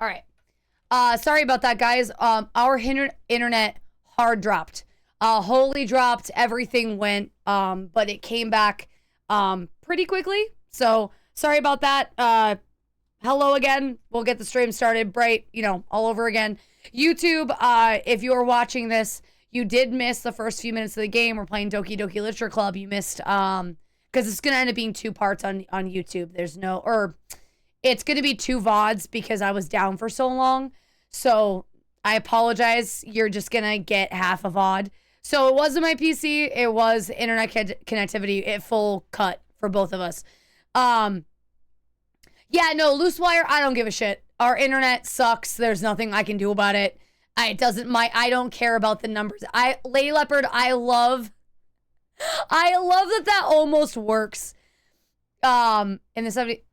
All right. Sorry about that, guys. Our internet hard dropped. Wholly dropped. Everything went. But it came back pretty quickly. So sorry about that. Hello again. We'll get the stream started bright, all over again. YouTube, if you are watching this, you did miss the first few minutes of the game. We're playing Doki Doki Literature Club. You missed, because it's going to end up being 2 parts on YouTube. It's going to be 2 VODs because I was down for so long. So I apologize. You're just going to get half a VOD. So it wasn't my PC. It was internet connectivity at full cut for both of us. Yeah, no, loose wire, I don't give a shit. Our internet sucks. There's nothing I can do about it. I don't care about the numbers. Lady Leopard, I love that almost works. In the 70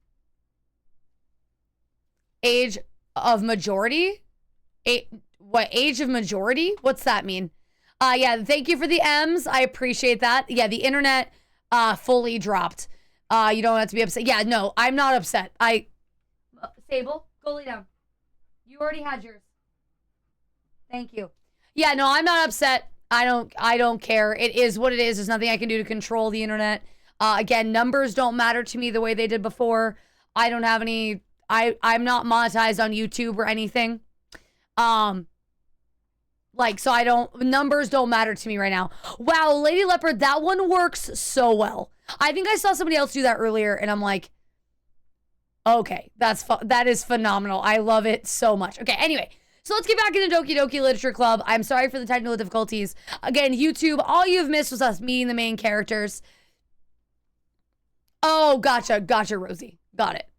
age of majority? Age of majority? What's that mean? Yeah, thank you for the M's. I appreciate that. Yeah, the internet fully dropped. You don't have to be upset. Yeah, no, I'm not upset. Sable, go lay down. You already had yours. Thank you. Yeah, no, I'm not upset. I don't care. It is what it is. There's nothing I can do to control the internet. Again, numbers don't matter to me the way they did before. I don't have any, I'm not monetized on YouTube or anything. Numbers don't matter to me right now. Wow, Lady Leopard, that one works so well. I think I saw somebody else do that earlier, and I'm like, okay, that is phenomenal. I love it so much. Okay, anyway, so let's get back into Doki Doki Literature Club. I'm sorry for the technical difficulties. Again, YouTube, all you've missed was us meeting the main characters. Oh, gotcha, Rosie. Got it.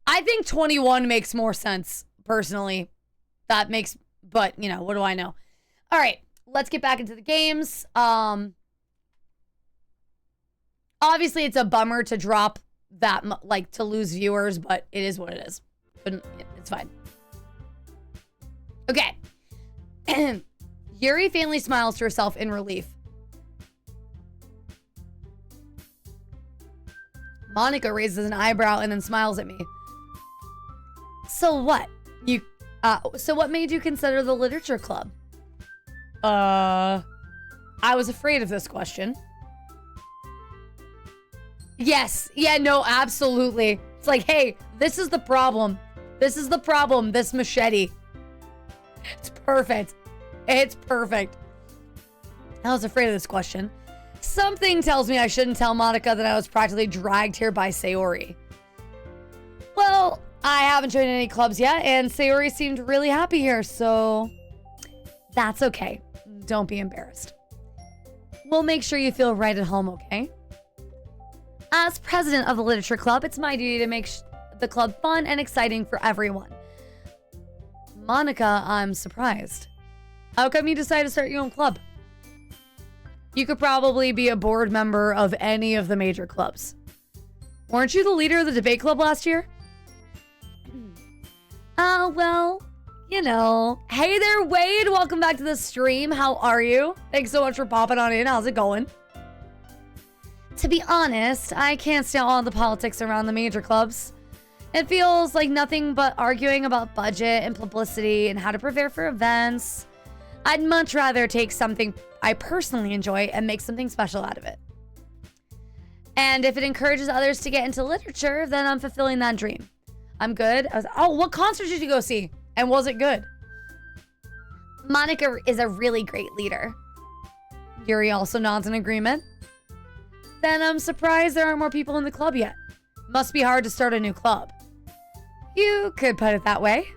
I think 21 makes more sense, personally. But, what do I know? All right, let's get back into the games. Obviously, it's a bummer to drop that, to lose viewers, but it is what it is. But it's fine. Okay. Yuri faintly smiles to herself in relief. Monica raises an eyebrow and then smiles at me. So what? So what made you consider the literature club? I was afraid of this question. Yes. Yeah, no, absolutely. It's like, hey, this is the problem. This machete. It's perfect. It's perfect. I was afraid of this question. Something tells me I shouldn't tell Monica that I was practically dragged here by Sayori. Well, I haven't joined any clubs yet, and Sayori seemed really happy here, so that's okay. Don't be embarrassed. We'll make sure you feel right at home, okay? As president of the Literature Club, it's my duty to make the club fun and exciting for everyone. Monica, I'm surprised. How come you decided to start your own club? You could probably be a board member of any of the major clubs. Weren't you the leader of the debate club last year? Well, Hey there, Wade. Welcome back to the stream. How are you? Thanks so much for popping on in. How's it going? To be honest, I can't stand all the politics around the major clubs. It feels like nothing but arguing about budget and publicity and how to prepare for events. I'd much rather take something I personally enjoy and make something special out of it. And if it encourages others to get into literature, then I'm fulfilling that dream. I'm good. What concert did you go see? And was it good? Monica is a really great leader. Yuri also nods in agreement. Then I'm surprised there aren't more people in the club yet. Must be hard to start a new club. You could put it that way.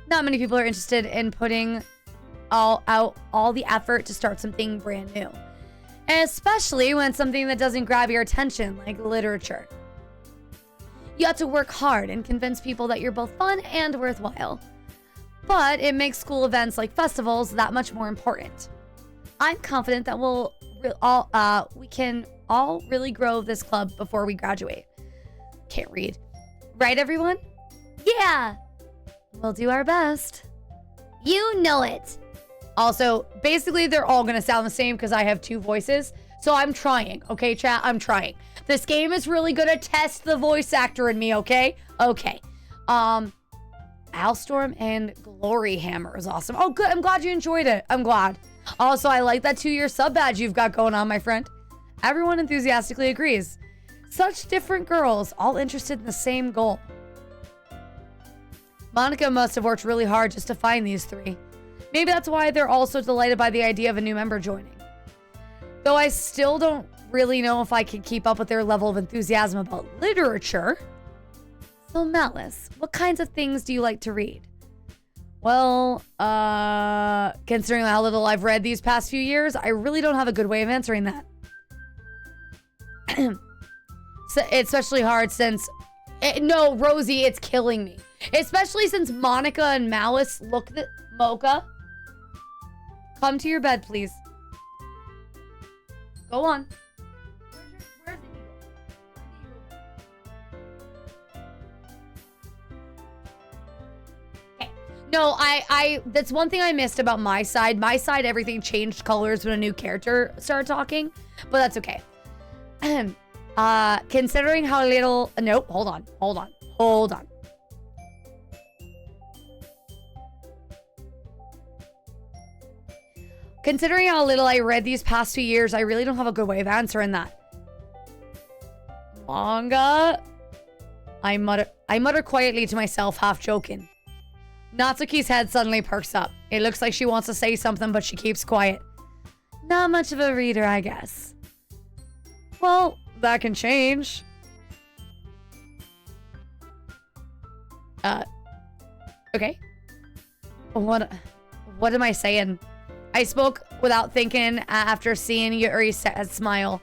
Not many people are interested in putting all the effort to start something brand new. And especially when it's something that doesn't grab your attention, like literature. You have to work hard and convince people that you're both fun and worthwhile. But it makes school events like festivals that much more important. I'm confident that we can all really grow this club before we graduate. Can't read. Right, everyone? Yeah! We'll do our best. You know it. Also, basically, they're all going to sound the same because I have 2 voices. So I'm trying, okay, chat? I'm trying. This game is really going to test the voice actor in me, okay? Okay. Alstorm and Glory Hammer is awesome. Oh, good. I'm glad you enjoyed it. I'm glad. Also, I like that 2-year sub badge you've got going on, my friend. Everyone enthusiastically agrees. Such different girls, all interested in the same goal. Monica must have worked really hard just to find these 3. Maybe that's why they're all so delighted by the idea of a new member joining. Though I still don't really know if I can keep up with their level of enthusiasm about literature. So Malice, what kinds of things do you like to read? Well, considering how little I've read these past few years, I really don't have a good way of answering that. So, it's especially hard since... no, Rosie, it's killing me. Especially since Monica and Malice look at... Mocha, come to your bed, please. Go on. Where's the eagle? Okay. No, that's one thing I missed about my side. My side, everything changed colors when a new character started talking, but that's okay. Considering how little... Nope, hold on. Considering how little I read these past 2 years, I really don't have a good way of answering that. Manga? I mutter quietly to myself, half joking. Natsuki's head suddenly perks up. It looks like she wants to say something, but she keeps quiet. Not much of a reader, I guess. Well, that can change. Okay. What am I saying? I spoke without thinking after seeing Yuri's smile.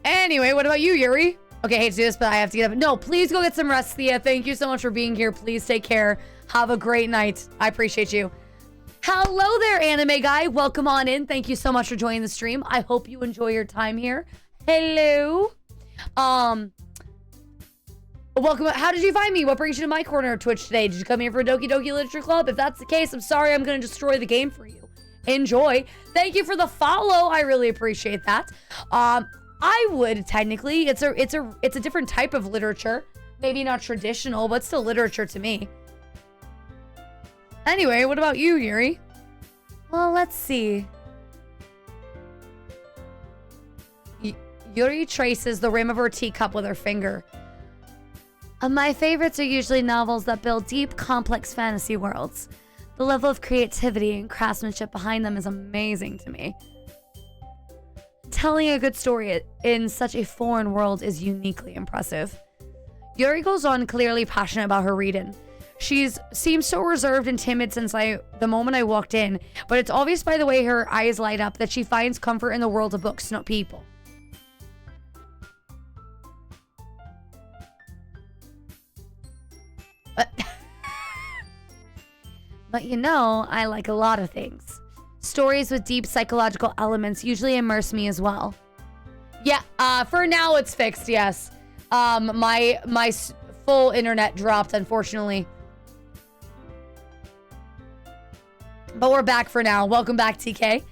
Anyway, what about you, Yuri? Okay, I hate to do this, but I have to get up. No, please go get some rest, Thea. Thank you so much for being here. Please take care. Have a great night. I appreciate you. Hello there, anime guy. Welcome on in. Thank you so much for joining the stream. I hope you enjoy your time here. Hello. Welcome. How did you find me? What brings you to my corner of Twitch today? Did you come here for a Doki Doki Literature Club? If that's the case, I'm sorry. I'm going to destroy the game for you. Enjoy. Thank you for the follow. I really appreciate that. I would technically. It's a different type of literature. Maybe not traditional, but still literature to me. Anyway, what about you, Yuri? Well, let's see. Yuri traces the rim of her teacup with her finger. My favorites are usually novels that build deep, complex fantasy worlds. The level of creativity and craftsmanship behind them is amazing to me. Telling a good story in such a foreign world is uniquely impressive. Yuri goes on, clearly passionate about her reading. She's seemed so reserved and timid since the moment I walked in, but it's obvious by the way her eyes light up that she finds comfort in the world of books, not people. But you know, I like a lot of things. Stories with deep psychological elements usually immerse me as well. Yeah, for now it's fixed, yes. My full internet dropped, unfortunately. But we're back for now. Welcome back, TK.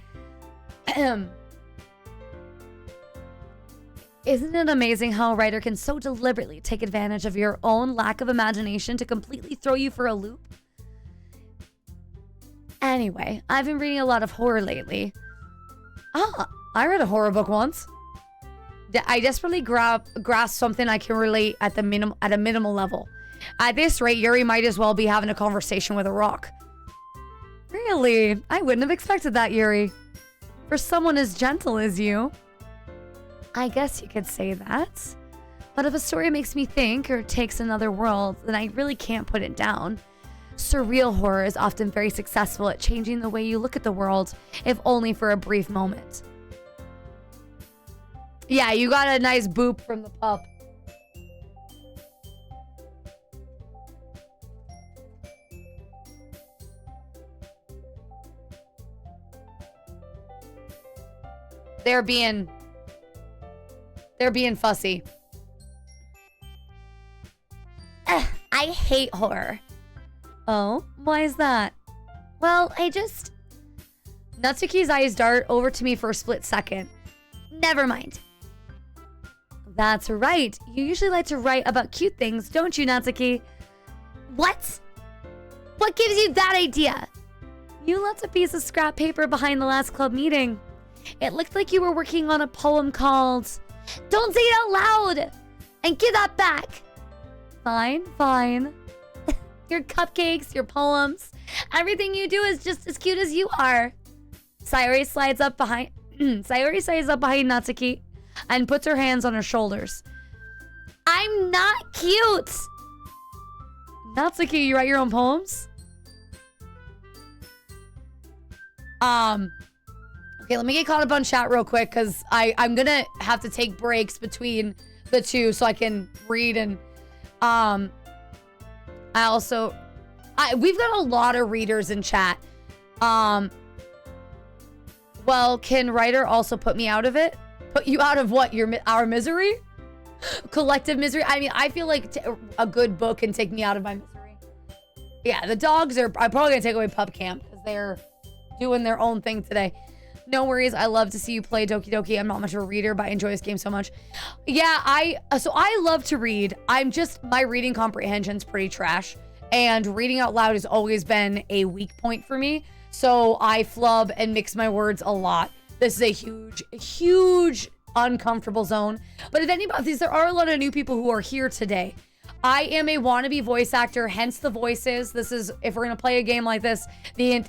Isn't it amazing how a writer can so deliberately take advantage of your own lack of imagination to completely throw you for a loop? Anyway, I've been reading a lot of horror lately. I read a horror book once. I desperately grasp something I can relate at a minimal level. At this rate, Yuri might as well be having a conversation with a rock. Really? I wouldn't have expected that, Yuri. For someone as gentle as you. I guess you could say that. But if a story makes me think or takes another world, then I really can't put it down. Surreal horror is often very successful at changing the way you look at the world, if only for a brief moment. Yeah, you got a nice boop from the pup. They're being fussy. I hate horror. Oh, why is that? Well, Natsuki's eyes dart over to me for a split second. Never mind. That's right. You usually like to write about cute things, don't you, Natsuki? What? What gives you that idea? You left a piece of scrap paper behind the last club meeting. It looked like you were working on a poem called Don't Say It Out Loud! And give that back! Fine, fine. Your cupcakes, your poems, everything you do is just as cute as you are. Sayori slides up behind Natsuki and puts her hands on her shoulders. I'm not cute! Natsuki, you write your own poems? Okay, let me get caught up on chat real quick because I'm gonna have to take breaks between the two so I can read and we've got a lot of readers in chat. Well, can writer also put me out of it? Put you out of what? Our misery? Collective misery? I mean, I feel like a good book can take me out of my misery. Yeah, the dogs I'm probably gonna take away pup camp because they're doing their own thing today. No worries. I love to see you play Doki Doki. I'm not much of a reader, but I enjoy this game so much. Yeah, I love to read. My reading comprehension's pretty trash. And reading out loud has always been a weak point for me. So I flub and mix my words a lot. This is a huge, huge uncomfortable zone. But if anybody, there are a lot of new people who are here today. I am a wannabe voice actor, hence the voices. This is, if we're going to play a game like this, Biggins!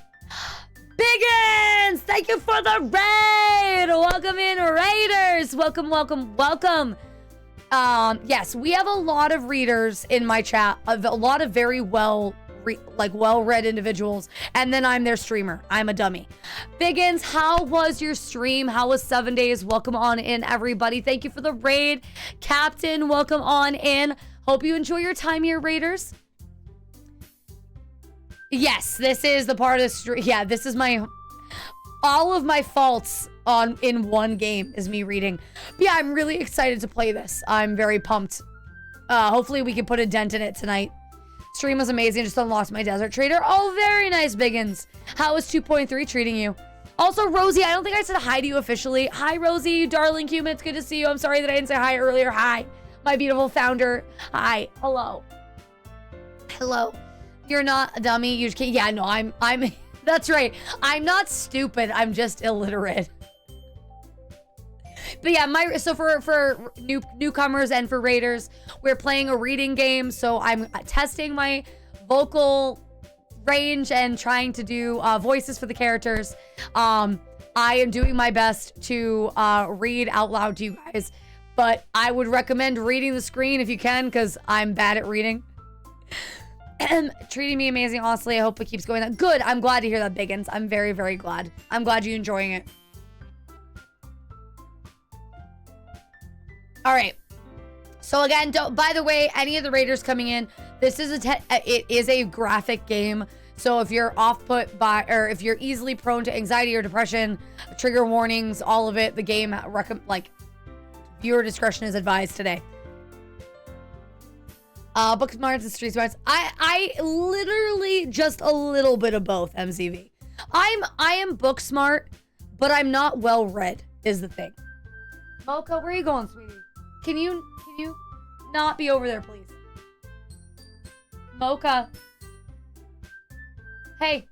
Thank you for the raid! Welcome in, Raiders! Welcome, welcome, welcome. Yes, we have a lot of readers in my chat, a lot of very well-read individuals, and then I'm their streamer. I'm a dummy. Biggins, how was your stream? How was 7 days? Welcome on in, everybody. Thank you for the raid. Captain, welcome on in. Hope you enjoy your time here, Raiders. Yes, this is the part of the stream. Yeah, this is all of my faults in one game is me reading. But yeah, I'm really excited to play this. I'm very pumped. Hopefully we can put a dent in it tonight. Stream was amazing. Just unlocked my Desert Trader. Oh, very nice, Biggins. How is 2.3 treating you? Also, Rosie, I don't think I said hi to you officially. Hi, Rosie, you darling human. It's good to see you. I'm sorry that I didn't say hi earlier. Hi, my beautiful founder. Hi. Hello. Hello. You're not a dummy. You can't. Yeah, no, I'm. That's right. I'm not stupid. I'm just illiterate. But yeah, so for newcomers and for raiders, we're playing a reading game. So I'm testing my vocal range and trying to do voices for the characters. I am doing my best to read out loud to you guys, but I would recommend reading the screen if you can, because I'm bad at reading. Treating me amazing, honestly. I hope it keeps going. Good. I'm glad to hear that, Biggins. I'm very, very glad. I'm glad you're enjoying it. All right. So again, by the way, any of the raiders coming in, this is it is a graphic game. So if you're off-put by, or if you're easily prone to anxiety or depression, trigger warnings, all of it, the game, viewer discretion is advised today. Book smarts and street smarts. I literally just a little bit of both, MCV. I am book smart, but I'm not well read, is the thing. Mocha, where are you going, sweetie? Can you not be over there, please? Mocha. Hey,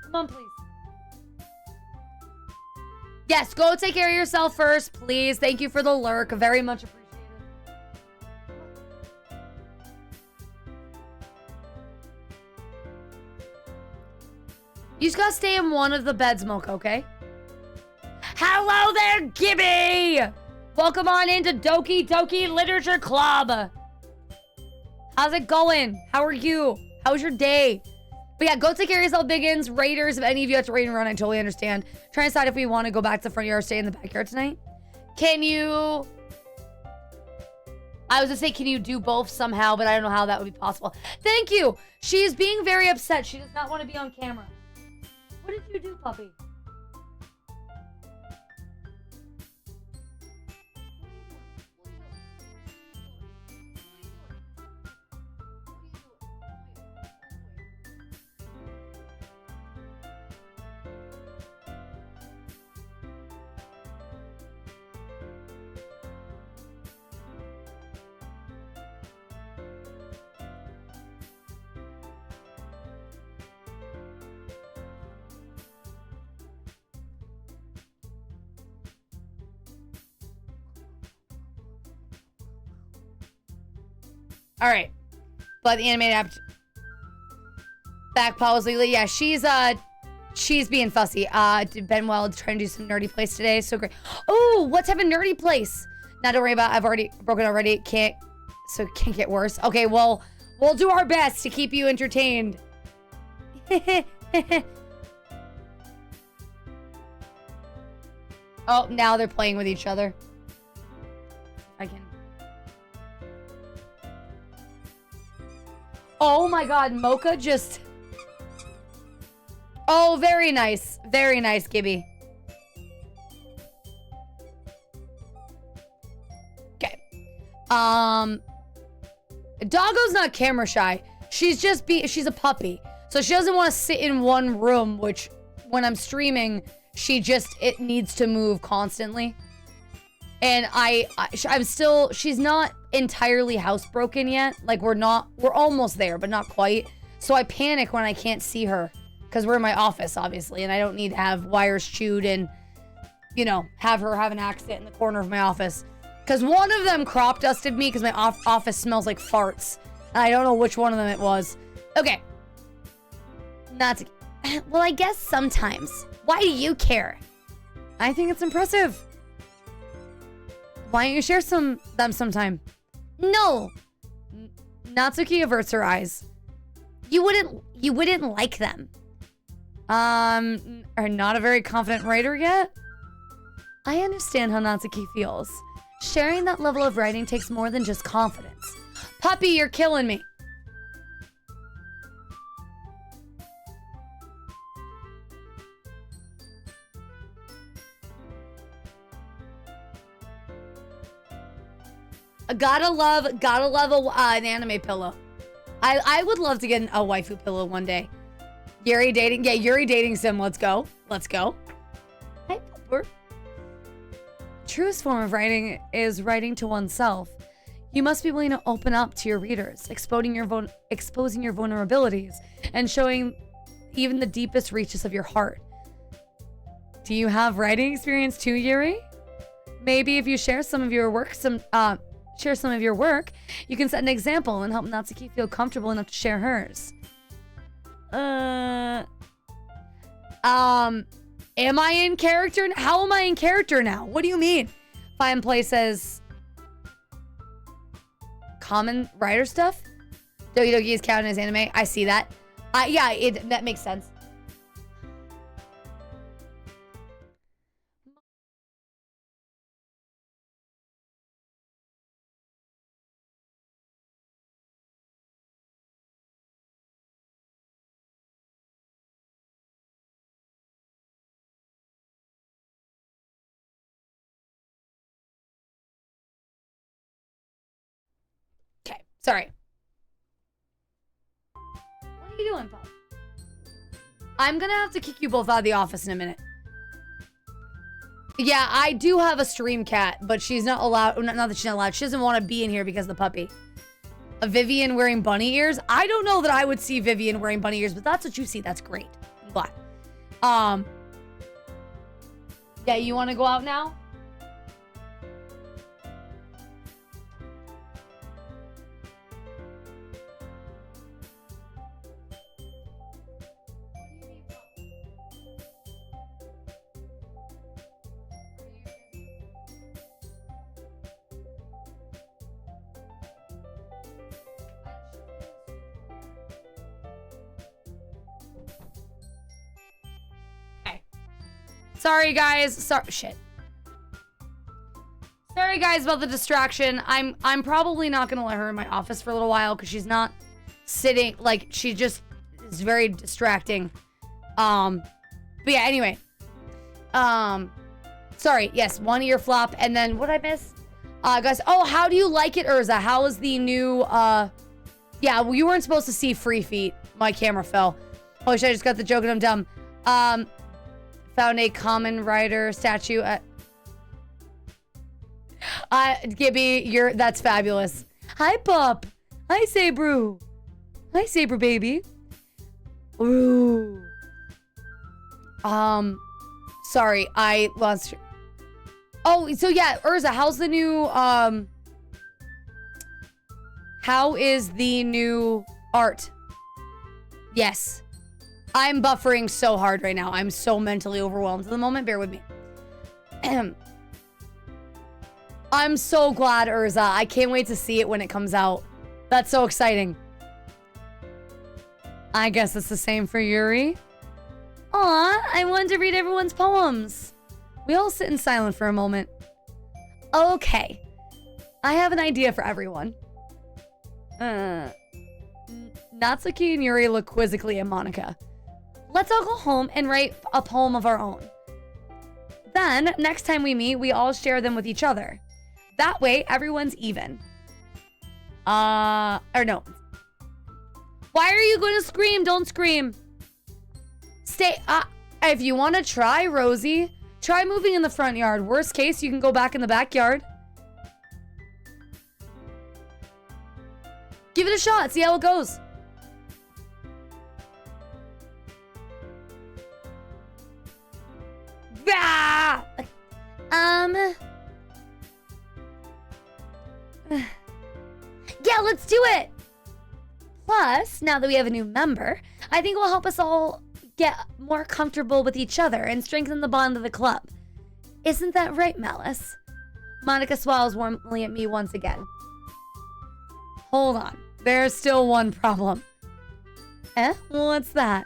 come on, please. Yes, go take care of yourself first, please. Thank you for the lurk. Very much appreciated. You just gotta stay in one of the beds, Mocha, okay? Hello there, Gibby! Welcome on into Doki Doki Literature Club. How's it going? How are you? How was your day? But yeah, go take care of yourself, Biggins. Raiders, if any of you have to raid and run, I totally understand. Trying to decide if we want to go back to the front yard or stay in the backyard tonight. Can you... I was gonna say, can you do both somehow, but I don't know how that would be possible. Thank you! She is being very upset. She does not want to be on camera. What did you do, puppy? All right. But the animated app. Back pause legally. Yeah, she's being fussy. Did Benwell trying to do some nerdy place today? So great. Oh, what type of nerdy place? Not to worry about. I've already broken already. Can't get worse. Okay, well, we'll do our best to keep you entertained. Oh, now they're playing with each other. I can. Oh my God, Mocha just. Oh, very nice. Very nice, Gibby. Okay. Doggo's not camera shy. She's a puppy. So she doesn't want to sit in one room, which when I'm streaming, it needs to move constantly. And she's not entirely housebroken yet. Like we're almost there, but not quite. So I panic when I can't see her. Because we're in my office, obviously, and I don't need to have wires chewed and, you know, have her have an accident in the corner of my office. Because one of them crop dusted me because my office smells like farts. And I don't know which one of them it was. Okay. Well, I guess sometimes. Why do you care? I think it's impressive. Why don't you share them sometime? No. Natsuki averts her eyes. You wouldn't like them. Are not a very confident writer yet? I understand how Natsuki feels. Sharing that level of writing takes more than just confidence. Puppy, you're killing me. Gotta love an anime pillow. I would love to get a waifu pillow one day. Yuri dating. Yeah, Yuri dating sim. Let's go. Let's go. Hi, Pupper. Truest form of writing is writing to oneself. You must be willing to open up to your readers, exposing your vulnerabilities, and showing even the deepest reaches of your heart. Do you have writing experience too, Yuri? Maybe if you share some of your work, you can set an example and help Natsuki feel comfortable enough to share hers. Am I in character? How am I in character now? What do you mean? Find places. Common writer stuff? Doki Doki is counted as anime. I see that. Yeah, that makes sense. Sorry. What are you doing, Pop? I'm gonna have to kick you both out of the office in a minute. Yeah, I do have a stream cat, but she's not allowed. Not that she's not allowed. She doesn't want to be in here because of the puppy. A Vivian wearing bunny ears? I don't know that I would see Vivian wearing bunny ears, but that's what you see. That's great. I'm glad. Yeah, you want to go out now? Sorry, guys. Shit. Sorry, guys, about the distraction. I'm probably not gonna let her in my office for a little while because she's not sitting. Like, she just is very distracting. But yeah. Anyway. Sorry. Yes, one ear flop, and then what I miss? Guys. Oh, how do you like it, Urza? How is the new? Yeah. Well, you weren't supposed to see Free Feet. My camera fell. Oh shit! I just got the joke and I'm dumb. Found a common writer statue at Gibby, that's fabulous. Hi, Pup. Hi, Sabre. Hi, Sabre baby. Ooh. Sorry, I lost. Oh, so yeah, Urza, how's the new How is the new art? Yes. I'm buffering so hard right now. I'm so mentally overwhelmed at the moment. Bear with me. I'm so glad, Urza. I can't wait to see it when it comes out. That's so exciting. I guess it's the same for Yuri. Aw, I wanted to read everyone's poems. We all sit in silence for a moment. Okay. I have an idea for everyone. Natsuki and Yuri look quizzically at Monica. Let's all go home and write a poem of our own. Then, next time we meet, we all share them with each other. That way, everyone's even. Or no. Why are you going to scream? Don't scream. Stay. If you want to try, Rosie, try moving in the front yard. Worst case, you can go back in the backyard. Give it a shot. See how it goes. Ah! Yeah, let's do it. Plus, now that we have a new member, I think it will help us all get more comfortable with each other and strengthen the bond of the club. Isn't that right, Malice? Monica smiles warmly at me once again. Hold on. There's still one problem. What's that?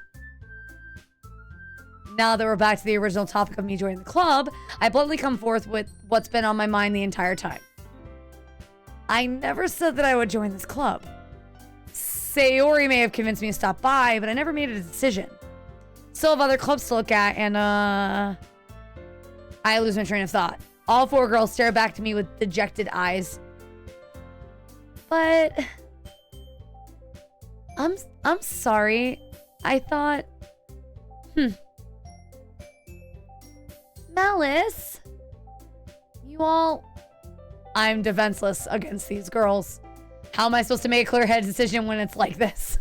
Now that we're back to the original topic of me joining the club, I bluntly come forth with what's been on my mind the entire time. I never said that I would join this club. Sayori may have convinced me to stop by, but I never made a decision. Still have other clubs to look at, and I lose my train of thought. All four girls stare back to me with dejected eyes. But I'm sorry. I thought Malice, you all... I'm defenseless against these girls. How am I supposed to make a clear-headed decision when it's like this?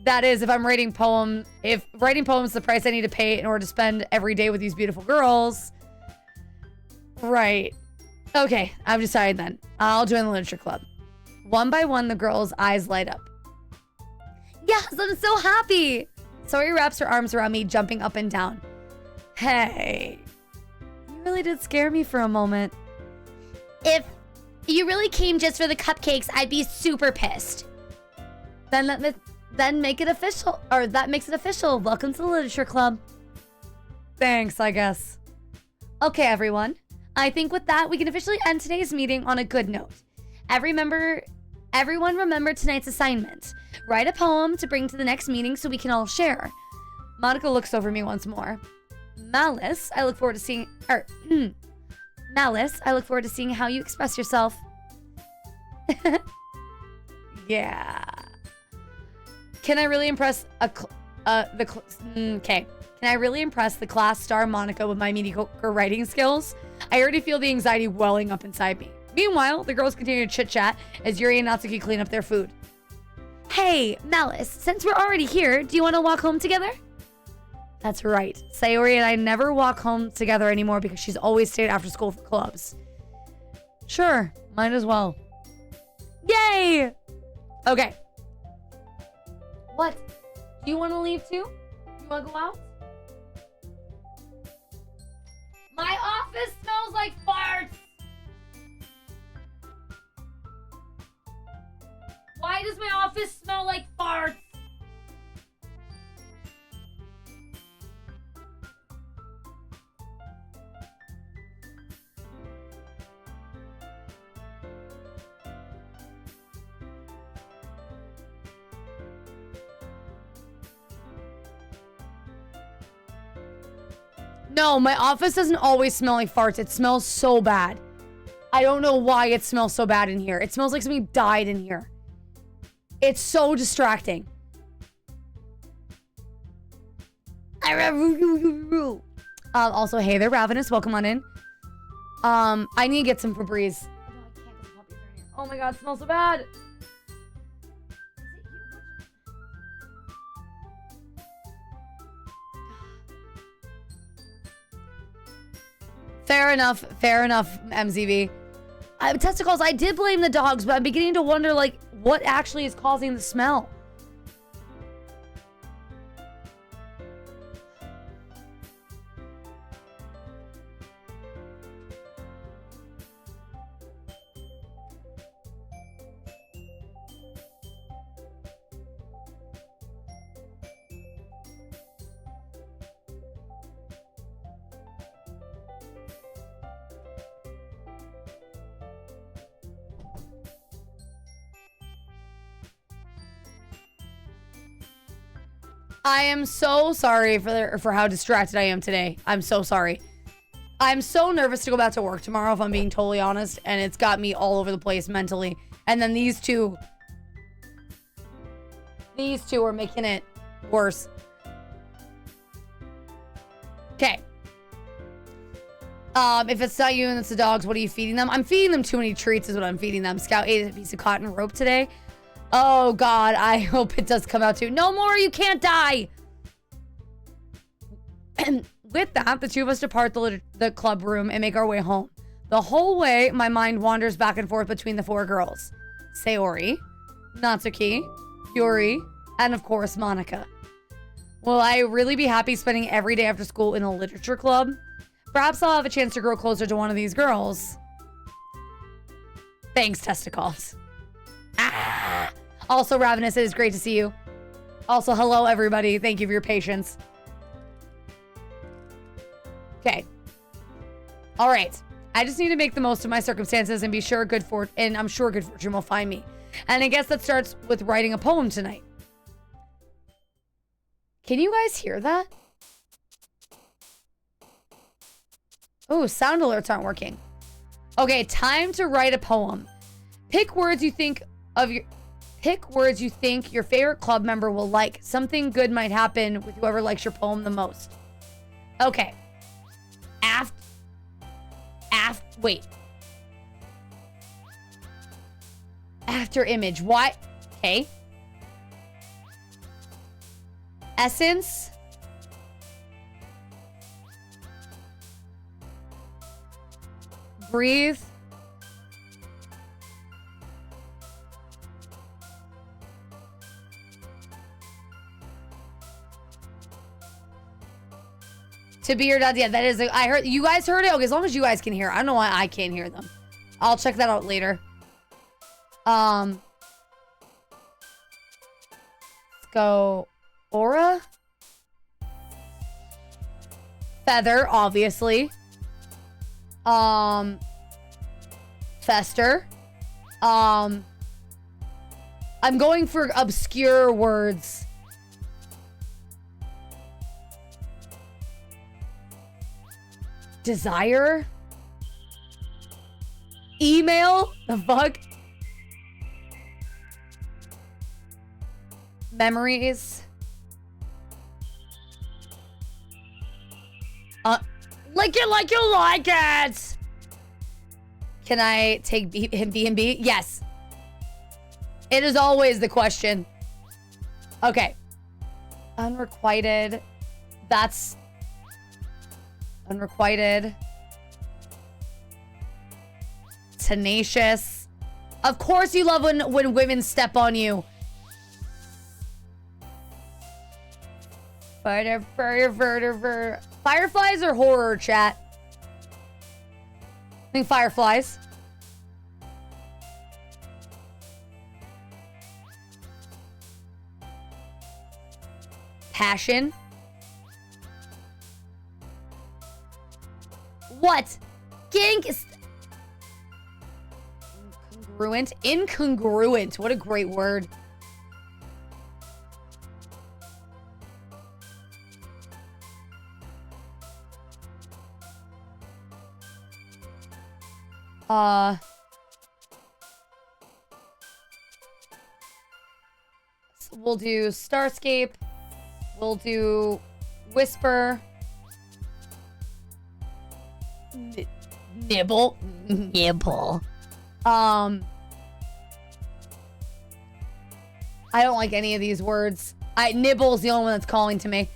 That is, if I'm writing poems is the price I need to pay in order to spend every day with these beautiful girls. Right. Okay, I've decided then. I'll join the literature club. One by one, the girls' eyes light up. Yes, I'm so happy. Sori wraps her arms around me, jumping up and down. Hey, you really did scare me for a moment. If you really came just for the cupcakes, I'd be super pissed. Then make it official, or that makes it official. Welcome to the literature club. Thanks, I guess. Okay, everyone. I think with that, we can officially end today's meeting on a good note. Everyone remember tonight's assignment. Write a poem to bring to the next meeting so we can all share. Monica looks over me once more. Malice, I look forward to seeing... Malice, I look forward to seeing how you express yourself. Yeah. Can I really impress Can I really impress the class star Monica with my mediocre writing skills? I already feel the anxiety welling up inside me. Meanwhile, the girls continue to chit-chat as Yuri and Natsuki clean up their food. Hey, Malice, since we're already here, do you want to walk home together? That's right. Sayori and I never walk home together anymore because she's always stayed after school for clubs. Sure, might as well. Yay! Okay. What? Do you want to leave too? You want to go out? My office smells like farts! Why does my office smell like farts? No, my office doesn't always smell like farts. It smells so bad. I don't know why it smells so bad in here. It smells like something died in here. It's so distracting. Also, hey there, Ravenous. Welcome on in. I need to get some Febreze. Oh my god, it smells so bad. Fair enough, MZV. Testicles, I did blame the dogs, but I'm beginning to wonder, like, what actually is causing the smell? I am so sorry for how distracted I am today. I'm so sorry. I'm so nervous to go back to work tomorrow, if I'm being totally honest, and it's got me all over the place mentally. And then these two are making it worse. Okay. If it's not you and it's the dogs, what are you feeding them? I'm feeding them too many treats is what I'm feeding them. Scout ate a piece of cotton rope today. Oh, God, I hope it does come out too. No more, you can't die. And with that, the two of us depart the club room and make our way home. The whole way, my mind wanders back and forth between the four girls. Sayori, Natsuki, Yuri, and of course, Monica. Will I really be happy spending every day after school in a literature club? Perhaps I'll have a chance to grow closer to one of these girls. Thanks, testicles. Ah! Also, Ravenous, it is great to see you. Also, hello, everybody. Thank you for your patience. Okay. All right. I just need to make the most of my circumstances and be sure I'm sure good fortune will find me. And I guess that starts with writing a poem tonight. Can you guys hear that? Oh, sound alerts aren't working. Okay, time to write a poem. Pick words you think your favorite club member will like. Something good might happen with whoever likes your poem the most. Okay. After image. Why? Okay. Essence. Breathe. To be or not, yeah, that is, I heard, you guys heard it? Okay, as long as you guys can hear. I don't know why I can't hear them. I'll check that out later. Let's go aura. Feather, obviously. Fester. I'm going for obscure words. Desire. Email. The fuck? Memories. Like it like you like it. Can I take B&B? Yes. It is always the question. Okay. Unrequited. That's unrequited. Tenacious. Of course you love when women step on you. Fireflies or horror, chat? I think fireflies. Passion. What? Gink is incongruent. Incongruent. What a great word. We'll do Starscape. We'll do Whisper. Nibble. Nibble. I don't like any of these words. Nibble's the only one that's calling to me.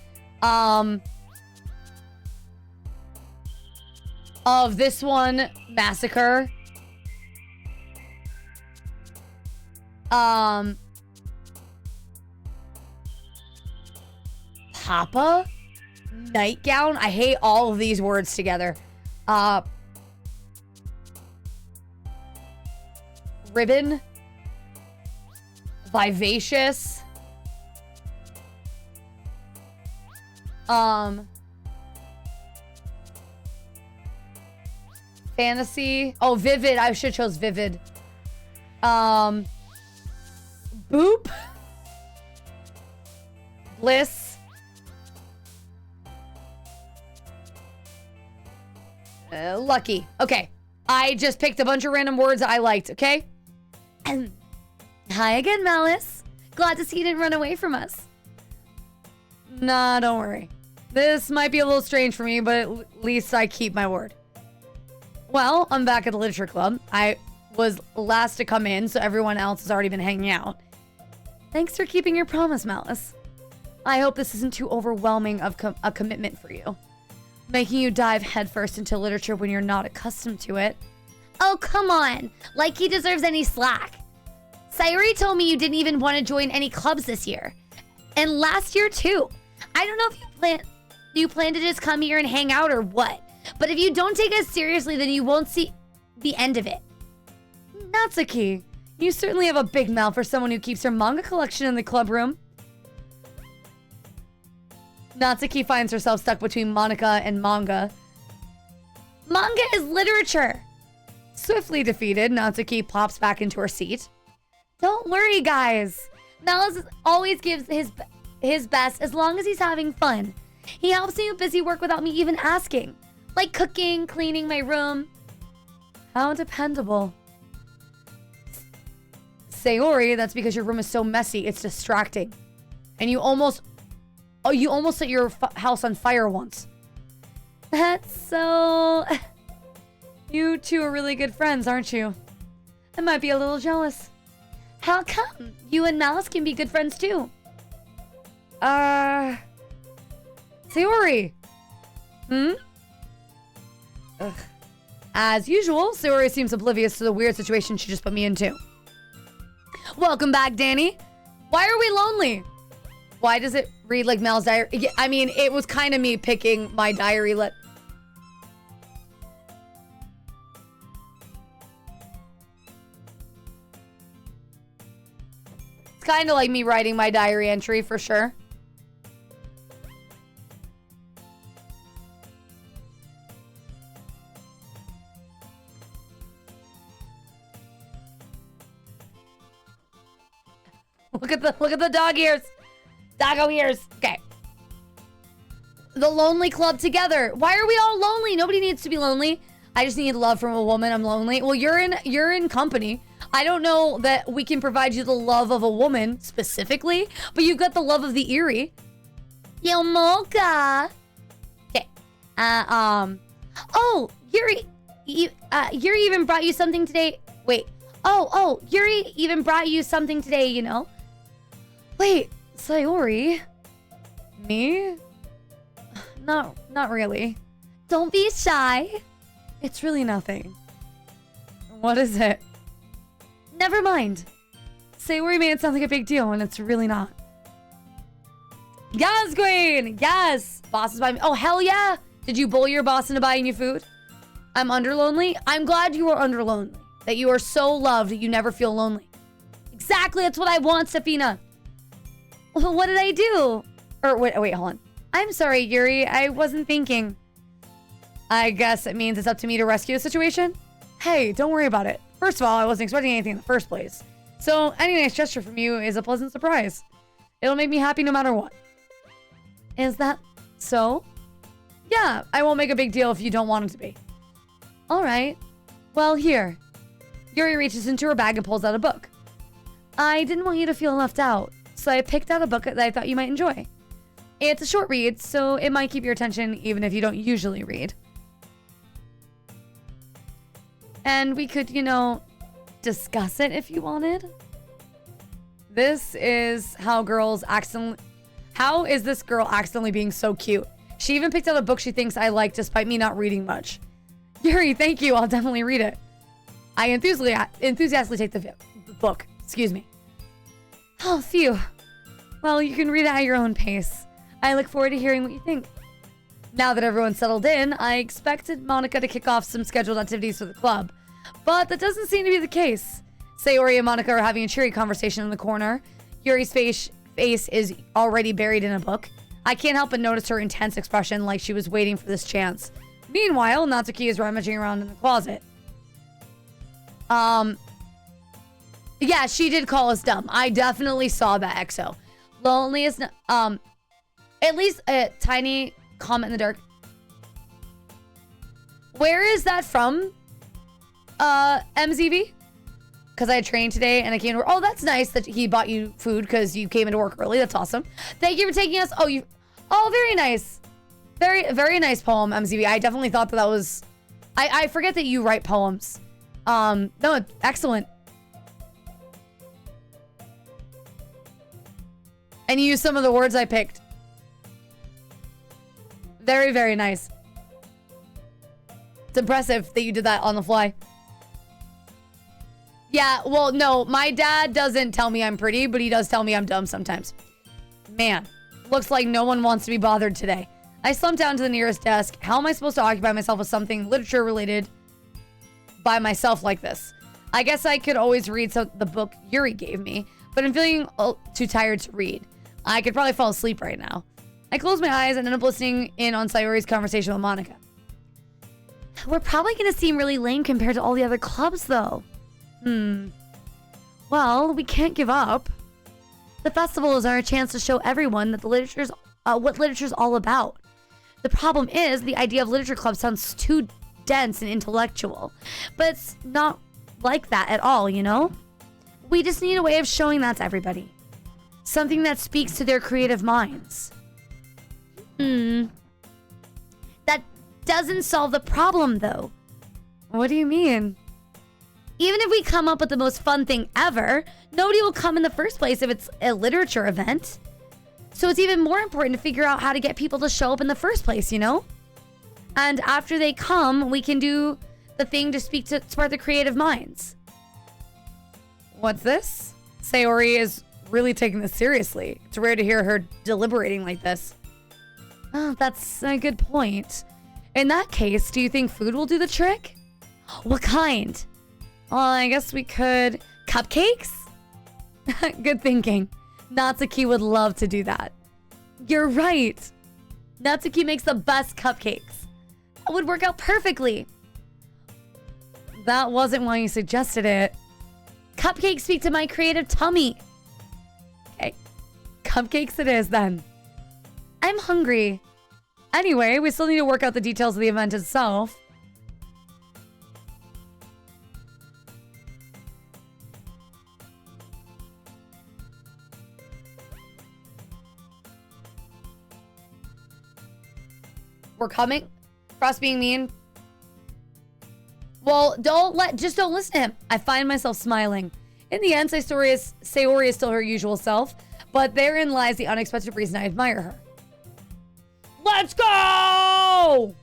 Of this one, Massacre. Papa? Nightgown? I hate all of these words together. Ribbon? Vivacious? Fantasy? Oh, vivid. I should have chose vivid. Boop? Bliss? Lucky. Okay. I just picked a bunch of random words I liked, okay? Hi again, Malice. Glad to see you didn't run away from us. Nah, don't worry. This might be a little strange for me, but at least I keep my word. Well, I'm back at the literature club. I was last to come in, so everyone else has already been hanging out. Thanks for keeping your promise, Malice. I hope this isn't too overwhelming of a commitment for you. Making you dive headfirst into literature when you're not accustomed to it. Oh, come on. Like he deserves any slack. Sayuri told me you didn't even want to join any clubs this year. And last year, too. I don't know if you plan to just come here and hang out or what. But if you don't take us seriously, then you won't see the end of it. Natsuki, you certainly have a big mouth for someone who keeps her manga collection in the club room. Natsuki finds herself stuck between Monica and manga. Manga is literature. Swiftly defeated, Natsuki pops back into her seat. Don't worry, guys. Malice always gives his best as long as he's having fun. He helps me with busy work without me even asking. Like cooking, cleaning my room. How dependable. Sayori, that's because your room is so messy, it's distracting. And you almost set your house on fire once. That's so... You two are really good friends, aren't you? I might be a little jealous. How come? You and Malice can be good friends too. Sayori. Ugh. As usual, Sayori seems oblivious to the weird situation she just put me into. Welcome back, Danny. Why are we lonely? Why does it read like Mel's diary? Yeah, I mean, it was kind of me picking my diary. It's kind of like me writing my diary entry for sure. Look at the dog ears. Doggo ears. Okay. The lonely club together. Why are we all lonely? Nobody needs to be lonely. I just need love from a woman. I'm lonely. Well, you're in company. I don't know that we can provide you the love of a woman specifically, but you've got the love of the eerie. Yo, Mocha. Okay. Oh, Yuri. Yuri even brought you something today. Wait. Oh, Yuri even brought you something today, you know? Wait, Sayori? Me? Not really. Don't be shy. It's really nothing. What is it? Never mind. Sayori made it sound like a big deal when it's really not. Yes, Queen! Yes! Boss is buying me. Oh, hell yeah! Did you bully your boss into buying you food? I'm underlonely? I'm glad you are underlonely. That you are so loved that you never feel lonely. Exactly, that's what I want, Safina. Well, what did I do? Or wait, hold on. I'm sorry, Yuri. I wasn't thinking. I guess it means it's up to me to rescue the situation? Hey, don't worry about it. First of all, I wasn't expecting anything in the first place. So any nice gesture from you is a pleasant surprise. It'll make me happy no matter what. Is that so? Yeah, I won't make a big deal if you don't want it to be. All right. Well, here. Yuri reaches into her bag and pulls out a book. I didn't want you to feel left out, so I picked out a book that I thought you might enjoy. It's a short read, so it might keep your attention even if you don't usually read. And we could, discuss it if you wanted. This is how is this girl accidentally being so cute? She even picked out a book she thinks I like despite me not reading much. Yuri, thank you. I'll definitely read it. I enthusiastically take the book. Excuse me. Oh, phew. Well, you can read it at your own pace. I look forward to hearing what you think. Now that everyone's settled in, I expected Monica to kick off some scheduled activities for the club. But that doesn't seem to be the case. Sayori and Monica are having a cheery conversation in the corner. Yuri's face is already buried in a book. I can't help but notice her intense expression, like she was waiting for this chance. Meanwhile, Natsuki is rummaging around in the closet. Yeah, she did call us dumb. I definitely saw that, EXO. Lonely is... at least a tiny comment in the dark. Where is that from? MZV? Because I trained today and I came to work. Oh, that's nice that he bought you food because you came into work early. That's awesome. Thank you for taking us. Oh, very nice. Very, very nice poem, MZV. I definitely thought that was... I forget that you write poems. No, excellent. And you use some of the words I picked. Very, very nice. It's impressive that you did that on the fly. Yeah, well, no, my dad doesn't tell me I'm pretty, but he does tell me I'm dumb sometimes. Man, looks like no one wants to be bothered today. I slumped down to the nearest desk. How am I supposed to occupy myself with something literature related by myself like this? I guess I could always read the book Yuri gave me, but I'm feeling too tired to read. I could probably fall asleep right now. I closed my eyes and ended up listening in on Sayori's conversation with Monica. We're probably going to seem really lame compared to all the other clubs, though. Well, we can't give up. The festivals are a chance to show everyone that what literature's all about. The problem is, the idea of literature club sounds too dense and intellectual. But it's not like that at all, you know? We just need a way of showing that to everybody. Something that speaks to their creative minds. That doesn't solve the problem, though. What do you mean? Even if we come up with the most fun thing ever, nobody will come in the first place if it's a literature event. So it's even more important to figure out how to get people to show up in the first place, you know? And after they come, we can do the thing to spark the creative minds. What's this? Sayori is really taking this seriously. It's rare to hear her deliberating like this. Oh, that's a good point. In that case, do you think food will do the trick? What kind? Well, I guess we could... Cupcakes? Good thinking. Natsuki would love to do that. You're right. Natsuki makes the best cupcakes. That would work out perfectly. That wasn't why you suggested it. Cupcakes speak to my creative tummy. Okay. Cupcakes it is then. I'm hungry. Anyway, we still need to work out the details of the event itself. We're coming? Frost being mean? Well, just don't listen to him. I find myself smiling. In the end, Sayori is still her usual self, but therein lies the unexpected reason I admire her. Let's go!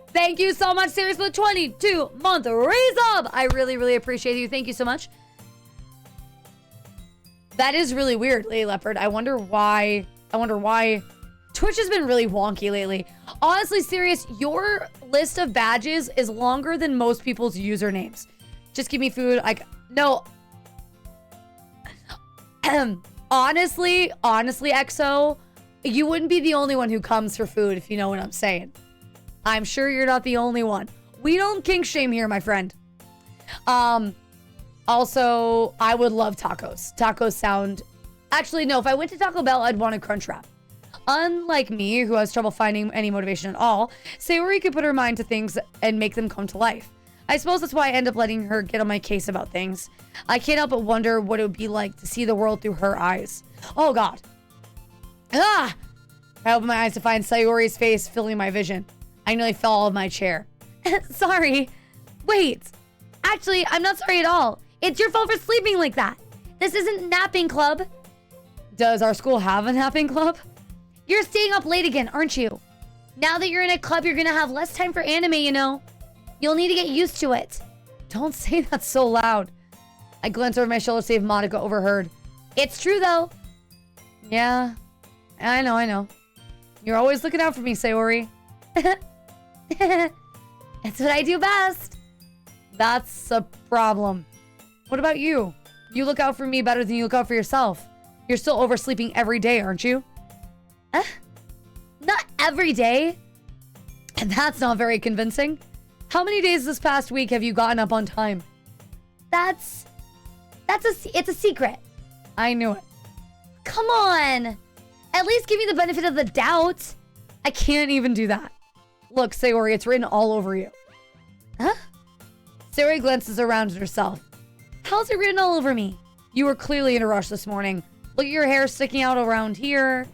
Thank you so much, Sirius, for the 22-month raise-up. I really, really appreciate you. Thank you so much. That is really weird, Lady Leopard. I wonder why. Twitch has been really wonky lately. Honestly, Sirius, your list of badges is longer than most people's usernames. Just give me food. No. Honestly, EXO, you wouldn't be the only one who comes for food, if you know what I'm saying. I'm sure you're not the only one. We don't kink shame here, my friend. Also, I would love tacos. Tacos sound... Actually, no, if I went to Taco Bell, I'd want a Crunchwrap. Unlike me, who has trouble finding any motivation at all, Sayori could put her mind to things and make them come to life. I suppose that's why I end up letting her get on my case about things. I can't help but wonder what it would be like to see the world through her eyes. Oh, God. Ah! I opened my eyes to find Sayori's face filling my vision. I nearly fell out of my chair. Sorry. Wait. Actually, I'm not sorry at all. It's your fault for sleeping like that. This isn't napping club. Does our school have a napping club? You're staying up late again, aren't you? Now that you're in a club, you're gonna have less time for anime, you know. You'll need to get used to it. Don't say that so loud. I glance over my shoulder to see if Monica overheard. It's true, though. Yeah, I know. You're always looking out for me, Sayori. That's what I do best. That's a problem. What about you? You look out for me better than you look out for yourself. You're still oversleeping every day, aren't you? Not every day. And that's not very convincing. How many days this past week have you gotten up on time? It's a secret. I knew it. Come on. At least give me the benefit of the doubt. I can't even do that. Look, Sayori, it's written all over you. Huh? Sayori glances around at herself. How's it written all over me? You were clearly in a rush this morning. Look at your hair sticking out around here.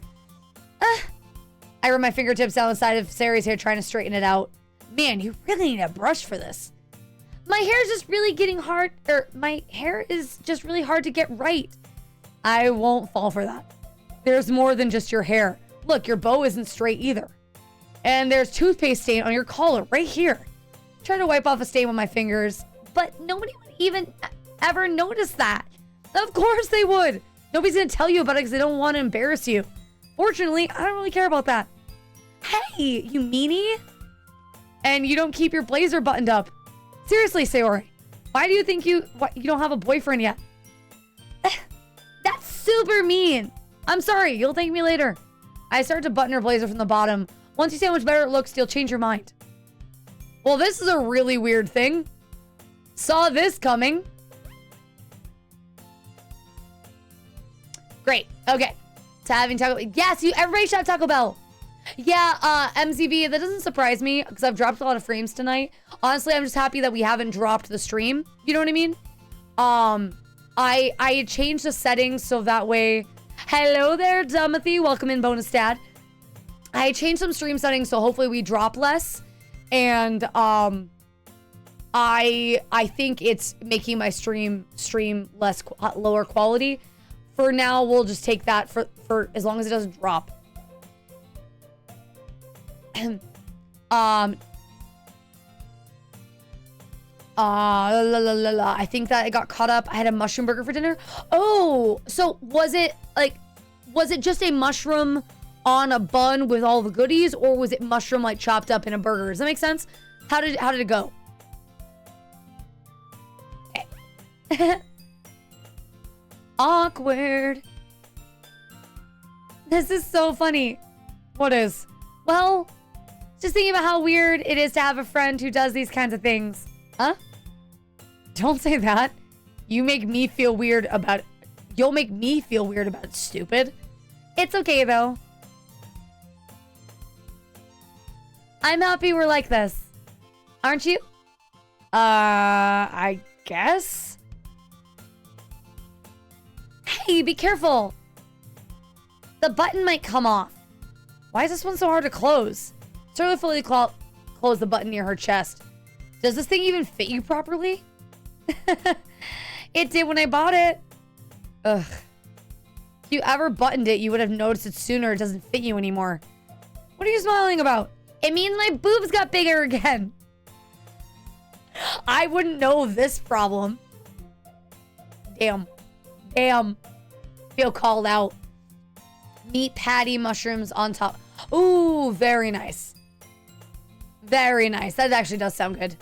I run my fingertips down the side of Sayori's hair, trying to straighten it out. Man, you really need a brush for this. My hair is just really hard to get right. I won't fall for that. There's more than just your hair. Look, your bow isn't straight either. And there's toothpaste stain on your collar right here. Try to wipe off a stain with my fingers, but nobody would even ever notice that. Of course they would. Nobody's gonna tell you about it because they don't want to embarrass you. Fortunately, I don't really care about that. Hey, you meanie. And you don't keep your blazer buttoned up. Seriously, Sayori, why do you think you don't have a boyfriend yet? That's super mean. I'm sorry, you'll thank me later. I start to button her blazer from the bottom. Once you see how much better it looks, you'll change your mind. Well, this is a really weird thing. Saw this coming. Great. Okay. To having Taco Bell. Yes, everybody shout Taco Bell. Yeah, MCB, that doesn't surprise me because I've dropped a lot of frames tonight. Honestly, I'm just happy that we haven't dropped the stream. You know what I mean? I changed the settings so that way. Hello there, Dumothy. Welcome in, Bonus Dad. I changed some stream settings so hopefully we drop less. And I think it's making my stream lower quality. For now, we'll just take that for as long as it doesn't drop. I think that I got caught up. I had a mushroom burger for dinner. Oh, so was it just a mushroom on a bun with all the goodies, or was it mushroom like chopped up in a burger? Does that make sense? How did it go? Okay. Awkward. This is so funny. What is? Well, just thinking about how weird it is to have a friend who does these kinds of things. Huh? Don't say that. You make me feel weird about it. You'll make me feel weird about it, stupid. It's okay, though. I'm happy we're like this. Aren't you? I guess? Hey, be careful. The button might come off. Why is this one so hard to close? Surely fully close the button near her chest. Does this thing even fit you properly? It did when I bought it. Ugh. If you ever buttoned it, you would have noticed it sooner. It doesn't fit you anymore. What are you smiling about? It means my boobs got bigger again. I wouldn't know this problem. Damn. Feel called out. Meat patty mushrooms on top. Ooh, very nice. Very nice. That actually does sound good.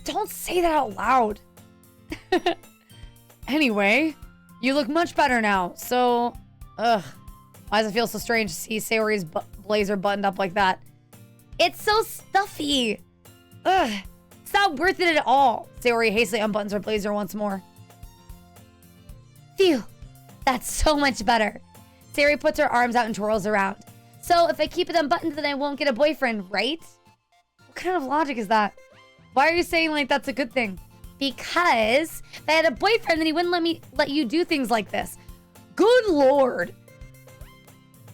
Don't say that out loud. Anyway, you look much better now. So, why does it feel so strange to see Sayori's blazer buttoned up like that? It's so stuffy. Ugh. It's not worth it at all. Sayori hastily unbuttons her blazer once more. Phew. That's so much better. Sayori puts her arms out and twirls around. So if I keep it unbuttoned, then I won't get a boyfriend, right? What kind of logic is that? Why are you saying like that's a good thing? Because if I had a boyfriend, then he wouldn't let you do things like this. Good lord.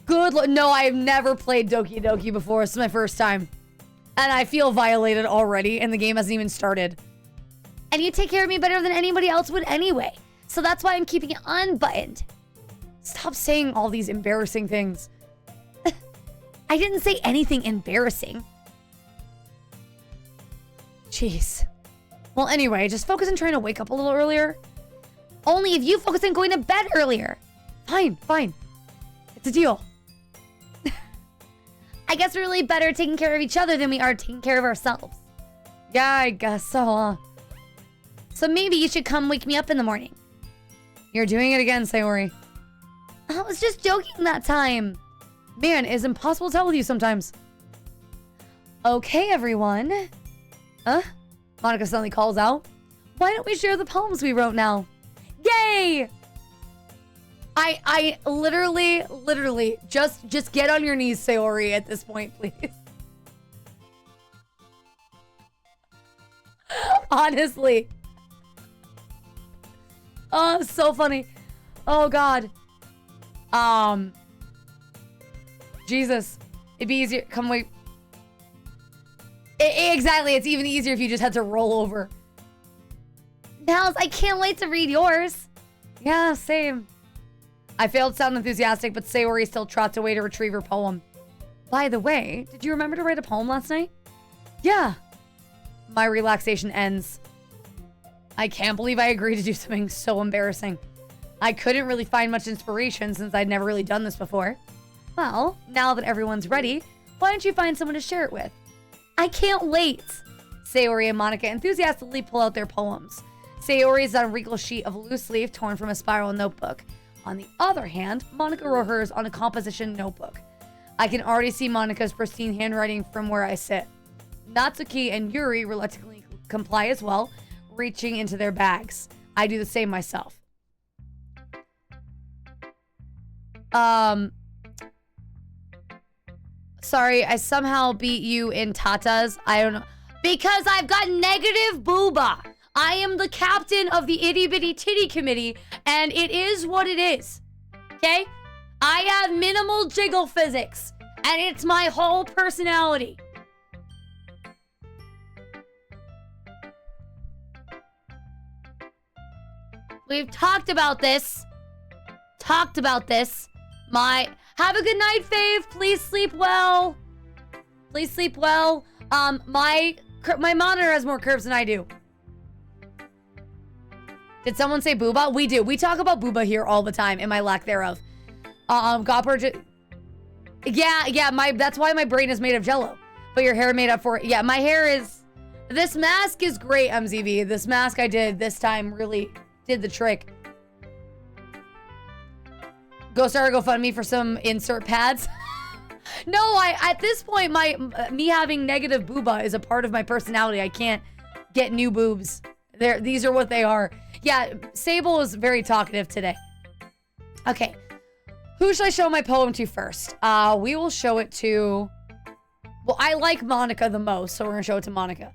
Good lord. No, I have never played Doki Doki before. This is my first time. And I feel violated already, and the game hasn't even started. And you take care of me better than anybody else would anyway. So that's why I'm keeping it unbuttoned. Stop saying all these embarrassing things. I didn't say anything embarrassing. Jeez. Well, anyway, just focus on trying to wake up a little earlier. Only if you focus on going to bed earlier. Fine, fine. It's a deal. I guess we're really better taking care of each other than we are taking care of ourselves. Yeah, I guess so. So maybe you should come wake me up in the morning. You're doing it again, Sayori. I was just joking that time. Man, it's impossible to tell with you sometimes. Okay, everyone. Monica suddenly calls out. Why don't we share the poems we wrote now? Yay! I literally, just get on your knees, Sayori, at this point, please. Honestly. Oh, so funny. Oh, God. Jesus. It'd be easier. Come wait. Exactly. It's even easier if you just had to roll over. Nels, I can't wait to read yours. Yeah, same. I failed to sound enthusiastic, but Sayori still trots away to retrieve her poem. By the way, did you remember to write a poem last night? Yeah. My relaxation ends. I can't believe I agreed to do something so embarrassing. I couldn't really find much inspiration since I'd never really done this before. Well, now that everyone's ready, why don't you find someone to share it with? I can't wait. Sayori and Monica enthusiastically pull out their poems. Sayori is on a wrinkled sheet of loose leaf torn from a spiral notebook. On the other hand, Monica wrote hers on a composition notebook. I can already see Monica's pristine handwriting from where I sit. Natsuki and Yuri reluctantly comply as well, reaching into their bags. I do the same myself. Sorry, I somehow beat you in tatas. I don't know. Because I've got negative booba. I am the captain of the itty bitty titty committee, and it is what it is. Okay? I have minimal jiggle physics, and it's my whole personality. We've talked about this. Have a good night, Fave. Please sleep well. Please sleep well. My monitor has more curves than I do. Did someone say booba? We do. We talk about booba here all the time, and my lack thereof. Gopper. Yeah. That's why my brain is made of jello. But your hair made up for it. Yeah, my hair is. This mask is great, MZV. This mask I did this time really did the trick. Go start a GoFundMe for some insert pads. No, at this point, me having negative booba is a part of my personality. I can't get new boobs. These are what they are. Yeah, Sable is very talkative today. Okay, who should I show my poem to first? We will show it to. Well, I like Monica the most, so we're gonna show it to Monica.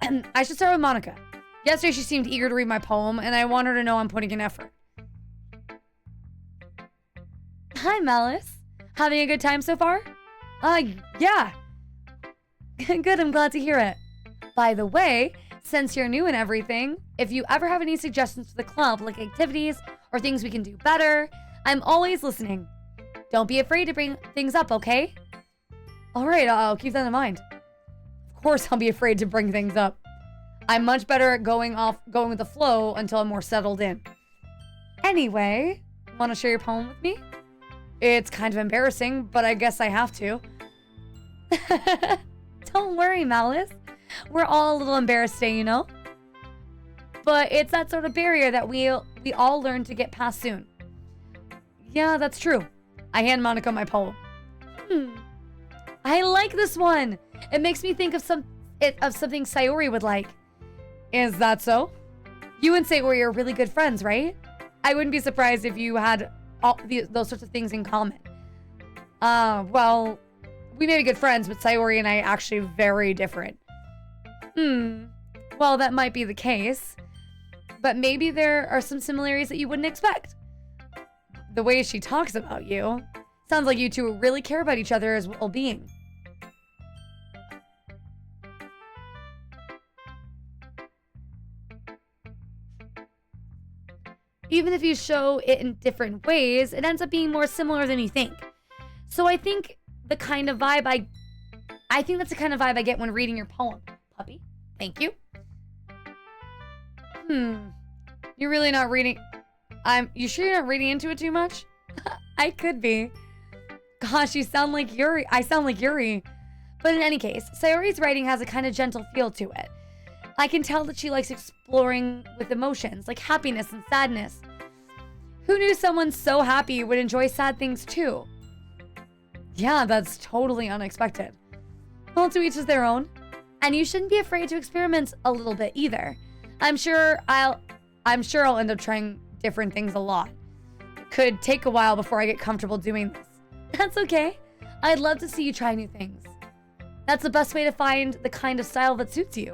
And I should start with Monica. Yesterday, she seemed eager to read my poem, and I want her to know I'm putting in effort. Hi, Malice. Having a good time so far? Yeah. Good, I'm glad to hear it. By the way, since you're new and everything, if you ever have any suggestions for the club, like activities or things we can do better, I'm always listening. Don't be afraid to bring things up, okay? All right, I'll keep that in mind. Of course, I'll be afraid to bring things up. I'm much better at going with the flow until I'm more settled in. Anyway, want to share your poem with me? It's kind of embarrassing, but I guess I have to. Don't worry, Malice. We're all a little embarrassed today, you know? But it's that sort of barrier that we all learn to get past soon. Yeah, that's true. I hand Monica my poem. I like this one. It makes me think of something Sayori would like. Is that so? You and Sayori are really good friends, right? I wouldn't be surprised if you had those sorts of things in common. Well, we may be good friends, but Sayori and I are actually very different. Well, that might be the case. But maybe there are some similarities that you wouldn't expect. The way she talks about you, sounds like you two really care about each other's well-being. Even if you show it in different ways, it ends up being more similar than you think. So I think that's the kind of vibe I get when reading your poem. Puppy? Thank you. You're really not reading... You sure you're not reading into it too much? I could be. Gosh, you sound like Yuri. I sound like Yuri. But in any case, Sayori's writing has a kind of gentle feel to it. I can tell that she likes exploring with emotions, like happiness and sadness. Who knew someone so happy would enjoy sad things too? Yeah, that's totally unexpected. Well, to each is their own. And you shouldn't be afraid to experiment a little bit either. I'm sure I'll end up trying different things a lot. It could take a while before I get comfortable doing this. That's okay. I'd love to see you try new things. That's the best way to find the kind of style that suits you.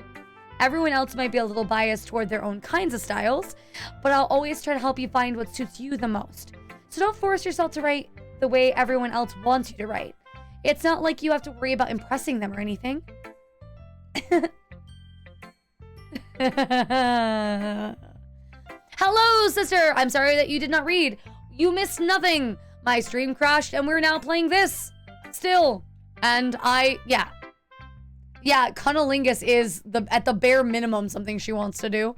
Everyone else might be a little biased toward their own kinds of styles, but I'll always try to help you find what suits you the most. So don't force yourself to write the way everyone else wants you to write. It's not like you have to worry about impressing them or anything. Hello, sister! I'm sorry that you did not read. You missed nothing. My stream crashed and we're now playing this. Still. And yeah, cunnilingus is at the bare minimum something she wants to do.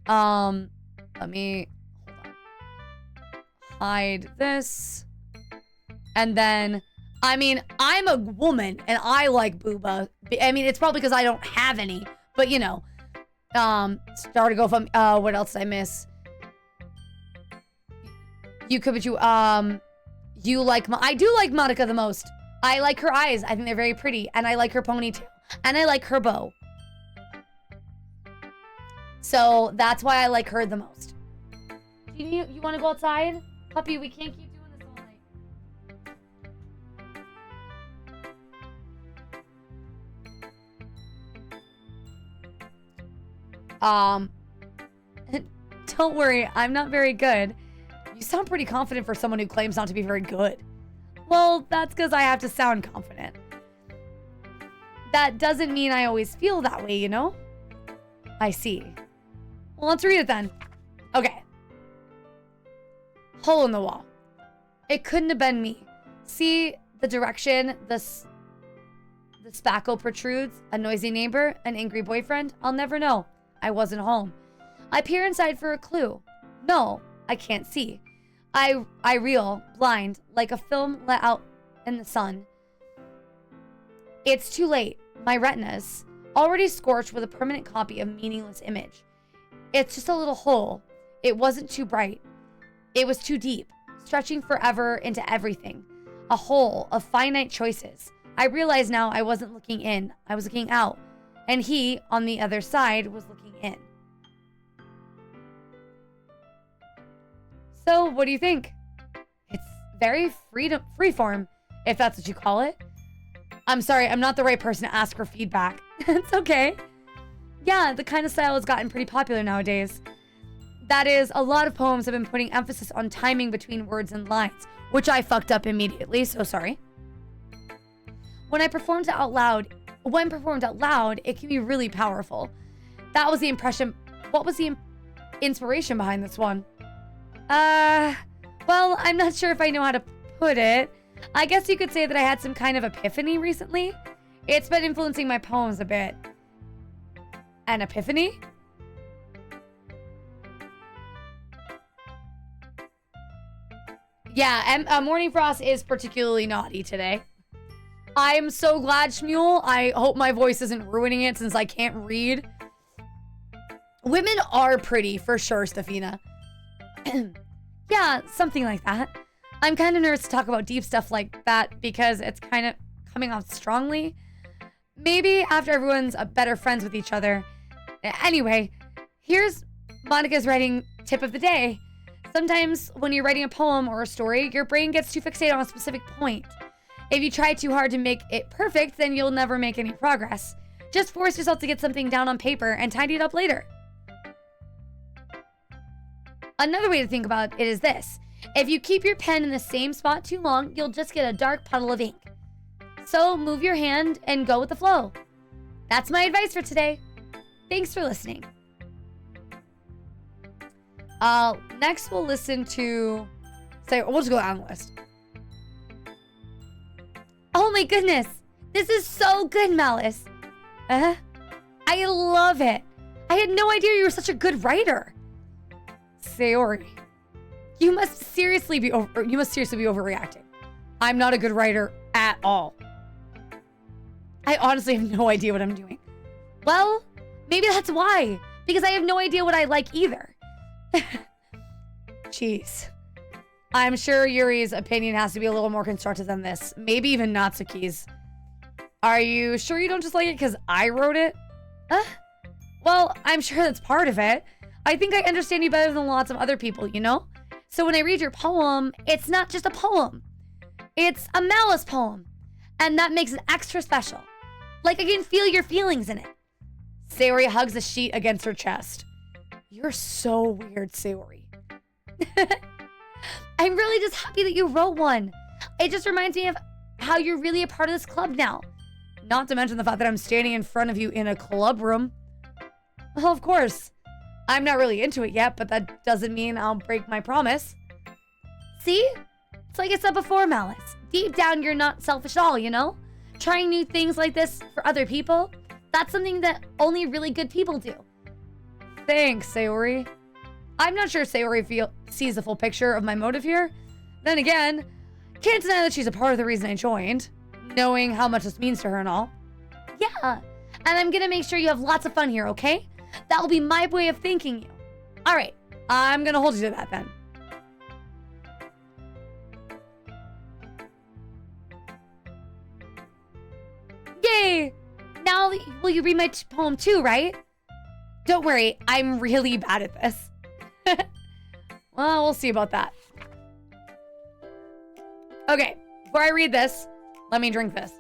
Let me hold on. Hide this. And then, I mean, I'm a woman and I like booba. I mean, it's probably because I don't have any, but you know. Start to go from what else did I miss? I do like Monica the most. I like her eyes. I think they're very pretty. And I like her ponytail. And I like her bow. So that's why I like her the most. You want to go outside? Puppy, we can't keep doing this all night. Don't worry, I'm not very good. You sound pretty confident for someone who claims not to be very good. Well, that's because I have to sound confident. That doesn't mean I always feel that way, you know? I see. Well, let's read it then. Okay. Hole in the wall. It couldn't have been me. See the direction the spackle protrudes? A noisy neighbor? An angry boyfriend? I'll never know. I wasn't home. I peer inside for a clue. No, I can't see. I reel, blind, like a film let out in the sun. It's too late. My retina's already scorched with a permanent copy of meaningless image. It's just a little hole. It wasn't too bright. It was too deep, stretching forever into everything. A hole of finite choices. I realize now I wasn't looking in. I was looking out. And he, on the other side, was looking in. So, what do you think? It's very freeform, if that's what you call it. I'm sorry, I'm not the right person to ask for feedback. It's okay. Yeah, the kind of style has gotten pretty popular nowadays. That is, a lot of poems have been putting emphasis on timing between words and lines, which I fucked up immediately, so sorry. When performed out loud, it can be really powerful. That was the impression. What was the inspiration behind this one? Well, I'm not sure if I know how to put it. I guess you could say that I had some kind of epiphany recently. It's been influencing my poems a bit. An epiphany? Yeah, Morning Frost is particularly naughty today. I'm so glad, Shmuel. I hope my voice isn't ruining it since I can't read. Women are pretty, for sure, Stefina. Yeah, something like that. I'm kind of nervous to talk about deep stuff like that because it's kind of coming off strongly. Maybe after everyone's better friends with each other. Anyway, here's Monica's writing tip of the day. Sometimes when you're writing a poem or a story, your brain gets too fixated on a specific point. If you try too hard to make it perfect, then you'll never make any progress. Just force yourself to get something down on paper and tidy it up later. Another way to think about it is this. If you keep your pen in the same spot too long, you'll just get a dark puddle of ink. So move your hand and go with the flow. That's my advice for today. Thanks for listening. Next we'll listen to... we'll just go down the list. Oh my goodness! This is so good, Malice! I I love it. I had no idea you were such a good writer. Sayori, you must seriously be overreacting. I'm not a good writer at all. I honestly have no idea what I'm doing. Well, maybe that's why. Because I have no idea what I like either. Jeez. I'm sure Yuri's opinion has to be a little more constructive than this. Maybe even Natsuki's. Are you sure you don't just like it because I wrote it? Well, I'm sure that's part of it. I think I understand you better than lots of other people, you know? So when I read your poem, it's not just a poem. It's a malice poem. And that makes it extra special. Like I can feel your feelings in it. Sayori hugs the sheet against her chest. You're so weird, Sayori. I'm really just happy that you wrote one. It just reminds me of how you're really a part of this club now. Not to mention the fact that I'm standing in front of you in a club room. Well, of course. I'm not really into it yet, but that doesn't mean I'll break my promise. See? It's like I said before, Malice. Deep down, you're not selfish at all, you know? Trying new things like this for other people, that's something that only really good people do. Thanks, Sayori. I'm not sure Sayori sees the full picture of my motive here. Then again, can't deny that she's a part of the reason I joined, knowing how much this means to her and all. Yeah, and I'm gonna make sure you have lots of fun here, okay? That will be my way of thanking you. All right, I'm gonna hold you to that then. Yay! Now, will you read my poem too, right? Don't worry, I'm really bad at this. Well, we'll see about that. Okay, before I read this, let me drink this.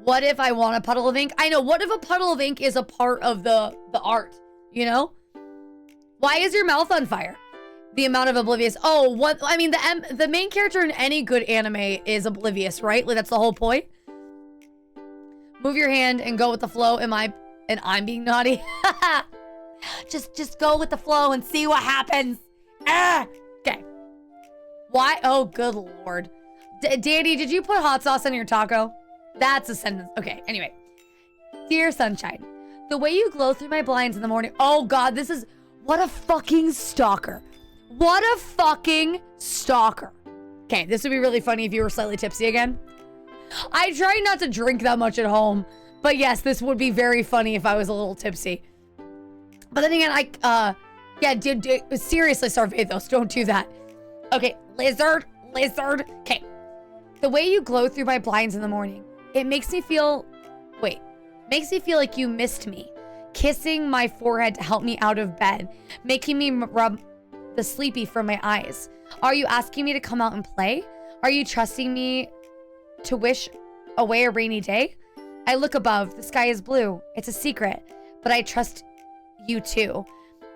What if I want a puddle of ink? I know, what if a puddle of ink is a part of the art, you know? Why is your mouth on fire? The amount of oblivious. Oh, what? I mean, the main character in any good anime is oblivious, right? Like, that's the whole point. Move your hand and go with the flow. And I'm being naughty. just go with the flow and see what happens. Okay. Why? Oh, good Lord. Danny, did you put hot sauce on your taco? That's a sentence. Okay, anyway. Dear Sunshine, the way you glow through my blinds in the morning. Oh, God, this is... What a fucking stalker. What a fucking stalker. Okay, this would be really funny if you were slightly tipsy again. I try not to drink that much at home. But yes, this would be very funny if I was a little tipsy. But then again, yeah, seriously, Sarvathos, don't do that. Okay, lizard. Okay. The way you glow through my blinds in the morning, it makes me feel like you missed me. Kissing my forehead to help me out of bed, making me rub the sleepy from my eyes. Are you asking me to come out and play? Are you trusting me to wish away a rainy day? I look above, the sky is blue. It's a secret, but I trust you too.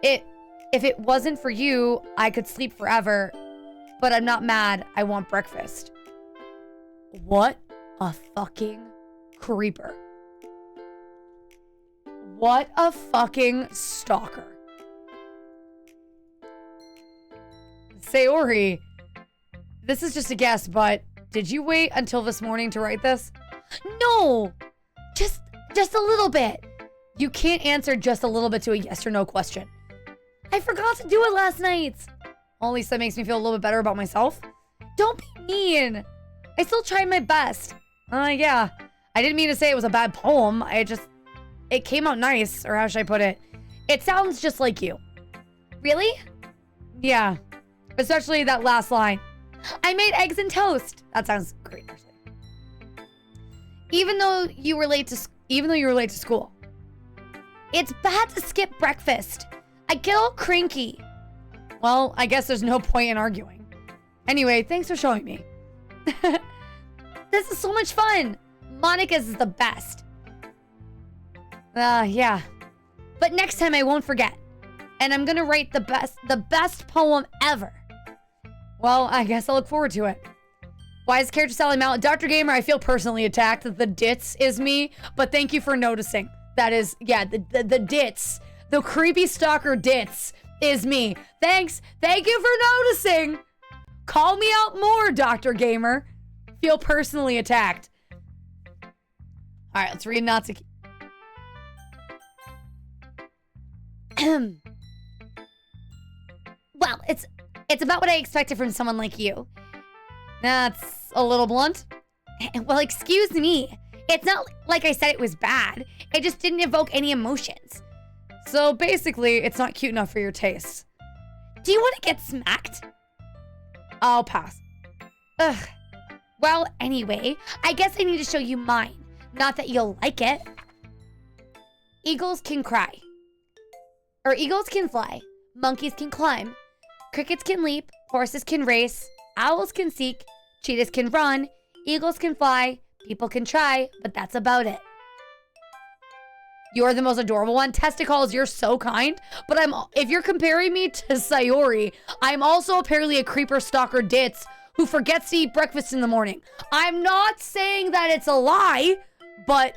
If it wasn't for you, I could sleep forever, but I'm not mad. I want breakfast. What a fucking creeper. What a fucking stalker. Sayori, this is just a guess, but did you wait until this morning to write this? No, just a little bit. You can't answer just a little bit to a yes or no question. I forgot to do it last night. Well, at least that makes me feel a little bit better about myself. Don't be mean. I still tried my best. Yeah. I didn't mean to say it was a bad poem. It came out nice, or how should I put it? It sounds just like you. Really? Yeah. Especially that last line. I made eggs and toast. That sounds great, actually. Even though you were late to school. It's bad to skip breakfast. I get all cranky. Well, I guess there's no point in arguing. Anyway, thanks for showing me. This is so much fun. Monica's is the best. Yeah. But next time I won't forget. And I'm gonna write the best poem ever. Well, I guess I'll look forward to it. Why is character selling out? Dr. Gamer, I feel personally attacked. The dits is me, but thank you for noticing. That is, yeah, the dits. The creepy stalker dits is me. Thanks. Thank you for noticing. Call me out more, Dr. Gamer. feel personally attacked. All right, let's read Natsuki. Well, it's about what I expected from someone like you. That's a little blunt. Well, excuse me. It's not like I said it was bad. It just didn't evoke any emotions. So basically, it's not cute enough for your taste. Do you want to get smacked? I'll pass. Ugh. Well, anyway, I guess I need to show you mine. Not that you'll like it. Eagles can cry. Or eagles can fly. Monkeys can climb. Crickets can leap. Horses can race. Owls can seek. Cheetahs can run. Eagles can fly. People can try. But that's about it. You're the most adorable one. Testicles, you're so kind. But if you're comparing me to Sayori, I'm also apparently a creeper stalker ditz who forgets to eat breakfast in the morning. I'm not saying that it's a lie, but...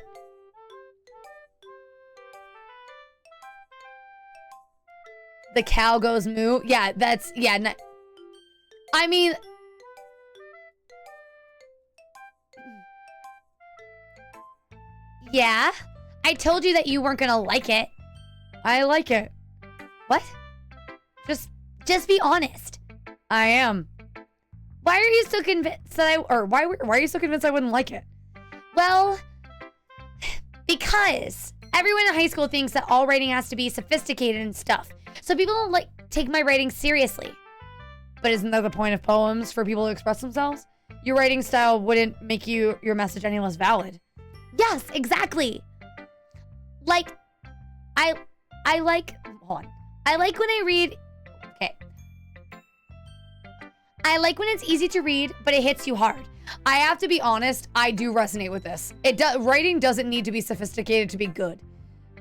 The cow goes moo. Yeah, that's... Yeah, I mean... Yeah? I told you that you weren't gonna like it. I like it. What? Just be honest. I am. Why are you so convinced that why are you so convinced I wouldn't like it? Well, because everyone in high school thinks that all writing has to be sophisticated and stuff. So people don't take my writing seriously. But isn't that the point of poems, for people to express themselves? Your writing style wouldn't make your message any less valid. Yes, exactly. I like, hold on. I like when I read, okay. I like when it's easy to read, but it hits you hard. I have to be honest, I do resonate with this. Writing doesn't need to be sophisticated to be good.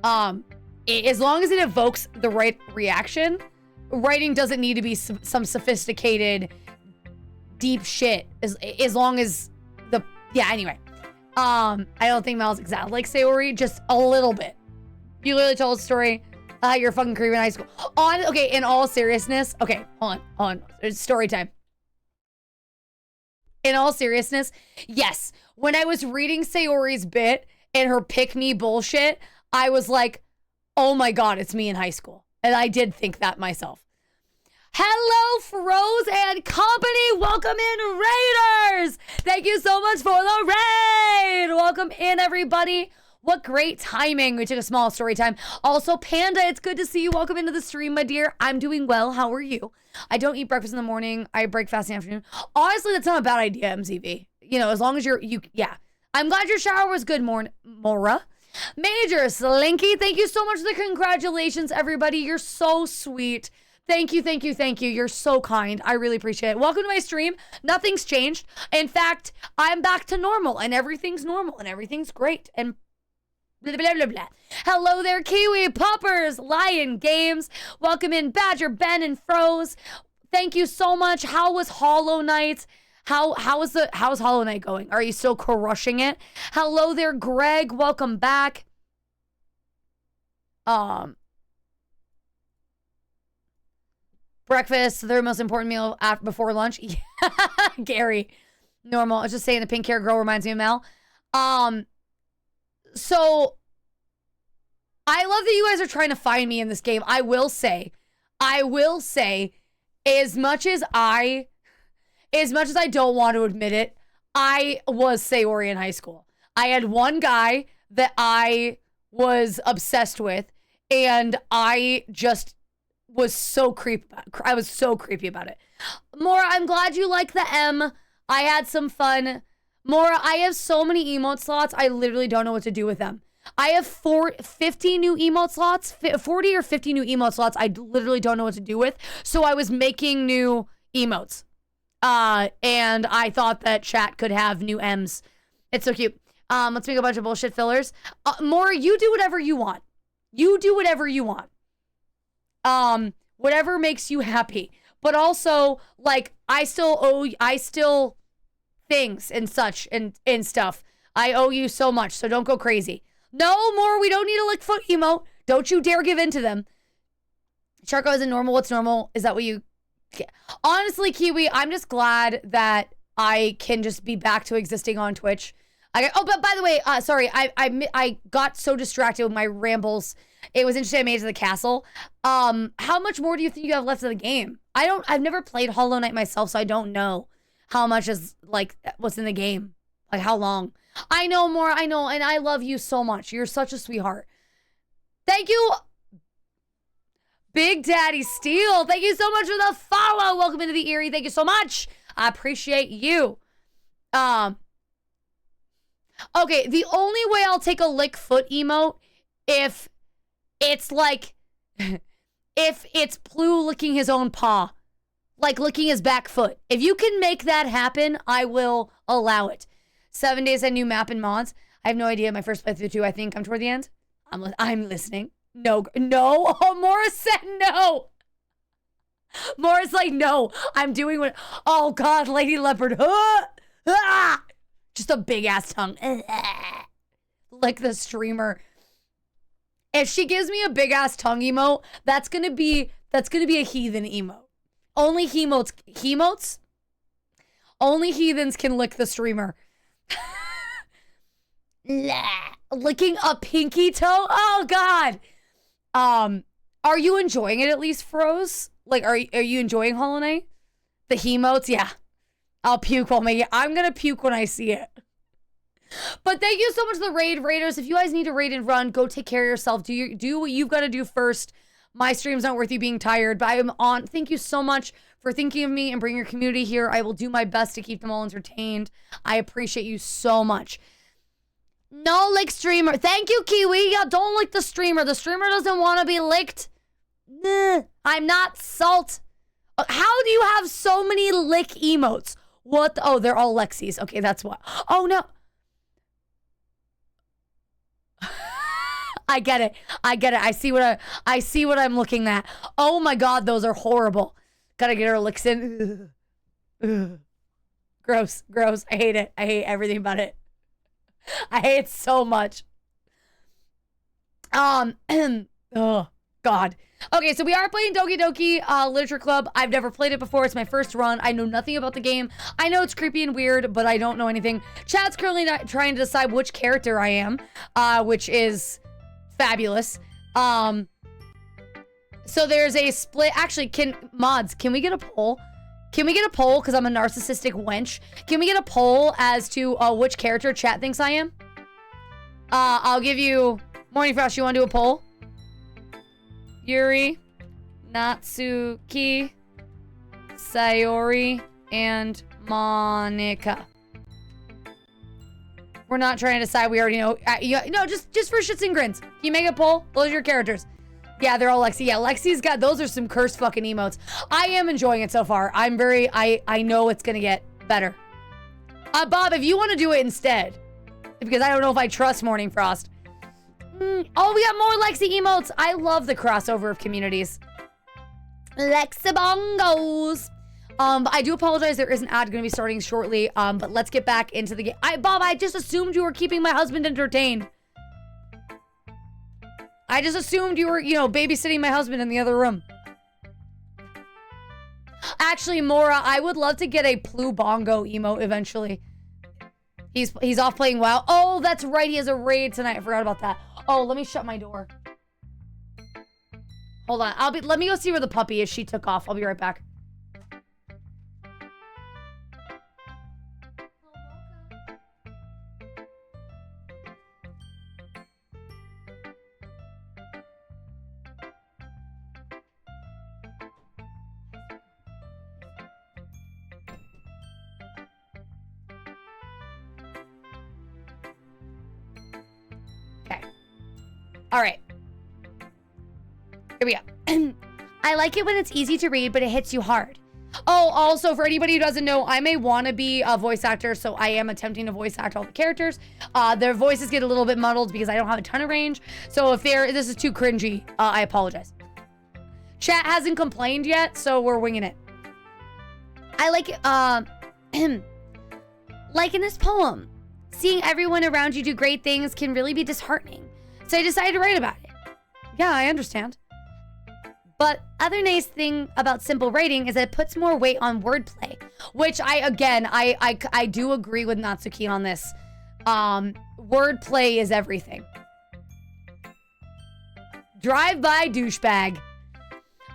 As long as it evokes the right reaction, writing doesn't need to be some sophisticated, deep shit. As long as anyway. I don't think Mel's exactly like Sayori, just a little bit. You literally told a story you're fucking creepy in high school. Okay, in all seriousness, okay, hold on. It's story time. In all seriousness, yes, when I was reading Sayori's bit and her pick-me bullshit, I was like, oh my god, it's me in high school. And I did think that myself. Hello, Froze and company. Welcome in, Raiders. Thank you so much for the raid. Welcome in, everybody. What great timing. We took a small story time. Also, Panda, it's good to see you. Welcome into the stream, my dear. I'm doing well. How are you? I don't eat breakfast in the morning. I break fast in the afternoon. Honestly, that's not a bad idea, MCV. You know, as long as yeah. I'm glad your shower was good, Mora. Major Slinky, thank you so much for the congratulations, everybody. You're so sweet. Thank you. You're so kind. I really appreciate it. Welcome to my stream. Nothing's changed. In fact, I'm back to normal and everything's normal and everything's great and blah, blah, blah, blah. Hello there, Kiwi Poppers, Lion Games. Welcome in Badger, Ben, and Froze. Thank you so much. How was Hollow Knight? How's Hollow Knight going? Are you still crushing it? Hello there, Greg. Welcome back. Breakfast, the most important meal before lunch. Yeah. Gary. Normal. I was just saying the pink hair girl reminds me of Mel. So I love that you guys are trying to find me in this game. I will say, as much as I don't want to admit it, I was Sayori in high school. I had one guy that I was obsessed with, and I just was so creepy. I was so creepy about it. Mora, I'm glad you like the M. I had some fun. Mora, I have so many emote slots, I literally don't know what to do with them. I have 50 new emote slots, 40 or 50 new emote slots I literally don't know what to do with. So I was making new emotes. And I thought that chat could have new M's. It's so cute. Let's make a bunch of bullshit fillers. Mora, you do whatever you want. Whatever makes you happy. But also, like, I still things and such and stuff. I owe you so much, so don't go crazy. No more, we don't need a lick foot emote. Don't you dare give in to them. Charco isn't normal. What's normal? Is that what you... Honestly, Kiwi, I'm just glad that I can just be back to existing on Twitch. Oh, but by the way, sorry, I got so distracted with my rambles. It was interesting I made it to the castle. How much more do you think you have left of the game? I've never played Hollow Knight myself, so I don't know how much is, like, what's in the game. Like, how long? I know more, I know, and I love you so much. You're such a sweetheart. Thank you, Big Daddy Steel. Thank you so much for the follow. Welcome into the Eerie. Thank you so much. I appreciate you. Okay, the only way I'll take a lick foot emote if it's like, if it's Plu licking his own paw, like licking his back foot. If you can make that happen, I will allow it. 7 days and new map and mods. I have no idea. My first playthrough too. I think I'm toward the end. I'm listening. No. Oh, Morris said no. Morris like, no, I'm doing what, oh God, Lady Leopard. Just a big ass tongue. Like the streamer. If she gives me a big ass tongue emote, that's gonna be a heathen emote. Only hemotes? Only heathens can lick the streamer. Licking a pinky toe? Oh God. Are you enjoying it at least, Froze? Like, are you enjoying Hollow Knight? The hemotes? Yeah. I'll puke I'm gonna puke when I see it. But thank you so much to the raiders. If you guys need to raid and run, go take care of yourself. Do what you've got to do first. My stream's not worth you being tired, but I am on. Thank you so much for thinking of me and bringing your community here. I will do my best to keep them all entertained. I appreciate you so much. No lick streamer. Thank you, Kiwi. Yeah, don't lick the streamer. The streamer doesn't want to be licked. I'm not salt. How do you have so many lick emotes? What? Oh, they're all Lexi's. Okay, that's what. Oh, no. I get it. I see what I'm looking at. Oh my God, those are horrible. Gotta get her licks in. Gross. I hate it. I hate everything about it. I hate it so much. Oh God. Okay, so we are playing Doki Doki Literature Club. I've never played it before. It's my first run. I know nothing about the game. I know it's creepy and weird, but I don't know anything. Chat's currently trying to decide which character I am, which is fabulous. So there's a split. Actually, can we get a poll? Can we get a poll? Because I'm a narcissistic wench. Can we get a poll as to which character chat thinks I am? I'll give you... Morning Frost, you want to do a poll? Yuri, Natsuki, Sayori, and Monica. We're not trying to decide. We already know. No, just for shits and grins. Can you make a poll? Those are your characters. Yeah, they're all Lexi. Yeah, Lexi's got... Those are some cursed fucking emotes. I am enjoying it so far. I know it's going to get better. Bob, if you want to do it instead. Because I don't know if I trust Morning Frost. Oh, we got more Lexi emotes. I love the crossover of communities. Lexibongos. I do apologize. There is an ad going to be starting shortly. But let's get back into the game. Bob, I just assumed you were keeping my husband entertained. I just assumed you were, babysitting my husband in the other room. Actually, Mora, I would love to get a Plu Bongo emote eventually. He's off playing WoW. Oh, that's right. He has a raid tonight. I forgot about that. Oh, let me shut my door. Hold on. Let me go see where the puppy is. She took off. I'll be right back. All right. Here we go. I like it when it's easy to read, but it hits you hard. Oh, also, for anybody who doesn't know, I'm a wannabe voice actor, so I am attempting to voice act all the characters. Their voices get a little bit muddled because I don't have a ton of range. So if this is too cringy, I apologize. Chat hasn't complained yet, so we're winging it. I like it, like in this poem, seeing everyone around you do great things can really be disheartening. So I decided to write about it. Yeah, I understand. But other nice thing about simple writing is that it puts more weight on wordplay, which I do agree with Natsuki on this. Wordplay is everything. Drive-by douchebag.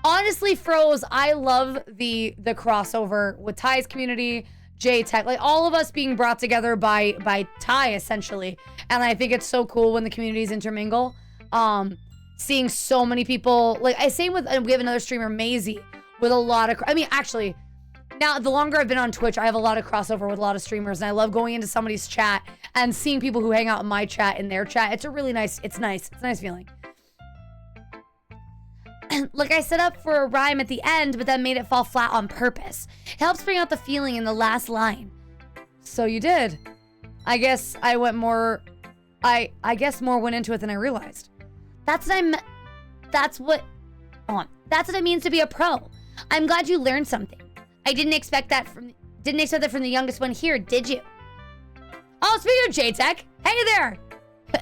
Honestly, Froze, I love the crossover with Ty's community, J-Tech, like all of us being brought together by Ty, essentially. And I think it's so cool when the communities intermingle. Seeing so many people, like same with, we have another streamer, Maisie, with a lot of, actually, now the longer I've been on Twitch, I have a lot of crossover with a lot of streamers, and I love going into somebody's chat and seeing people who hang out in my chat in their chat. It's a really nice, it's nice feeling. Like I set up for a rhyme at the end, but then made it fall flat on purpose. It helps bring out the feeling in the last line. So you did. I guess I went more, I guess more went into it than I realized. That's what it means to be a pro. I'm glad you learned something. I didn't expect that from the youngest one here, did you? Oh, speaking of J-Tech, hey there.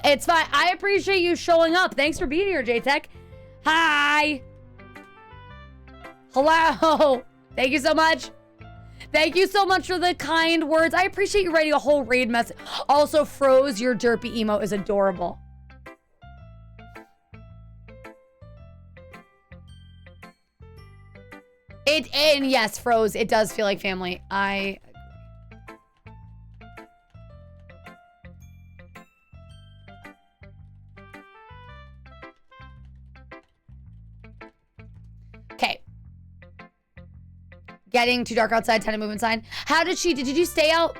It's fine. I appreciate you showing up. Thanks for being here, J-Tech. Hi. Hello. Thank you so much. Thank you so much for the kind words. I appreciate you writing a whole raid message. Also, Froze, your derpy emote is adorable. And yes, Froze, it does feel like family. I okay. Getting too dark outside, time to move inside. How did you stay out?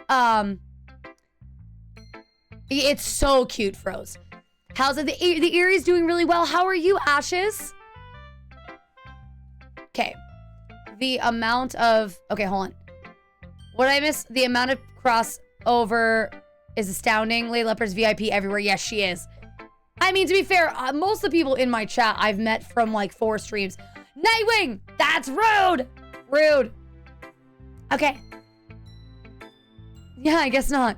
It's so cute, Froze. How's it? The Erie's doing really well. How are you, Ashes? Okay. The amount of... Okay, hold on. What did I miss? The amount of crossover is astounding. Lady Leopard's VIP everywhere. Yes, she is. I mean, to be fair, most of the people in my chat I've met from like 4 streams. Nightwing! That's rude! Rude. Okay. Yeah, I guess not.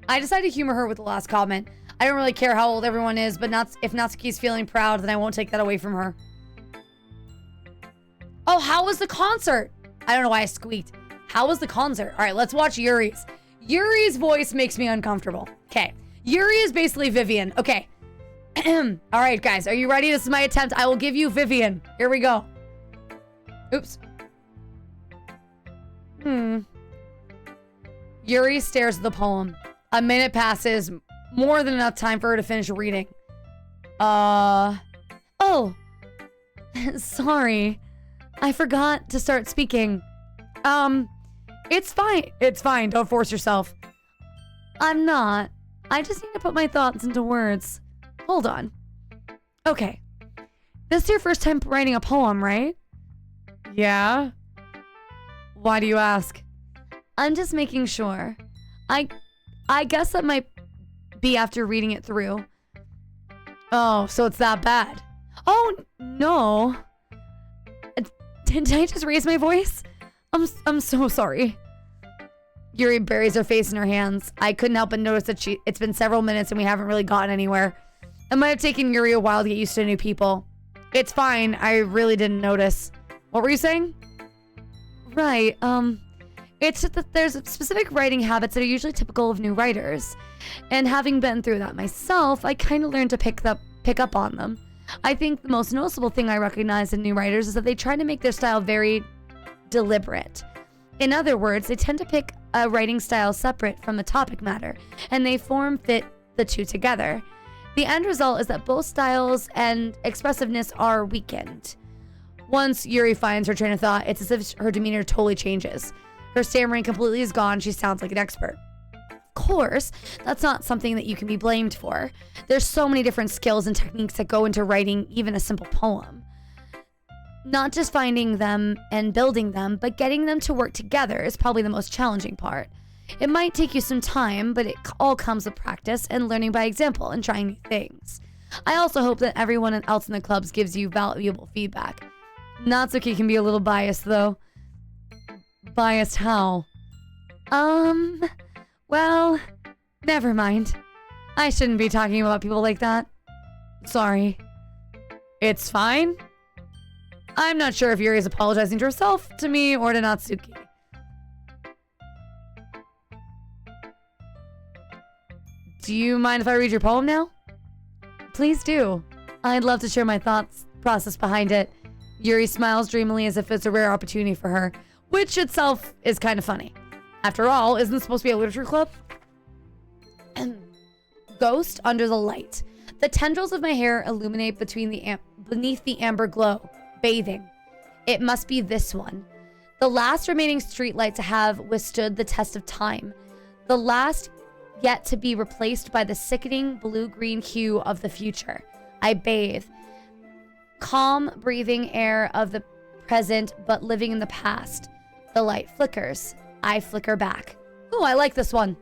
I decided to humor her with the last comment. I don't really care how old everyone is, but if Natsuki's feeling proud, then I won't take that away from her. Oh, how was the concert? I don't know why I squeaked. How was the concert? All right, let's watch Yuri's. Yuri's voice makes me uncomfortable. Okay. Yuri is basically Vivian. Okay. All right, guys. Are you ready? This is my attempt. I will give you Vivian. Here we go. Oops. Yuri stares at the poem. A minute passes. More than enough time for her to finish reading. Oh. Sorry. I forgot to start speaking. It's fine. It's fine. Don't force yourself. I'm not. I just need to put my thoughts into words. Hold on. Okay. This is your first time writing a poem, right? Yeah. Why do you ask? I'm just making sure. I guess that might be after reading it through. Oh, so it's that bad. Oh, no. Did I just raise my voice? I'm so sorry. Yuri buries her face in her hands. I couldn't help but notice that it's been several minutes and we haven't really gotten anywhere. It might have taken Yuri a while to get used to new people. It's fine. I really didn't notice. What were you saying? Right. It's just that there's specific writing habits that are usually typical of new writers. And having been through that myself, I kind of learned to pick up on them. I think the most noticeable thing I recognize in new writers is that they try to make their style very deliberate. In other words, they tend to pick a writing style separate from the topic matter, and they fit the two together. The end result is that both styles and expressiveness are weakened. Once Yuri finds her train of thought, it's as if her demeanor totally changes. Her stammering completely is gone. She sounds like an expert. Of course, that's not something that you can be blamed for. There's so many different skills and techniques that go into writing even a simple poem. Not just finding them and building them, but getting them to work together is probably the most challenging part. It might take you some time, but it all comes with practice and learning by example and trying new things. I also hope that everyone else in the clubs gives you valuable feedback. Natsuki can be a little biased, though. Biased how? Well, never mind. I shouldn't be talking about people like that. Sorry. It's fine? I'm not sure if Yuri is apologizing to herself, to me, or to Natsuki. Do you mind if I read your poem now? Please do. I'd love to share my thoughts process behind it. Yuri smiles dreamily as if it's a rare opportunity for her, which itself is kind of funny. After all, isn't this supposed to be a literature club? Ghost under the light. The tendrils of my hair illuminate beneath the amber glow, bathing. It must be this one. The last remaining streetlight to have withstood the test of time. The last yet to be replaced by the sickening blue-green hue of the future. I bathe. Calm, breathing air of the present, but living in the past. The light flickers. I flicker back. Ooh, I like this one.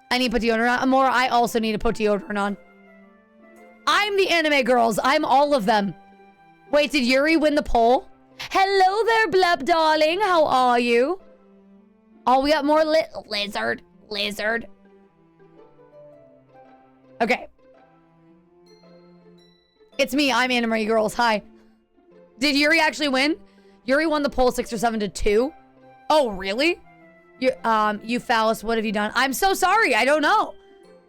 I need to put deodorant on. Amora, I also need to put deodorant on. I'm the anime girls. I'm all of them. Wait, did Yuri win the poll? Hello there, Blub darling. How are you? Oh, we got more lizard. Okay. It's me. I'm Anime Girls. Hi. Did Yuri actually win? Yuri won the poll 6 or 7 to 2. Oh, really? You phallus, what have you done? I'm so sorry. I don't know.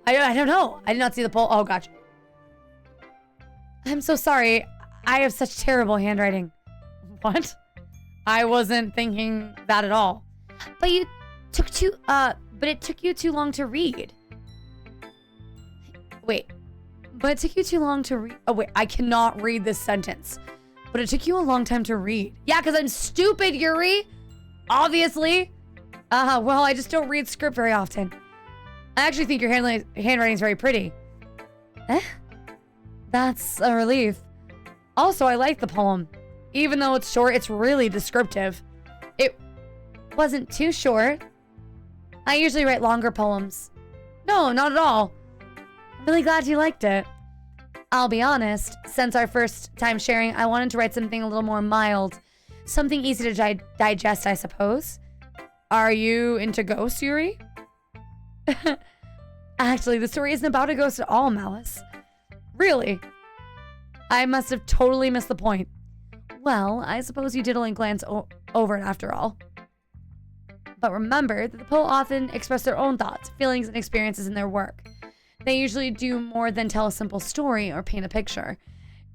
I don't know. I did not see the poll. Oh, gotcha. I'm so sorry. I have such terrible handwriting. What? I wasn't thinking that at all. But it took you too long to read. Wait. But it took you too long to read. Oh, wait. I cannot read this sentence. But it took you a long time to read. Yeah, because I'm stupid, Yuri. Obviously. Well, I just don't read script very often. I actually think your handwriting is very pretty. That's a relief. Also, I like the poem. Even though it's short, it's really descriptive. It wasn't too short. I usually write longer poems. No, not at all. I'm really glad you liked it. I'll be honest, since our first time sharing, I wanted to write something a little more mild. Something easy to digest, I suppose. Are you into ghosts, Yuri? Actually, the story isn't about a ghost at all, Malice. Really? I must have totally missed the point. Well, I suppose you did only glance over it after all. But remember that the poet often express their own thoughts, feelings, and experiences in their work. They usually do more than tell a simple story or paint a picture.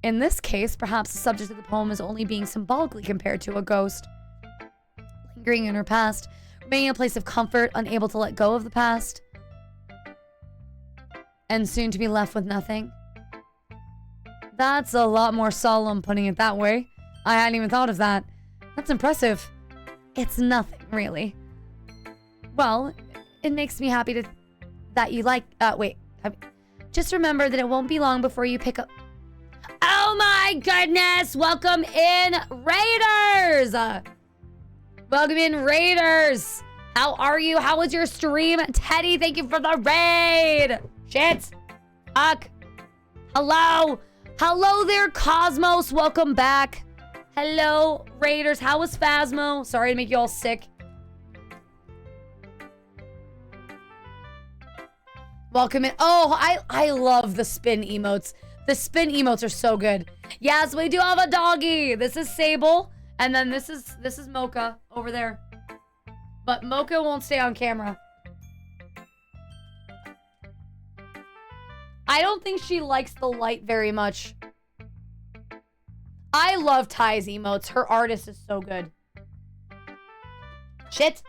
In this case, perhaps the subject of the poem is only being symbolically compared to a ghost. Lingering in her past, remaining in a place of comfort, unable to let go of the past, and soon to be left with nothing. That's a lot more solemn, putting it that way. I hadn't even thought of that. That's impressive. It's nothing, really. Well, it makes me happy that you like... just remember that it won't be long before you pick up... Oh my goodness! Welcome in, Raiders! Welcome in, Raiders! How are you? How was your stream? Teddy, thank you for the raid! Shit! Fuck! Hello! Hello there, Cosmos! Welcome back! Hello, Raiders. How was Phasmo? Sorry to make you all sick. Welcome in. Oh, I love the spin emotes. The spin emotes are so good. Yes, we do have a doggy. This is Sable. And then this is Mocha over there. But Mocha won't stay on camera. I don't think she likes the light very much. I love Ty's emotes. Her artist is so good. Shit.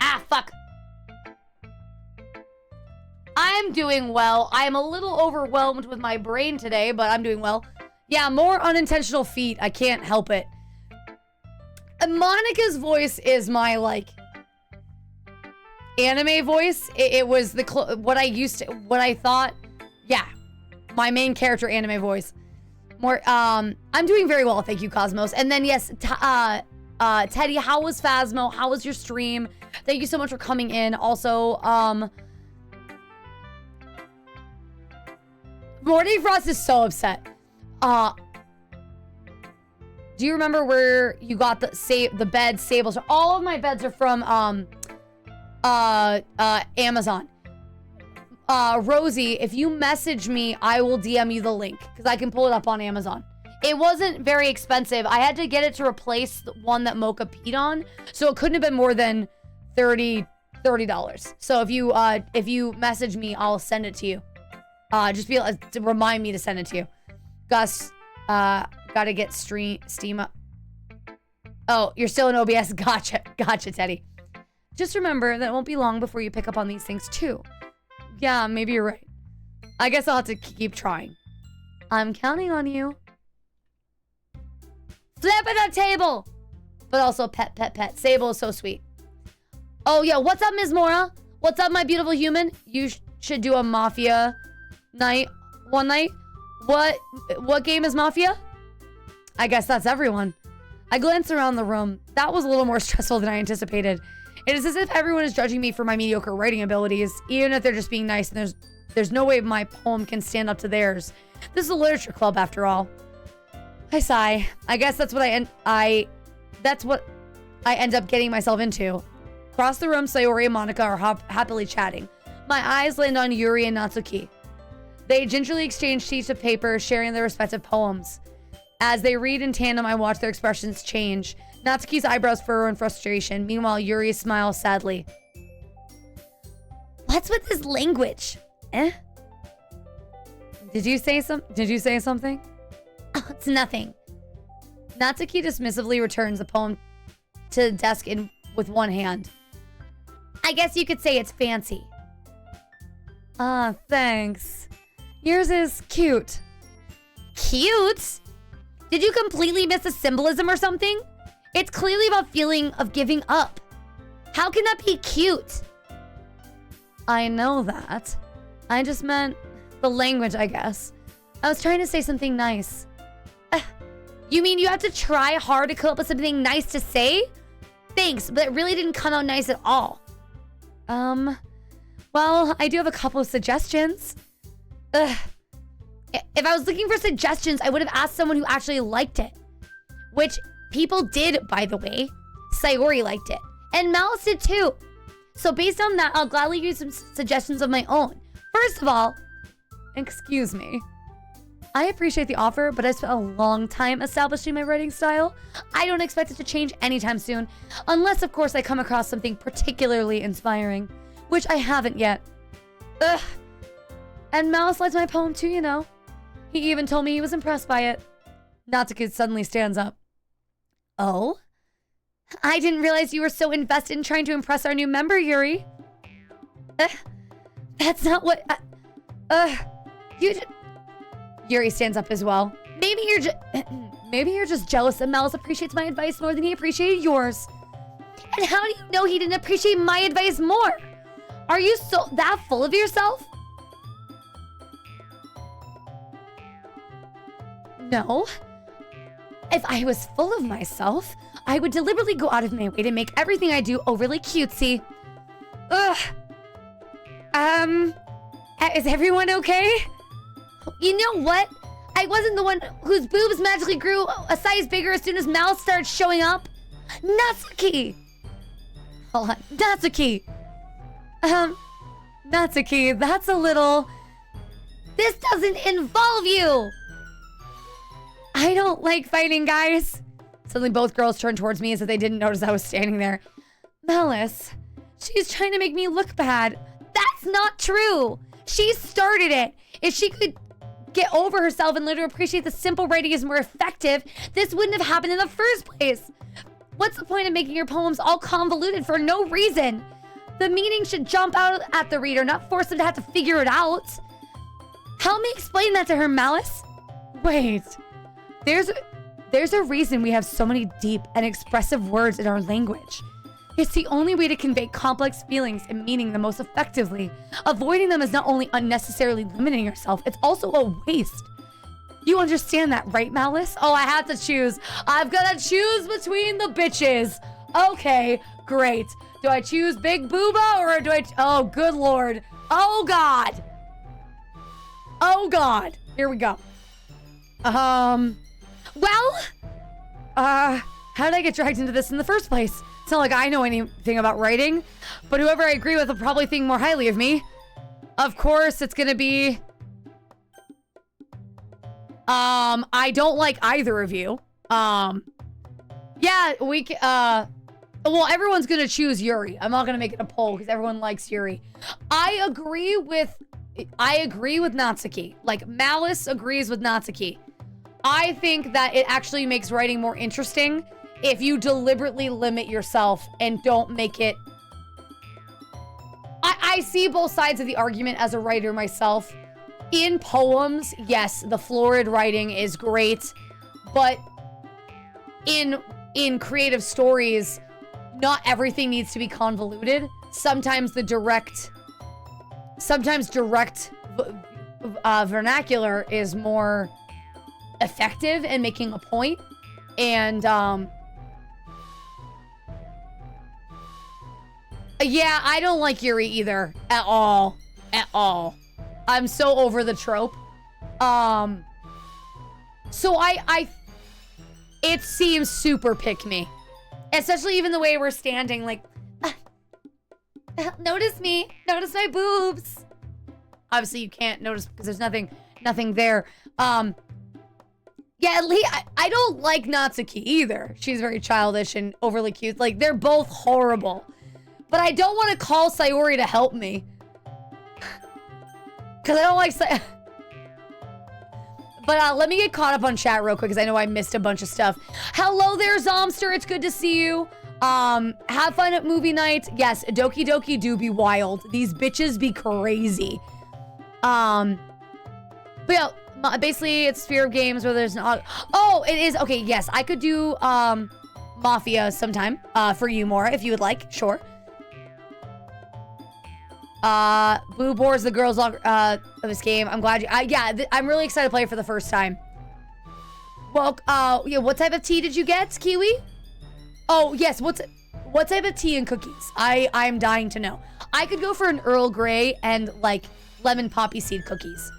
Ah, fuck. I'm doing well. I'm a little overwhelmed with my brain today, but I'm doing well. Yeah, more unintentional feet. I can't help it. Monica's voice is my, like, anime voice. It was what I thought. Yeah, my main character anime voice. More. I'm doing very well, thank you, Cosmos. And then yes, Teddy, how was Phasmo? How was your stream? Thank you so much for coming in. Also, Morning Frost is so upset. Do you remember where you got the bed Sables? All of my beds are from Amazon. Rosie, if you message me, I will DM you the link because I can pull it up on Amazon. It wasn't very expensive. I had to get it to replace the one that Mocha peed on, so it couldn't have been more than $30. So if you message me, I'll send it to you. Just to remind me to send it to you. Gus, gotta get Steam up. Oh, you're still in OBS. Gotcha, Teddy. Just remember that it won't be long before you pick up on these things too. Yeah, maybe you're right. I guess I'll have to keep trying. I'm counting on you. Flip at the table! But also pet. Sable is so sweet. Oh, yeah. What's up, Ms. Mora? What's up, my beautiful human? You should do a Mafia night one night. What game is Mafia? I guess that's everyone. I glanced around the room. That was a little more stressful than I anticipated. It is as if everyone is judging me for my mediocre writing abilities, even if they're just being nice, and there's no way my poem can stand up to theirs. This is a literature club, after all. I sigh. I guess that's what I end up getting myself into. Across the room, Sayori and Monica are happily chatting. My eyes land on Yuri and Natsuki. They gingerly exchange sheets of paper, sharing their respective poems. As they read in tandem, I watch their expressions change. Natsuki's eyebrows furrow in frustration. Meanwhile, Yuri smiles sadly. What's with this language? Eh? Did you say something? Oh, it's nothing. Natsuki dismissively returns the poem to the desk with one hand. I guess you could say it's fancy. Ah, thanks. Yours is cute. Cute? Did you completely miss the symbolism or something? It's clearly about feeling of giving up. How can that be cute? I know that. I just meant the language, I guess. I was trying to say something nice. You mean you have to try hard to come up with something nice to say? Thanks, but it really didn't come out nice at all. Well, I do have a couple of suggestions. If I was looking for suggestions, I would have asked someone who actually liked it. Which people did, by the way. Sayori liked it. And Malice did too. So based on that, I'll gladly use some suggestions of my own. First of all, excuse me. I appreciate the offer, but I spent a long time establishing my writing style. I don't expect it to change anytime soon. Unless, of course, I come across something particularly inspiring. Which I haven't yet. Ugh. And Malice liked my poem too, you know. He even told me he was impressed by it. Natsuki suddenly stands up. Oh? I didn't realize you were so invested in trying to impress our new member, Yuri. That's not what... Yuri stands up as well. Maybe you're just jealous that Malice appreciates my advice more than he appreciated yours. And how do you know he didn't appreciate my advice more? Are you that full of yourself? No. If I was full of myself, I would deliberately go out of my way to make everything I do overly cutesy. Ugh. Is everyone okay? You know what? I wasn't the one whose boobs magically grew a size bigger as soon as Malice started showing up. Natsuki! Hold on. Natsuki! Natsuki, that's a little... This doesn't involve you! I don't like fighting, guys. Suddenly both girls turned towards me as if they didn't notice I was standing there. Malice, she's trying to make me look bad. That's not true. She started it. If she could get over herself and learn to appreciate the simple writing is more effective, this wouldn't have happened in the first place. What's the point of making your poems all convoluted for no reason? The meaning should jump out at the reader, not force them to have to figure it out. Help me explain that to her, Malice. Wait. There's a reason we have so many deep and expressive words in our language. It's the only way to convey complex feelings and meaning the most effectively. Avoiding them is not only unnecessarily limiting yourself, it's also a waste. You understand that, right, Malice? Oh, I have to choose. I've got to choose between the bitches. Okay, great. Do I choose Big Booba or do I... Oh, good lord. Oh, God. Oh, God. Here we go. Well... how did I get dragged into this in the first place? It's not like I know anything about writing, but whoever I agree with will probably think more highly of me. Of course, it's gonna be... I don't like either of you. Yeah, well, everyone's gonna choose Yuri. I'm not gonna make it a poll because everyone likes Yuri. I agree with Natsuki. Like, Malice agrees with Natsuki. I think that it actually makes writing more interesting if you deliberately limit yourself and don't make it... I see both sides of the argument as a writer myself. In poems, yes, the florid writing is great, but in creative stories, not everything needs to be convoluted. Sometimes direct vernacular is more effective in making a point. And yeah, I don't like Yuri either at all. I'm so over the trope. So it seems super pick me. Especially even the way we're standing, like, notice me, notice my boobs. Obviously you can't notice because there's nothing there. Yeah, at least I don't like Natsuki either. She's very childish and overly cute. Like, they're both horrible. But I don't want to call Sayori to help me. Because I don't like But let me get caught up on chat real quick because I know I missed a bunch of stuff. Hello there, Zomster. It's good to see you. Have fun at movie night. Yes, Doki Doki do be wild. These bitches be crazy. But yeah, basically it's Sphere of Games where there's an... Oh, it is. Okay, yes. I could do Mafia sometime for you more if you would like. Sure. Blue Boar's the girls of this game. I'm glad you... yeah, I'm really excited to play it for the first time. Well, yeah, what type of tea did you get, Kiwi? Oh, yes, what type of tea and cookies? I'm dying to know. I could go for an Earl Grey and, like, lemon poppy seed cookies.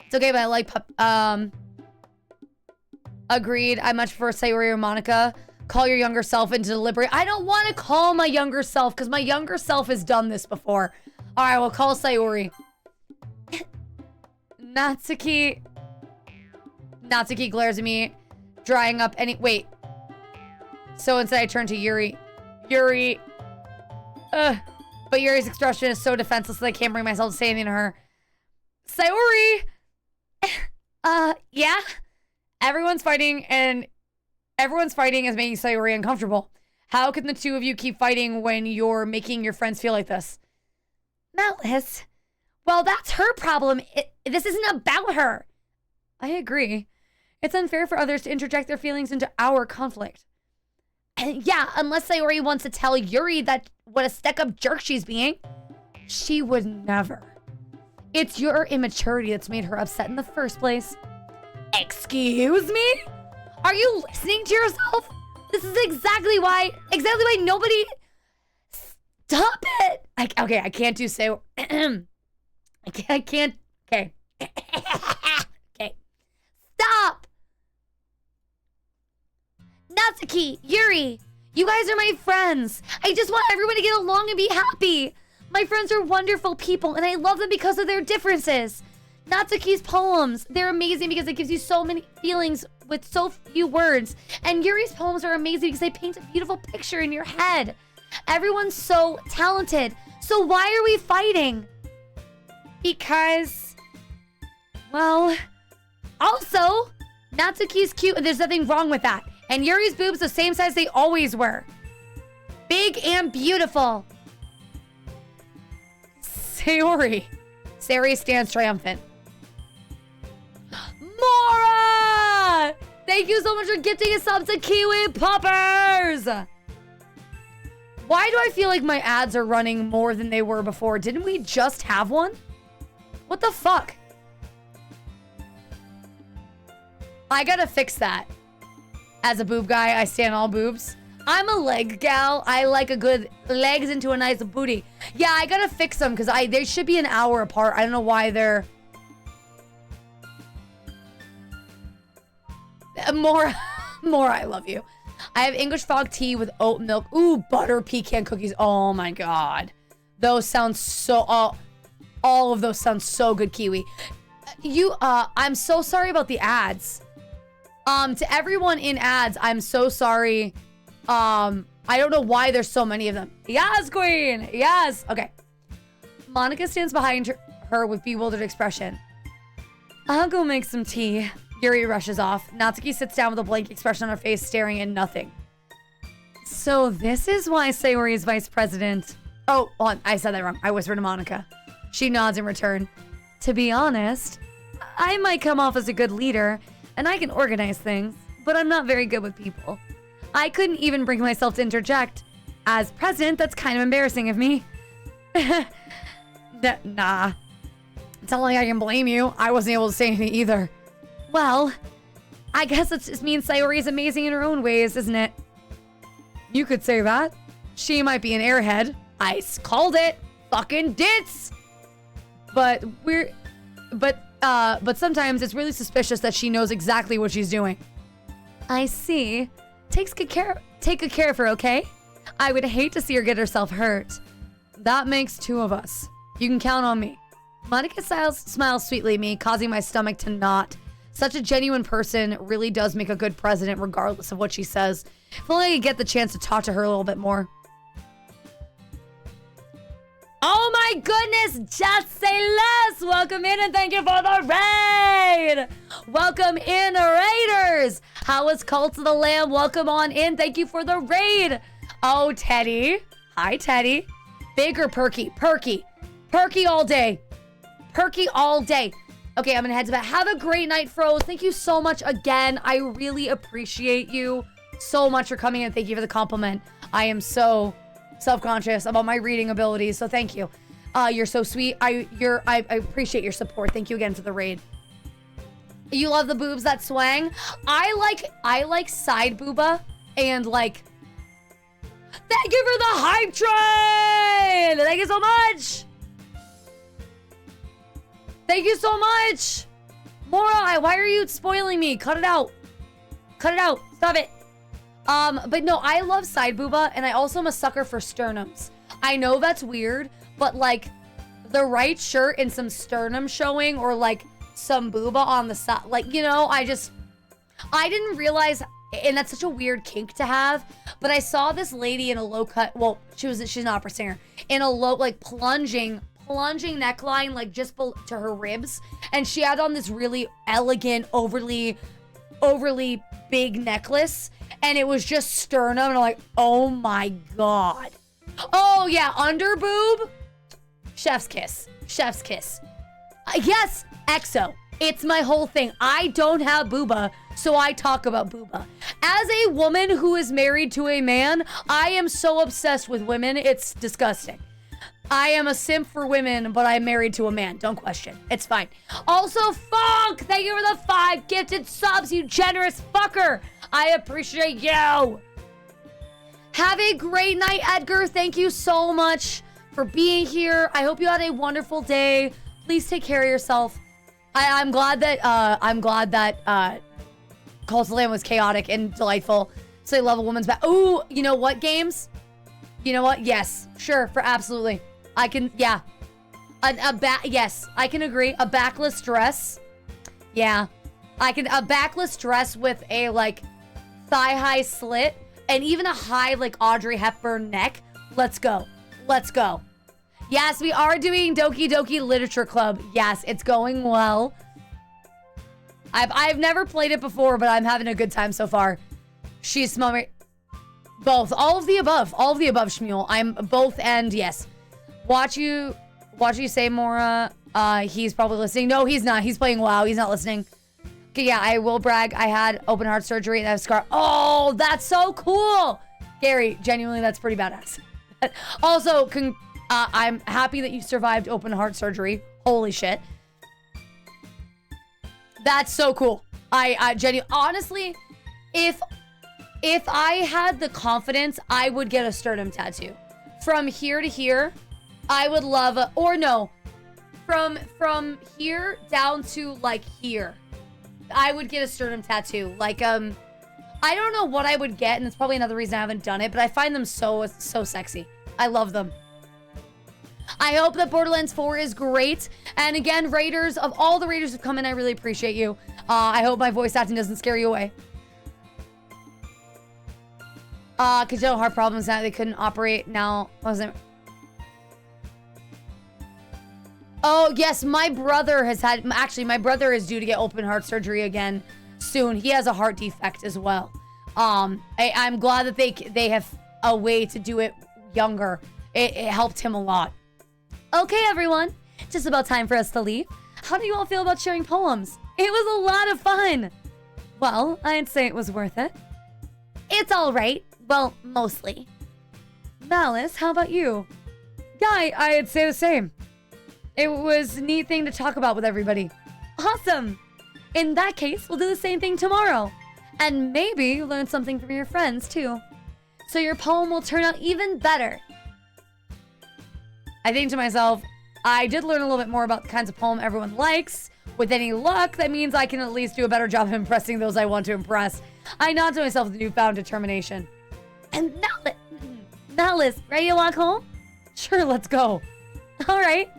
It's okay, but I like agreed. I much prefer Sayori or Monica. Call your younger self into deliberate. I don't want to call my younger self because my younger self has done this before. All right, we'll call Sayori. Natsuki glares at me, drying up any... Wait. So instead I turn to Yuri. But Yuri's expression is so defenseless that I can't bring myself to say anything to her. Sayori! Yeah? Everyone's fighting is making Sayori uncomfortable. How can the two of you keep fighting when you're making your friends feel like this? Malice. Well, that's her problem. This isn't about her. I agree. It's unfair for others to interject their feelings into our conflict. And yeah, unless Sayori wants to tell Yuri that what a stuck-up jerk she's being. She would never. It's your immaturity that's made her upset in the first place. Excuse me? Are you listening to yourself? This is exactly why nobody... Stop it! Okay, I can't do say... I can't... Okay. Okay. Stop! Natsuki, Yuri, you guys are my friends. I just want everyone to get along and be happy. My friends are wonderful people, and I love them because of their differences. Natsuki's poems, they're amazing because it gives you so many feelings with so few words. And Yuri's poems are amazing because they paint a beautiful picture in your head. Everyone's so talented. So why are we fighting? Because, well, also, Natsuki's cute and there's nothing wrong with that. And Yuri's boobs the same size they always were. Big and beautiful. Sayori stands triumphant. Mora! Thank you so much for gifting a sub to Kiwi Poppers! Why do I feel like my ads are running more than they were before? Didn't we just have one? What the fuck? I gotta fix that. As a boob guy, I stand all boobs. I'm a leg gal. I like a good legs into a nice booty. Yeah, I gotta fix them because they should be an hour apart. I don't know why they're... More... More, I love you. I have English fog tea with oat milk. Ooh, butter pecan cookies. Oh my God. Those sound so, all of those sound so good, Kiwi. I'm so sorry about the ads. To everyone in ads, I'm so sorry. I don't know why there's so many of them. Yes, queen. Yes. Okay. Monica stands behind her with bewildered expression. I'll go make some tea. Yuri rushes off. Natsuki sits down with a blank expression on her face, staring at nothing. So this is why Sayori is vice president. Oh, hold on. I said that wrong. I whispered to Monica. She nods in return. To be honest, I might come off as a good leader, and I can organize things, but I'm not very good with people. I couldn't even bring myself to interject. As president, that's kind of embarrassing of me. Nah. It's not like I can blame you. I wasn't able to say anything either. Well, I guess it just means Sayori is amazing in her own ways, isn't it? You could say that. She might be an airhead. I called it. Fucking dits. But sometimes it's really suspicious that she knows exactly what she's doing. I see. Take good care of her, okay? I would hate to see her get herself hurt. That makes two of us. You can count on me. Monica smiles sweetly at me, causing my stomach to knot. Such a genuine person really does make a good president, regardless of what she says. If only I could get the chance to talk to her a little bit more. Oh my goodness, Just Say Less! Welcome in and thank you for the raid! Welcome in, Raiders! How is Cult of the Lamb? Welcome on in. Thank you for the raid. Oh, Teddy. Hi, Teddy. Big or perky? Perky. Perky all day. Perky all day. Okay, I'm gonna head to bed. Have a great night, Froze. Thank you so much again. I really appreciate you so much for coming in. Thank you for the compliment. I am so self-conscious about my reading abilities, so thank you. You're so sweet. I appreciate your support. Thank you again for the raid. You love the boobs that swang? I like side booba and like. Thank you for the hype train. Thank you so much. Thank you so much. Mora, why are you spoiling me? Cut it out. Cut it out. Stop it. But no, I love side booba, and I also am a sucker for sternums. I know that's weird, but like the right shirt and some sternum showing, or like some booba on the side, like, you know, I didn't realize, and that's such a weird kink to have, but I saw this lady in a low cut, well, she's an opera singer, in a low, like plunging neckline, like just to her ribs, and she had on this really elegant, overly big necklace, and it was just sternum, and I'm like, oh my God. Oh yeah, under boob, chef's kiss. Yes, EXO. It's my whole thing. I don't have booba, so I talk about booba. As a woman who is married to a man, I am so obsessed with women, it's disgusting. I am a simp for women, but I'm married to a man. Don't question. It's fine. Also, Funk, thank you for the 5 gifted subs, you generous fucker. I appreciate you. Have a great night, Edgar. Thank you so much for being here. I hope you had a wonderful day. Please take care of yourself. I'm glad that Cult of the Lamb was chaotic and delightful. So I love a woman's back. Ooh, you know what, games? You know what? Yes, sure, for absolutely. I can, yeah. Yes, I can agree. A backless dress. Yeah. A backless dress with a, like, thigh-high slit. And even a high, like, Audrey Hepburn neck. Let's go. Let's go. Yes, we are doing Doki Doki Literature Club. Yes, it's going well. I've never played it before, but I'm having a good time so far. She's smoking. Both. All of the above. All of the above, Shmuel. I'm both and yes. Watch you say, Mora. He's probably listening. No, he's not. He's playing WoW. He's not listening. Okay, yeah, I will brag. I had open heart surgery and I have a scar. Oh, that's so cool. Gary, genuinely, that's pretty badass. Also, I'm happy that you survived open heart surgery. Holy shit. That's so cool. I genuinely, honestly, if I had the confidence, I would get a sternum tattoo. From here to here, I would love or no. From here down to like here. I would get a sternum tattoo. Like I don't know what I would get, and that's probably another reason I haven't done it, but I find them so sexy. I love them. I hope that Borderlands 4 is great. And again, Raiders, of all the Raiders who've come in, I really appreciate you. I hope my voice acting doesn't scare you away. Because you know, heart problems now, they couldn't operate now. Wasn't. Oh, yes, my brother has had, actually, my brother is due to get open heart surgery again soon. He has a heart defect as well. I'm glad that they have a way to do it younger. It helped him a lot. Okay, everyone, just about time for us to leave. How do you all feel about sharing poems? It was a lot of fun. Well, I'd say it was worth it. It's all right. Well, mostly. Malice, how about you? Yeah, I'd say the same. It was a neat thing to talk about with everybody. Awesome. In that case, we'll do the same thing tomorrow. And maybe learn something from your friends, too. So your poem will turn out even better. I think to myself, I did learn a little bit more about the kinds of poem everyone likes. With any luck, that means I can at least do a better job of impressing those I want to impress. I nod to myself with newfound determination. And Malice, ready to walk home? Sure, let's go. All right.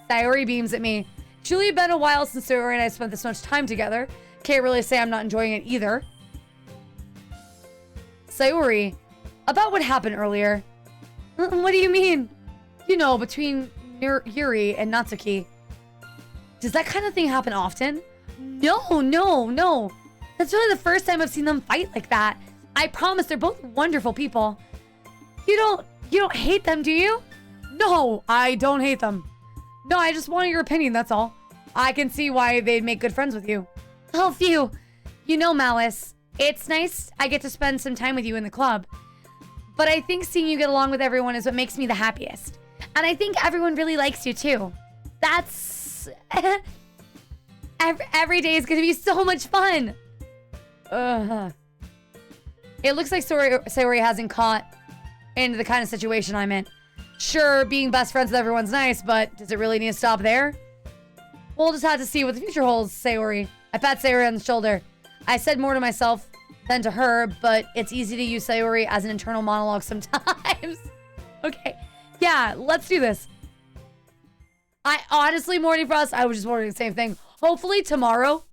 Sayori beams at me. It's really been a while since Sayori and I spent this much time together. Can't really say I'm not enjoying it either. Sayori, about what happened earlier. What do you mean? You know, between Yuri and Natsuki. Does that kind of thing happen often? No. That's really the first time I've seen them fight like that. I promise they're both wonderful people. You don't hate them, do you? No, I don't hate them. No, I just wanted your opinion, that's all. I can see why they'd make good friends with you. Oh, phew. You know, Malice, it's nice I get to spend some time with you in the club. But I think seeing you get along with everyone is what makes me the happiest. And I think everyone really likes you, too. That's... every day is going to be so much fun. It looks like Sayori hasn't caught into the kind of situation I'm in. Sure, being best friends with everyone's nice, but does it really need to stop there? We'll just have to see what the future holds, Sayori. I pat Sayori on the shoulder. I said more to myself than to her, but it's easy to use Sayori as an internal monologue sometimes. Okay. Yeah, let's do this. I honestly, Morning Frost, I was just wondering the same thing. Hopefully tomorrow.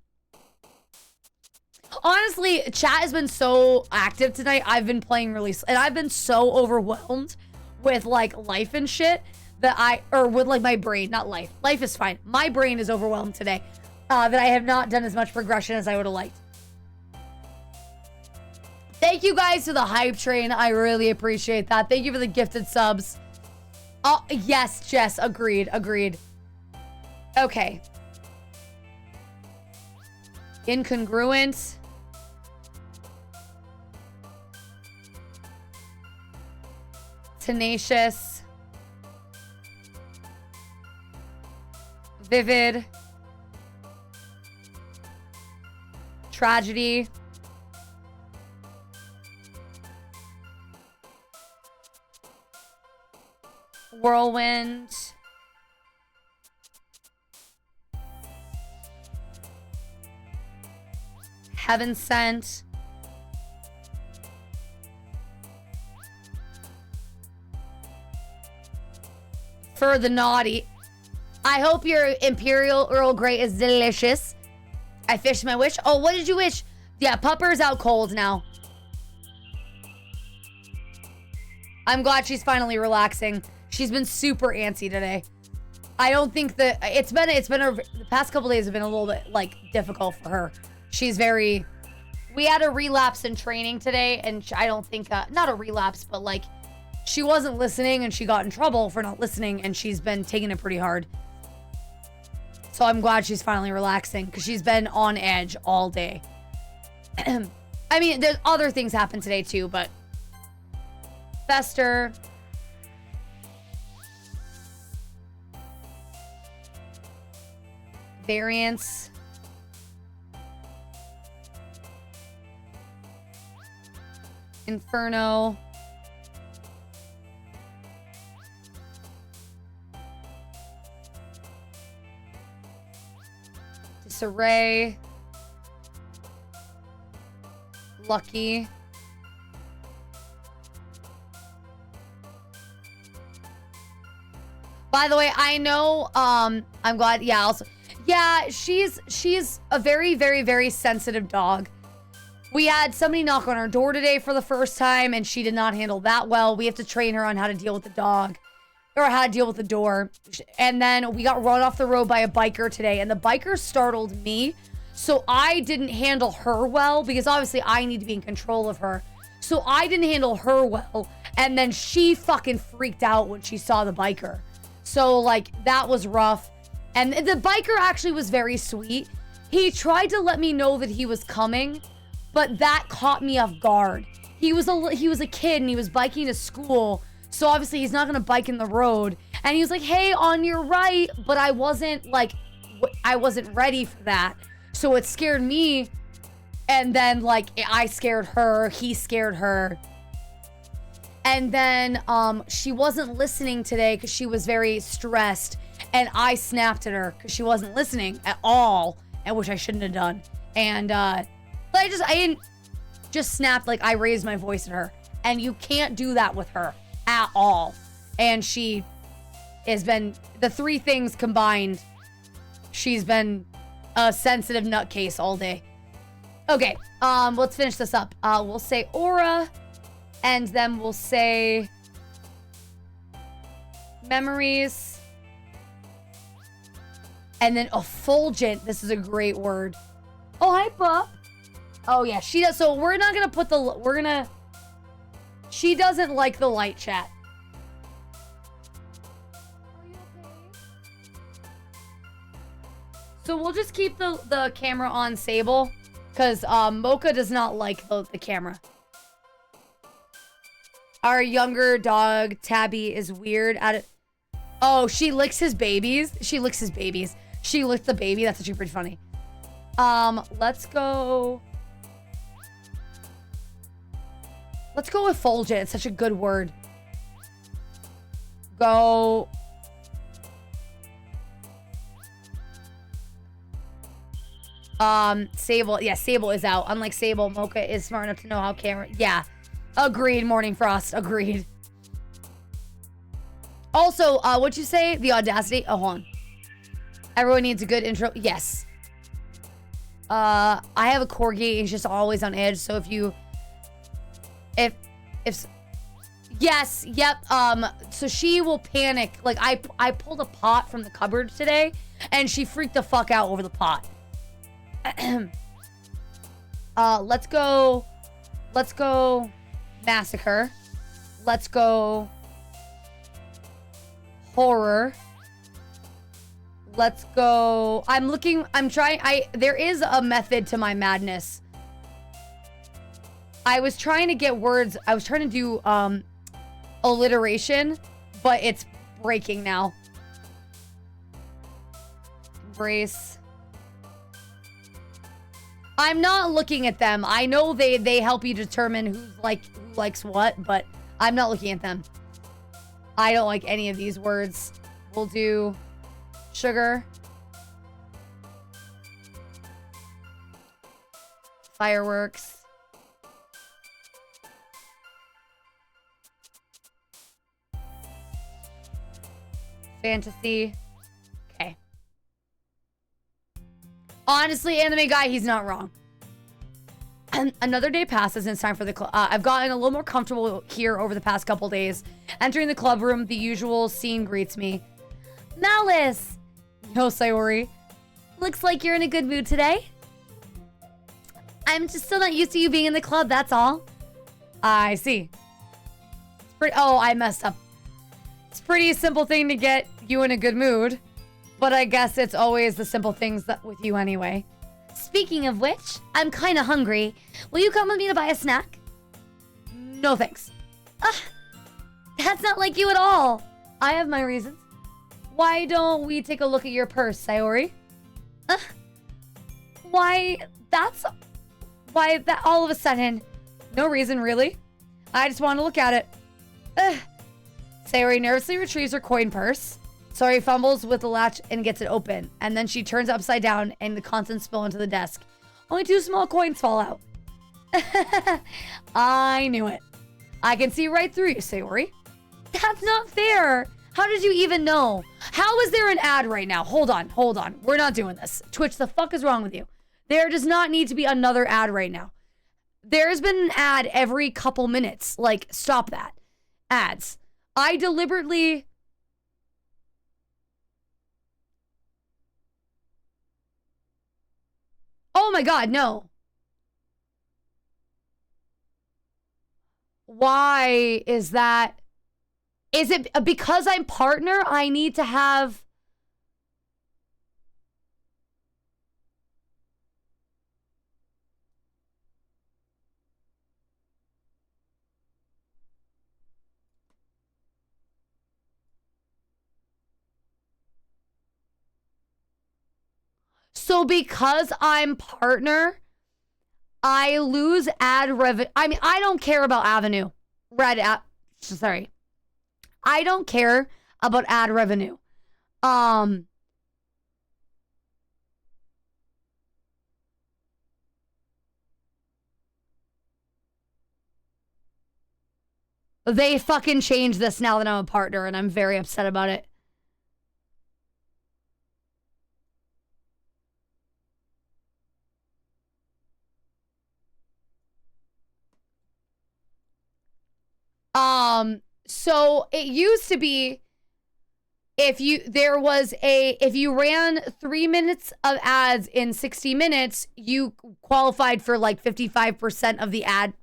Honestly, chat has been so active tonight. I've been playing really, and I've been so overwhelmed with like life and shit that with like my brain, not life. Life is fine. My brain is overwhelmed today that I have not done as much progression as I would have liked. Thank you guys for the hype train. I really appreciate that. Thank you for the gifted subs. Oh, yes, Jess. Agreed. Okay. Incongruent. Tenacious. Vivid. Tragedy. Whirlwind. Heaven Sent. For the naughty. I hope your Imperial Earl Grey is delicious. I fished my wish. Oh, what did you wish? Yeah, Pupper's out cold now. I'm glad she's finally relaxing. She's been super antsy today. I don't think that the past couple days have been a little bit like difficult for her. She's very, we had a relapse in training today, and I don't think, not a relapse, but like she wasn't listening and she got in trouble for not listening, and she's been taking it pretty hard. So I'm glad she's finally relaxing because she's been on edge all day. I mean, there's other things happen today too, but Fester. Variance. Inferno. Disarray. lucky. By the way, I know, I'm glad, yeah, also, yeah, she's a very, very, very sensitive dog. We had somebody knock on our door today for the first time, and she did not handle that well. We have to train her on how to deal with the dog, or how to deal with the door. And then we got run off the road by a biker today, and the biker startled me, so I didn't handle her well, because obviously I need to be in control of her. So I didn't handle her well, and then she fucking freaked out when she saw the biker. So, like, that was rough. And the biker actually was very sweet. He tried to let me know that he was coming, but that caught me off guard. He was a kid, and he was biking to school, so obviously he's not gonna bike in the road. And he was like, hey, on your right, but I wasn't ready for that. So it scared me, and then, like, I scared her, he scared her. And then she wasn't listening today because she was very stressed. And I snapped at her because she wasn't listening at all, and which I shouldn't have done. And but I didn't just snap, like I raised my voice at her. And you can't do that with her at all. And she has been, the three things combined, she's been a sensitive nutcase all day. Okay, let's finish this up. We'll say aura. And then we'll say memories. And then effulgent. This is a great word. Oh, hi, Pup. Oh, yeah, she does. So we're not going to put she doesn't like the light chat. Are you okay? So we'll just keep the camera on Sable. Because Mocha does not like the camera. Our younger dog, Tabby, is weird at it. Oh, she licks his babies. She licks his babies. She licked the baby. That's actually pretty funny. Let's go. Let's go with effulgent. It's such a good word. Go. Sable. Yeah, Sable is out. Unlike Sable, Mocha is smart enough to know how camera. Yeah. Agreed, Morning Frost. Agreed. Also, what'd you say? The audacity? Oh, hold on. Everyone needs a good intro. Yes. I have a corgi. He's just always on edge. So yes, yep. So she will panic. Like I pulled a pot from the cupboard today, and she freaked the fuck out over the pot. Let's go massacre. Let's go horror. Let's go. There is a method to my madness. I was trying to get words. I was trying to do alliteration, but it's breaking now. Embrace. I'm not looking at them. I know they help you determine who likes what, but I'm not looking at them. I don't like any of these words. We'll do sugar. Fireworks. Fantasy. Okay. Honestly, anime guy, he's not wrong. And another day passes and it's time for the club. I've gotten a little more comfortable here over the past couple days. Entering the club room, the usual scene greets me. Malice! Yo, Sayori. Looks like you're in a good mood today. I'm just still not used to you being in the club, that's all. I see. Oh, I messed up. It's a pretty simple thing to get you in a good mood. But I guess it's always the simple things that with you anyway. Speaking of which, I'm kind of hungry. Will you come with me to buy a snack? No thanks. That's not like you at all. I have my reasons. Why don't we take a look at your purse, Sayori? Why that all of a sudden? No reason, really. I just want to look at it. Sayori nervously retrieves her coin purse. Sayori fumbles with the latch and gets it open. And then she turns upside down and the contents spill into the desk. Only 2 small coins fall out. I knew it. I can see right through you, Sayori. That's not fair. How did you even know? How is there an ad right now? Hold on. We're not doing this. Twitch, the fuck is wrong with you? There does not need to be another ad right now. There's been an ad every couple minutes. Like, stop that. Ads. I deliberately... Oh my god, no. Why is that? Is it because I'm partner? I need to have... So because I'm partner, I lose ad revenue. I mean, I don't care about avenue. Sorry. I don't care about ad revenue. They fucking changed this now that I'm a partner, and I'm very upset about it. So it used to be if you ran 3 minutes of ads in 60 minutes, you qualified for like 55% of the ad.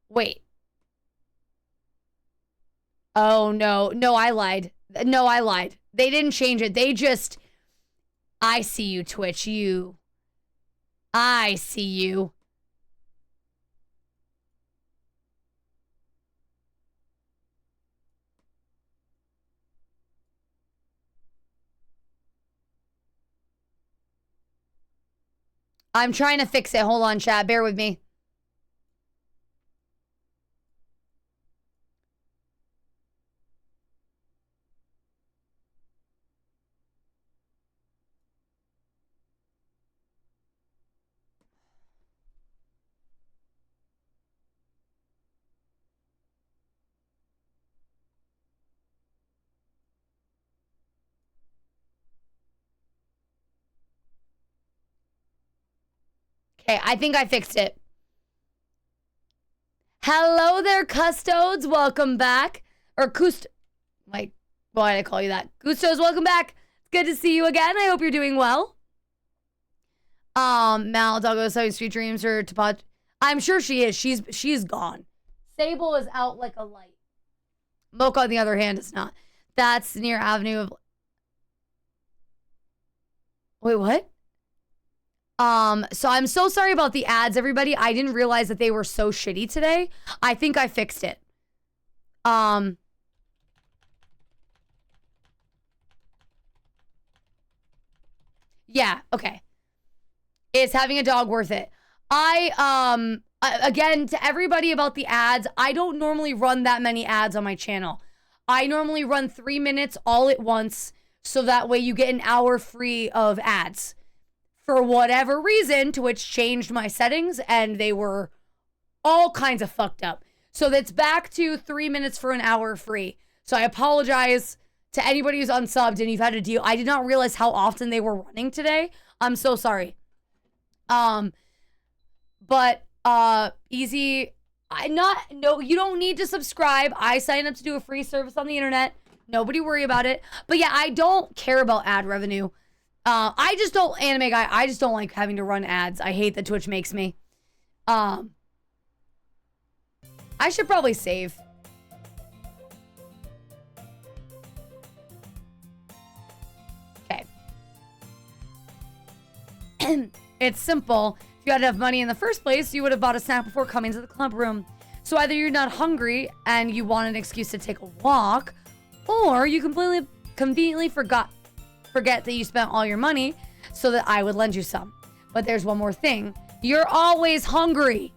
Wait. Oh, no. No, I lied. No, I lied. They didn't change it. They just... I see you, Twitch. I see you. I'm trying to fix it. Hold on, chat. Bear with me. Okay, I think I fixed it. Hello there, Custodes. Welcome back. Or why did I call you that? Custos, welcome back. It's good to see you again. I hope you're doing well. Mal, Doggo, Sweet Dreams, or Tapaj. I'm sure she is. She's gone. Sable is out like a light. Mocha, on the other hand, is not. That's near Avenue of... Wait, what? So I'm so sorry about the ads, everybody. I didn't realize that they were so shitty today. I think I fixed it. Yeah, okay. Is having a dog worth it? Again, to everybody about the ads, I don't normally run that many ads on my channel. I normally run 3 minutes all at once, so that way you get an hour free of ads. For whatever reason, Twitch changed my settings, and they were all kinds of fucked up. So that's back to 3 minutes for an hour free. So I apologize to anybody who's unsubmed and you've had to deal. I did not realize how often they were running today. I'm so sorry. Easy. No, you don't need to subscribe. I signed up to do a free service on the internet. Nobody worry about it. But yeah, I don't care about ad revenue. I just don't, anime guy, I just don't like having to run ads. I hate that Twitch makes me. I should probably save. Okay. It's simple. If you had enough money in the first place, you would have bought a snack before coming to the club room. So either you're not hungry and you want an excuse to take a walk, or you conveniently forget that you spent all your money so that I would lend you some. But there's one more thing. You're always hungry.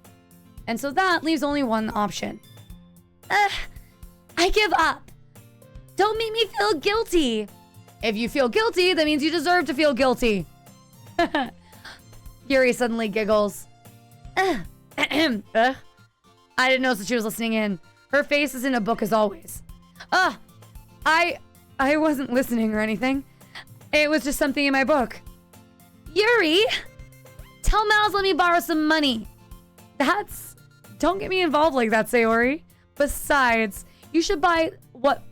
And so that leaves only one option. I give up. Don't make me feel guilty. If you feel guilty, that means you deserve to feel guilty. Yuri suddenly giggles. I didn't know that she was listening in. Her face is in a book as always. I wasn't listening or anything. It was just something in my book. Yuri, tell Mouse let me borrow some money. Don't get me involved like that, Sayori. Besides, you should buy what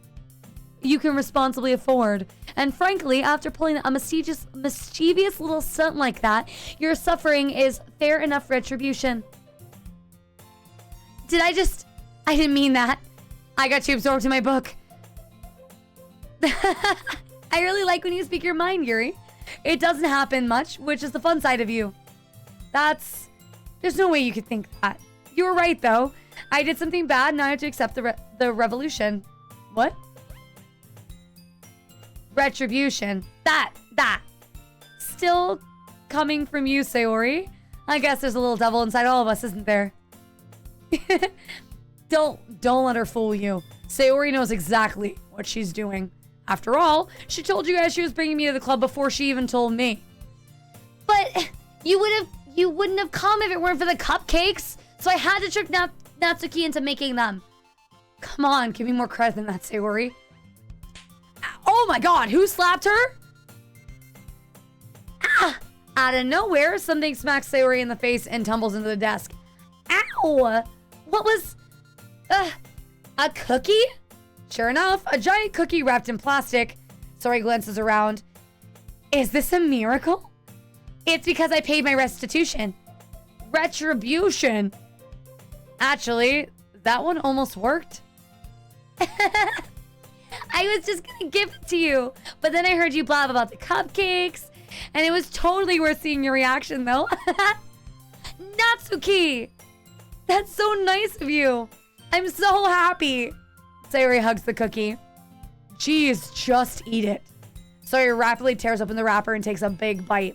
you can responsibly afford. And frankly, after pulling a mischievous little stunt like that, your suffering is fair enough retribution. I didn't mean that. I got you absorbed in my book. I really like when you speak your mind, Yuri. It doesn't happen much, which is the fun side of you. There's no way you could think that. You were right, though. I did something bad, and I have to accept the revolution. What? Retribution. That. Still coming from you, Sayori. I guess there's a little devil inside all of us, isn't there? Don't let her fool you. Sayori knows exactly what she's doing. After all, she told you guys she was bringing me to the club before she even told me. But you wouldn't have come if it weren't for the cupcakes. So I had to trick Natsuki into making them. Come on, give me more credit than that, Sayori. Oh my god, who slapped her? Out of nowhere, something smacks Sayori in the face and tumbles into the desk. Ow! What was... a cookie? Sure enough, a giant cookie wrapped in plastic. Sayori glances around. Is this a miracle? It's because I paid my restitution. Retribution? Actually, that one almost worked. I was just gonna give it to you, but then I heard you blab about the cupcakes, and it was totally worth seeing your reaction, though. Natsuki! That's so nice of you. I'm so happy. Sayori hugs the cookie. Geez, just eat it. Sayori rapidly tears open the wrapper and takes a big bite.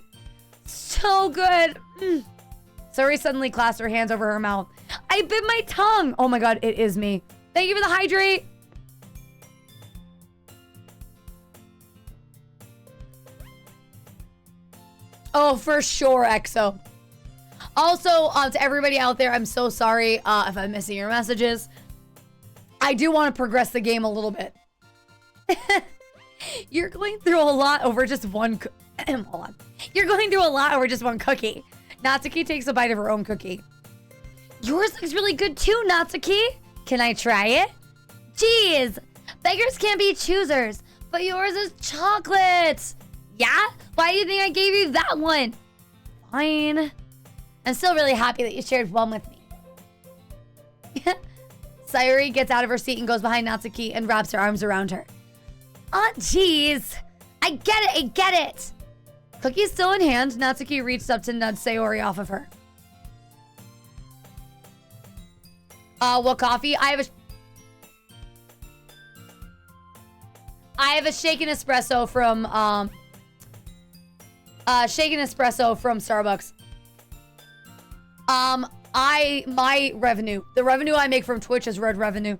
So good. Sayori suddenly clasps her hands over her mouth. I bit my tongue. Oh my god, it is me. Thank you for the hydrate. Oh, for sure, EXO. Also, to everybody out there, I'm so sorry if I'm missing your messages. I do want to progress the game a little bit. You're going through a lot over just one... Hold on. You're going through a lot over just one cookie. Natsuki takes a bite of her own cookie. Yours looks really good too, Natsuki. Can I try it? Jeez, beggars can't be choosers, but yours is chocolate. Yeah? Why do you think I gave you that one? Fine. I'm still really happy that you shared one with me. Sayori gets out of her seat and goes behind Natsuki and wraps her arms around her. Oh, jeez. I get it. Cookie still in hand, Natsuki reached up to nudge Sayori off of her. What coffee? I have a shaken espresso from Starbucks. The revenue I make from Twitch is red revenue.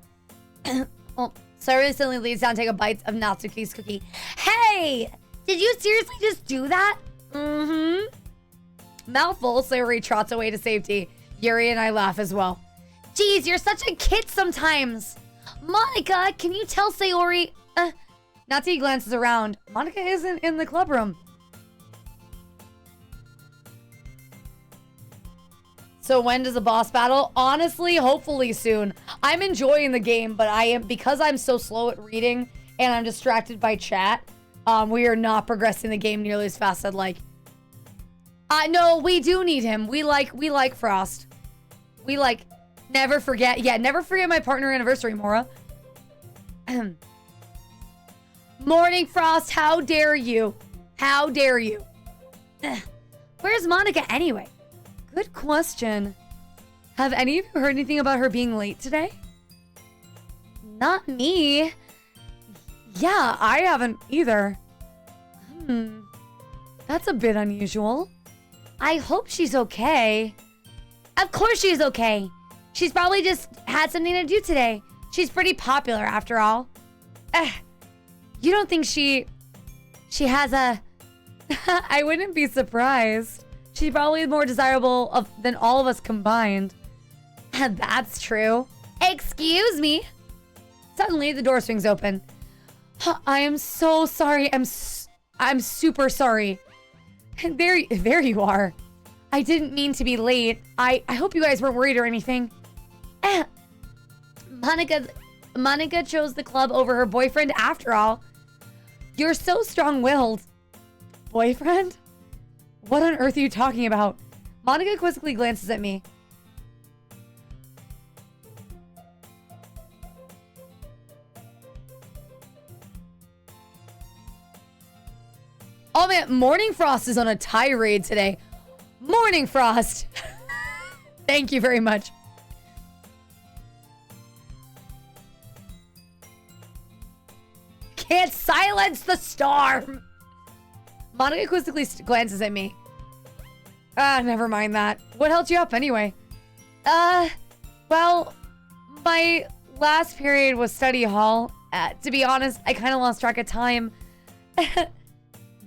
Oh, Sayori suddenly leans down to take a bite of Natsuki's cookie. Hey! Did you seriously just do that? Mm-hmm. Mouthful, Sayori trots away to safety. Yuri and I laugh as well. Geez, you're such a kid sometimes. Monica, can you tell Sayori? Natsuki glances around. Monica isn't in the club room. So when does the boss battle? Honestly, hopefully soon. I'm enjoying the game, but because I'm so slow at reading and I'm distracted by chat, we are not progressing the game nearly as fast as I'd like. No, we do need him. We like Frost. We like, never forget my partner anniversary, Mora. Morning, Frost, how dare you? How dare you? Where's Monica anyway? Good question. Have any of you heard anything about her being late today? Not me. Yeah, I haven't either. That's a bit unusual. I hope she's okay. Of course she's okay. She's probably just had something to do today. She's pretty popular after all. You don't think she has a... I wouldn't be surprised. She's probably more desirable than all of us combined. That's true. Excuse me. Suddenly, the door swings open. I am so sorry. I'm super sorry. And there you are. I didn't mean to be late. I hope you guys weren't worried or anything. Monica chose the club over her boyfriend after all. You're so strong-willed. Boyfriend? What on earth are you talking about? Monica quizzically glances at me. Oh man, Morning Frost is on a tirade today. Morning Frost. Thank you very much. Can't silence the storm. Monica quizzically glances at me. Never mind that. What held you up anyway? Well, my last period was study hall. To be honest, I kind of lost track of time.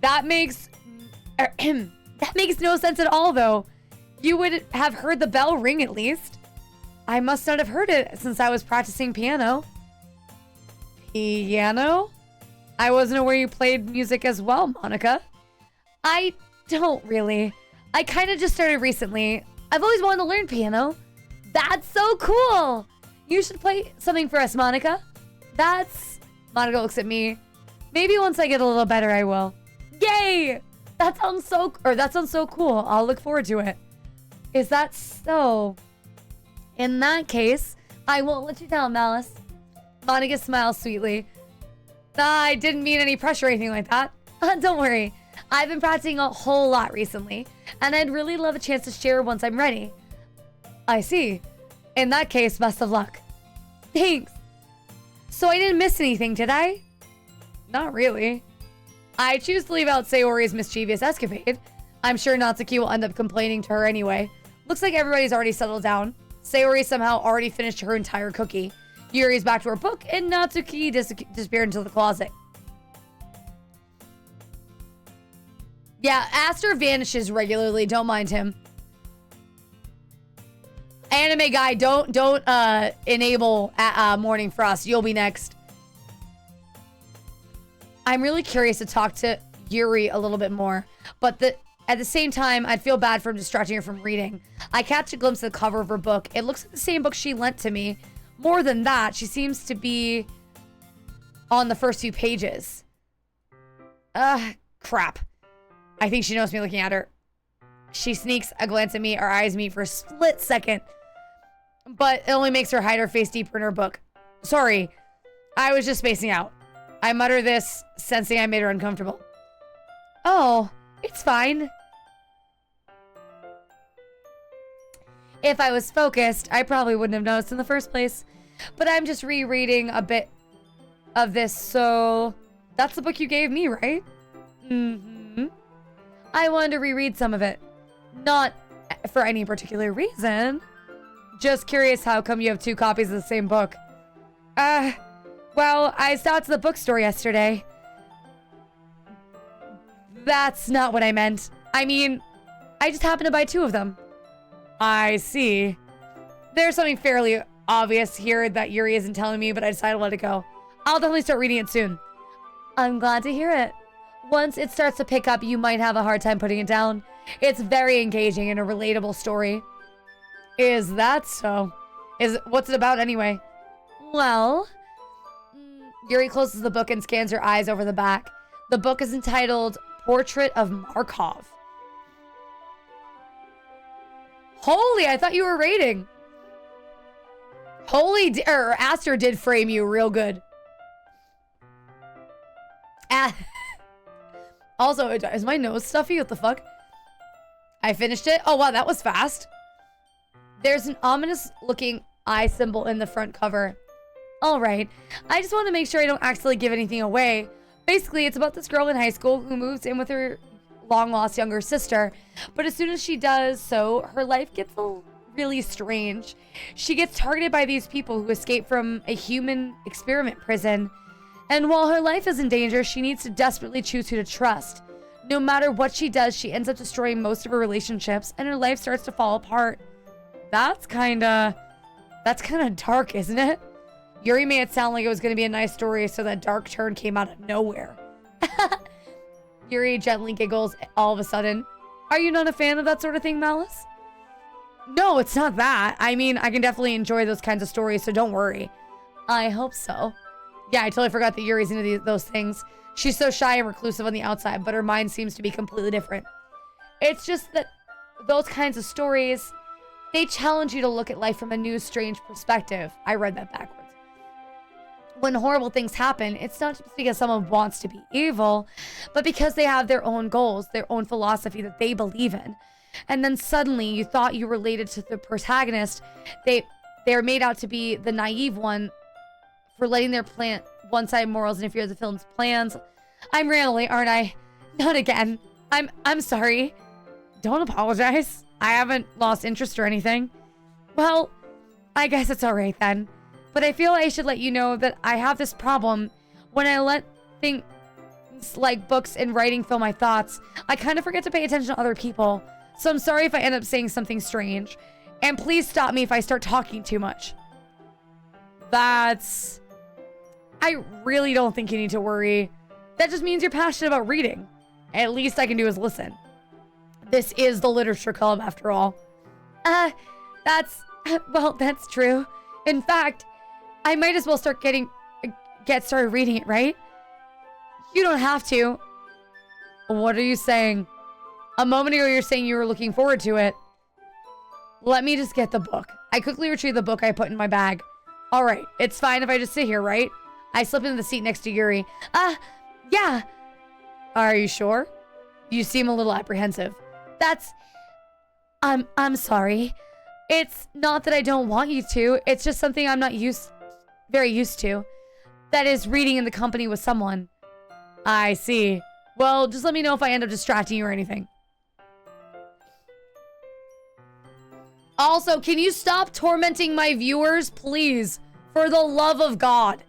That makes no sense at all, though. You would have heard the bell ring at least. I must not have heard it since I was practicing piano. Piano? I wasn't aware you played music as well, Monica. I don't really. I kind of just started recently. I've always wanted to learn piano. That's so cool. You should play something for us, Monica. Monica looks at me. Maybe once I get a little better, I will. Yay! That sounds so cool. I'll look forward to it. Is that so? In that case, I won't let you down, Malice. Monica smiles sweetly. I didn't mean any pressure or anything like that. Don't worry. I've been practicing a whole lot recently, and I'd really love a chance to share once I'm ready. I see. In that case, best of luck. Thanks. So I didn't miss anything, did I? Not really. I choose to leave out Sayori's mischievous escapade. I'm sure Natsuki will end up complaining to her anyway. Looks like everybody's already settled down. Sayori somehow already finished her entire cookie. Yuri's back to her book, and Natsuki disappeared into the closet. Yeah, Aster vanishes regularly. Don't mind him. Anime guy, don't enable Morning Frost. You'll be next. I'm really curious to talk to Yuri a little bit more, but at the same time, I'd feel bad for distracting her from reading. I catch a glimpse of the cover of her book. It looks like the same book she lent to me. More than that, she seems to be on the first few pages. Crap. I think she knows me looking at her. She sneaks a glance at me. Our eyes meet for a split second, but it only makes her hide her face deeper in her book. Sorry, I was just spacing out. I mutter this, sensing I made her uncomfortable. Oh, it's fine. If I was focused, I probably wouldn't have noticed in the first place. But I'm just rereading a bit of this, so that's the book you gave me, right? Mm-hmm. I wanted to reread some of it. Not for any particular reason. Just curious how come you have 2 copies of the same book. Well, I stopped at the bookstore yesterday. That's not what I meant. I mean, I just happened to buy 2 of them. I see. There's something fairly obvious here that Yuri isn't telling me, but I decided to let it go. I'll definitely start reading it soon. I'm glad to hear it. Once it starts to pick up, you might have a hard time putting it down. It's very engaging and a relatable story. Is that so? What's it about anyway? Well, Yuri closes the book and scans her eyes over the back. The book is entitled Portrait of Markov. Holy, I thought you were rating. Aster did frame you real good. Also, is my nose stuffy? What the fuck? I finished it. Oh, wow, that was fast. There's an ominous looking eye symbol in the front cover. All right. I just want to make sure I don't accidentally give anything away. Basically, it's about this girl in high school who moves in with her long-lost younger sister. But as soon as she does so, her life gets really strange. She gets targeted by these people who escaped from a human experiment prison. And while her life is in danger, she needs to desperately choose who to trust. No matter what she does, she ends up destroying most of her relationships and her life starts to fall apart. That's kinda dark, isn't it? Yuri made it sound like it was gonna be a nice story, so that dark turn came out of nowhere. Yuri gently giggles all of a sudden. Are you not a fan of that sort of thing, Malice? No, it's not that. I mean, I can definitely enjoy those kinds of stories, so don't worry. I hope so. Yeah, I totally forgot that Yuri's into those things. She's so shy and reclusive on the outside, but her mind seems to be completely different. It's just that those kinds of stories, they challenge you to look at life from a new, strange perspective. I read that backwards. When horrible things happen, it's not just because someone wants to be evil, but because they have their own goals, their own philosophy that they believe in. And then suddenly you thought you related to the protagonist. They're made out to be the naive one for letting their one-sided morals interfere with the film's plans. I'm rambling, aren't I? Not again. I'm sorry. Don't apologize. I haven't lost interest or anything. Well, I guess it's alright then. But I feel I should let you know that I have this problem. When I let things like books and writing fill my thoughts, I kind of forget to pay attention to other people. So I'm sorry if I end up saying something strange. And please stop me if I start talking too much. I really don't think you need to worry. That just means you're passionate about reading. At least I can do is listen. This is the literature club after all. That's true. In fact, I might as well get started reading it, right? You don't have to. What are you saying? A moment ago, you're saying you were looking forward to it. Let me just get the book. I quickly retrieve the book I put in my bag. All right, it's fine if I just sit here, right? I slip into the seat next to Yuri. Yeah. Are you sure? You seem a little apprehensive. I'm sorry. It's not that I don't want you to. It's just something I'm not very used to. That is reading in the company with someone. I see. Well, just let me know if I end up distracting you or anything. Also, can you stop tormenting my viewers, please? For the love of God.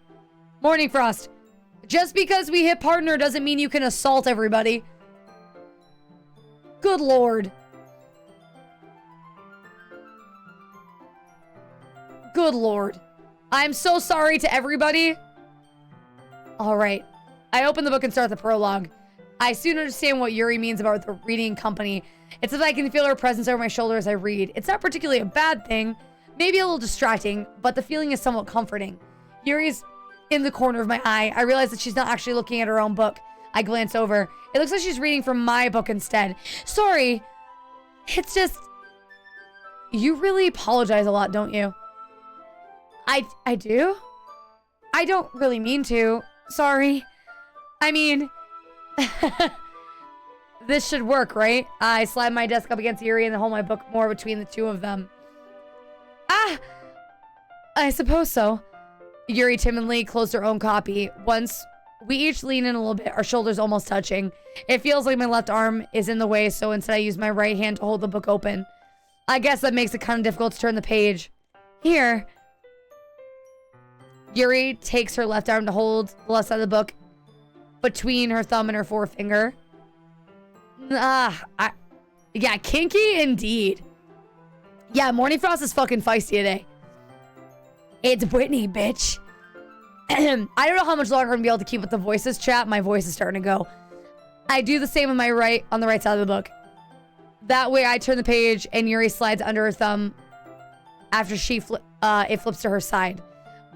Morning Frost. Just because we hit partner doesn't mean you can assault everybody. Good Lord. Good Lord. I'm so sorry to everybody. All right. I open the book and start the prologue. I soon understand what Yuri means about the reading company. It's that I can feel her presence over my shoulder as I read. It's not particularly a bad thing. Maybe a little distracting, but the feeling is somewhat comforting. Yuri's in the corner of my eye. I realize that she's not actually looking at her own book. I glance over. It looks like she's reading from my book instead. Sorry. It's just... You really apologize a lot, don't you? I do? I don't really mean to. Sorry. I mean... This should work, right? I slide my desk up against Yuri and then hold my book more between the two of them. I suppose so. Yuri timidly closed her own copy. Once we each lean in a little bit, our shoulders almost touching. It feels like my left arm is in the way, so instead I use my right hand to hold the book open. I guess that makes it kind of difficult to turn the page. Here. Yuri takes her left arm to hold the left side of the book between her thumb and her forefinger. Yeah, kinky indeed. Yeah, Morning Frost is fucking feisty today. It's Brittany, bitch. I don't know how much longer I'm gonna be able to keep with the voices chat. My voice is starting to go. I do the same on the right side of the book. That way I turn the page and Yuri slides under her thumb after it flips to her side.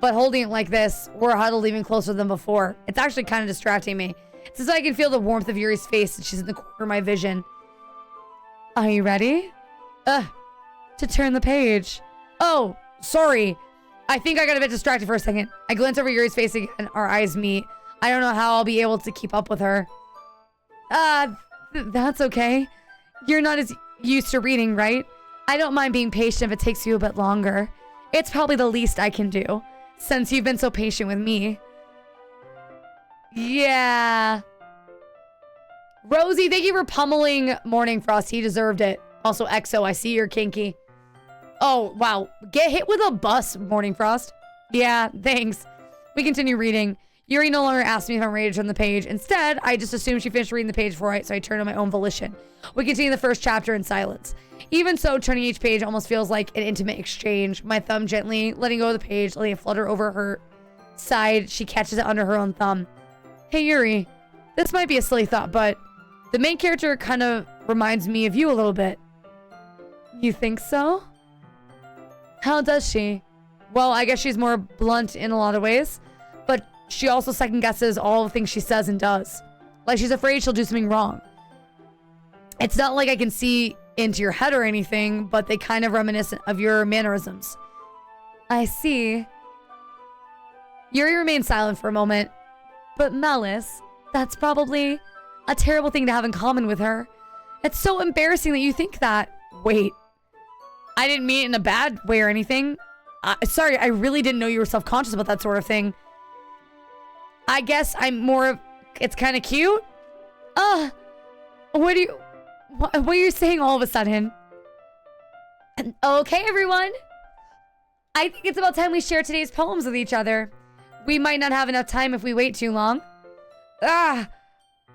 But holding it like this, we're huddled even closer than before. It's actually kind of distracting me. It's as I can feel the warmth of Yuri's face and she's in the corner of my vision. Are you ready? To turn the page. Oh, sorry. I think I got a bit distracted for a second. I glance over Yuri's face again. Our eyes meet. I don't know how I'll be able to keep up with her. That's okay. You're not as used to reading, right? I don't mind being patient if it takes you a bit longer. It's probably the least I can do, since you've been so patient with me. Yeah. Rosie, thank you for pummeling Morning Frost. He deserved it. Also, EXO, I see you're kinky. Oh, wow. Get hit with a bus, Morning Frost. Yeah, thanks. We continue reading. Yuri no longer asked me if I'm ready to turn the page. Instead, I just assumed she finished reading the page before so I turned on my own volition. We continue the first chapter in silence. Even so, turning each page almost feels like an intimate exchange. My thumb gently letting go of the page, letting it flutter over her side. She catches it under her own thumb. Hey, Yuri, this might be a silly thought, but the main character kind of reminds me of you a little bit. You think so? How does she? Well, I guess she's more blunt in a lot of ways, but she also second guesses all the things she says and does. Like she's afraid she'll do something wrong. It's not like I can see into your head or anything, but they kind of reminiscent of your mannerisms. I see. Yuri remained silent for a moment. But Malice, that's probably a terrible thing to have in common with her. It's so embarrassing that you think that. Wait. I didn't mean it in a bad way or anything. Sorry, I really didn't know you were self-conscious about that sort of thing. I guess I'm more of... It's kind of cute? What are you saying all of a sudden? Okay, everyone. I think it's about time we share today's poems with each other. We might not have enough time if we wait too long.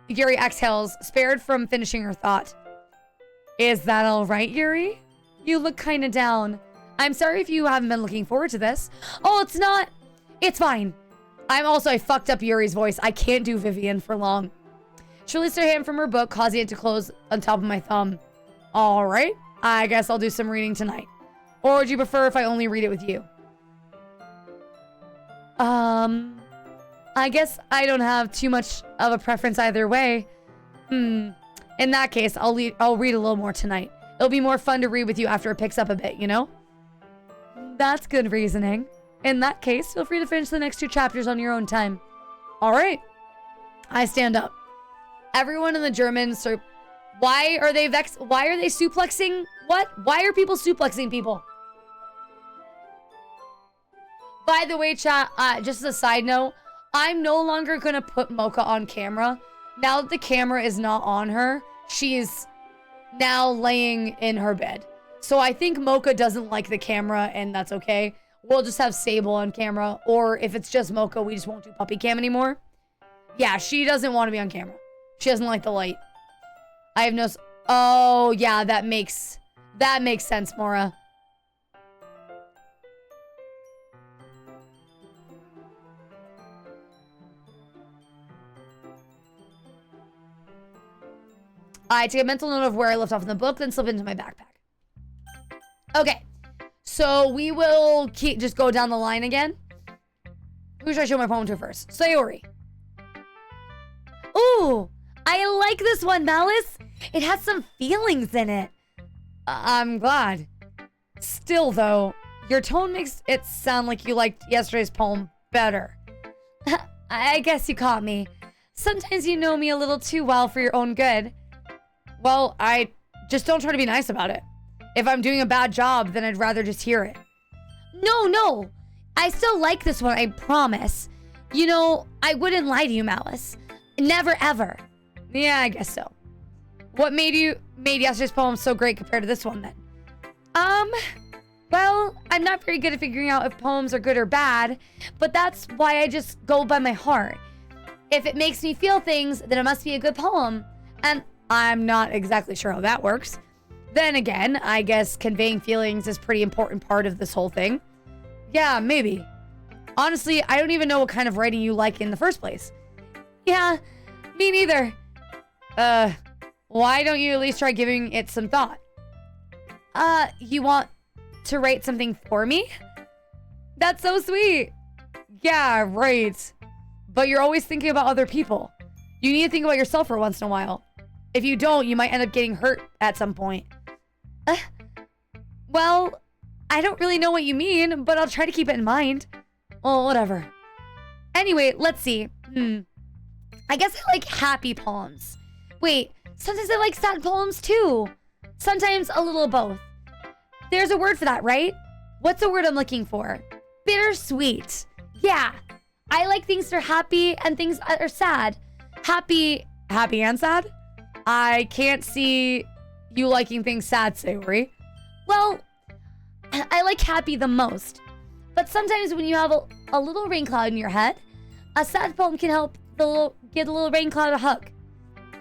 Yuri exhales, spared from finishing her thought. Is that all right, Yuri? You look kind of down. I'm sorry if you haven't been looking forward to this. Oh, it's not. It's fine. I fucked up Yuri's voice. I can't do Vivian for long. She released her hand from her book, causing it to close on top of my thumb. All right. I guess I'll do some reading tonight. Or would you prefer if I only read it with you? I guess I don't have too much of a preference either way. In that case, I'll read a little more tonight. It'll be more fun to read with you after it picks up a bit, you know? That's good reasoning. In that case, feel free to finish the next 2 chapters on your own time. All right. I stand up. Everyone in the Germans are... Why are they suplexing? What? Why are people suplexing people? By the way, chat, just as a side note, I'm no longer going to put Mocha on camera. Now that the camera is not on her, she is now laying in her bed. So I think Mocha doesn't like the camera, and that's okay. We'll just have Sable on camera, or if it's just Mocha, we just won't do puppy cam anymore. Yeah, she doesn't want to be on camera. She doesn't like the light. I have no... Oh, yeah, that makes sense, Mora. I take a mental note of where I left off in the book, then slip into my backpack. Okay, so we will just go down the line again. Who should I show my poem to first? Sayori. Ooh, I like this one, Malice. It has some feelings in it. I'm glad. Still, though, your tone makes it sound like you liked yesterday's poem better. I guess you caught me. Sometimes you know me a little too well for your own good. Well, I just don't try to be nice about it. If I'm doing a bad job, then I'd rather just hear it. No. I still like this one, I promise. You know, I wouldn't lie to you, Malice. Never, ever. Yeah, I guess so. What made yesterday's poem so great compared to this one, then? Well, I'm not very good at figuring out if poems are good or bad, but that's why I just go by my heart. If it makes me feel things, then it must be a good poem. And I'm not exactly sure how that works. Then again, I guess conveying feelings is a pretty important part of this whole thing. Yeah, maybe. Honestly, I don't even know what kind of writing you like in the first place. Yeah, me neither. Why don't you at least try giving it some thought? You want to write something for me? That's so sweet. Yeah, right. But you're always thinking about other people. You need to think about yourself for once in a while. If you don't, you might end up getting hurt at some point. Well, I don't really know what you mean, but I'll try to keep it in mind. Well, whatever. Anyway, let's see. I guess I like happy poems. Wait, sometimes I like sad poems too. Sometimes a little of both. There's a word for that, right? What's the word I'm looking for? Bittersweet. Yeah. I like things that are happy and things that are sad. Happy and sad? I can't see you liking things sad, Sayori. Well, I like happy the most. But sometimes when you have a little rain cloud in your head, A sad poem can help give the little rain cloud a hug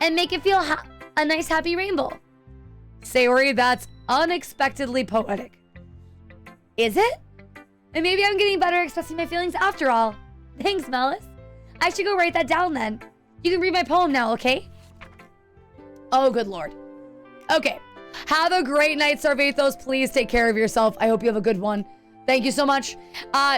and make it feel a nice happy rainbow. Sayori, that's unexpectedly poetic. Is it? And maybe I'm getting better at expressing my feelings after all. Thanks, Malice. I should go write that down then. You can read my poem now, okay? Oh, good lord. Okay. Have a great night, Sarvathos. Please take care of yourself. I hope you have a good one. Thank you so much.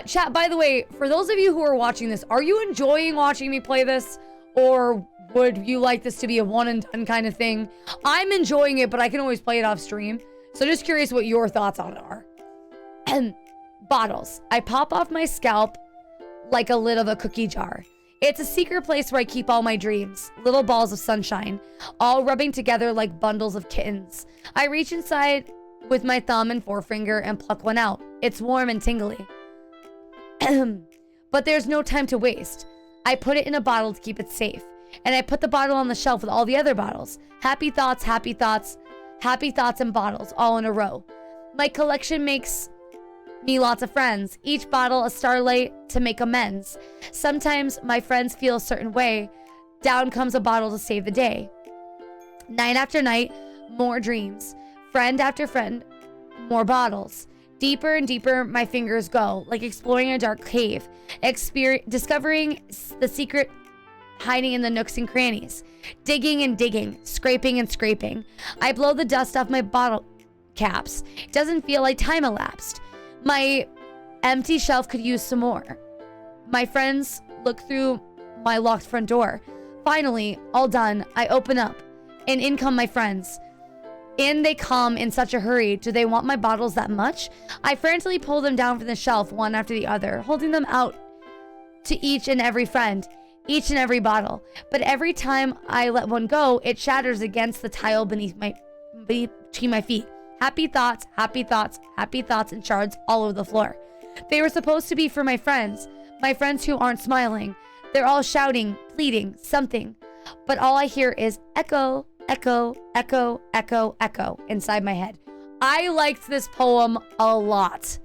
Chat, by the way, for those of you who are watching this, are you enjoying watching me play this? Or would you like this to be a one and done kind of thing? I'm enjoying it, but I can always play it off stream. So just curious what your thoughts on it are. Bottles. I pop off my scalp like a lid of a cookie jar. It's a secret place where I keep all my dreams. Little balls of sunshine, all rubbing together like bundles of kittens. I reach inside with my thumb and forefinger and pluck one out. It's warm and tingly. But there's no time to waste. I put it in a bottle to keep it safe. And I put the bottle on the shelf with all the other bottles. Happy thoughts, happy thoughts, happy thoughts and bottles all in a row. My collection makes me lots of friends. Each bottle a starlight to make amends. Sometimes my friends feel a certain way. Down comes a bottle to save the day. Night after night, more dreams. Friend after friend, more bottles. Deeper and deeper my fingers go, like exploring a dark cave, discovering the secret hiding in the nooks and crannies. Digging and digging, scraping and scraping. I blow the dust off my bottle caps. It doesn't feel like time elapsed. My empty shelf could use some more. My friends look through my locked front door. Finally, all done, I open up, and in come my friends. In they come in such a hurry. Do they want my bottles that much? I frantically pull them down from the shelf, one after the other, holding them out to each and every friend, each and every bottle. But every time I let one go, it shatters against the tile between my feet. Happy thoughts, happy thoughts, happy thoughts, and shards all over the floor. They were supposed to be for my friends who aren't smiling. They're all shouting, pleading, something. But all I hear is echo, echo, echo, echo, echo inside my head. I liked this poem a lot.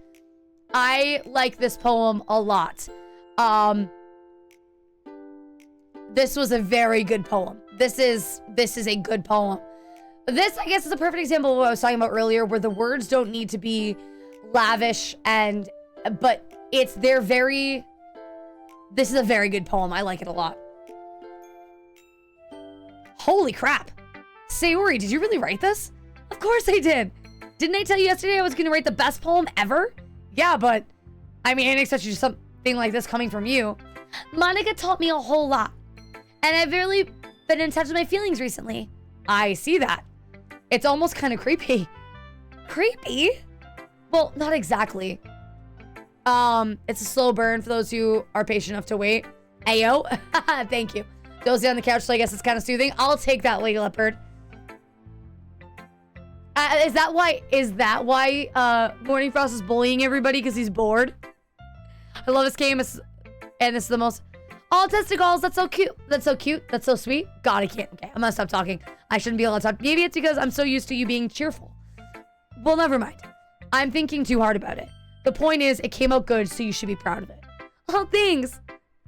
This was a very good poem. This is a good poem. This, I guess, is a perfect example of what I was talking about earlier, where the words don't need to be lavish but this is a very good poem. I like it a lot. Holy crap. Sayori, did you really write this? Of course I did. Didn't I tell you yesterday I was going to write the best poem ever? Yeah, but I mean, I didn't expect something like this coming from you. Monica taught me a whole lot. And I've really been in touch with my feelings recently. I see that. It's almost kind of creepy. Creepy? Well, not exactly. It's a slow burn for those who are patient enough to wait. Ayo. Thank you. Dozing on the couch, so I guess it's kind of soothing. I'll take that, Lady Leopard. Is that why Morning Frost is bullying everybody because he's bored? I love this game, and this is the most... All testicles, that's so cute. That's so cute. That's so sweet. God, I can't. Okay, I'm gonna stop talking. I shouldn't be able to talk. Maybe it's because I'm so used to you being cheerful. Well, never mind. I'm thinking too hard about it. The point is, it came out good, so you should be proud of it. Oh, thanks.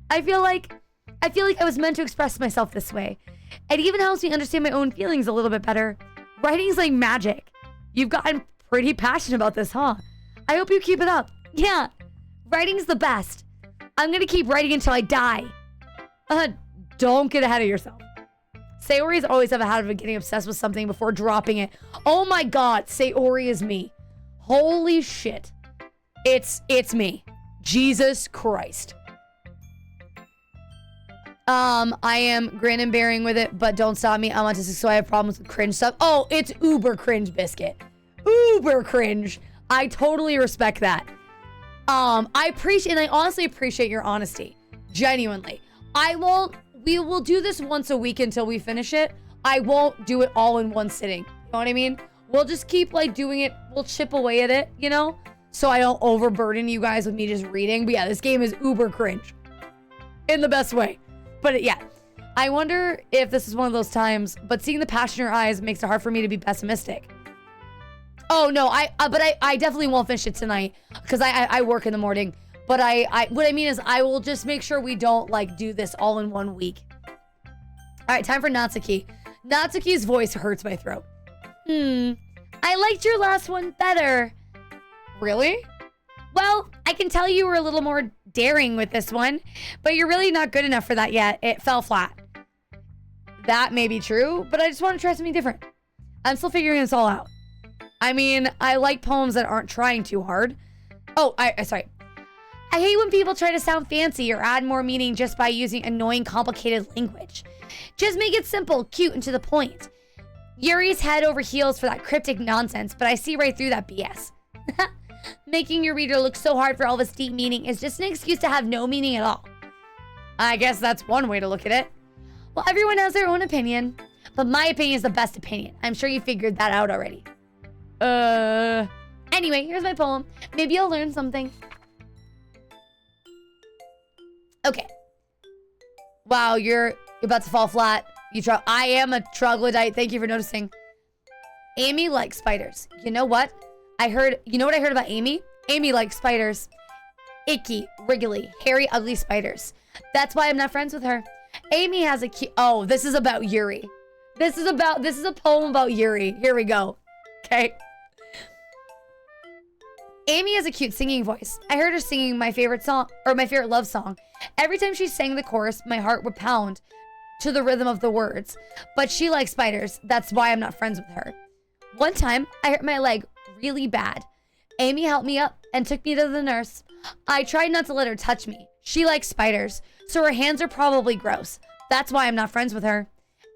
I feel like I was meant to express myself this way. It even helps me understand my own feelings a little bit better. Writing's like magic. You've gotten pretty passionate about this, huh? I hope you keep it up. Yeah, writing's the best. I'm gonna keep writing until I die. Don't get ahead of yourself. Sayori's always have a habit of getting obsessed with something before dropping it. Oh my god, Sayori is me. Holy shit. It's me. Jesus Christ. I am grin and bearing with it, but don't stop me. I'm autistic, so I have problems with cringe stuff. Oh, it's uber cringe, Biscuit. Uber cringe. I totally respect that. I honestly appreciate your honesty. Genuinely. We will do this once a week until we finish it. I won't do it all in one sitting. You know what I mean? We'll just keep like doing it. We'll chip away at it, you know? So I don't overburden you guys with me just reading. But yeah, this game is uber cringe. In the best way. But yeah, I wonder if this is one of those times, but seeing the passion in your eyes makes it hard for me to be pessimistic. Oh no, but I definitely won't finish it tonight because I work in the morning. But what I mean is I will just make sure we don't like do this all in 1 week. All right, time for Natsuki. Natsuki's voice hurts my throat. I liked your last one better. Really? Well, I can tell you were a little more daring with this one, but you're really not good enough for that yet. It fell flat. That may be true, but I just want to try something different. I'm still figuring this all out. I mean, I like poems that aren't trying too hard. Oh, sorry. I hate when people try to sound fancy or add more meaning just by using annoying, complicated language. Just make it simple, cute, and to the point. Yuri's head over heels for that cryptic nonsense, but I see right through that BS. Making your reader look so hard for all this deep meaning is just an excuse to have no meaning at all. I guess that's one way to look at it. Well, everyone has their own opinion, but my opinion is the best opinion. I'm sure you figured that out already. Anyway, here's my poem. Maybe you'll learn something. Okay. Wow, you're about to fall flat. I am a troglodyte. Thank you for noticing. Amy likes spiders. You know what? You know what I heard about Amy? Amy likes spiders. Icky, wriggly, hairy, ugly spiders. That's why I'm not friends with her. Amy has a cute... Oh, this is about Yuri. This is a poem about Yuri. Here we go. Okay. Amy has a cute singing voice. I heard her singing my favorite song, or my favorite love song. Every time she sang the chorus, my heart would pound to the rhythm of the words. But she likes spiders. That's why I'm not friends with her. One time, I hurt my leg really bad. Amy helped me up and took me to the nurse. I tried not to let her touch me. She likes spiders, so her hands are probably gross. That's why I'm not friends with her.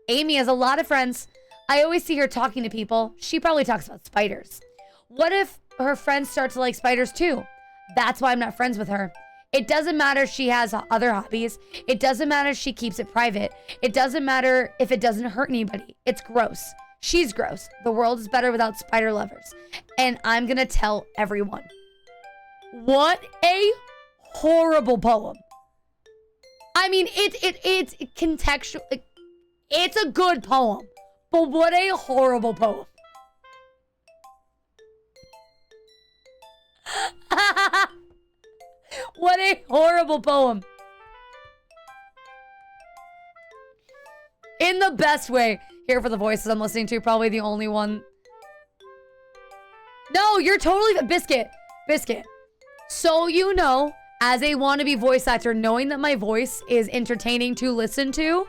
Amy has a lot of friends. I always see her talking to people. She probably talks about spiders. What if her friends start to like spiders too? That's why I'm not friends with her. It doesn't matter if she has other hobbies. It doesn't matter if she keeps it private. It doesn't matter if it doesn't hurt anybody. It's gross. She's gross. The world is better without spider lovers. And I'm gonna tell everyone. What a horrible poem. I mean, it's contextual. It's a good poem. But what a horrible poem. What a horrible poem. In the best way. Here for the voices I'm listening to. Probably the only one. No, you're totally... Biscuit. So you know, as a wannabe voice actor, knowing that my voice is entertaining to listen to,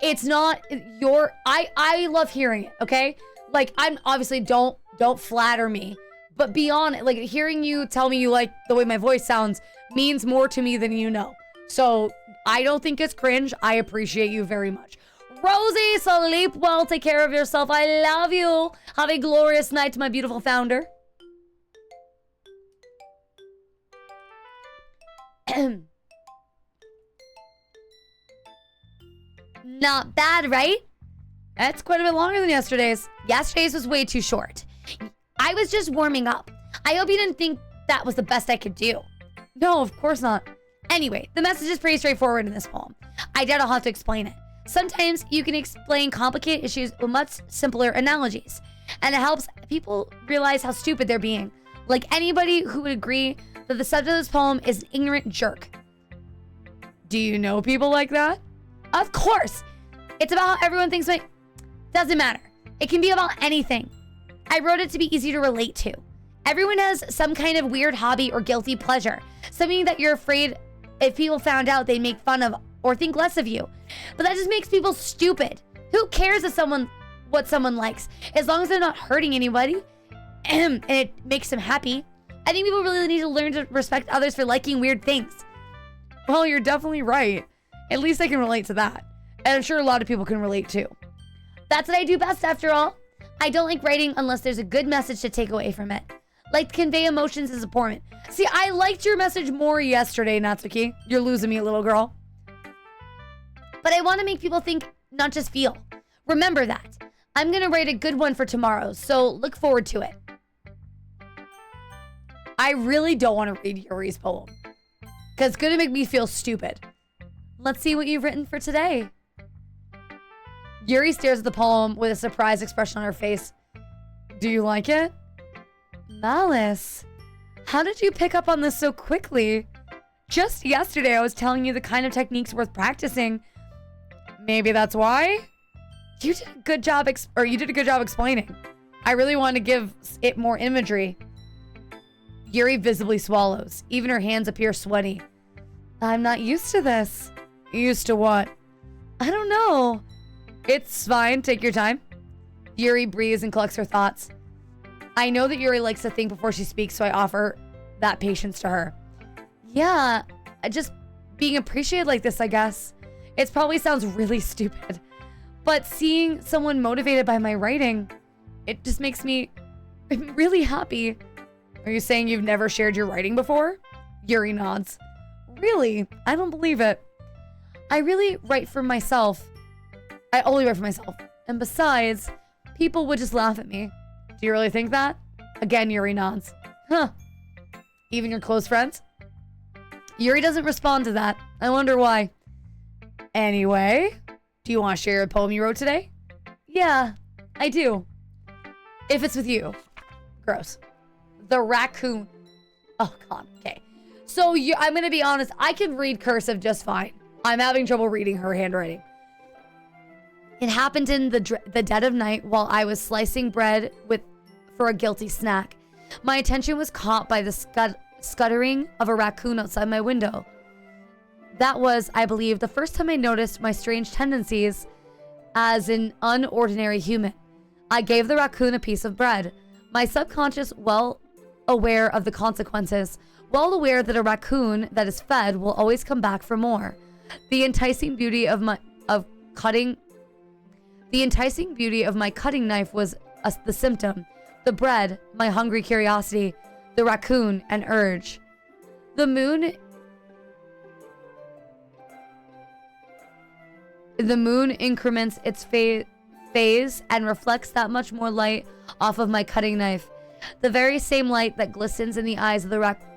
it's not your... I love hearing it, okay? Like, I'm obviously... Don't flatter me. But beyond it, like, hearing you tell me you like the way my voice sounds means more to me than you know. So, I don't think it's cringe. I appreciate you very much. Rosie, sleep well. Take care of yourself. I love you. Have a glorious night, my beautiful founder. Not bad, right? That's quite a bit longer than yesterday's. Yesterday's was way too short. I was just warming up. I hope you didn't think that was the best I could do. No, of course not. Anyway, the message is pretty straightforward in this poem. I doubt I'll have to explain it. Sometimes you can explain complicated issues with much simpler analogies, and it helps people realize how stupid they're being. Like anybody who would agree that the subject of this poem is an ignorant jerk. Do you know people like that? Of course. It's about how everyone thinks doesn't matter. It can be about anything. I wrote it to be easy to relate to. Everyone has some kind of weird hobby or guilty pleasure. Something that you're afraid if people found out they'd make fun of or think less of you. But that just makes people stupid. Who cares what someone likes? As long as they're not hurting anybody and it makes them happy. I think people really need to learn to respect others for liking weird things. Well, you're definitely right. At least I can relate to that. And I'm sure a lot of people can relate too. That's what I do best after all. I don't like writing unless there's a good message to take away from it. Like to convey emotions is important. See, I liked your message more yesterday, Natsuki. You're losing me, little girl. But I want to make people think, not just feel. Remember that. I'm going to write a good one for tomorrow, so look forward to it. I really don't want to read Yuri's poem, because it's going to make me feel stupid. Let's see what you've written for today. Yuri stares at the poem with a surprised expression on her face. Do you like it? Malice. How did you pick up on this so quickly? Just yesterday, I was telling you the kind of techniques worth practicing. Maybe that's why? You did a good job explaining. I really wanted to give it more imagery. Yuri visibly swallows. Even her hands appear sweaty. I'm not used to this. Used to what? I don't know. It's fine. Take your time. Yuri breathes and collects her thoughts. I know that Yuri likes to think before she speaks, so I offer that patience to her. Yeah, just being appreciated like this, I guess. It probably sounds really stupid, but seeing someone motivated by my writing, it just makes me really happy. Are you saying you've never shared your writing before? Yuri nods. Really? I don't believe it. I really write for myself. I only write for myself. And besides, people would just laugh at me. Do you really think that? Again, Yuri nods. Huh. Even your close friends? Yuri doesn't respond to that. I wonder why. Anyway, do you want to share a poem you wrote today? Yeah, I do. If it's with you. Gross. The raccoon. Oh, God. Okay. So I'm going to be honest. I can read cursive just fine. I'm having trouble reading her handwriting. It happened in the dead of night while I was slicing bread for a guilty snack. My attention was caught by the scuttering of a raccoon outside my window. That was, I believe, the first time I noticed my strange tendencies as an unordinary human. I gave the raccoon a piece of bread. My subconscious, well aware of the consequences, well aware that a raccoon that is fed will always come back for more. The enticing beauty of my cutting knife was the symptom. The bread, my hungry curiosity. The raccoon, an urge. The moon increments its phase and reflects that much more light off of my cutting knife. The very same light that glistens in the eyes of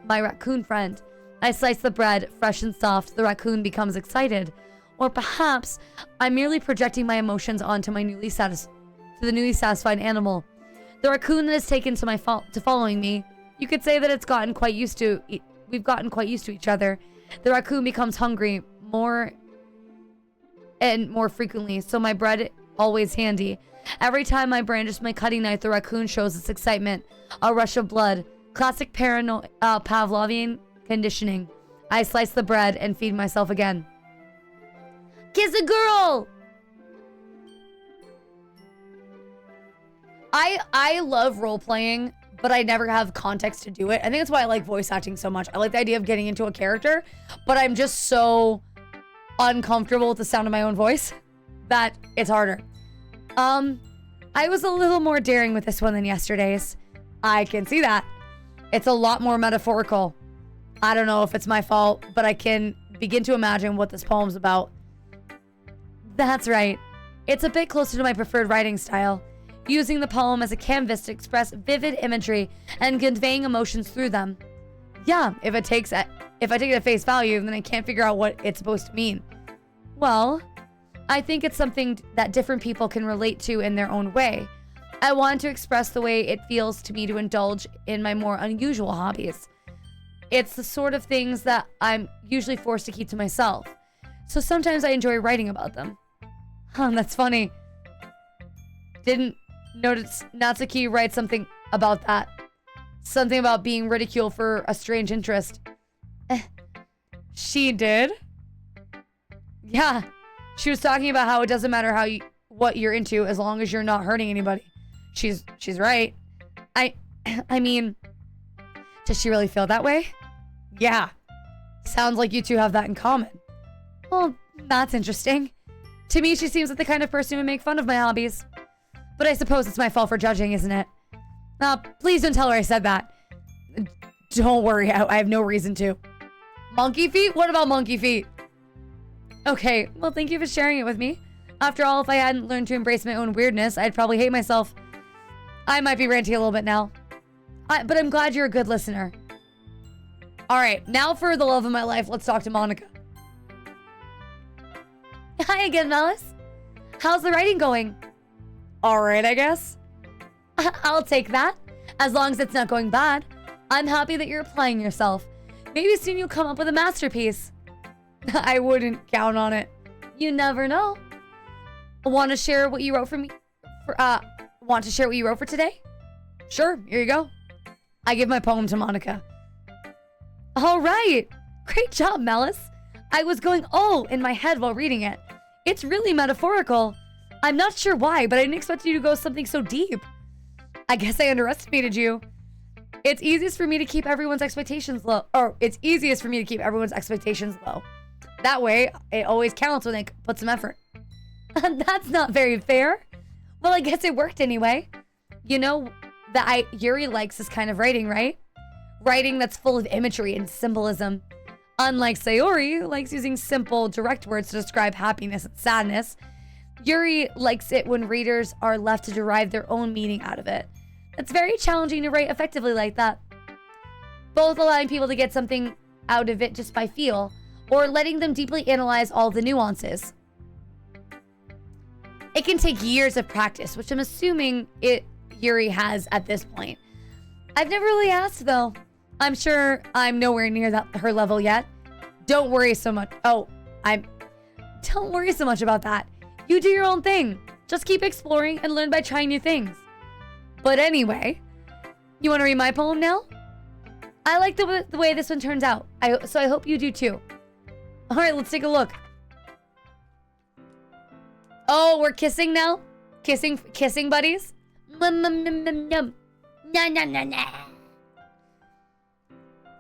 my raccoon friend. I slice the bread, fresh and soft. The raccoon becomes excited. Or perhaps I'm merely projecting my emotions onto the newly satisfied animal. The raccoon that has taken to following me. You could say that we've gotten quite used to each other. The raccoon becomes hungry more and more frequently, so my bread always handy. Every time I brandish my cutting knife, the raccoon shows its excitement. A rush of blood. Classic Pavlovian conditioning. I slice the bread and feed myself again. Kiss a girl! I love role-playing, but I never have context to do it. I think that's why I like voice acting so much. I like the idea of getting into a character, but I'm just so uncomfortable with the sound of my own voice that it's harder. I was a little more daring with this one than yesterday's. I can see that. It's a lot more metaphorical. I don't know if it's my fault, but I can begin to imagine what this poem's about. That's right. It's a bit closer to my preferred writing style, using the poem as a canvas to express vivid imagery and conveying emotions through them. Yeah, if I take it at face value, then I can't figure out what it's supposed to mean. Well, I think it's something that different people can relate to in their own way. I want to express the way it feels to me to indulge in my more unusual hobbies. It's the sort of things that I'm usually forced to keep to myself. So sometimes I enjoy writing about them. That's funny. Didn't notice Natsuki write something about that. Something about being ridiculed for a strange interest. She did? Yeah. She was talking about how it doesn't matter what you're into as long as you're not hurting anybody. She's right. I mean, does she really feel that way? Yeah. Sounds like you two have that in common. Well, that's interesting. To me, she seems like the kind of person who would make fun of my hobbies. But I suppose it's my fault for judging, isn't it? Please don't tell her I said that. Don't worry, I have no reason to. Monkey feet? What about monkey feet? Okay, well, thank you for sharing it with me. After all, if I hadn't learned to embrace my own weirdness, I'd probably hate myself. I might be ranting a little bit now. But I'm glad you're a good listener. All right, now for the love of my life, let's talk to Monica. Hi again, Mellis. How's the writing going? All right, I guess. I'll take that, as long as it's not going bad. I'm happy that you're applying yourself. Maybe soon you'll come up with a masterpiece. I wouldn't count on it. You never know. Want to share what you wrote for me? Want to share what you wrote for today? Sure, here you go. I give my poem to Monica. All right. Great job, Malice. I was going oh in my head while reading it. It's really metaphorical. I'm not sure why, but I didn't expect you to go something so deep. I guess I underestimated you. It's easiest for me to keep everyone's expectations low. Or it's easiest for me to keep everyone's expectations low. That way, it always counts when they put some effort. That's not very fair. Well, I guess it worked anyway. You know that Yuri likes this kind of writing, right? Writing that's full of imagery and symbolism. Unlike Sayori, who likes using simple, direct words to describe happiness and sadness, Yuri likes it when readers are left to derive their own meaning out of it. It's very challenging to write effectively like that. Both allowing people to get something out of it just by feel, or letting them deeply analyze all the nuances. It can take years of practice, which I'm assuming Yuri has at this point. I've never really asked, though. I'm sure I'm nowhere near her level yet. Don't worry so much. Don't worry so much about that. You do your own thing. Just keep exploring and learn by trying new things. But anyway, you want to read my poem now? I like the way this one turns out. So I hope you do too. All right, let's take a look. Oh, we're kissing now? Kissing buddies?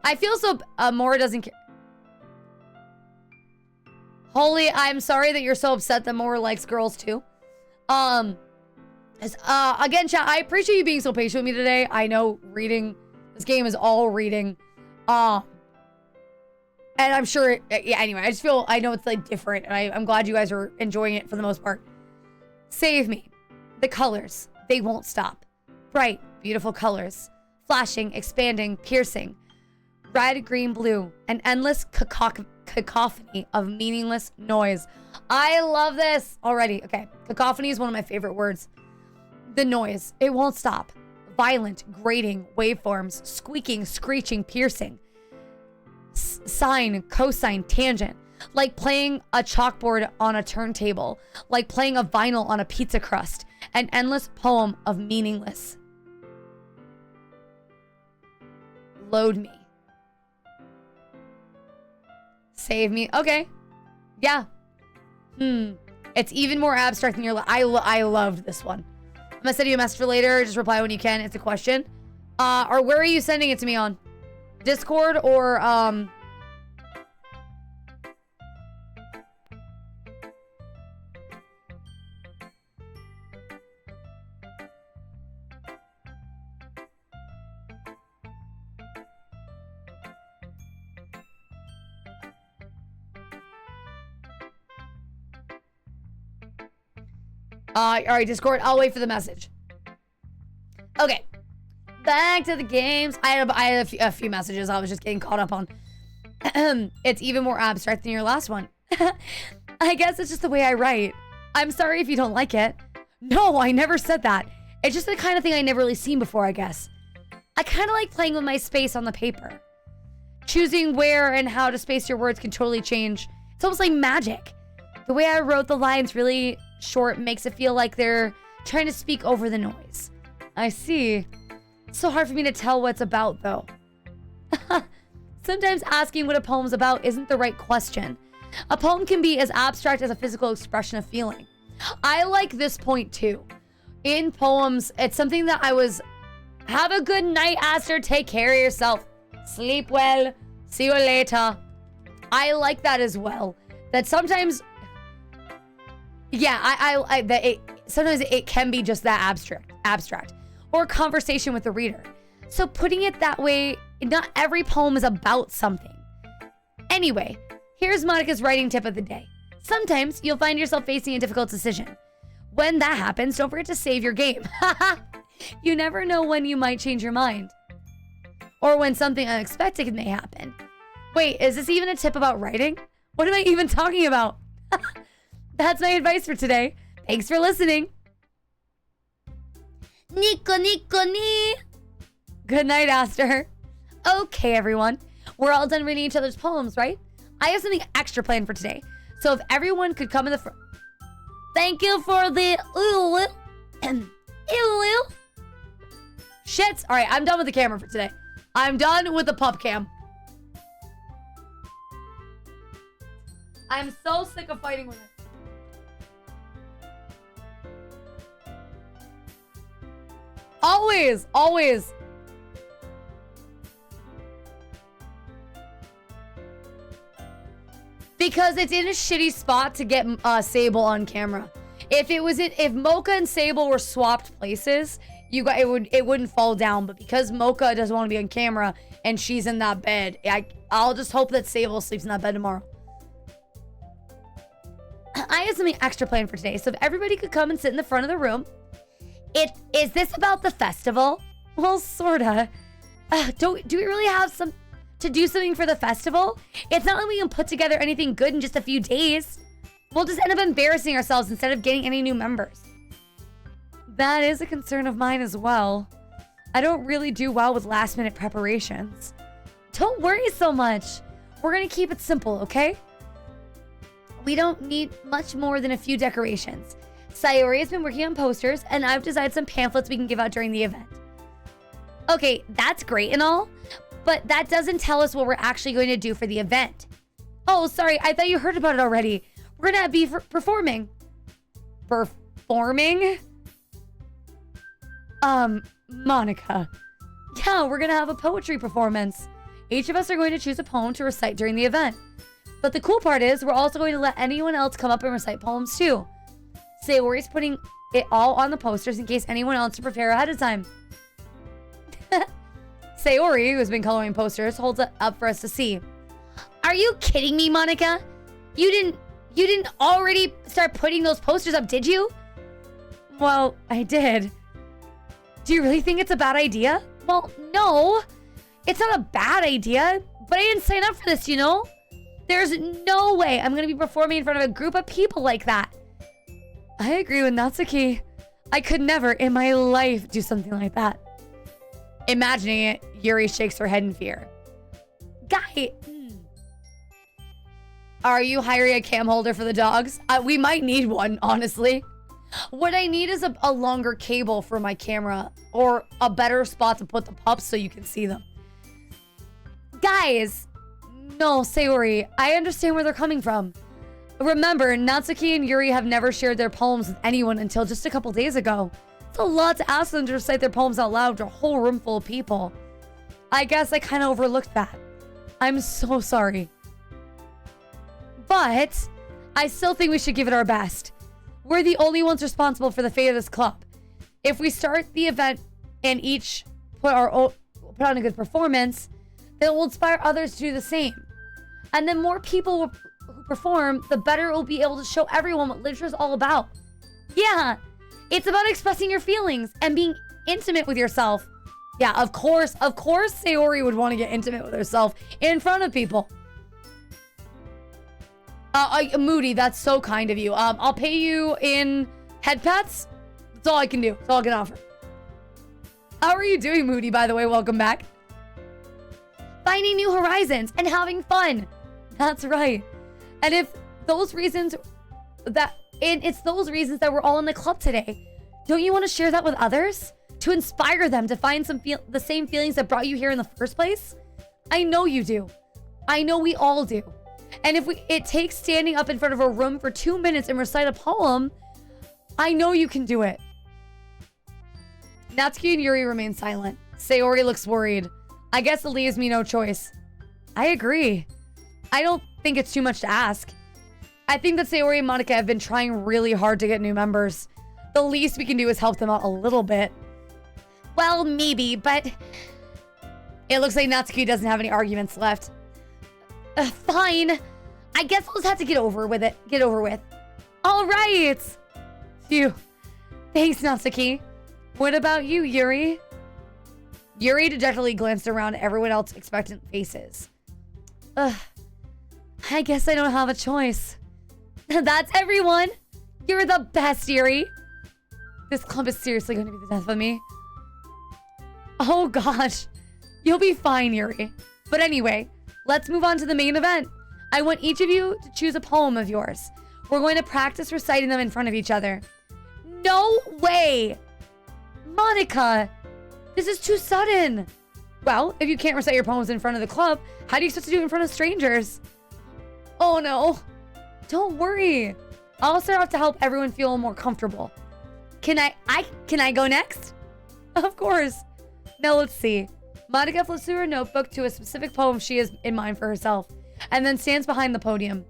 I feel so... Mora doesn't care. Holy, I'm sorry that you're so upset that Mora likes girls too. Again, chat, I appreciate you being so patient with me today. I know reading... This game is all reading. And I'm sure... Yeah, anyway, I just feel... I know it's like different. And I'm glad you guys are enjoying it for the most part. Save me. The colors. They won't stop. Bright, beautiful colors. Flashing, expanding, piercing. Red, green, blue. An endless cacophony of meaningless noise. I love this already. Okay. Cacophony is one of my favorite words. The noise. It won't stop. Violent, grating, waveforms, squeaking, screeching, piercing. Sine, cosine, tangent. Like playing a chalkboard on a turntable. Like playing a vinyl on a pizza crust. An endless poem of meaningless. Load me. Save me. Okay. Yeah. It's even more abstract than your... I loved this one. I'm gonna send you a message for later. Just reply when you can. It's a question. Or where are you sending it to me on? Discord or... all right, Discord. I'll wait for the message. Okay. Back to the games. I had a few messages I was just getting caught up on. It's even more abstract than your last one. I guess it's just the way I write. I'm sorry if you don't like it. No, I never said that. It's just the kind of thing I never really seen before, I guess. I kind of like playing with my space on the paper. Choosing where and how to space your words can totally change. It's almost like magic. The way I wrote the lines really short makes it feel like they're trying to speak over the noise. I see. It's so hard for me to tell what it's about, though. Sometimes asking what a poem's about isn't the right question. A poem can be as abstract as a physical expression of feeling. I like this point, too. In poems, it's something that I was... Have a good night, Aster. Take care of yourself. Sleep well. See you later. I like that as well. That sometimes... Yeah, sometimes it can be just that abstract, or a conversation with the reader. So putting it that way, not every poem is about something. Anyway, here's Monica's writing tip of the day. Sometimes you'll find yourself facing a difficult decision. When that happens, don't forget to save your game. You never know when you might change your mind. Or when something unexpected may happen. Wait, is this even a tip about writing? What am I even talking about? That's my advice for today. Thanks for listening. Nico, Nico, ni. Good night, Aster. Okay, everyone. We're all done reading each other's poems, right? I have something extra planned for today. So if everyone could come in the front. Thank you for the shit. All right, I'm done with the camera for today. I'm done with the pup cam. I'm so sick of fighting with it. Always, always. Because it's in a shitty spot to get Sable on camera. If Mocha and Sable were swapped places, it wouldn't fall down. But because Mocha doesn't want to be on camera and she's in that bed, I'll just hope that Sable sleeps in that bed tomorrow. I have something extra planned for today, so if everybody could come and sit in the front of the room. Is this about the festival? Well, sorta. Do we really have to do something for the festival? It's not like we can put together anything good in just a few days. We'll just end up embarrassing ourselves instead of getting any new members. That is a concern of mine as well. I don't really do well with last-minute preparations. Don't worry so much. We're gonna keep it simple, okay? We don't need much more than a few decorations. Sayori has been working on posters, and I've designed some pamphlets we can give out during the event. Okay, that's great and all, but that doesn't tell us what we're actually going to do for the event. Oh, sorry, I thought you heard about it already. We're gonna be performing. Performing? Monica. Yeah, we're gonna have a poetry performance. Each of us are going to choose a poem to recite during the event. But the cool part is, we're also going to let anyone else come up and recite poems too. Sayori's putting it all on the posters in case anyone else to prepare ahead of time. Sayori, who has been coloring posters, holds it up for us to see. Are you kidding me, Monica? You didn't already start putting those posters up, did you? Well, I did. Do you really think it's a bad idea? Well, no. It's not a bad idea, but I didn't sign up for this, you know? There's no way I'm gonna be performing in front of a group of people like that. I agree with Natsuki. I could never in my life do something like that. Imagining it, Yuri shakes her head in fear. Guy, are you hiring a cam holder for the dogs? We might need one, honestly. What I need is a longer cable for my camera or a better spot to put the pups so you can see them. Guys, no, Sayori, I understand where they're coming from. Remember, Natsuki and Yuri have never shared their poems with anyone until just a couple days ago. It's a lot to ask them to recite their poems out loud to a whole room full of people. I guess I kind of overlooked that. I'm so sorry. But I still think we should give it our best. We're the only ones responsible for the fate of this club. If we start the event and each put on a good performance, then it will inspire others to do the same. And then more people who perform, the better we'll be able to show everyone what literature is all about. Yeah, it's about expressing your feelings and being intimate with yourself. Yeah, of course, Sayori would want to get intimate with herself in front of people. Moody, that's so kind of you. I'll pay you in head pats. That's all I can do. That's all I can offer. How are you doing, Moody, by the way? Welcome back. Finding new horizons and having fun. That's right. And if those reasons it's those reasons that we're all in the club today. Don't you want to share that with others? To inspire them to find the same feelings that brought you here in the first place? I know you do. I know we all do. And if it takes standing up in front of a room for 2 minutes and recite a poem, I know you can do it. Natsuki and Yuri remain silent. Sayori looks worried. I guess it leaves me no choice. I agree. I don't think it's too much to ask. I think that Sayori and Monica have been trying really hard to get new members. The least we can do is help them out a little bit. Well, maybe, but it looks like Natsuki doesn't have any arguments left. Fine. I guess we'll just have to get over with. All right. Phew. Thanks, Natsuki. What about you, Yuri? Yuri dejectedly glanced around at everyone else's expectant faces. I guess I don't have a choice. That's everyone. You're the best, Yuri. This club is seriously going to be the death of me. Oh, gosh. You'll be fine, Yuri. But anyway, let's move on to the main event. I want each of you to choose a poem of yours. We're going to practice reciting them in front of each other. No way! Monica, this is too sudden. Well, if you can't recite your poems in front of the club, how do you expect to do it in front of strangers? Oh no. Don't worry. I'll start off to help everyone feel more comfortable. Can I go next? Of course. Now let's see. Monica flips through her notebook to a specific poem she has in mind for herself, and then stands behind the podium.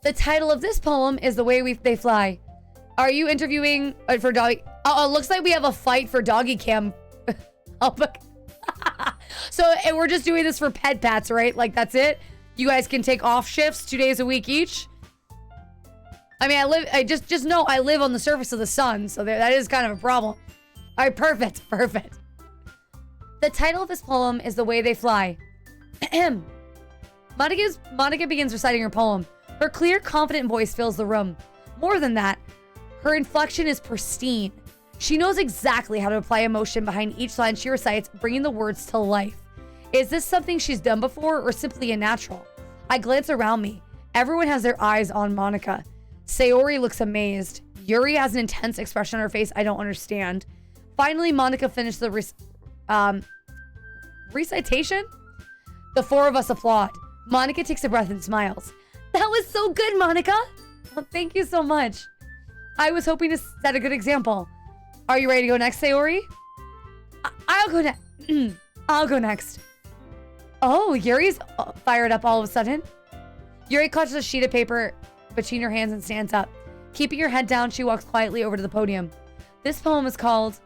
The title of this poem is The Way They Fly. Are you interviewing for doggy? Oh, it looks like we have a fight for doggy cam. So and we're just doing this for pet pats, right? Like that's it? You guys can take off shifts 2 days a week each. I mean, I just know I live on the surface of the sun, so that is kind of a problem. All right, perfect. The title of this poem is The Way They Fly. Monica begins reciting her poem. Her clear, confident voice fills the room. More than that, her inflection is pristine. She knows exactly how to apply emotion behind each line she recites, bringing the words to life. Is this something she's done before or simply a natural? I glance around me. Everyone has their eyes on Monica. Sayori looks amazed. Yuri has an intense expression on her face I don't understand. Finally, Monica finished the recitation? The four of us applaud. Monica takes a breath and smiles. That was so good, Monica! Well, thank you so much. I was hoping to set a good example. Are you ready to go next, Sayori? I'll go next. I'll go next. Oh, Yuri's fired up all of a sudden. Yuri clutches a sheet of paper between her hands and stands up. Keeping her head down, she walks quietly over to the podium. This poem is called...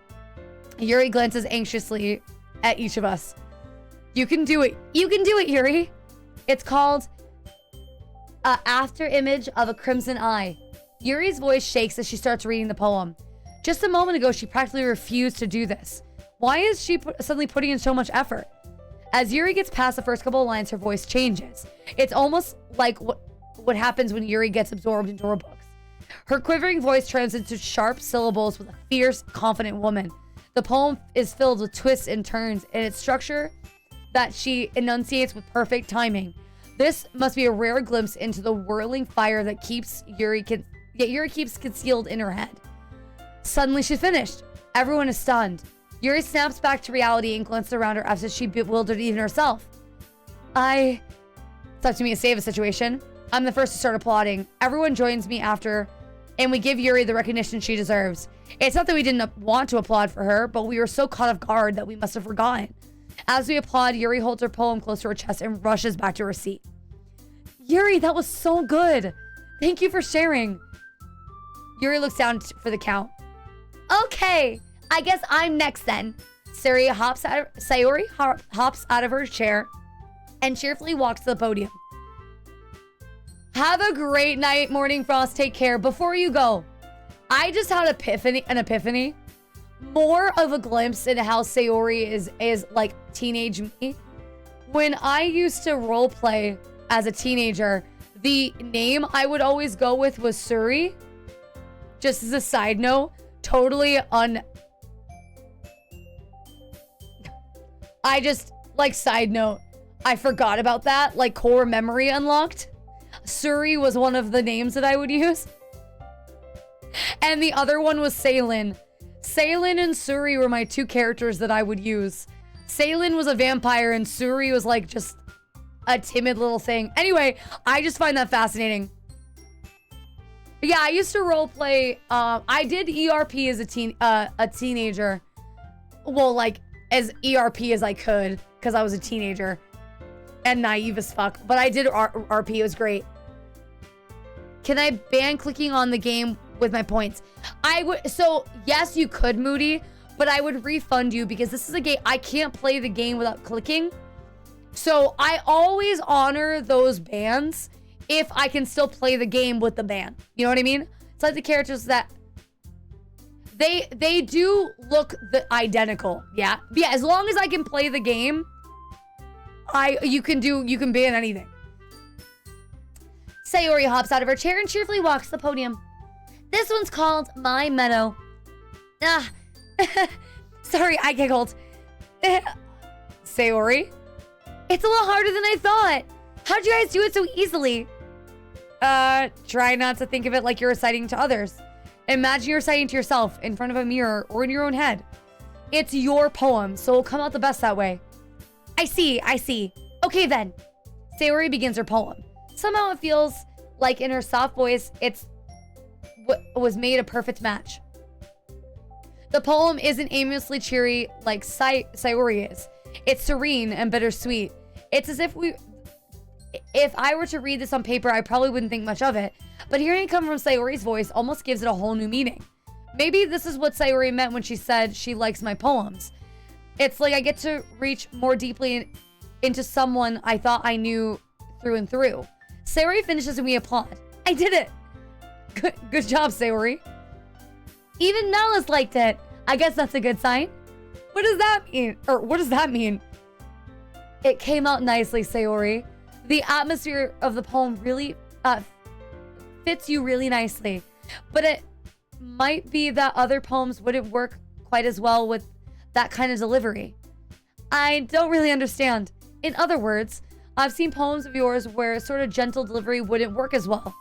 Yuri glances anxiously at each of us. You can do it. You can do it, Yuri. It's called... After Image of a Crimson Eye. Yuri's voice shakes as she starts reading the poem. Just a moment ago, she practically refused to do this. Why is she suddenly putting in so much effort? As Yuri gets past the first couple of lines, her voice changes. It's almost like what happens when Yuri gets absorbed into her books. Her quivering voice turns into sharp syllables with a fierce, confident woman. The poem is filled with twists and turns in its structure that she enunciates with perfect timing. This must be a rare glimpse into the whirling fire that Yuri keeps concealed in her head. Suddenly she's finished. Everyone is stunned. Yuri snaps back to reality and glances around her as if she bewildered even herself. It's up to me to save a situation. I'm the first to start applauding. Everyone joins me after, and we give Yuri the recognition she deserves. It's not that we didn't want to applaud for her, but we were so caught off guard that we must have forgotten. As we applaud, Yuri holds her poem close to her chest and rushes back to her seat. Yuri, that was so good. Thank you for sharing. Yuri looks down for the count. Okay, I guess I'm next then. Sayori hops out of her chair and cheerfully walks to the podium. Have a great night, Morning Frost. Take care. Before you go, I just had an epiphany. More of a glimpse into how Sayori is like teenage me. When I used to roleplay as a teenager, the name I would always go with was Suri. Just as a side note, totally side note, I forgot about that, like core memory unlocked. Suri was one of the names that I would use. And the other one was Salen. Salen and Suri were my two characters that I would use. Salen was a vampire and Suri was like just a timid little thing. Anyway, I just find that fascinating. But yeah, I used to roleplay. I did ERP as a teenager. Well, like as ERP as I could because I was a teenager and naive as fuck. But I did RP. It was great. Can I ban clicking on the game with my points? I would. So yes, you could, Moody, but I would refund you because this is a game. I can't play the game without clicking. So I always honor those bans if I can still play the game with the ban. You know what I mean? It's like the characters that they do look identical. Yeah. But yeah, as long as I can play the game, you can ban anything. Sayori hops out of her chair and cheerfully walks to the podium. This one's called My Meadow. Sorry, I giggled. Sayori. It's a little harder than I thought. How'd you guys do it so easily? Try not to think of it like you're reciting to others. Imagine you're reciting to yourself in front of a mirror or in your own head. It's your poem, so it'll come out the best that way. I see. Okay then. Sayori begins her poem. Somehow it feels like in her soft voice, it's what was made a perfect match. The poem isn't aimlessly cheery like Sayori is. It's serene and bittersweet. It's as if I were to read this on paper, I probably wouldn't think much of it. But hearing it come from Sayori's voice almost gives it a whole new meaning. Maybe this is what Sayori meant when she said she likes my poems. It's like I get to reach more deeply into someone I thought I knew through and through. Sayori finishes and we applaud. I did it. Good job, Sayori. Even Malice liked it. I guess that's a good sign. What does that mean? Or what does that mean? It came out nicely, Sayori. The atmosphere of the poem really fits you really nicely. But it might be that other poems wouldn't work quite as well with that kind of delivery. I don't really understand. In other words, I've seen poems of yours where sort of gentle delivery wouldn't work as well.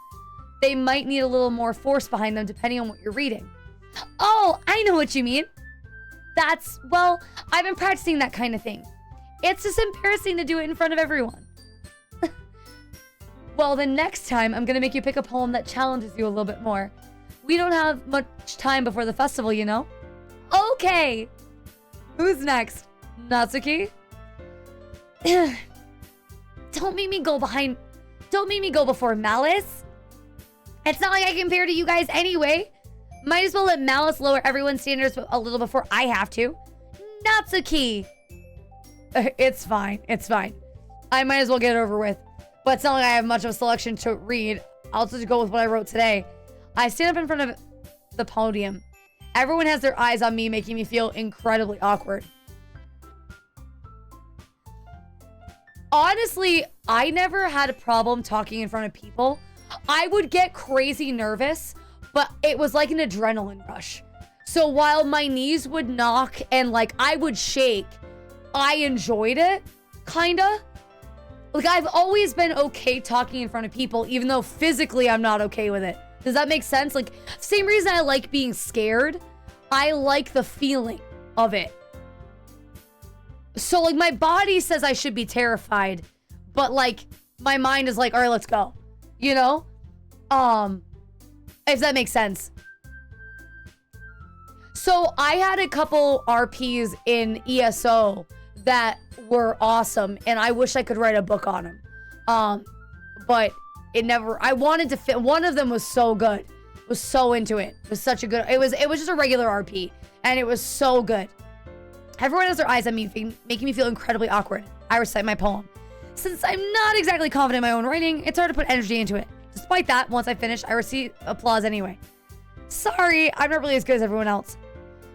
They might need a little more force behind them depending on what you're reading. Oh, I know what you mean. Well, I've been practicing that kind of thing. It's just embarrassing to do it in front of everyone. Well, the next time I'm gonna make you pick a poem that challenges you a little bit more. We don't have much time before the festival, you know? Okay. Who's next? Natsuki? Don't make me go before Malice. It's not like I compare to you guys anyway. Might as well let Malice lower everyone's standards a little before I have to. Natsuki. It's fine. I might as well get it over with. But it's not like I have much of a selection to read. I'll just go with what I wrote today. I stand up in front of the podium. Everyone has their eyes on me, making me feel incredibly awkward. Honestly, I never had a problem talking in front of people. I would get crazy nervous, but it was like an adrenaline rush. So while my knees would knock and like I would shake, I enjoyed it, kinda. Like I've always been okay talking in front of people, even though physically I'm not okay with it. Does that make sense? Like, same reason I like being scared. I like the feeling of it. So like my body says I should be terrified, but like my mind is like, all right, let's go. You know? If that makes sense. So I had a couple RPs in ESO that were awesome, and I wish I could write a book on them. But it never, I wanted to fit. One of them was so good. Was so into it. It was such a good, it was just a regular RP, and it was so good. Everyone has their eyes on me, making me feel incredibly awkward. I recite my poem. Since I'm not exactly confident in my own writing, it's hard to put energy into it. Despite that, once I finish, I receive applause anyway. Sorry, I'm not really as good as everyone else.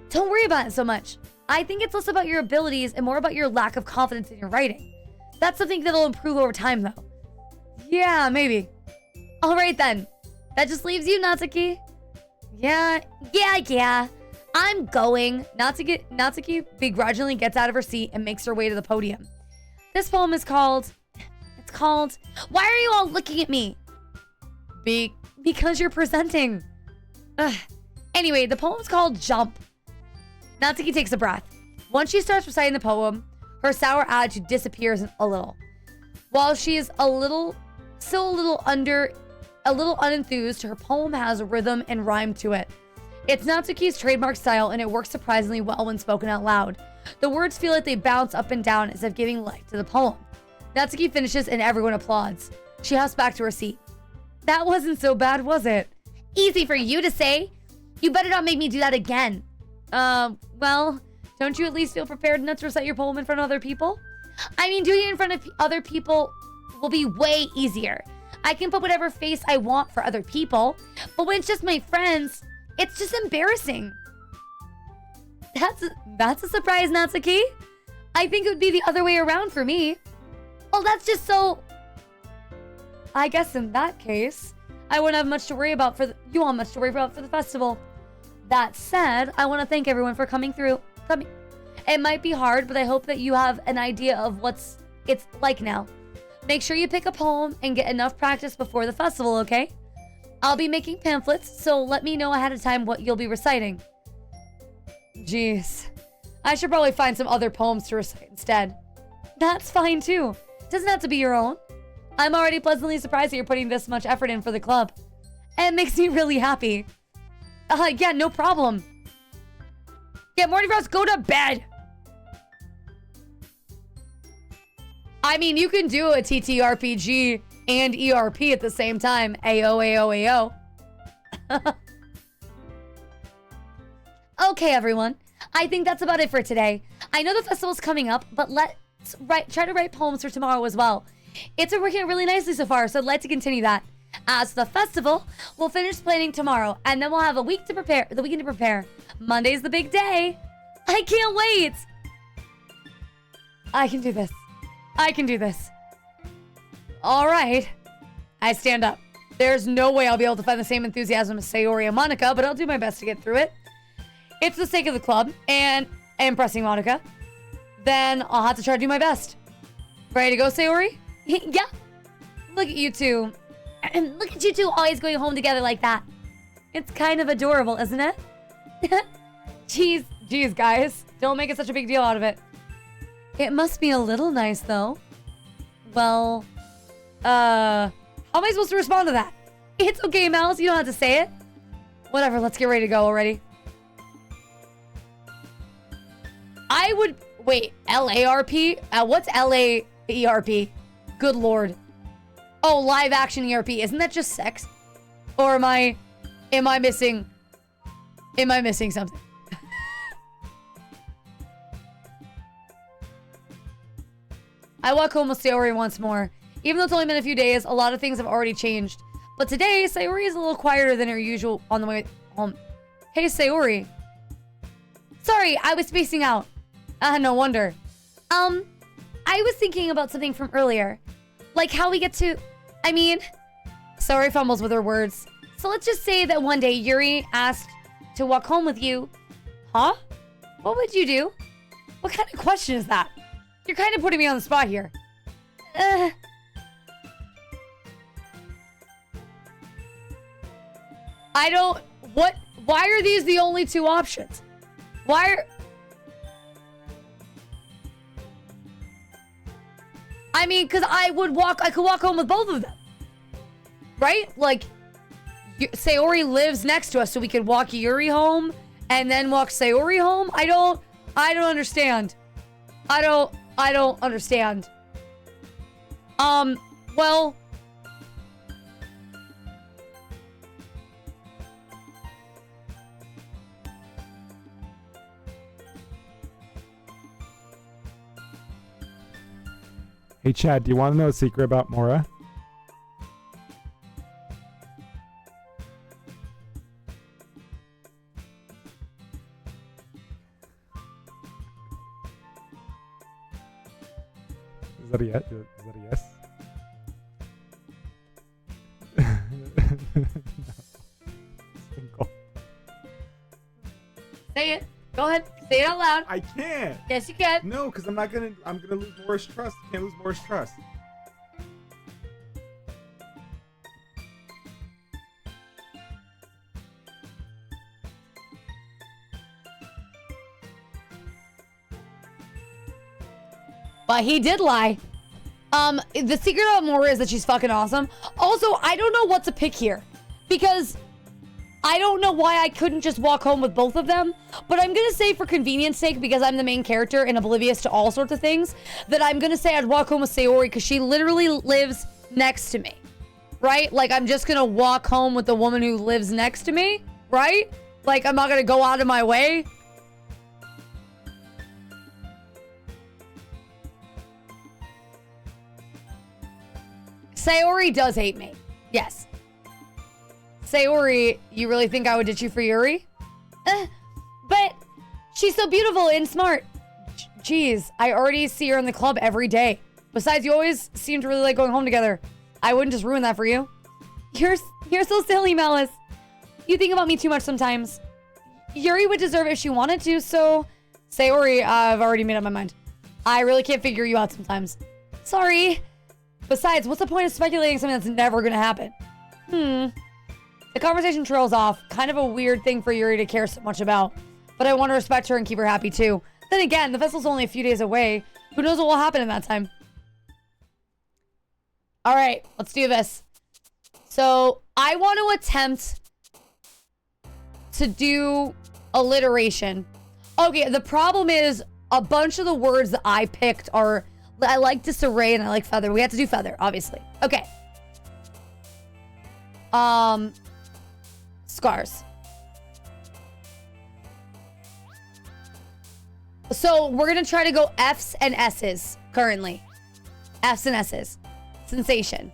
Don't worry about it so much. I think it's less about your abilities and more about your lack of confidence in your writing. That's something that'll improve over time, though. Yeah, maybe. All right, then. That just leaves you, Natsuki. Yeah. I'm going. Natsuki begrudgingly gets out of her seat and makes her way to the podium. This poem is called... It's called... Why are you all looking at me? Because you're presenting. Ugh. Anyway, the poem's called Jump. Natsuki takes a breath. Once she starts reciting the poem, her sour attitude disappears a little. While she is still a little unenthused, her poem has rhythm and rhyme to it. It's Natsuki's trademark style, and it works surprisingly well when spoken out loud. The words feel like they bounce up and down as if giving life to the poem. Natsuki finishes and everyone applauds. She hops back to her seat. That wasn't so bad, was it? Easy for you to say. You better not make me do that again. Well, don't you at least feel prepared enough to recite your poem in front of other people? I mean, doing it in front of other people will be way easier. I can put whatever face I want for other people, but when it's just my friends, it's just embarrassing. That's a surprise, Natsuki. I think it would be the other way around for me. Well, that's just so... I guess in that case, I wouldn't have much to worry about you won't have much to worry about for the festival. That said, I want to thank everyone for coming through. It might be hard, but I hope that you have an idea of it's like now. Make sure you pick a poem and get enough practice before the festival, okay? I'll be making pamphlets, so let me know ahead of time what you'll be reciting. Jeez. I should probably find some other poems to recite instead. That's fine too. Doesn't have to be your own. I'm already pleasantly surprised that you're putting this much effort in for the club. It makes me really happy. Yeah, no problem. Yeah, Morning Frost, go to bed. I mean, you can do a TTRPG and ERP at the same time. Ayo, ayo, ayo. Okay, everyone. I think that's about it for today. I know the festival's coming up, but let's try to write poems for tomorrow as well. It's been working out really nicely so far, so I'd like to continue that. As for the festival, we'll finish planning tomorrow, and then we'll have the weekend to prepare. Monday's the big day. I can't wait. I can do this. I can do this. All right. I stand up. There's no way I'll be able to find the same enthusiasm as Sayori and Monica, but I'll do my best to get through it. It's the sake of the club and impressing Monica. Then I'll have to try to do my best. Ready to go, Sayori? Yeah. Look at you two. Look at you two always going home together like that. It's kind of adorable, isn't it? Jeez, guys. Don't make it such a big deal out of it. It must be a little nice, though. Well, how am I supposed to respond to that? It's okay, Mouse. You don't have to say it. Whatever, let's get ready to go already. I would... Wait, LARP? What's LAERP? Good lord. Oh, live action ERP. Isn't that just sex? Or am I missing something? I walk home with Sayori once more. Even though it's only been a few days, a lot of things have already changed. But today, Sayori is a little quieter than her usual on the way home. Hey, Sayori. Sorry, I was spacing out. No wonder. I was thinking about something from earlier. Like how we get to... I mean... Sayori fumbles with her words. So let's just say that one day Yuri asked to walk home with you. Huh? What would you do? What kind of question is that? You're kind of putting me on the spot here. I don't... What? Why are these the only two options? Why are... I mean, because I could walk home with both of them. Right? Like, Sayori lives next to us, so we could walk Yuri home and then walk Sayori home? I don't understand. I don't understand. Well... Hey, Chad, do you want to know a secret about Mora? Is that a yes? Is that a yes? No. Single. Say it. Go ahead. Say it out loud. I can't. Yes, you can. No, because I'm gonna lose Mora's trust. Can't lose Mora's trust. But he did lie. The secret about Mora is that she's fucking awesome. Also, I don't know what to pick here. Because I don't know why I couldn't just walk home with both of them. But I'm gonna say for convenience sake, because I'm the main character and oblivious to all sorts of things, that I'm gonna say I'd walk home with Sayori because she literally lives next to me. Right? Like, I'm just gonna walk home with the woman who lives next to me. Right? Like, I'm not gonna go out of my way. Sayori does hate me. Yes. Sayori, you really think I would ditch you for Yuri? But she's so beautiful and smart. Jeez, I already see her in the club every day. Besides, you always seem to really like going home together. I wouldn't just ruin that for you. You're so silly, Malice. You think about me too much sometimes. Yuri would deserve it if she wanted to, so Sayori, I've already made up my mind. I really can't figure you out sometimes. Sorry. Besides, what's the point of speculating something that's never gonna happen? The conversation trails off. Kind of a weird thing for Yuri to care so much about. But I want to respect her and keep her happy too. Then again, the festival's only a few days away. Who knows what will happen in that time? Alright, let's do this. So, I want to attempt to do alliteration. Okay, the problem is a bunch of the words that I picked are... I like disarray and I like feather. We have to do feather, obviously. Okay. Scars. So we're gonna try to go F's and S's currently. F's and S's. Sensation.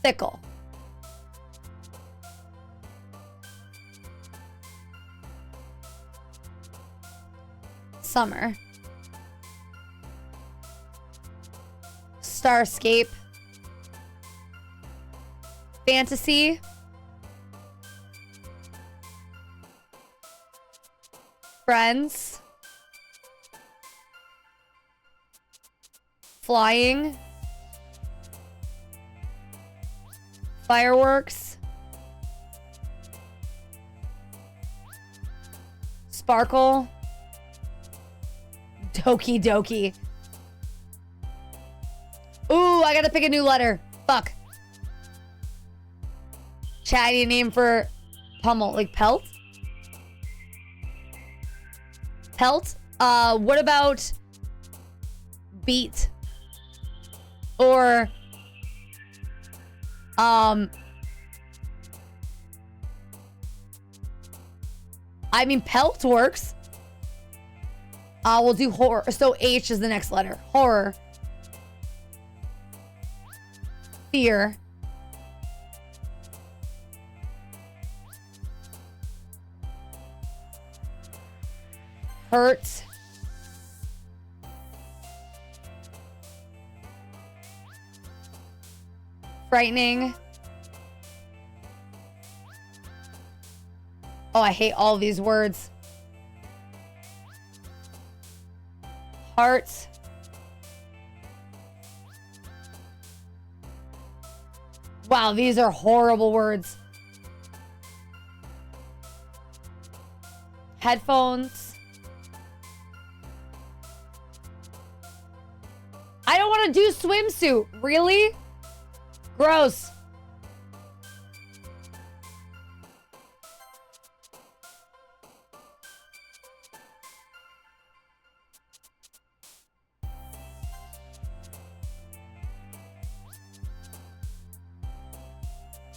Fickle. Summer. Starscape. Fantasy. Friends. Flying. Fireworks. Sparkle. Doki Doki. Ooh, I gotta pick a new letter. Fuck. Chatty name for pummel, like pelt? Pelt? What about beat? Or I mean pelt works. We'll do horror. So H is the next letter. Horror. Fear. Hurt. Frightening. Oh, I hate all these words. Heart. Wow, these are horrible words. Headphones. I don't want to do swimsuit. Really? Gross.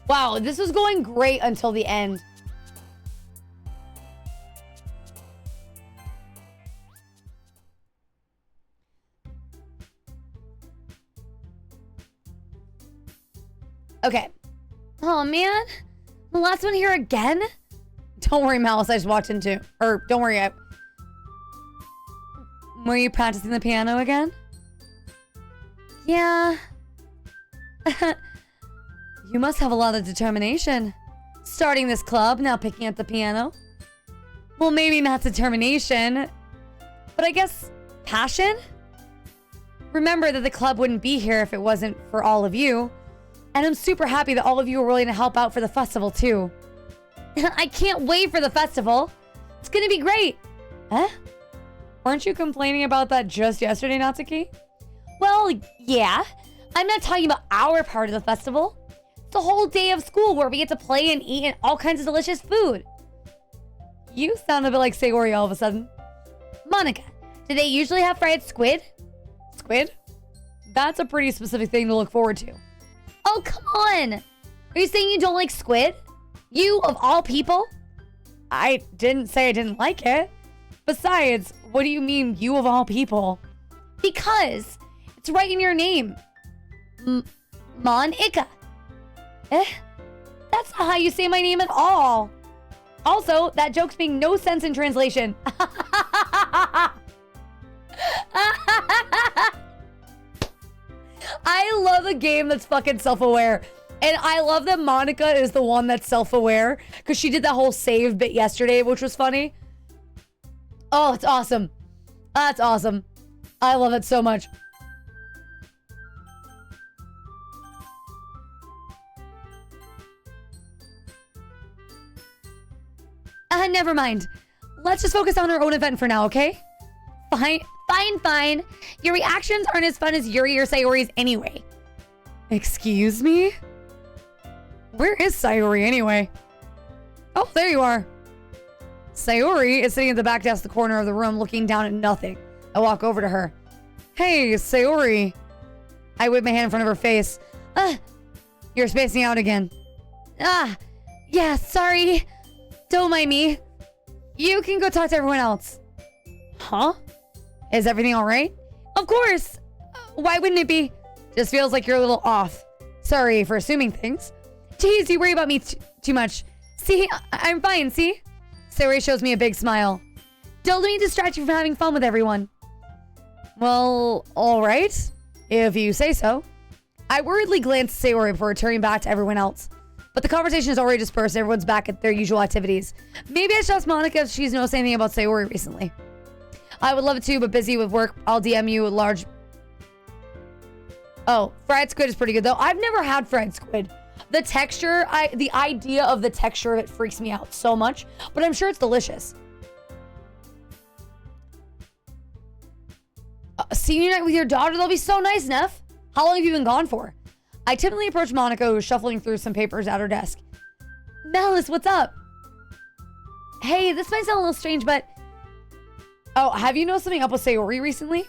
Wow, this was going great until the end. Okay. Oh, man. The last one here again? Don't worry, Malice. I just walked into... Or, don't worry. Were you practicing the piano again? Yeah. You must have a lot of determination. Starting this club, now picking up the piano. Well, maybe not determination, but I guess passion? Remember that the club wouldn't be here if it wasn't for all of you. And I'm super happy that all of you are willing to help out for the festival, too. I can't wait for the festival. It's gonna be great. Huh? Weren't you complaining about that just yesterday, Natsuki? Well, yeah. I'm not talking about our part of the festival. It's a whole day of school where we get to play and eat and all kinds of delicious food. You sound a bit like Sayori all of a sudden. Monica, do they usually have fried squid? Squid? That's a pretty specific thing to look forward to. Oh, come on! Are you saying you don't like squid? You, of all people? I didn't say I didn't like it. Besides, what do you mean, you of all people? Because it's right in your name. Monica. That's not how you say my name at all. Also, that joke's making no sense in translation. I love a game that's fucking self-aware. And I love that Monica is the one that's self-aware because she did that whole save bit yesterday, which was funny. Oh, it's awesome. That's awesome. I love it so much. Never mind. Let's just focus on our own event for now, okay? Fine. Your reactions aren't as fun as Yuri or Sayori's anyway. Excuse me? Where is Sayori anyway? Oh, there you are. Sayori is sitting at the back desk, the corner of the room, looking down at nothing. I walk over to her. Hey, Sayori. I whip my hand in front of her face. You're spacing out again. Yeah, sorry. Don't mind me. You can go talk to everyone else. Huh? Is everything all right? Of course. Why wouldn't it be? Just feels like you're a little off. Sorry for assuming things. Jeez, you worry about me too much. See, I'm fine, see? Sayori shows me a big smile. Don't let me distract you from having fun with everyone. Well, all right. If you say so. I worriedly glance at Sayori before turning back to everyone else. But the conversation is already dispersed. Everyone's back at their usual activities. Maybe I should ask Monica if she's noticed anything about Sayori recently. I would love it too, but busy with work. I'll DM you a large... Oh, fried squid is pretty good though. I've never had fried squid. The texture, the idea of the texture of it freaks me out so much, but I'm sure it's delicious. Senior night with your daughter, that'll be so nice, Neff. How long have you been gone for? I timidly approach Monica, who's shuffling through some papers at her desk. Malice, what's up? Hey, this might sound a little strange, but... Oh, have you noticed something up with Sayori recently?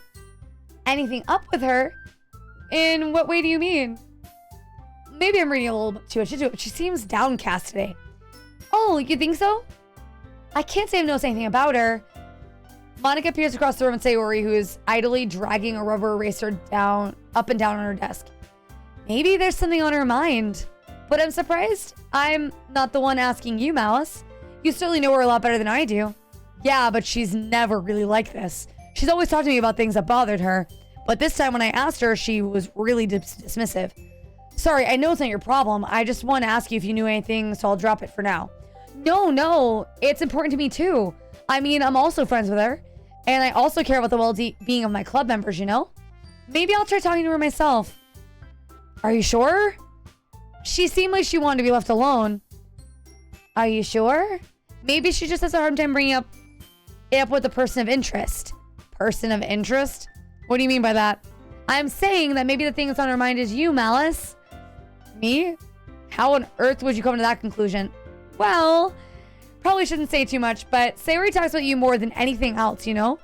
Anything up with her? In what way do you mean? Maybe I'm reading a little bit too much into it, but she seems downcast today. Oh, you think so? I can't say I've noticed anything about her. Monica peers across the room at Sayori, who is idly dragging a rubber eraser up and down on her desk. Maybe there's something on her mind. But I'm surprised I'm not the one asking you, Malice. You certainly know her a lot better than I do. Yeah, but she's never really like this. She's always talked to me about things that bothered her. But this time when I asked her, she was really dismissive. Sorry, I know it's not your problem. I just want to ask you if you knew anything, so I'll drop it for now. No. It's important to me too. I mean, I'm also friends with her. And I also care about the well-being of my club members, you know? Maybe I'll try talking to her myself. Are you sure? She seemed like she wanted to be left alone. Are you sure? Maybe she just has a hard time bringing it up with a person of interest. Person of interest? What do you mean by that? I'm saying that maybe the thing that's on her mind is you, Malice. Me? How on earth would you come to that conclusion? Well, probably shouldn't say too much, but Sayori talks about you more than anything else, you know?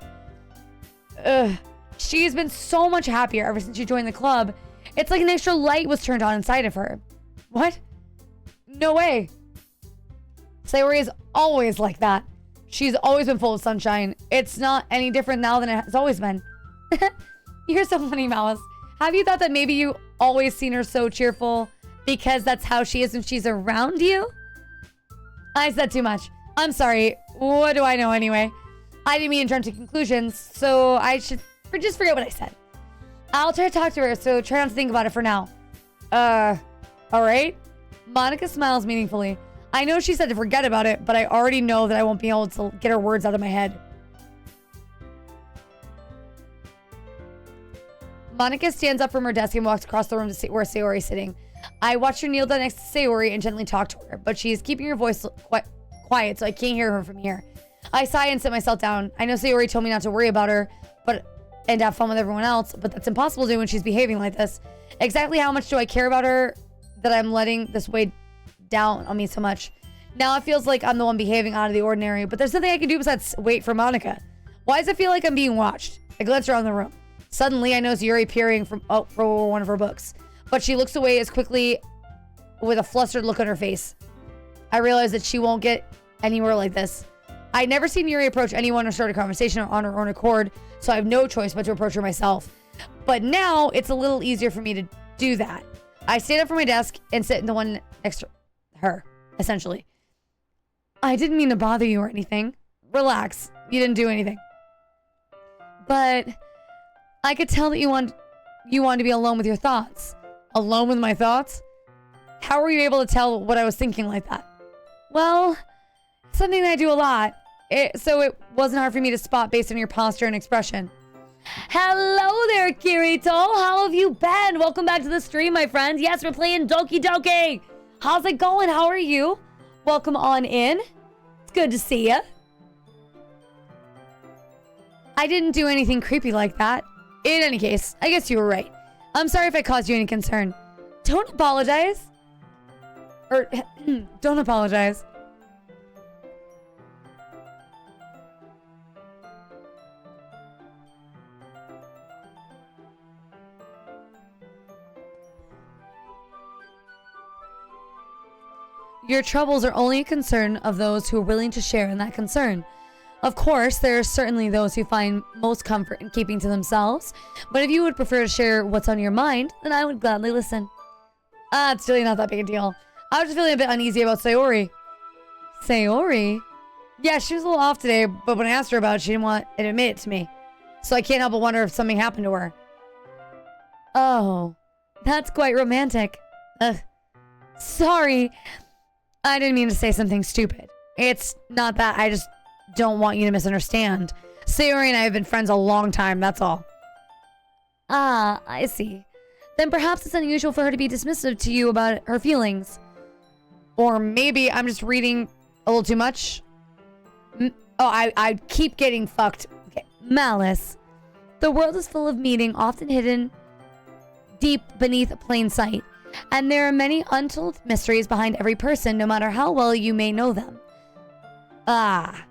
She's been so much happier ever since she joined the club. It's like an extra light was turned on inside of her. What? No way. Sayori is always like that. She's always been full of sunshine. It's not any different now than it has always been. You're so funny, Malice. Have you thought that maybe you always seen her so cheerful because that's how she is when she's around you? I said too much. I'm sorry. What do I know anyway? I didn't mean to jump to conclusions, so I should just forget what I said. I'll try to talk to her, so try not to think about it for now. Alright? Monica smiles meaningfully. I know she said to forget about it, but I already know that I won't be able to get her words out of my head. Monica stands up from her desk and walks across the room to see where Sayori is sitting. I watch her kneel down next to Sayori and gently talk to her, but she's keeping her voice quiet, so I can't hear her from here. I sigh and sit myself down. I know Sayori told me not to worry about her, and have fun with everyone else, but that's impossible to do when she's behaving like this. Exactly how much do I care about her that I'm letting this weigh down on me so much? Now it feels like I'm the one behaving out of the ordinary, but there's nothing I can do besides wait for Monica. Why does it feel like I'm being watched? I glance around the room. Suddenly, I notice Yuri peering for one of her books, but she looks away as quickly with a flustered look on her face. I realize that she won't get anywhere like this. I'd never seen Yuri approach anyone or start a conversation on her own accord, so I have no choice but to approach her myself. But now, it's a little easier for me to do that. I stand up from my desk and sit in the one next to her, essentially. I didn't mean to bother you or anything. Relax. You didn't do anything. But I could tell that you want to be alone with your thoughts. Alone with my thoughts? How were you able to tell what I was thinking like that? Well, something that I do a lot. So it wasn't hard for me to spot based on your posture and expression. Hello there, Kirito. How have you been? Welcome back to the stream, my friend. Yes, we're playing Doki Doki. How's it going? How are you? Welcome on in. It's good to see you. I didn't do anything creepy like that. In any case, I guess you were right. I'm sorry if I caused you any concern. Don't apologize. Or, don't apologize. Your troubles are only a concern of those who are willing to share in that concern. Of course, there are certainly those who find most comfort in keeping to themselves, but if you would prefer to share what's on your mind, then I would gladly listen. It's really not that big a deal. I was just feeling a bit uneasy about Sayori. Sayori? Yeah, she was a little off today, but when I asked her about it, she didn't want to admit it to me. So I can't help but wonder if something happened to her. Oh, that's quite romantic. Ugh. Sorry. I didn't mean to say something stupid. It's not that. I just don't want you to misunderstand. Sayori and I have been friends a long time, that's all. Ah, I see. Then perhaps it's unusual for her to be dismissive to you about her feelings. Or maybe I'm just reading a little too much. I keep getting fucked. Okay. Malice. The world is full of meaning, often hidden deep beneath plain sight. And there are many untold mysteries behind every person, no matter how well you may know them. Ah.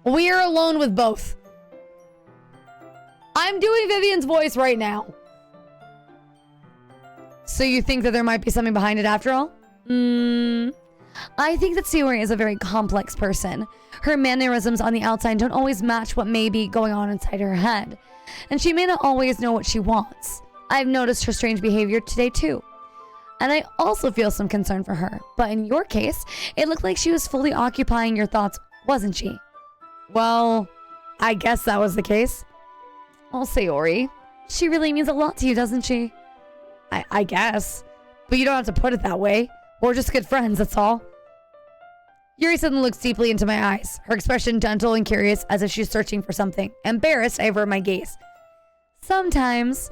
We're alone with both. I'm doing Vivian's voice right now. So you think that there might be something behind it after all? I think that Sayori is a very complex person. Her mannerisms on the outside don't always match what may be going on inside her head. And she may not always know what she wants. I've noticed her strange behavior today too. And I also feel some concern for her. But in your case, it looked like she was fully occupying your thoughts, wasn't she? Well, I guess that was the case. Oh, Sayori. She really means a lot to you, doesn't she? I guess. But you don't have to put it that way. We're just good friends, that's all. Yuri suddenly looks deeply into my eyes, her expression gentle and curious as if she's searching for something. Embarrassed, I avert my gaze. Sometimes,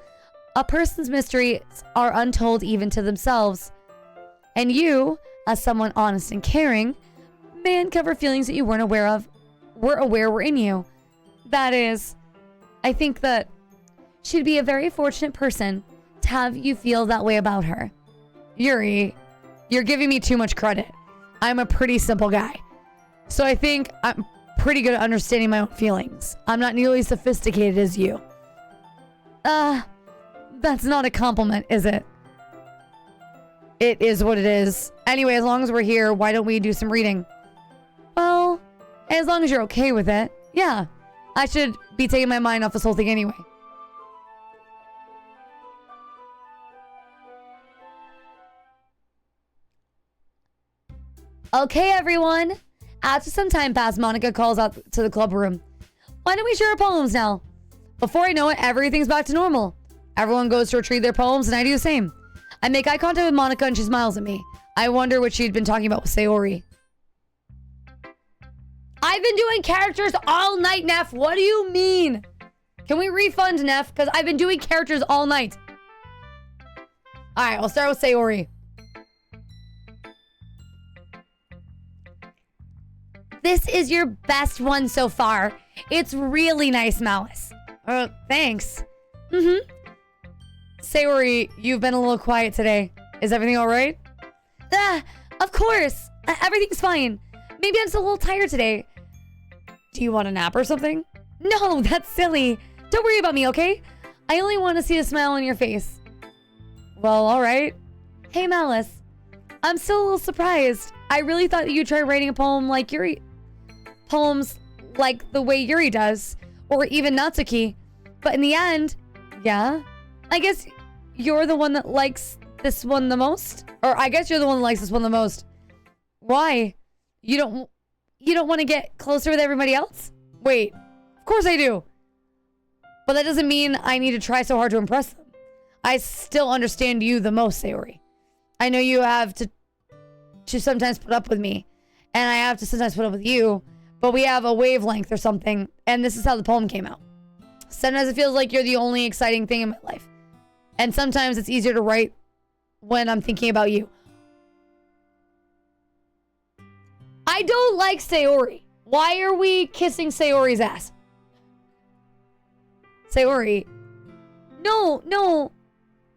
a person's mysteries are untold even to themselves. And you, as someone honest and caring, may uncover feelings that you weren't aware were in you. That is, I think that she'd be a very fortunate person to have you feel that way about her. Yuri, you're giving me too much credit. I'm a pretty simple guy. So I think I'm pretty good at understanding my own feelings. I'm not nearly as sophisticated as you. That's not a compliment, is it? It is what it is. Anyway, as long as we're here, why don't we do some reading? Well, as long as you're okay with it. Yeah, I should be taking my mind off this whole thing anyway. Okay, everyone. After some time passed, Monica calls out to the club room. Why don't we share our poems now? Before I know it, everything's back to normal. Everyone goes to retrieve their poems, and I do the same. I make eye contact with Monica, and she smiles at me. I wonder what she'd been talking about with Sayori. I've been doing characters all night, Neff. What do you mean? Can we refund, Neff? Because I've been doing characters all night. All right, I'll start with Sayori. This is your best one so far. It's really nice, Malice. Thanks. Sayori, you've been a little quiet today. Is everything all right? Of course. Everything's fine. Maybe I'm just a little tired today. Do you want a nap or something? No, that's silly. Don't worry about me, okay? I only want to see a smile on your face. Well, all right. Hey, Malice. I'm still a little surprised. I really thought that you'd try writing a poem like Yuri. Poems like the way Yuri does. Or even Natsuki. But in the end, yeah. I guess you're the one that likes this one the most? Or I guess you're the one that likes this one the most. Why? You don't want to get closer with everybody else? Wait, of course I do. But that doesn't mean I need to try so hard to impress them. I still understand you the most, Sayori. I know you have to sometimes put up with me, and I have to sometimes put up with you, but we have a wavelength or something, and this is how the poem came out. Sometimes it feels like you're the only exciting thing in my life, and sometimes it's easier to write when I'm thinking about you. I don't like Sayori. Why are we kissing Sayori's ass? Sayori. No,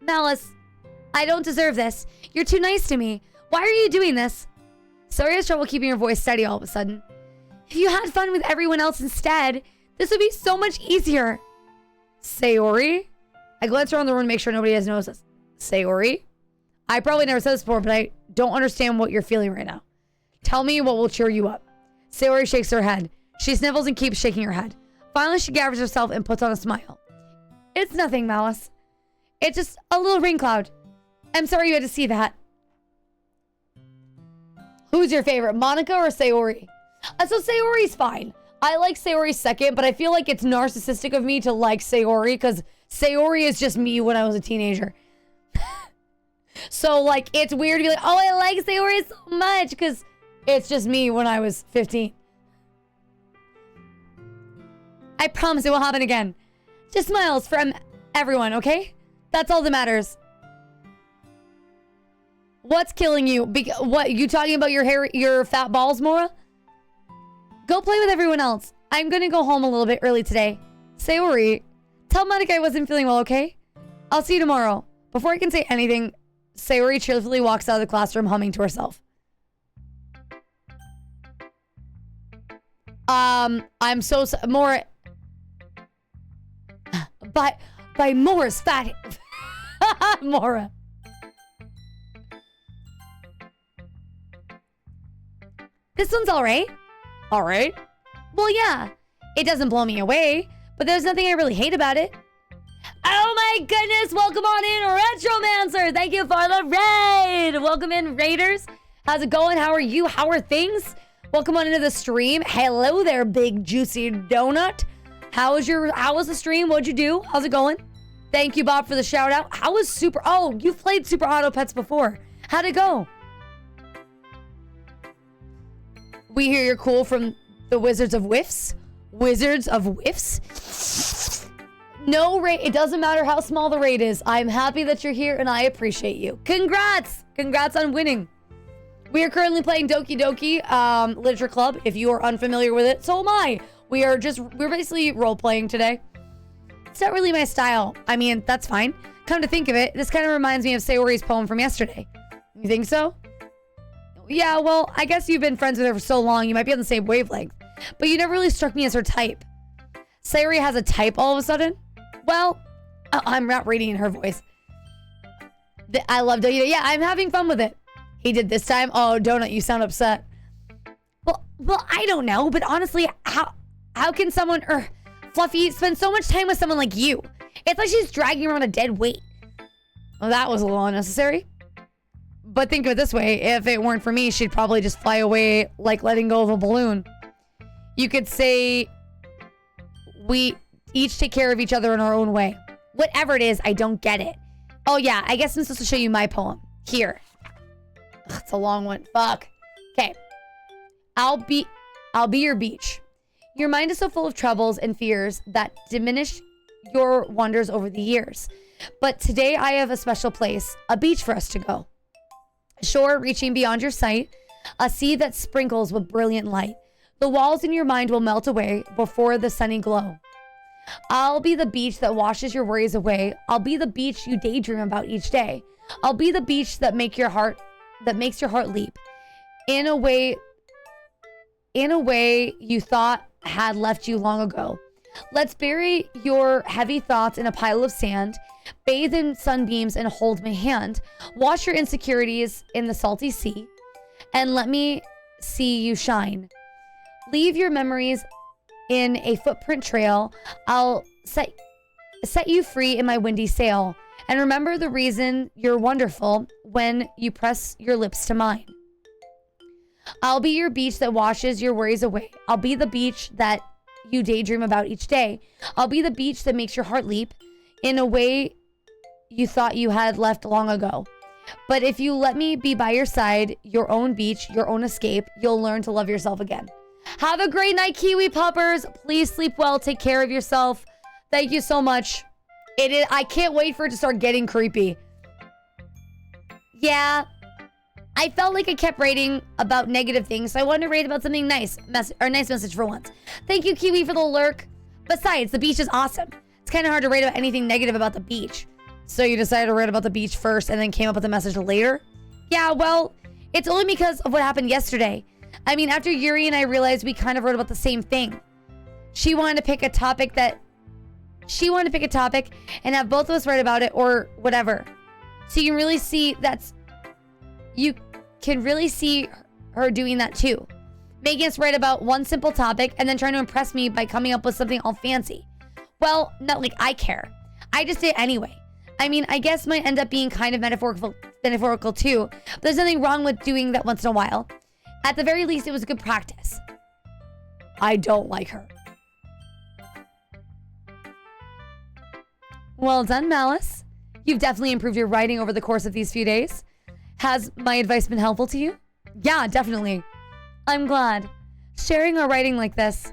Malice. I don't deserve this. You're too nice to me. Why are you doing this? Sayori has trouble keeping her voice steady all of a sudden. If you had fun with everyone else instead, this would be so much easier. Sayori? I glance around the room to make sure nobody has noticed this. Sayori? I probably never said this before, but I don't understand what you're feeling right now. Tell me what will cheer you up. Sayori shakes her head. She sniffles and keeps shaking her head. Finally, she gathers herself and puts on a smile. It's nothing, Malice. It's just a little rain cloud. I'm sorry you had to see that. Who's your favorite, Monica or Sayori? So Sayori's fine. I like Sayori second, but I feel like it's narcissistic of me to like Sayori because Sayori is just me when I was a teenager. So, like, it's weird to be like, oh, I like Sayori so much because it's just me when I was 15. I promise it will happen again. Just smiles from everyone, okay? That's all that matters. What's killing you? What, you talking about your fat balls, Mora? Go play with everyone else. I'm gonna go home a little bit early today. Sayori, tell Monica I wasn't feeling well, okay? I'll see you tomorrow. Before I can say anything, Sayori cheerfully walks out of the classroom humming to herself. I'm so Mora. By Mora's fat. Mora. This one's alright. Alright? Well, yeah. It doesn't blow me away, but there's nothing I really hate about it. Oh my goodness, welcome on in, Retromancer. Thank you for the raid. Welcome in, Raiders. How's it going? How are you? How are things? Welcome on into the stream. Hello there, big juicy donut. How was the stream? What'd you do? How's it going? Thank you, Bob, for the shout out. How was Super? Oh, you've played Super Auto Pets before. How'd it go? We hear you're cool from the Wizards of Whiffs. Wizards of Whiffs? No raid. It doesn't matter how small the raid is. I'm happy that you're here and I appreciate you. Congrats! Congrats on winning. We are currently playing Doki Doki Literature Club. If you are unfamiliar with it, so am I. We're basically role-playing today. It's not really my style. I mean, that's fine. Come to think of it, this kind of reminds me of Sayori's poem from yesterday. You think so? Yeah, well, I guess you've been friends with her for so long, you might be on the same wavelength. But you never really struck me as her type. Sayori has a type all of a sudden? Well, I'm not reading in her voice. I love Doki Doki. Yeah, I'm having fun with it. He did this time? Oh, Donut, you sound upset. Well, I don't know, but honestly, how can someone, Fluffy, spend so much time with someone like you? It's like she's dragging around a dead weight. Well, that was a little unnecessary. But think of it this way, if it weren't for me, she'd probably just fly away like letting go of a balloon. You could say we each take care of each other in our own way. Whatever it is, I don't get it. Oh yeah, I guess I'm supposed to show you my poem. Here. Ugh, it's a long one. Fuck. Okay. I'll be your beach. Your mind is so full of troubles and fears that diminish your wonders over the years. But today I have a special place, a beach for us to go. A shore reaching beyond your sight, a sea that sprinkles with brilliant light. The walls in your mind will melt away before the sunny glow. I'll be the beach that washes your worries away. I'll be the beach you daydream about each day. I'll be the beach that makes your heart leap. In a way you thought had left you long ago. Let's bury your heavy thoughts in a pile of sand, bathe in sunbeams and hold my hand. Wash your insecurities in the salty sea, and let me see you shine. Leave your memories in a footprint trail. I'll set you free in my windy sail. And remember the reason you're wonderful when you press your lips to mine. I'll be your beach that washes your worries away. I'll be the beach that you daydream about each day. I'll be the beach that makes your heart leap in a way you thought you had left long ago. But if you let me be by your side, your own beach, your own escape, you'll learn to love yourself again. Have a great night, Kiwi Puppers. Please sleep well. Take care of yourself. Thank you so much. I can't wait for it to start getting creepy. Yeah. I felt like I kept writing about negative things, so I wanted to write about something nice. Nice message for once. Thank you, Kiwi, for the lurk. Besides, the beach is awesome. It's kind of hard to write about anything negative about the beach. So you decided to write about the beach first and then came up with the message later? Yeah, well, it's only because of what happened yesterday. I mean, after Yuri and I realized we kind of wrote about the same thing. She wanted to pick a topic and have both of us write about it or whatever. So you can really see her doing that too. Making us write about one simple topic and then trying to impress me by coming up with something all fancy. Well, not like I care. I just did it anyway. I mean, I guess might end up being kind of metaphorical too, but there's nothing wrong with doing that once in a while. At the very least, it was good practice. I don't like her. Well done, Malice. You've definitely improved your writing over the course of these few days. Has my advice been helpful to you? Yeah, definitely. I'm glad. Sharing our writing like this,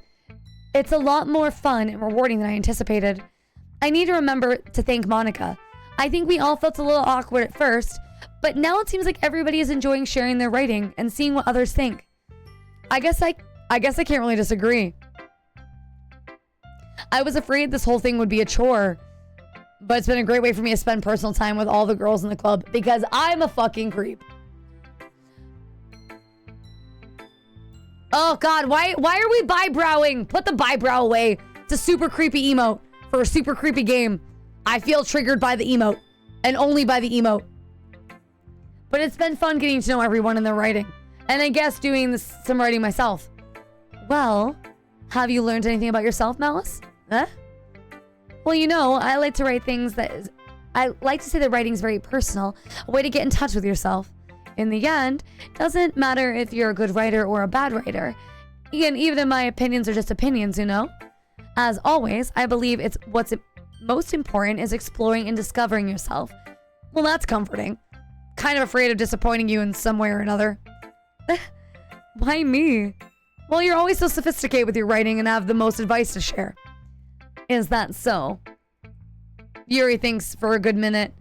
it's a lot more fun and rewarding than I anticipated. I need to remember to thank Monica. I think we all felt a little awkward at first, but now it seems like everybody is enjoying sharing their writing and seeing what others think. I guess I can't really disagree. I was afraid this whole thing would be a chore, but it's been a great way for me to spend personal time with all the girls in the club because I'm a fucking creep. Oh God, why are we bi-browing? Put the bi-brow away. It's a super creepy emote for a super creepy game. I feel triggered by the emote and only by the emote. But it's been fun getting to know everyone in their writing. And I guess doing some writing myself. Well, have you learned anything about yourself, Malice? Huh? Well, you know, I like to say that writing's very personal, a way to get in touch with yourself. In the end, it doesn't matter if you're a good writer or a bad writer. Even if my opinions are just opinions, you know? As always, I believe what's most important is exploring and discovering yourself. Well, that's comforting. Kind of afraid of disappointing you in some way or another. Why me? Well, you're always so sophisticated with your writing and have the most advice to share. Is that so? Yuri thinks for a good minute.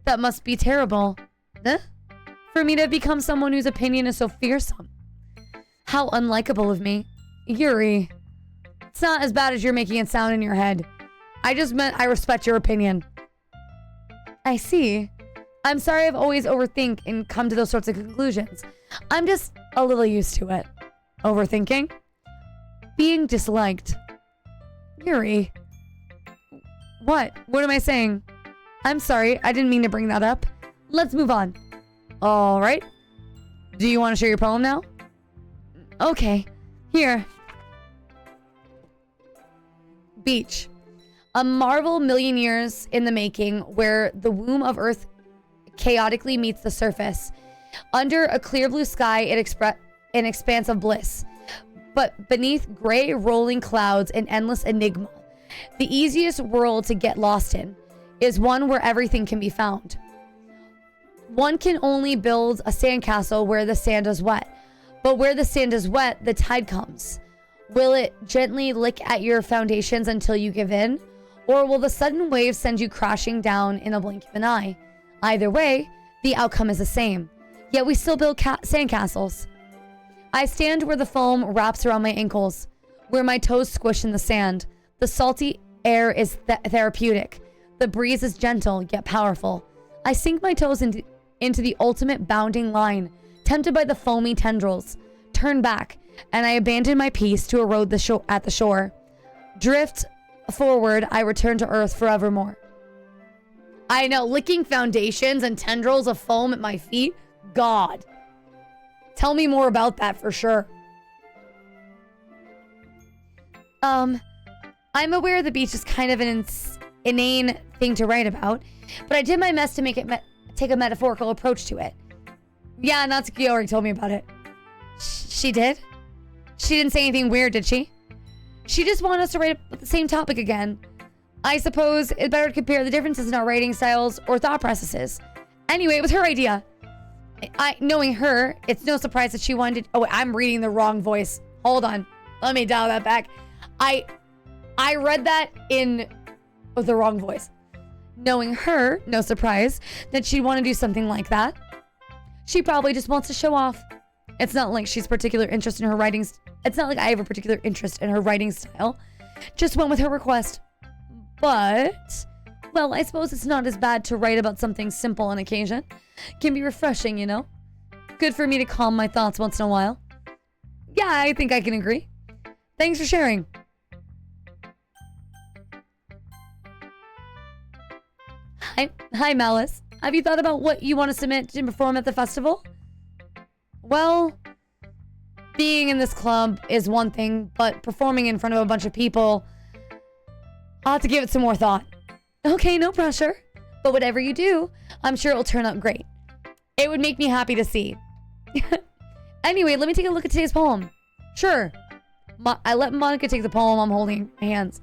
That must be terrible. Huh? For me to become someone whose opinion is so fearsome. How unlikable of me. Yuri. It's not as bad as you're making it sound in your head. I just meant I respect your opinion. I see. I'm sorry I've always overthink and come to those sorts of conclusions. I'm just a little used to it. Overthinking? Being disliked. Yuri. What? What am I saying? I'm sorry, I didn't mean to bring that up. Let's move on. All right. Do you want to share your poem now? Okay. Here. Beach. A marvel million years in the making where the womb of Earth chaotically meets the surface. Under a clear blue sky, an expanse of bliss. But beneath gray rolling clouds, an endless enigma. The easiest world to get lost in is one where everything can be found. One can only build a sandcastle where the sand is wet. But where the sand is wet, the tide comes. Will it gently lick at your foundations until you give in? Or will the sudden wave send you crashing down in a blink of an eye? Either way, the outcome is the same. Yet we still build sandcastles. I stand where the foam wraps around my ankles, where my toes squish in the sand. The salty air is therapeutic. The breeze is gentle yet powerful. I sink my toes into the ultimate bounding line, tempted by the foamy tendrils. Turn back, and I abandon my peace to erode at the shore. Drift forward, I return to earth forevermore. I know, licking foundations and tendrils of foam at my feet? God. Tell me more about that for sure. I'm aware the beach is kind of an inane thing to write about, but I did my best to make it take a metaphorical approach to it. Yeah, Natsuki already told me about it. She did? She didn't say anything weird, did she? She just wanted us to write about the same topic again. I suppose it's better to compare the differences in our writing styles or thought processes. Anyway, it was her idea. Knowing her, it's no surprise that she wanted to... Oh, wait, I'm reading the wrong voice. Hold on. Let me dial that back. I read that in the wrong voice. Knowing her, no surprise, that she'd want to do something like that. She probably just wants to show off. It's not like she's particular interest in her writing. It's not like I have a particular interest in her writing style. Just went with her request. But, well, I suppose it's not as bad to write about something simple on occasion. Can be refreshing, you know? Good for me to calm my thoughts once in a while. Yeah, I think I can agree. Thanks for sharing. Hi, Malice. Have you thought about what you want to submit and perform at the festival? Well, being in this club is one thing, but performing in front of a bunch of people, I'll have to give it some more thought. Okay, no pressure. But whatever you do, I'm sure it'll turn out great. It would make me happy to see. Anyway, let me take a look at today's poem. Sure. I let Monica take the poem I'm holding in my hands.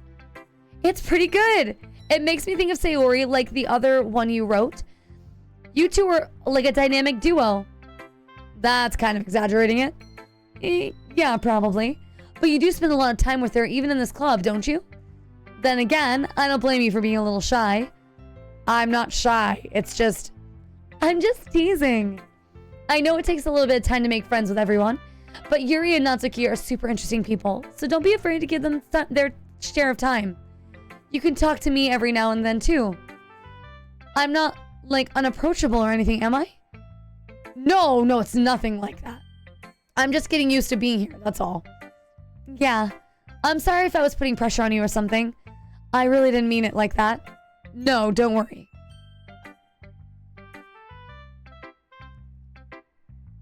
It's pretty good. It makes me think of Sayori, like the other one you wrote. You two are like a dynamic duo. That's kind of exaggerating it. Yeah, probably. But you do spend a lot of time with her, even in this club, don't you? Then again, I don't blame you for being a little shy. I'm not shy. I'm just teasing. I know it takes a little bit of time to make friends with everyone, but Yuri and Natsuki are super interesting people, so don't be afraid to give them their share of time. You can talk to me every now and then, too. I'm not, like, unapproachable or anything, am I? No, it's nothing like that. I'm just getting used to being here, that's all. Yeah, I'm sorry if I was putting pressure on you or something. I really didn't mean it like that. No, don't worry.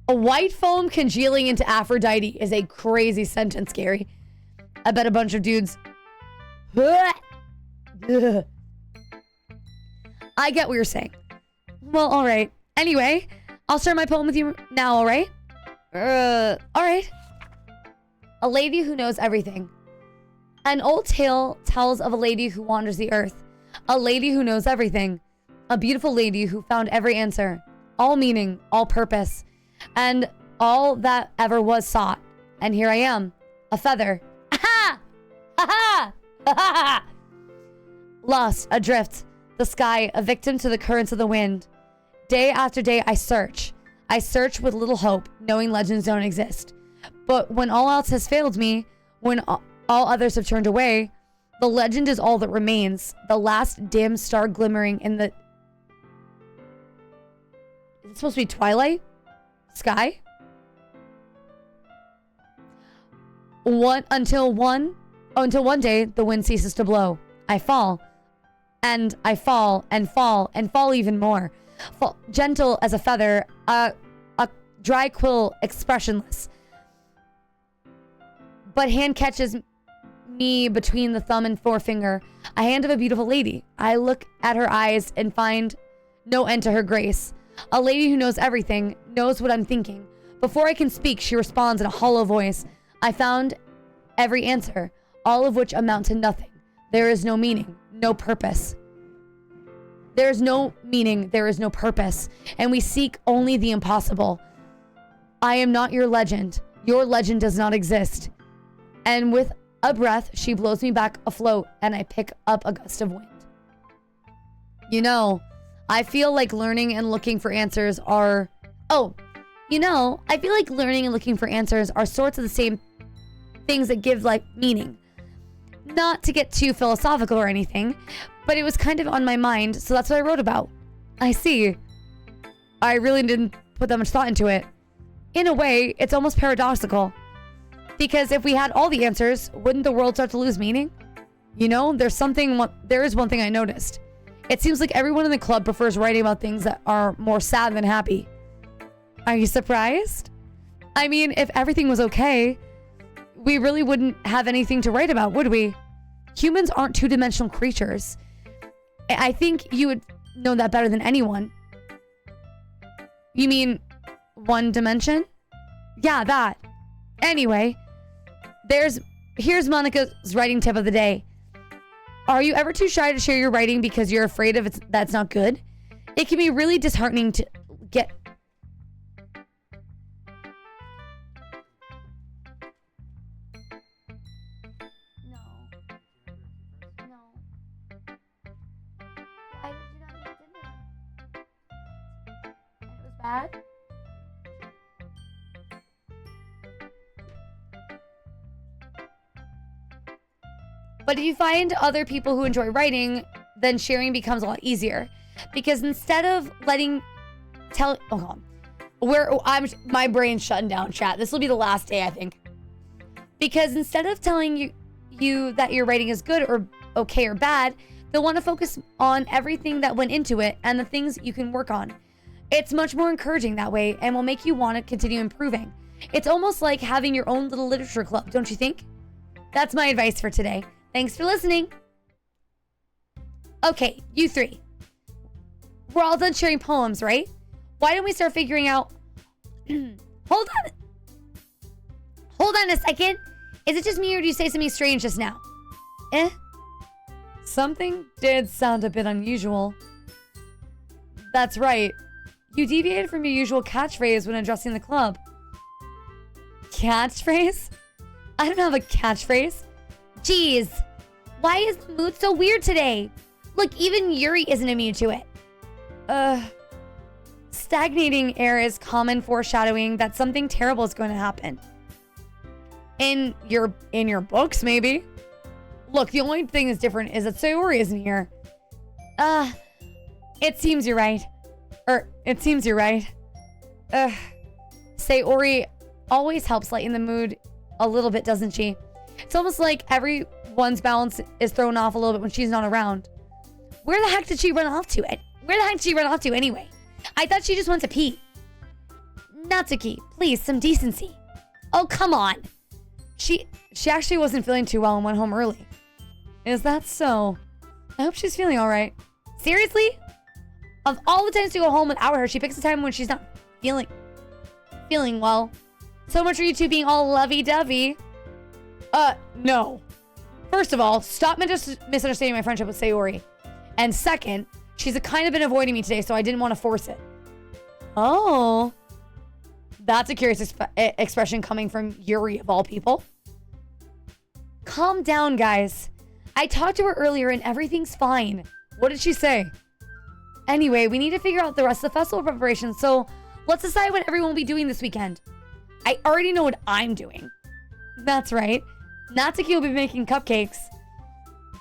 A white foam congealing into Aphrodite is a crazy sentence, Gary. I bet a bunch of dudes... I get what you're saying. Well, alright. Anyway, I'll share my poem with you now, alright? Alright. A lady who knows everything. An old tale tells of a lady who wanders the earth. A lady who knows everything. A beautiful lady who found every answer. All meaning, all purpose. And all that ever was sought. And here I am. A feather. Aha! Aha! Ha! Lost, adrift, the sky, a victim to the currents of the wind. Day after day, I search. I search with little hope, knowing legends don't exist. But when all else has failed me, when all others have turned away, the legend is all that remains. The last dim star glimmering in the... Is it supposed to be twilight? Sky? Until one day, the wind ceases to blow. I fall. And I fall and fall and fall even more. Fall, gentle as a feather, a dry quill, expressionless. But hand catches me between the thumb and forefinger, a hand of a beautiful lady. I look at her eyes and find no end to her grace. A lady who knows everything, knows what I'm thinking. Before I can speak, she responds in a hollow voice. I found every answer, all of which amount to nothing. There is no meaning, no purpose. There is no meaning, there is no purpose, and we seek only the impossible. I am not your legend. Your legend does not exist. And with a breath, she blows me back afloat, and I pick up a gust of wind. You know, I feel like learning and looking for answers are... I feel like learning and looking for answers are sorts of the same things that give life meaning. Not to get too philosophical or anything, but it was kind of on my mind, so that's what I wrote about. I see. I really didn't put that much thought into it. In a way, it's almost paradoxical. Because if we had all the answers, wouldn't the world start to lose meaning? You know, there is one thing I noticed. It seems like everyone in the club prefers writing about things that are more sad than happy. Are you surprised? I mean, if everything was okay, we really wouldn't have anything to write about, would we? Humans aren't two-dimensional creatures. I think you would know that better than anyone. You mean one dimension? Yeah, that. Anyway, here's Monica's writing tip of the day. Are you ever too shy to share your writing because you're afraid that's not good? It can be really disheartening to get... No. Why did you not eat dinner? And it was bad? But if you find other people who enjoy writing, then sharing becomes a lot easier. Because instead of my brain's shutting down, chat. This will be the last day, I think. Because instead of telling you that your writing is good or okay or bad, they'll want to focus on everything that went into it and the things you can work on. It's much more encouraging that way and will make you want to continue improving. It's almost like having your own little literature club, don't you think? That's my advice for today. Thanks for listening. Okay, you three. We're all done sharing poems, right? Why don't we start figuring out... Hold on a second. Is it just me or do you say something strange just now? Something did sound a bit unusual. That's right. You deviated from your usual catchphrase when addressing the club. Catchphrase? I don't have a catchphrase. Jeez. Why is the mood so weird today? Look, even Yuri isn't immune to it. Stagnating air is common foreshadowing that something terrible is going to happen. In your books, maybe? Look, the only thing that's different is that Sayori isn't here. It seems you're right. Sayori always helps lighten the mood a little bit, doesn't she? It's almost like everyone's balance is thrown off a little bit when she's not around. Where the heck did she run off to anyway? I thought she just went to pee. Natsuki, please, some decency. Oh, come on. She actually wasn't feeling too well and went home early. Is that so? I hope she's feeling all right. Seriously? Of all the times to go home without her, she picks a time when she's not feeling well. So much for you two being all lovey-dovey. No. First of all, stop misunderstanding my friendship with Sayori. And second, she's kind of been avoiding me today, so I didn't want to force it. Oh. That's a curious expression coming from Yuri of all people. Calm down, guys. I talked to her earlier and everything's fine. What did she say? Anyway, we need to figure out the rest of the festival preparations, so let's decide what everyone will be doing this weekend. I already know what I'm doing. That's right. Natsuki will be making cupcakes.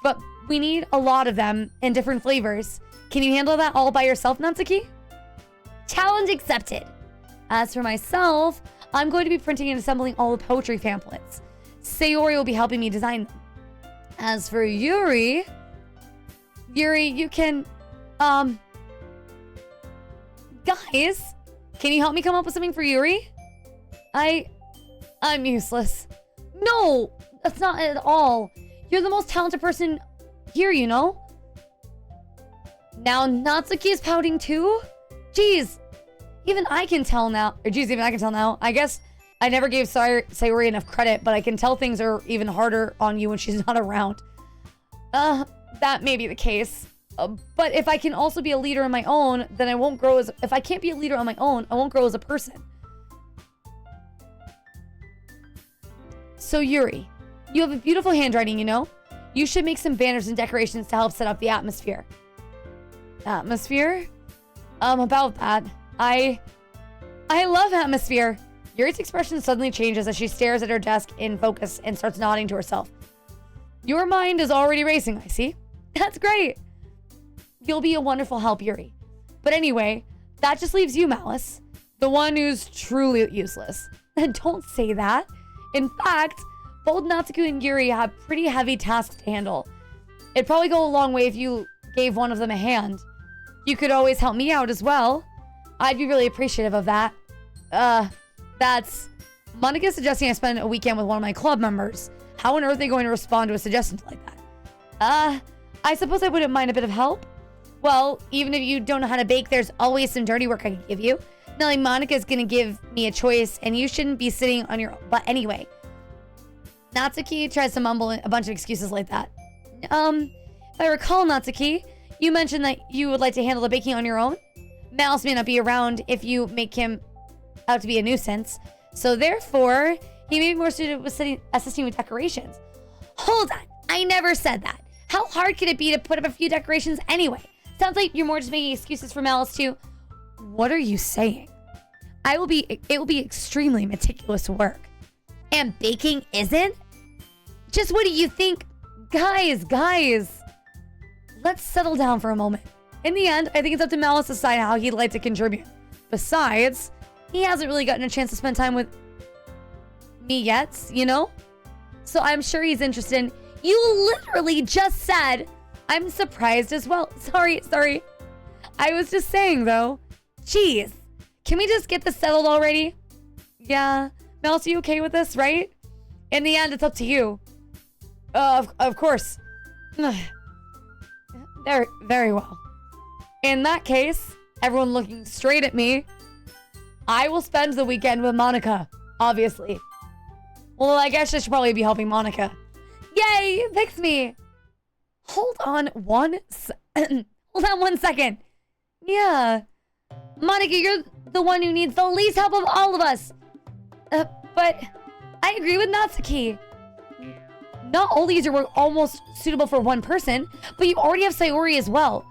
But we need a lot of them in different flavors. Can you handle that all by yourself, Natsuki? Challenge accepted. As for myself, I'm going to be printing and assembling all the poetry pamphlets. Sayori will be helping me design them. As for Yuri, you can, guys, can you help me come up with something for Yuri? I'm useless. No, that's not at all. You're the most talented person here, you know? Now Natsuki is pouting too? Jeez, even I can tell now. I guess I never gave Sayori enough credit, but I can tell things are even harder on you when she's not around. That may be the case. But if I can also be a leader on my own, then I won't grow as... If I can't be a leader on my own, I won't grow as a person. So Yuri, you have a beautiful handwriting, you know? You should make some banners and decorations to help set up the atmosphere. Atmosphere? About that. I love atmosphere. Yuri's expression suddenly changes as she stares at her desk in focus and starts nodding to herself. Your mind is already racing, I see. That's great. You'll be a wonderful help, Yuri. But anyway, that just leaves you, Malice, the one who's truly useless. And don't say that. In fact, both Natsuki and Yuri have pretty heavy tasks to handle. It'd probably go a long way if you gave one of them a hand. You could always help me out as well. I'd be really appreciative of that. That's... Monica's suggesting I spend a weekend with one of my club members. How on earth are they going to respond to a suggestion like that? I suppose I wouldn't mind a bit of help. Well, even if you don't know how to bake, there's always some dirty work I can give you. Not like Monica's gonna give me a choice, and you shouldn't be sitting on your butt anyway. Natsuki tries to mumble a bunch of excuses like that. If I recall, Natsuki, you mentioned that you would like to handle the baking on your own. Mouse may not be around if you make him out to be a nuisance. So therefore, he may be more suited with assisting with decorations. Hold on, I never said that. How hard could it be to put up a few decorations anyway? Sounds like you're more just making excuses for Malice too. What are you saying? It will be extremely meticulous work. And baking isn't? Just what do you think? Guys, let's settle down for a moment. In the end, I think it's up to Malice to decide how he'd like to contribute. Besides, he hasn't really gotten a chance to spend time with me yet, you know? So I'm sure he's interested. You literally just said, I'm surprised as well. Sorry. I was just saying though. Jeez. Can we just get this settled already? Yeah. Mouse, are you okay with this, right? In the end, it's up to you. Of course. Very well. In that case, everyone looking straight at me, I will spend the weekend with Monica, obviously. Well, I guess I should probably be helping Monica. Yay, it picks me. Hold on one second. Yeah. Monica, you're the one who needs the least help of all of us. But I agree with Natsuki. Not only is your work almost suitable for one person, but you already have Sayori as well.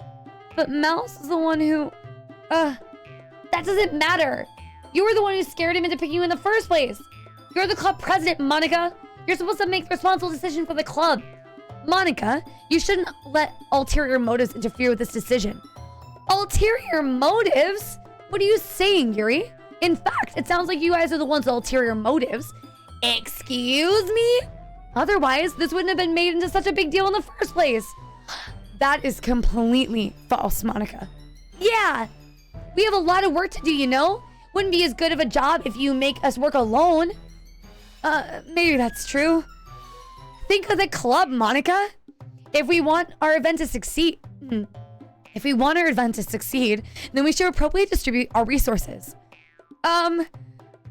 But Mouse is the one who... that doesn't matter. You were the one who scared him into picking you in the first place. You're the club president, Monica. You're supposed to make the responsible decision for the club. Monica, you shouldn't let ulterior motives interfere with this decision. Ulterior motives? What are you saying, Yuri? In fact, it sounds like you guys are the ones with ulterior motives. Excuse me? Otherwise, this wouldn't have been made into such a big deal in the first place. That is completely false, Monica. Yeah, we have a lot of work to do, you know? Wouldn't be as good of a job if you make us work alone. Maybe that's true. Think of the club, Monica. If we want our event to succeed, then we should appropriately distribute our resources. So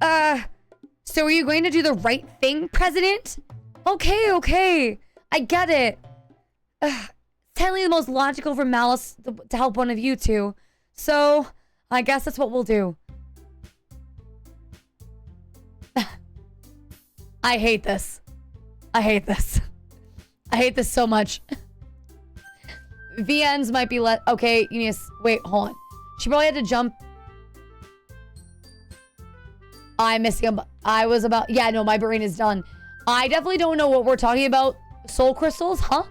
are you going to do the right thing, President? Okay. I get it. Technically the most logical for Malice to help one of you two. So, I guess that's what we'll do. I hate this. I hate this so much. VNs might be okay, you need to... Wait, hold on. She probably had to jump... I'm missing a... Yeah, no, my brain is done. I definitely don't know what we're talking about. Soul crystals, huh?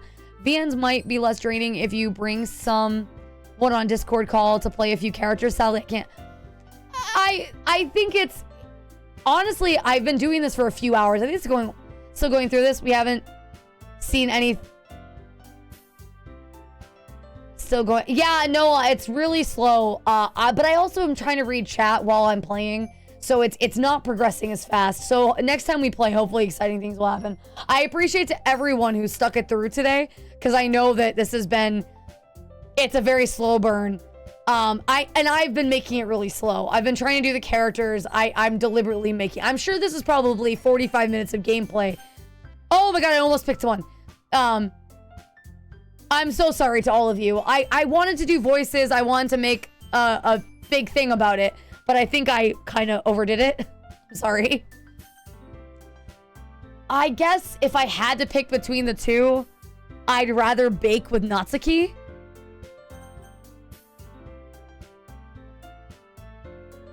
VNs might be less draining if you bring someone on Discord call to play a few characters. Sadly, I can't. I think it's... Honestly, I've been doing this for a few hours. I think it's still going through this. We haven't seen any... Still going... Yeah, no, it's really slow. But I also am trying to read chat while I'm playing. So it's not progressing as fast. So next time we play, hopefully exciting things will happen. I appreciate to everyone who stuck it through today, because I know that this has been... It's a very slow burn. I've been making it really slow. I've been trying to do the characters. I'm deliberately making... I'm sure this is probably 45 minutes of gameplay. Oh my god, I almost picked one. I'm so sorry to all of you. I wanted to do voices. I wanted to make a big thing about it. But I think I kind of overdid it. I'm sorry. I guess if I had to pick between the two, I'd rather bake with Natsuki.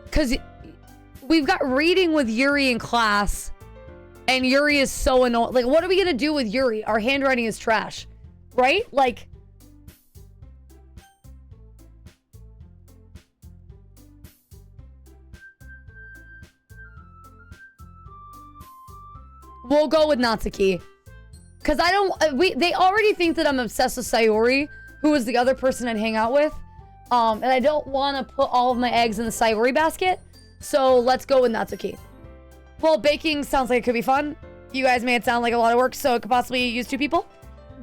Because we've got reading with Yuri in class. And Yuri is so annoying. Like, what are we going to do with Yuri? Our handwriting is trash. Right? Like... We'll go with Natsuki. Because I don't... They already think that I'm obsessed with Sayori, who was the other person I'd hang out with. And I don't want to put all of my eggs in the Sayori basket. So let's go with Natsuki. Well, baking sounds like it could be fun. You guys made it sound like a lot of work, so it could possibly use 2 people.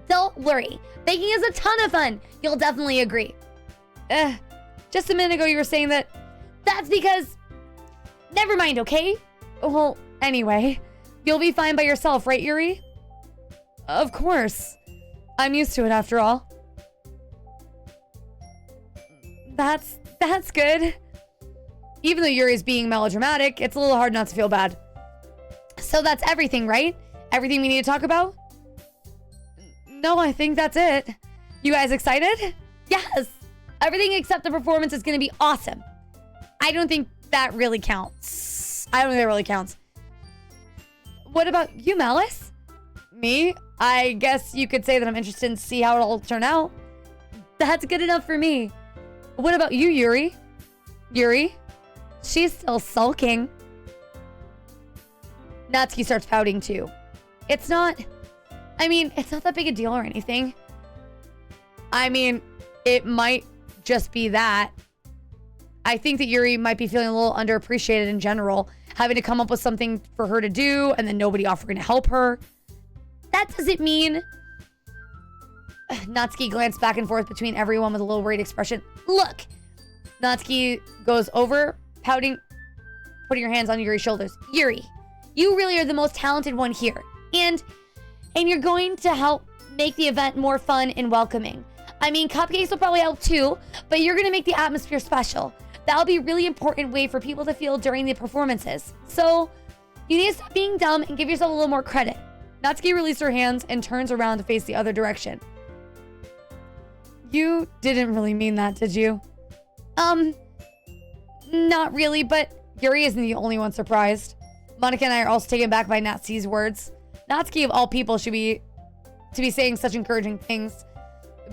Don't worry. Baking is a ton of fun. You'll definitely agree. Just a minute ago you were saying that... That's because... Never mind, okay? Well, anyway... You'll be fine by yourself, right, Yuri? Of course. I'm used to it after all. That's That's good. Even though Yuri's being melodramatic, it's a little hard not to feel bad. So that's everything, right? Everything we need to talk about? No, I think that's it. You guys excited? Yes. Everything except the performance is going to be awesome. I don't think that really counts. I don't think that really counts. What about you, Malice? Me? I guess you could say that I'm interested to see how it'll turn out. That's good enough for me. What about you, Yuri? Yuri? She's still sulking. Natsuki starts pouting too. It's not that big a deal or anything. I mean, it might just be that. I think that Yuri might be feeling a little underappreciated in general, having to come up with something for her to do and then nobody offering to help her. That doesn't mean... Natsuki glanced back and forth between everyone with a little worried expression. Look! Natsuki goes over, pouting, putting her hands on Yuri's shoulders. Yuri, you really are the most talented one here. And you're going to help make the event more fun and welcoming. I mean, cupcakes will probably help too, but you're going to make the atmosphere special. That'll be a really important way for people to feel during the performances. So, you need to stop being dumb and give yourself a little more credit. Natsuki released her hands and turns around to face the other direction. You didn't really mean that, did you? Not really, but Yuri isn't the only one surprised. Monica and I are also taken back by Natsuki's words. Natsuki, of all people, should be saying such encouraging things.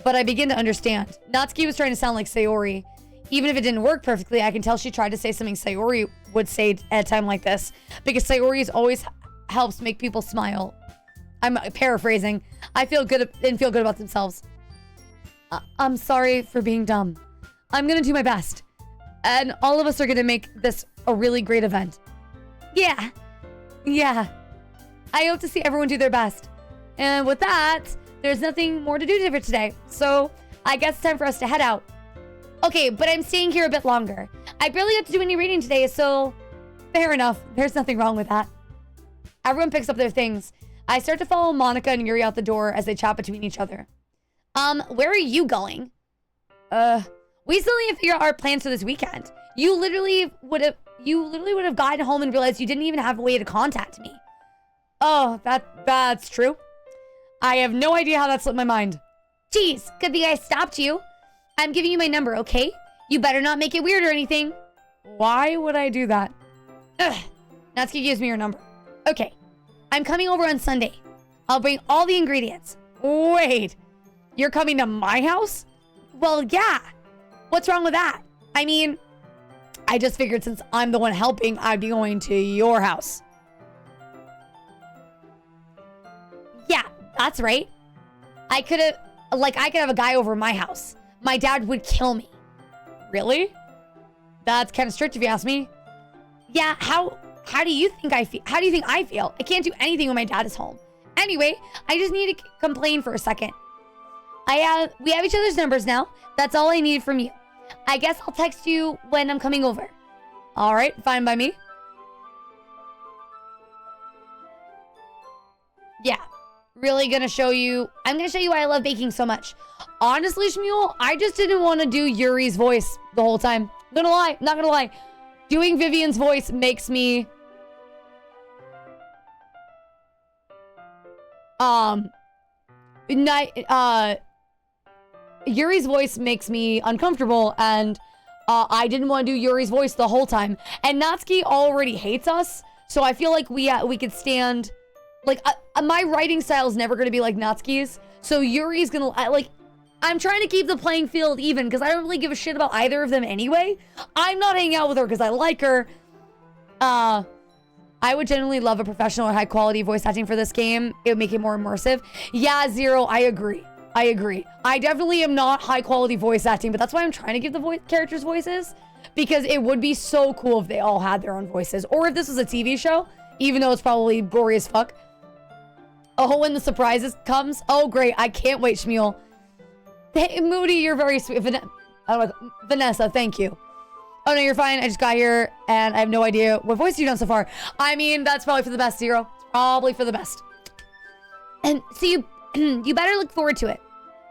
But I begin to understand. Natsuki was trying to sound like Sayori. Even if it didn't work perfectly, I can tell she tried to say something Sayori would say at a time like this. Because Sayori always helps make people smile. I'm paraphrasing. I feel good about themselves. I'm sorry for being dumb. I'm gonna do my best. And all of us are gonna make this a really great event. Yeah. I hope to see everyone do their best. And with that, there's nothing more to do for today. So I guess it's time for us to head out. Okay, but I'm staying here a bit longer. I barely got to do any reading today, so fair enough. There's nothing wrong with that. Everyone picks up their things. I start to follow Monica and Yuri out the door as they chat between each other. Where are you going? We still need to figure out our plans for this weekend. You literally would have gotten home and realized you didn't even have a way to contact me. Oh, that's true. I have no idea how that slipped my mind. Jeez, good thing I stopped you. I'm giving you my number, okay? You better not make it weird or anything. Why would I do that? Ugh. Natsuki gives me your number. Okay. I'm coming over on Sunday. I'll bring all the ingredients. Wait. You're coming to my house? Well, yeah. What's wrong with that? I mean, I just figured since I'm the one helping, I'd be going to your house. Yeah, that's right. I could have a guy over my house. My dad would kill me. Really? That's kind of strict if you ask me. Yeah, how do you think I feel? How do you think I feel? I can't do anything when my dad is home. Anyway, I just need to complain for a second. We have each other's numbers now. That's all I need from you. I guess I'll text you when I'm coming over. All right, fine by me. Yeah, really gonna show you. I'm gonna show you why I love baking so much. Honestly, Shmuel, I just didn't want to do Yuri's voice the whole time. Not gonna lie. Doing Vivian's voice makes me... Yuri's voice makes me uncomfortable, and I didn't want to do Yuri's voice the whole time. And Natsuki already hates us, so I feel like we could stand... Like, my writing style is never going to be like Natsuki's, so Yuri's gonna... I'm trying to keep the playing field even, because I don't really give a shit about either of them anyway. I'm not hanging out with her because I like her. I would genuinely love a professional or high-quality voice acting for this game. It would make it more immersive. Yeah, Zero, I agree. I definitely am not high-quality voice acting, but that's why I'm trying to give the characters voices, because it would be so cool if they all had their own voices. Or if this was a TV show, even though it's probably gory as fuck. Oh, when the surprises comes. Oh, great. I can't wait, Shmuel. Hey, Moody, you're very sweet. Vanessa, thank you. Oh, no, you're fine. I just got here, and I have no idea what voice you've done so far. I mean, that's probably for the best, Zero. It's probably for the best. And so you better look forward to it.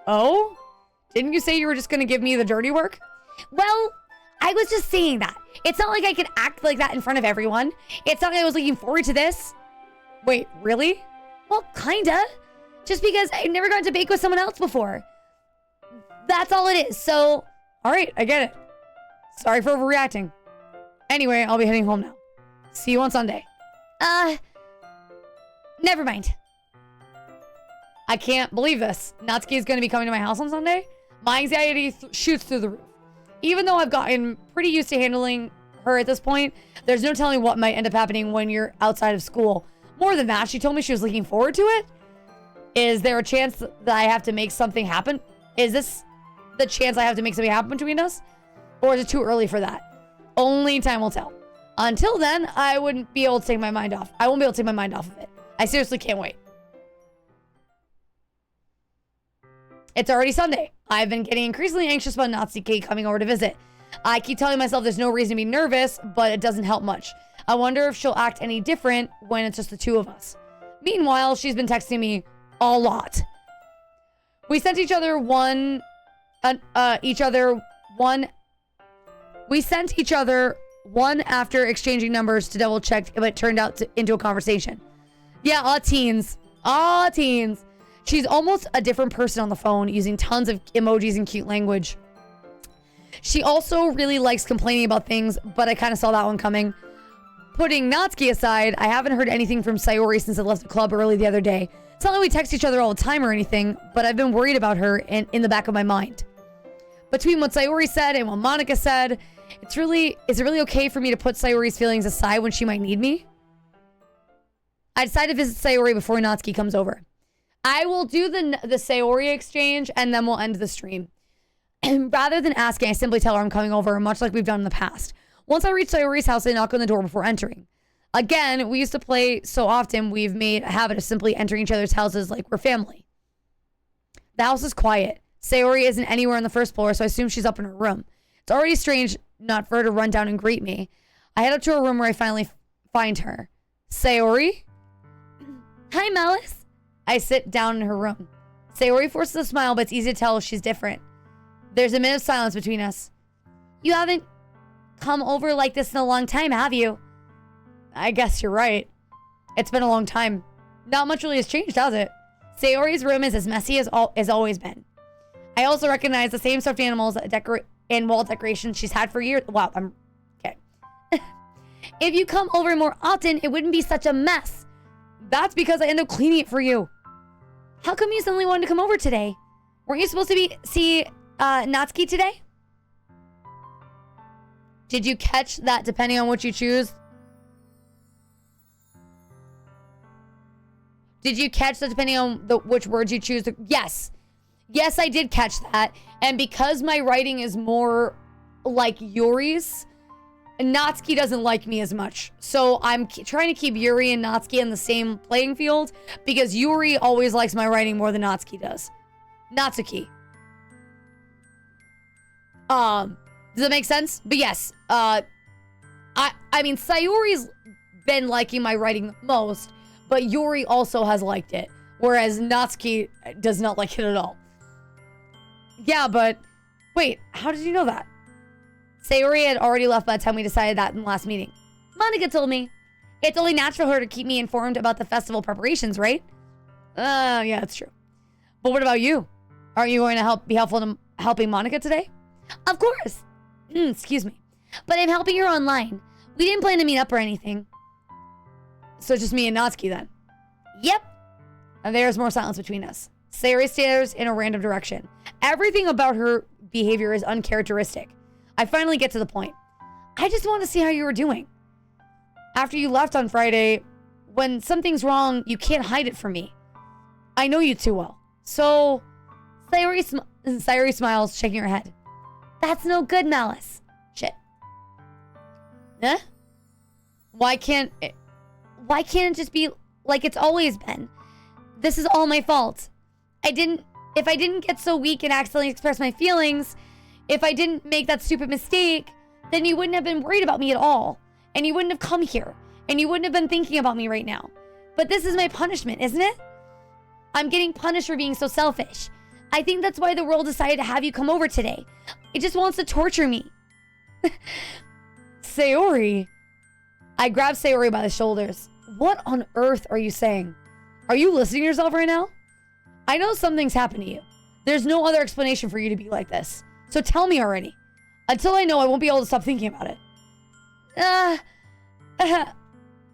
Oh? Didn't you say you were just going to give me the dirty work? Well, I was just saying that. It's not like I could act like that in front of everyone. It's not like I was looking forward to this. Wait, really? Well, kinda. Just because I never got to bake with someone else before. That's all it is. So, all right, I get it. Sorry for overreacting. Anyway, I'll be heading home now. See you on Sunday. Never mind. I can't believe this. Natsuki is going to be coming to my house on Sunday. My anxiety shoots through the roof. Even though I've gotten pretty used to handling her at this point, there's no telling what might end up happening when you're outside of school. More than that, she told me she was looking forward to it. Is there a chance that I have to make something happen? Is this the chance I have to make something happen between us? Or is it too early for that? Only time will tell. Until then, I wouldn't be able to take my mind off. I won't be able to take my mind off of it. I seriously can't wait. It's already Sunday. I've been getting increasingly anxious about Natsuki coming over to visit. I keep telling myself there's no reason to be nervous, but it doesn't help much. I wonder if she'll act any different when it's just the two of us. Meanwhile, she's been texting me a lot. We sent each other one after exchanging numbers to double check if it turned out into a conversation. Yeah, all teens. She's almost a different person on the phone, using tons of emojis and cute language. She also really likes complaining about things, but I kind of saw that one coming. Putting Natsuki aside, I haven't heard anything from Sayori since I left the club early the other day. It's not like we text each other all the time or anything, but I've been worried about her and in the back of my mind. Between what Sayori said and what Monica said, is it really okay for me to put Sayori's feelings aside when she might need me? I decided to visit Sayori before Natsuki comes over. I will do the Sayori exchange and then we'll end the stream. And rather than asking, I simply tell her I'm coming over, much like we've done in the past. Once I reach Sayori's house, I knock on the door before entering. Again, we used to play so often, we've made a habit of simply entering each other's houses like we're family. The house is quiet. Sayori isn't anywhere on the first floor, so I assume she's up in her room. It's already strange not for her to run down and greet me. I head up to her room where I finally find her. Sayori? Hi, Malice. I sit down in her room. Sayori forces a smile, but it's easy to tell she's different. There's a minute of silence between us. You haven't come over like this in a long time, have you? I guess you're right. It's been a long time. Not much really has changed, has it? Sayori's room is as messy as always been. I also recognize the same stuffed animals and wall decorations she's had for years. Wow, I'm... Okay. If you come over more often, it wouldn't be such a mess. That's because I end up cleaning it for you. How come you suddenly wanted to come over today? Weren't you supposed to see Natsuki today? Did you catch that depending on what you choose? Did you catch that depending on which words you choose? Yes. Yes, I did catch that. And because my writing is more like Yuri's, Natsuki doesn't like me as much. So I'm trying to keep Yuri and Natsuki in the same playing field because Yuri always likes my writing more than Natsuki does. Natsuki. Does that make sense? But yes, I mean, Sayori's been liking my writing the most, but Yuri also has liked it, whereas Natsuki does not like it at all. Yeah, but wait, how did you know that? Sayori had already left by the time we decided that in the last meeting. Monica told me. It's only natural for her to keep me informed about the festival preparations, right? Yeah, that's true. But what about you? Aren't you going to be helpful in helping Monica today? Of course. Excuse me. But I'm helping her online. We didn't plan to meet up or anything. So just me and Natsuki then? Yep. And there's more silence between us. Sayori stares in a random direction. Everything about her behavior is uncharacteristic. I finally get to the point. I just want to see how you were doing. After you left on Friday, when something's wrong, you can't hide it from me. I know you too well. So, Sayori smiles, shaking her head. That's no good, Malice. Shit. Huh? Why can't it just be like it's always been? This is all my fault. If I didn't get so weak and accidentally express my feelings, if I didn't make that stupid mistake, then you wouldn't have been worried about me at all. And you wouldn't have come here. And you wouldn't have been thinking about me right now. But this is my punishment, isn't it? I'm getting punished for being so selfish. I think that's why the world decided to have you come over today. It just wants to torture me. Sayori. I grab Sayori by the shoulders. What on earth are you saying? Are you listening to yourself right now? I know something's happened to you. There's no other explanation for you to be like this. So tell me already. Until I know, I won't be able to stop thinking about it.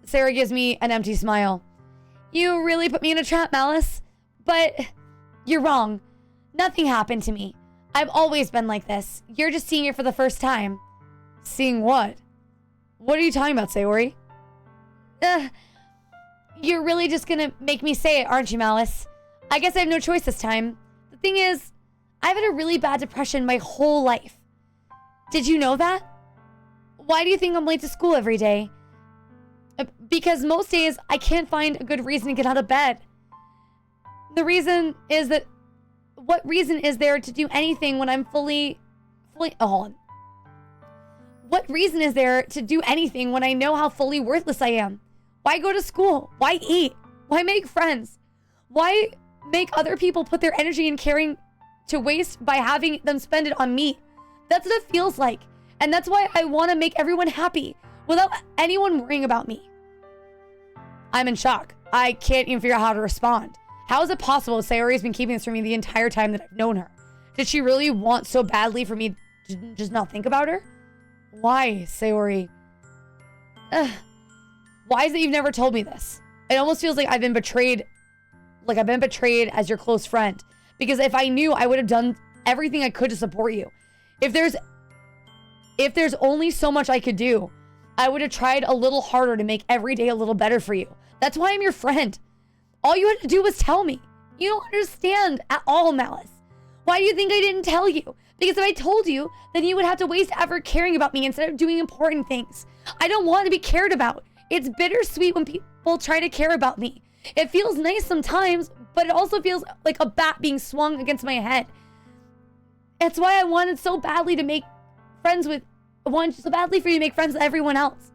Sarah gives me an empty smile. You really put me in a trap, Malice. But you're wrong. Nothing happened to me. I've always been like this. You're just seeing it for the first time. Seeing what? What are you talking about, Sayori? You're really just gonna make me say it, aren't you, Malice? I guess I have no choice this time. The thing is, I've had a really bad depression my whole life. Did you know that? Why do you think I'm late to school every day? Because most days, I can't find a good reason to get out of bed. The reason is that... What reason is there to do anything when I'm fully... hold on. What reason is there to do anything when I know how fully worthless I am? Why go to school? Why eat? Why make friends? Why make other people put their energy and caring to waste by having them spend it on me? That's what it feels like. And that's why I want to make everyone happy without anyone worrying about me. I'm in shock. I can't even figure out how to respond. How is it possible Sayori has been keeping this from me the entire time that I've known her? Did she really want so badly for me to just not think about her? Why, Sayori? Why is it you've never told me this? It almost feels like I've been betrayed. Like I've been betrayed as your close friend. Because if I knew, I would have done everything I could to support you. If there's only so much I could do, I would have tried a little harder to make every day a little better for you. That's why I'm your friend. All you had to do was tell me. You don't understand at all, Malice. Why do you think I didn't tell you? Because if I told you, then you would have to waste effort caring about me instead of doing important things. I don't want to be cared about. It's bittersweet when people try to care about me. It feels nice sometimes, but it also feels like a bat being swung against my head. That's why I wanted so badly to make friends with... I wanted so badly for you to make friends with everyone else.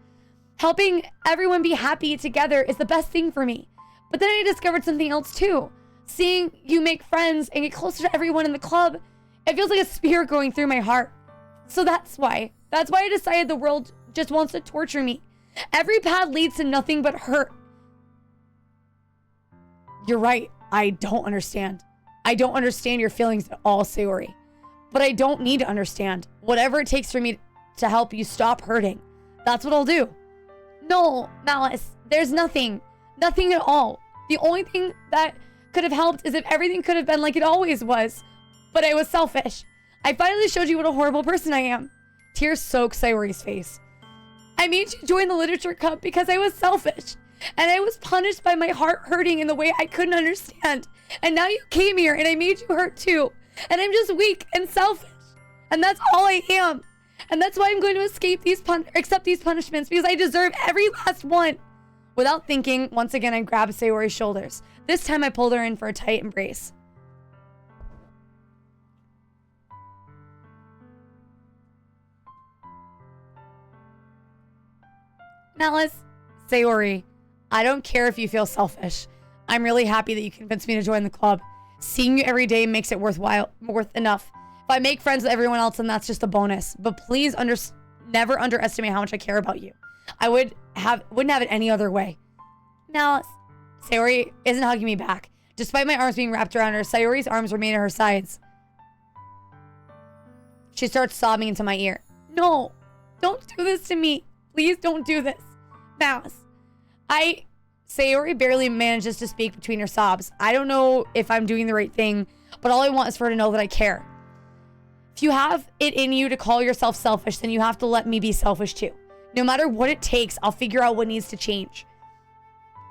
Helping everyone be happy together is the best thing for me. But then I discovered something else too. Seeing you make friends and get closer to everyone in the club, it feels like a spear going through my heart. So that's why. That's why I decided the world just wants to torture me. Every path leads to nothing but hurt. You're right. I don't understand. I don't understand your feelings at all, Sayori. But I don't need to understand. Whatever it takes for me to help you stop hurting, that's what I'll do. No, Malice, there's nothing. Nothing at all. The only thing that could have helped is if everything could have been like it always was. But I was selfish. I finally showed you what a horrible person I am. Tears soak Sayori's face. I made you join the literature club because I was selfish. And I was punished by my heart hurting in the way I couldn't understand. And now you came here and I made you hurt too. And I'm just weak and selfish. And that's all I am. And that's why I'm going to accept these punishments, because I deserve every last one. Without thinking, once again I grabbed Sayori's shoulders. This time I pulled her in for a tight embrace. Malice, Sayori, I don't care if you feel selfish. I'm really happy that you convinced me to join the club. Seeing you every day makes it worth enough. If I make friends with everyone else, then that's just a bonus. But please never underestimate how much I care about you. I wouldn't have it any other way. Now, Sayori isn't hugging me back. Despite my arms being wrapped around her, Sayori's arms remain at her sides. She starts sobbing into my ear. No, don't do this to me. Please don't do this. Malice. Sayori barely manages to speak between her sobs. I don't know if I'm doing the right thing, but all I want is for her to know that I care. If you have it in you to call yourself selfish, then you have to let me be selfish too. No matter what it takes, I'll figure out what needs to change.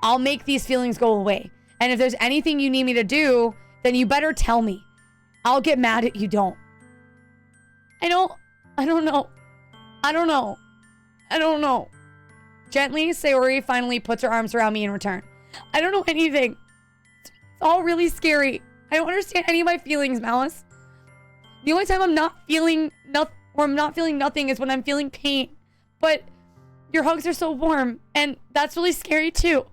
I'll make these feelings go away. And if there's anything you need me to do, then you better tell me. I'll get mad if you don't. I don't know. Gently, Sayori finally puts her arms around me in return. I don't know anything. It's all really scary. I don't understand any of my feelings, Malice. The only time I'm not feeling nothing is when I'm feeling pain. But your hugs are so warm, and that's really scary too.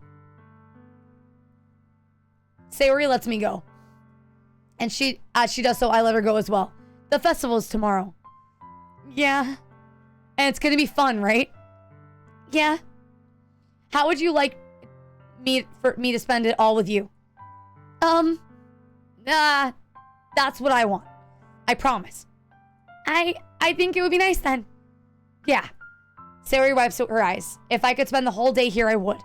Sayori lets me go. And as she does so, I let her go as well. The festival is tomorrow. Yeah. And it's gonna be fun, right? Yeah. How would you like for me to spend it all with you? That's what I want. I promise. I think it would be nice then. Yeah. Sayori wipes her eyes. If I could spend the whole day here, I would.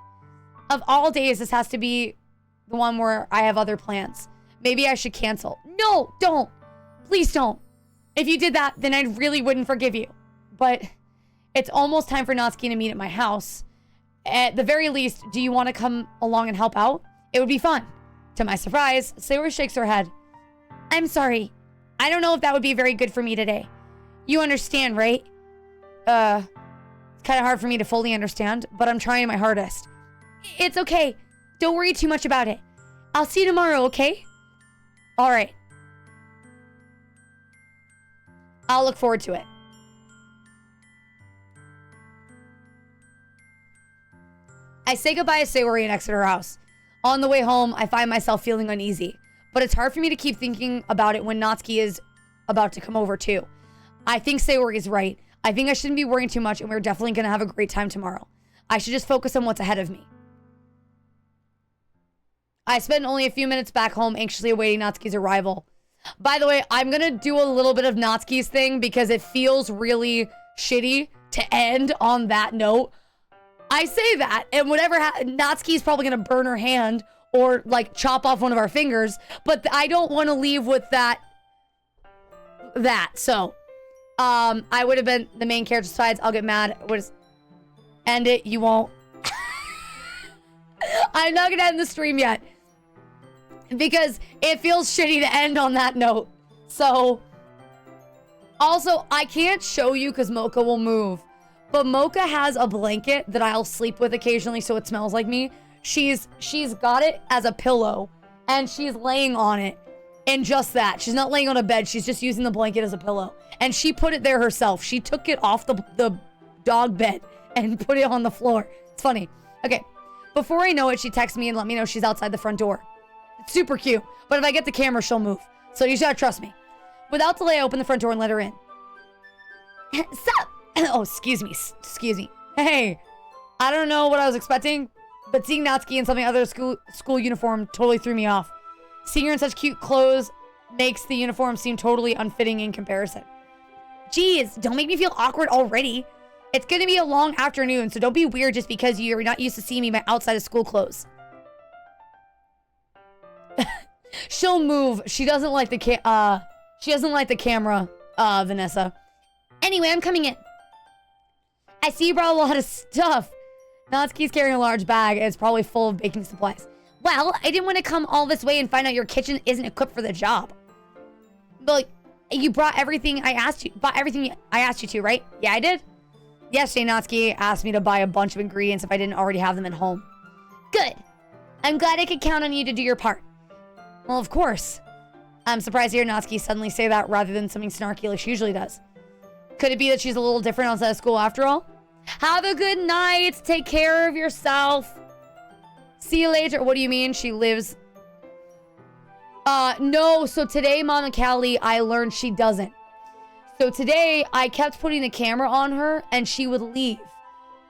Of all days, this has to be the one where I have other plans. Maybe I should cancel. No, don't. Please don't. If you did that, then I really wouldn't forgive you. But it's almost time for Natsuki to meet at my house. At the very least, do you want to come along and help out? It would be fun. To my surprise, Sayori shakes her head. I'm sorry. I don't know if that would be very good for me today. You understand, right? It's kind of hard for me to fully understand, but I'm trying my hardest. It's okay. Don't worry too much about it. I'll see you tomorrow, okay? All right. I'll look forward to it. I say goodbye to Sayori and exit her house. On the way home, I find myself feeling uneasy, but it's hard for me to keep thinking about it when Natsuki is about to come over too. I think Sayori is right. I think I shouldn't be worrying too much, and we're definitely going to have a great time tomorrow. I should just focus on what's ahead of me. I spend only a few minutes back home anxiously awaiting Natsuki's arrival. By the way, I'm going to do a little bit of Natsuki's thing because it feels really shitty to end on that note. I say that, and whatever Natsuki's probably going to burn her hand or, like, chop off one of our fingers, but I don't want to leave with that. So, I would have been the main character besides. I'll get mad. End it. You won't. I'm not going to end the stream yet because it feels shitty to end on that note. So, also, I can't show you because Mocha will move. But Mocha has a blanket that I'll sleep with occasionally so it smells like me. She's got it as a pillow and she's laying on it. And just that. She's not laying on a bed. She's just using the blanket as a pillow. And she put it there herself. She took it off the dog bed and put it on the floor. It's funny. Okay. Before I know it, she texts me and let me know she's outside the front door. It's super cute. But if I get the camera, she'll move. So you just gotta trust me. Without delay, I open the front door and let her in. Sup? Oh, excuse me. Hey, I don't know what I was expecting, but seeing Natsuki in something other than school uniform totally threw me off. Seeing her in such cute clothes makes the uniform seem totally unfitting in comparison. Jeez, don't make me feel awkward already. It's gonna be a long afternoon, so don't be weird just because you're not used to seeing me outside of school clothes. She'll move. She doesn't like the camera, Vanessa. Anyway, I'm coming in. I see you brought a lot of stuff. Natsuki's carrying a large bag, and it's probably full of baking supplies. Well, I didn't want to come all this way and find out your kitchen isn't equipped for the job. But you brought everything I asked you. To, right? Yeah, I did. Yesterday, Natsuki asked me to buy a bunch of ingredients if I didn't already have them at home. Good. I'm glad I could count on you to do your part. Well, of course. I'm surprised to hear Natsuki suddenly say that rather than something snarky like she usually does. Could it be that she's a little different outside of school after all? Have a good night. Take care of yourself. See you later. What do you mean? She lives... No. So today, Mama Callie, I learned she doesn't. So today, I kept putting the camera on her, and she would leave.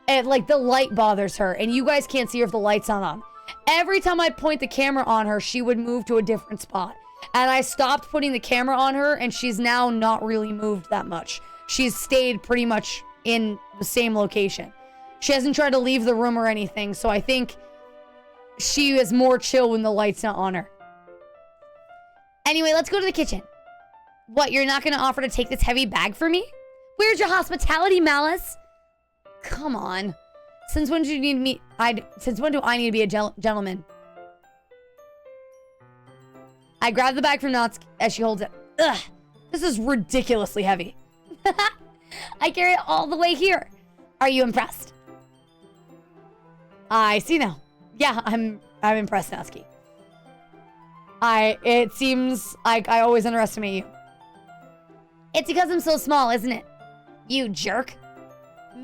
And, like, the light bothers her, and you guys can't see her if the light's not on. Every time I point the camera on her, she would move to a different spot. And I stopped putting the camera on her, and she's now not really moved that much. She's stayed pretty much in the same location. She hasn't tried to leave the room or anything, so I think she is more chill when the light's not on her. Anyway, let's go to the kitchen. What, you're not gonna offer to take this heavy bag for me? Where's your hospitality, Malice? Come on. Since when do you need me? Since when do I need to be a gentleman? I grab the bag from Natsuki as she holds it. Ugh, this is ridiculously heavy. I carry it all the way here. Are you impressed? I see now. Yeah, I'm impressed, Natsuki. It seems like I always underestimate you. It's because I'm so small, isn't it? You jerk.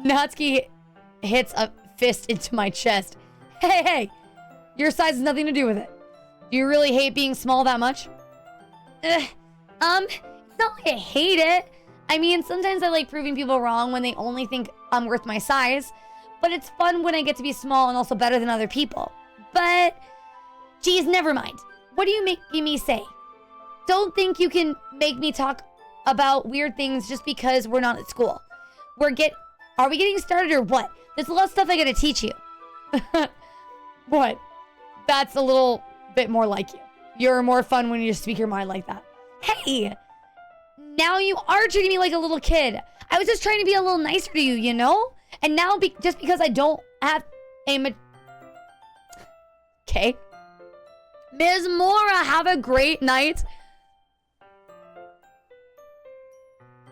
Natsuki hits a fist into my chest. Hey, your size has nothing to do with it. Do you really hate being small that much? It's not like I hate it. I mean, sometimes I like proving people wrong when they only think I'm worth my size, but it's fun when I get to be small and also better than other people. But, geez, never mind. What are you making me say? Don't think you can make me talk about weird things just because we're not at school. Are we getting started or what? There's a lot of stuff I gotta teach you. What? That's a little bit more like you. You're more fun when you just speak your mind like that. Hey! Now you are treating me like a little kid. I was just trying to be a little nicer to you, you know? And now just because I don't have a... Okay. Ms. Mora, have a great night.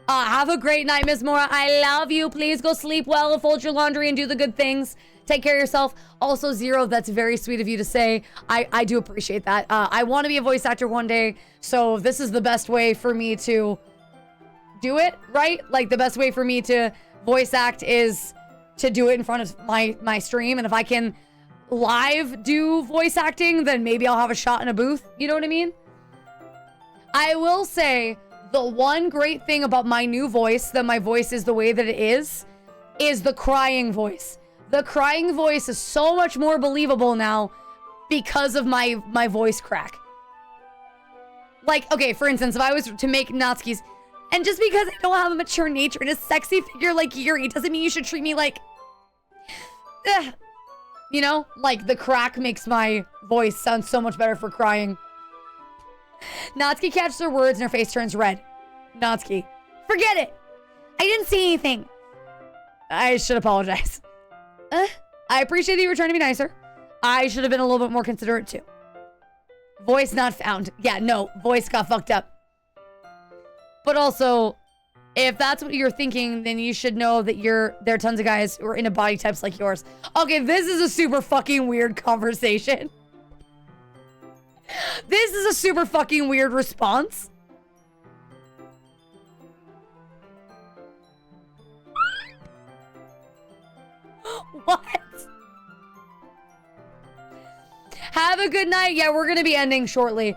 Have a great night, Ms. Mora. I love you. Please go sleep well, fold your laundry, and do the good things. Take care of yourself. Also, Zero, that's very sweet of you to say. I do appreciate that. I want to be a voice actor one day, so this is the best way for me to do it, right? Like, the best way for me to voice act is to do it in front of my stream, and if I can live do voice acting, then maybe I'll have a shot in a booth. You know what I mean? I will say the one great thing about my new voice, that my voice is the way that it is the crying voice. The crying voice is so much more believable now because of my voice crack. Like, okay, for instance, if I was to make Natsuki's, and just because I don't have a mature nature and a sexy figure like Yuri doesn't mean you should treat me like... You know? Like, the crack makes my voice sound so much better for crying. Natsuki catches her words and her face turns red. Natsuki, forget it. I didn't see anything. I should apologize. I appreciate that you were trying to be nicer. I should have been a little bit more considerate too. Voice not found. Yeah, no, voice got fucked up. But also, if that's what you're thinking, then you should know that there are tons of guys who are into body types like yours. Okay, this is a super fucking weird conversation. This is a super fucking weird response. What? Have a good night. Yeah, we're gonna be ending shortly.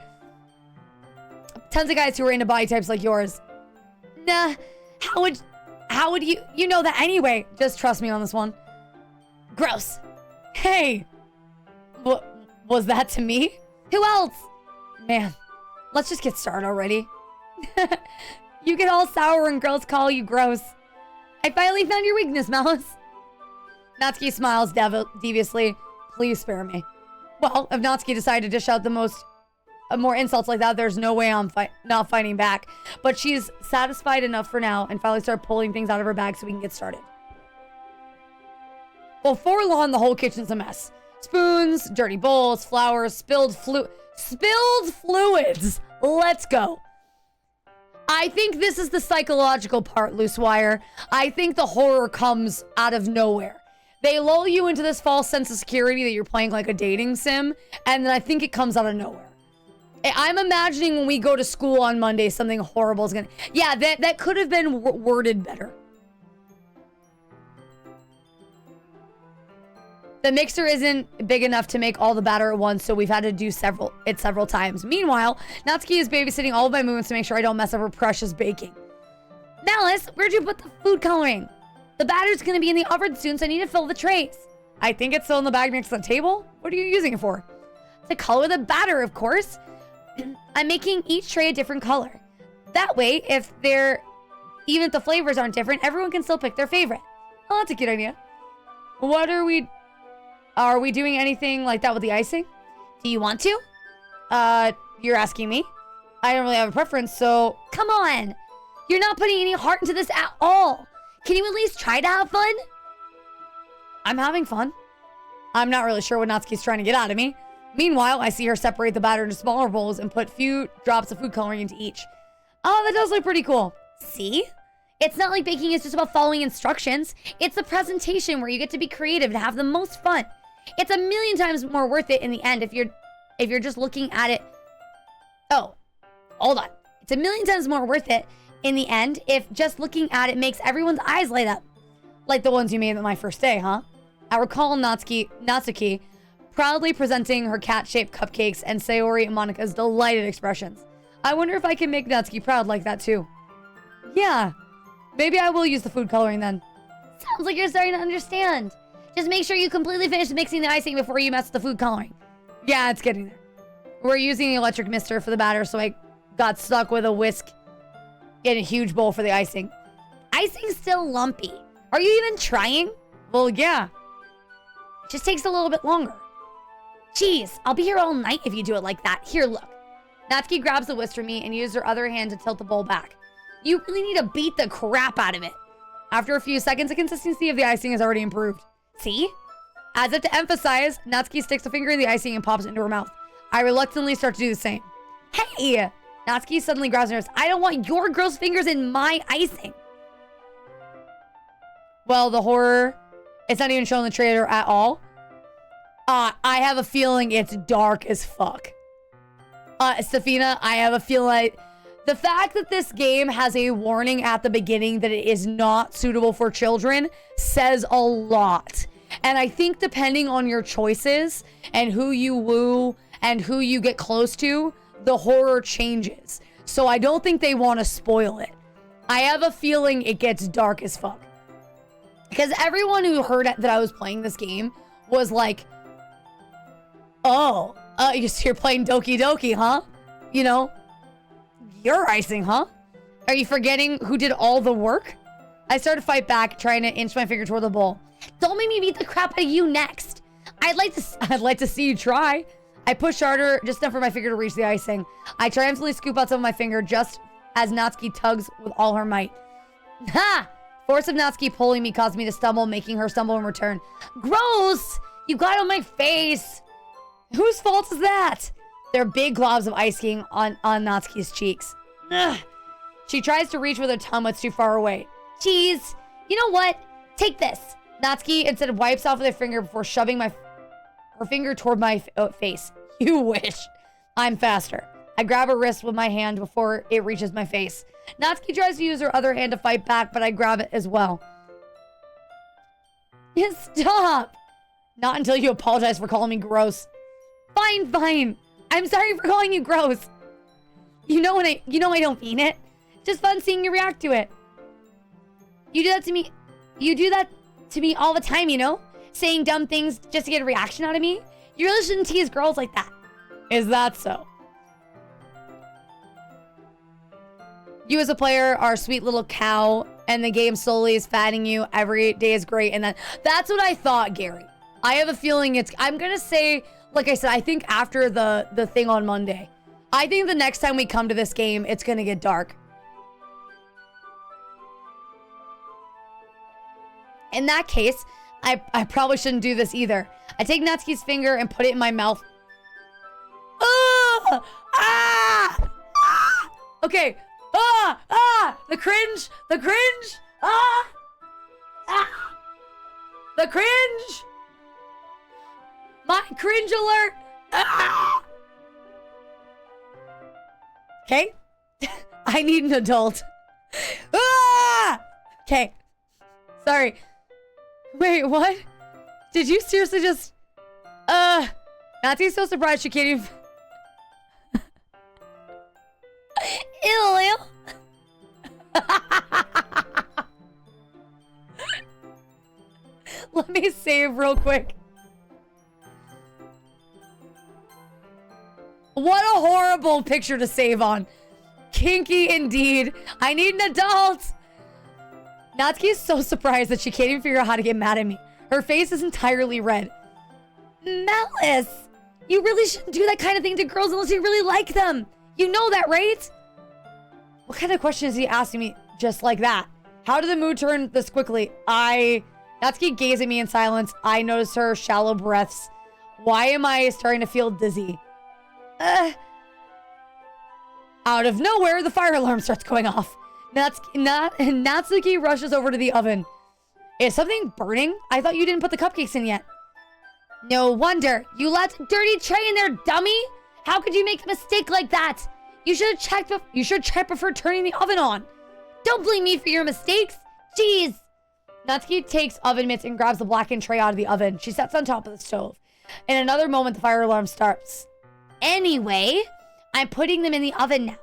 Tons of guys who are into body types like yours. Nah, how would you know that anyway? Just trust me on this one. Gross. Hey. What was that to me? Who else? Man, let's just get started already. You get all sour and girls call you gross. I finally found your weakness, Mouse. Natsuki smiles deviously. Please spare me. Well, if Natsuki decided to dish out more insults like that, there's no way I'm not fighting back. But she's satisfied enough for now and finally start pulling things out of her bag so we can get started. Well, for long, the whole kitchen's a mess. Spoons, dirty bowls, flowers, spilled fluids. Let's go. I think this is the psychological part, Loose Wire. I think the horror comes out of nowhere. They lull you into this false sense of security that you're playing like a dating sim, and then I think it comes out of nowhere. I'm imagining when we go to school on Monday, something horrible is gonna... Yeah, that could have been worded better. The mixer isn't big enough to make all the batter at once, so we've had to do several times. Meanwhile, Natsuki is babysitting all of my movements to make sure I don't mess up her precious baking. Malice, where'd you put the food coloring? The batter's gonna be in the oven soon, so I need to fill the trays. I think it's still in the bag next to the table. What are you using it for? To color the batter, of course. I'm making each tray a different color. That way, even if the flavors aren't different, everyone can still pick their favorite. Oh, that's a cute idea. What are we doing anything like that with the icing? Do you want to? You're asking me? I don't really have a preference, so come on. You're not putting any heart into this at all. Can you at least try to have fun? I'm having fun. I'm not really sure what Natsuki's trying to get out of me. Meanwhile, I see her separate the batter into smaller bowls and put few drops of food coloring into each. Oh, that does look pretty cool. See? It's not like baking is just about following instructions. It's the presentation where you get to be creative and have the most fun. It's a million times more worth it in the end if you're just looking at it. Oh, hold on. It's a million times more worth it in the end if just looking at it makes everyone's eyes light up. Like the ones you made on my first day, huh? I recall Natsuki proudly presenting her cat-shaped cupcakes and Sayori and Monika's delighted expressions. I wonder if I can make Natsuki proud like that too. Yeah, Maybe I will use the food coloring then. Sounds like you're starting to understand. Just make sure you completely finish mixing the icing before you mess with the food coloring. Yeah, it's getting there. We're using the electric mister for the batter, so I got stuck with a whisk in a huge bowl for the icing. Icing's still lumpy. Are you even trying? Well, yeah. It just takes a little bit longer. Jeez, I'll be here all night if you do it like that. Here, look. Natsuki grabs the whisk from me and uses her other hand to tilt the bowl back. You really need to beat the crap out of it. After a few seconds, the consistency of the icing has already improved. See? As if to emphasize, Natsuki sticks a finger in the icing and pops it into her mouth. I reluctantly start to do the same. Hey! Natsuki suddenly grabs her wrist. I don't want your gross fingers in my icing. Well, the horror, it's not even shown in the trailer at all. I have a feeling it's dark as fuck. Safina, I have a feeling like the fact that this game has a warning at the beginning that it is not suitable for children says a lot. And I think depending on your choices and who you woo and who you get close to, the horror changes. So I don't think they want to spoil it. I have a feeling it gets dark as fuck. Because everyone who heard that I was playing this game was like, oh, you're playing Doki Doki, huh? You know, you're icing, huh? Are you forgetting who did all the work? I started to fight back, trying to inch my finger toward the bowl. Don't make me beat the crap out of you next. I'd like to see you try. I push harder, just enough for my finger to reach the icing. I triumphantly scoop out some of my finger just as Natsuki tugs with all her might. Ha! Force of Natsuki pulling me caused me to stumble, making her stumble in return. Gross! You got on my face. Whose fault is that? There are big globs of icing on Natsuki's cheeks. Ugh. She tries to reach with her tongue, but it's too far away. Jeez. You know what? Take this. Natsuki instead wipes off with her finger before shoving her finger toward my face. You wish. I'm faster. I grab her wrist with my hand before it reaches my face. Natsuki tries to use her other hand to fight back, but I grab it as well. Stop! Not until you apologize for calling me gross. Fine, fine. I'm sorry for calling you gross. You know I don't mean it. Just fun seeing you react to it. You do that to me. You do that to me all the time, you know? Saying dumb things just to get a reaction out of me. You really shouldn't tease girls like that. Is that so? You as a player are a sweet little cow, and the game slowly is fattening you. Every day is great, and that's what I thought, Gary. I have a feeling I'm gonna say, like I said, I think after the thing on Monday, I think the next time we come to this game, it's gonna get dark. In that case, I probably shouldn't do this either. I take Natsuki's finger and put it in my mouth. Oh! Ah! Ah! Okay. Ah! Ah! The cringe! The cringe! Ah! Ah! The cringe! My cringe alert! Ah! Okay. I need an adult. Ah! Okay. Sorry. Wait, what? Did you seriously just... Natsuki's so surprised she can't even... Ew. Let me save real quick. What a horrible picture to save on. Kinky indeed. I need an adult. Natsuki is so surprised that she can't even figure out how to get mad at me. Her face is entirely red. Malice, you really shouldn't do that kind of thing to girls unless you really like them. You know that, right? What kind of question is he asking me just like that? How did the mood turn this quickly? Natsuki gazed at me in silence. I noticed her shallow breaths. Why am I starting to feel dizzy? Out of nowhere, the fire alarm starts going off. Natsuki rushes over to the oven. Is something burning? I thought you didn't put the cupcakes in yet. No wonder. You left a dirty tray in there, dummy. How could you make a mistake like that? You should have checked before turning the oven on. Don't blame me for your mistakes. Jeez. Natsuki takes oven mitts and grabs the blackened tray out of the oven. She sets on top of the stove. In another moment, the fire alarm starts. Anyway, I'm putting them in the oven now.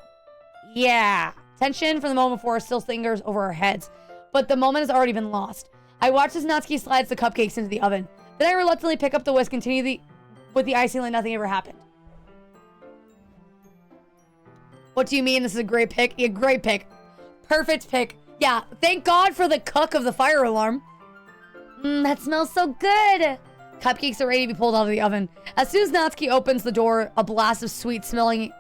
Yeah. Tension from the moment before still lingers over our heads. but the moment has already been lost. I watch as Natsuki slides the cupcakes into the oven. Then I reluctantly pick up the whisk, continue with the icing like nothing ever happened. What do you mean this is a great pick? Yeah, great pick. Perfect pick. Yeah, thank God for the cook of the fire alarm. That smells so good. Cupcakes are ready to be pulled out of the oven. As soon as Natsuki opens the door, a blast of sweet-smelling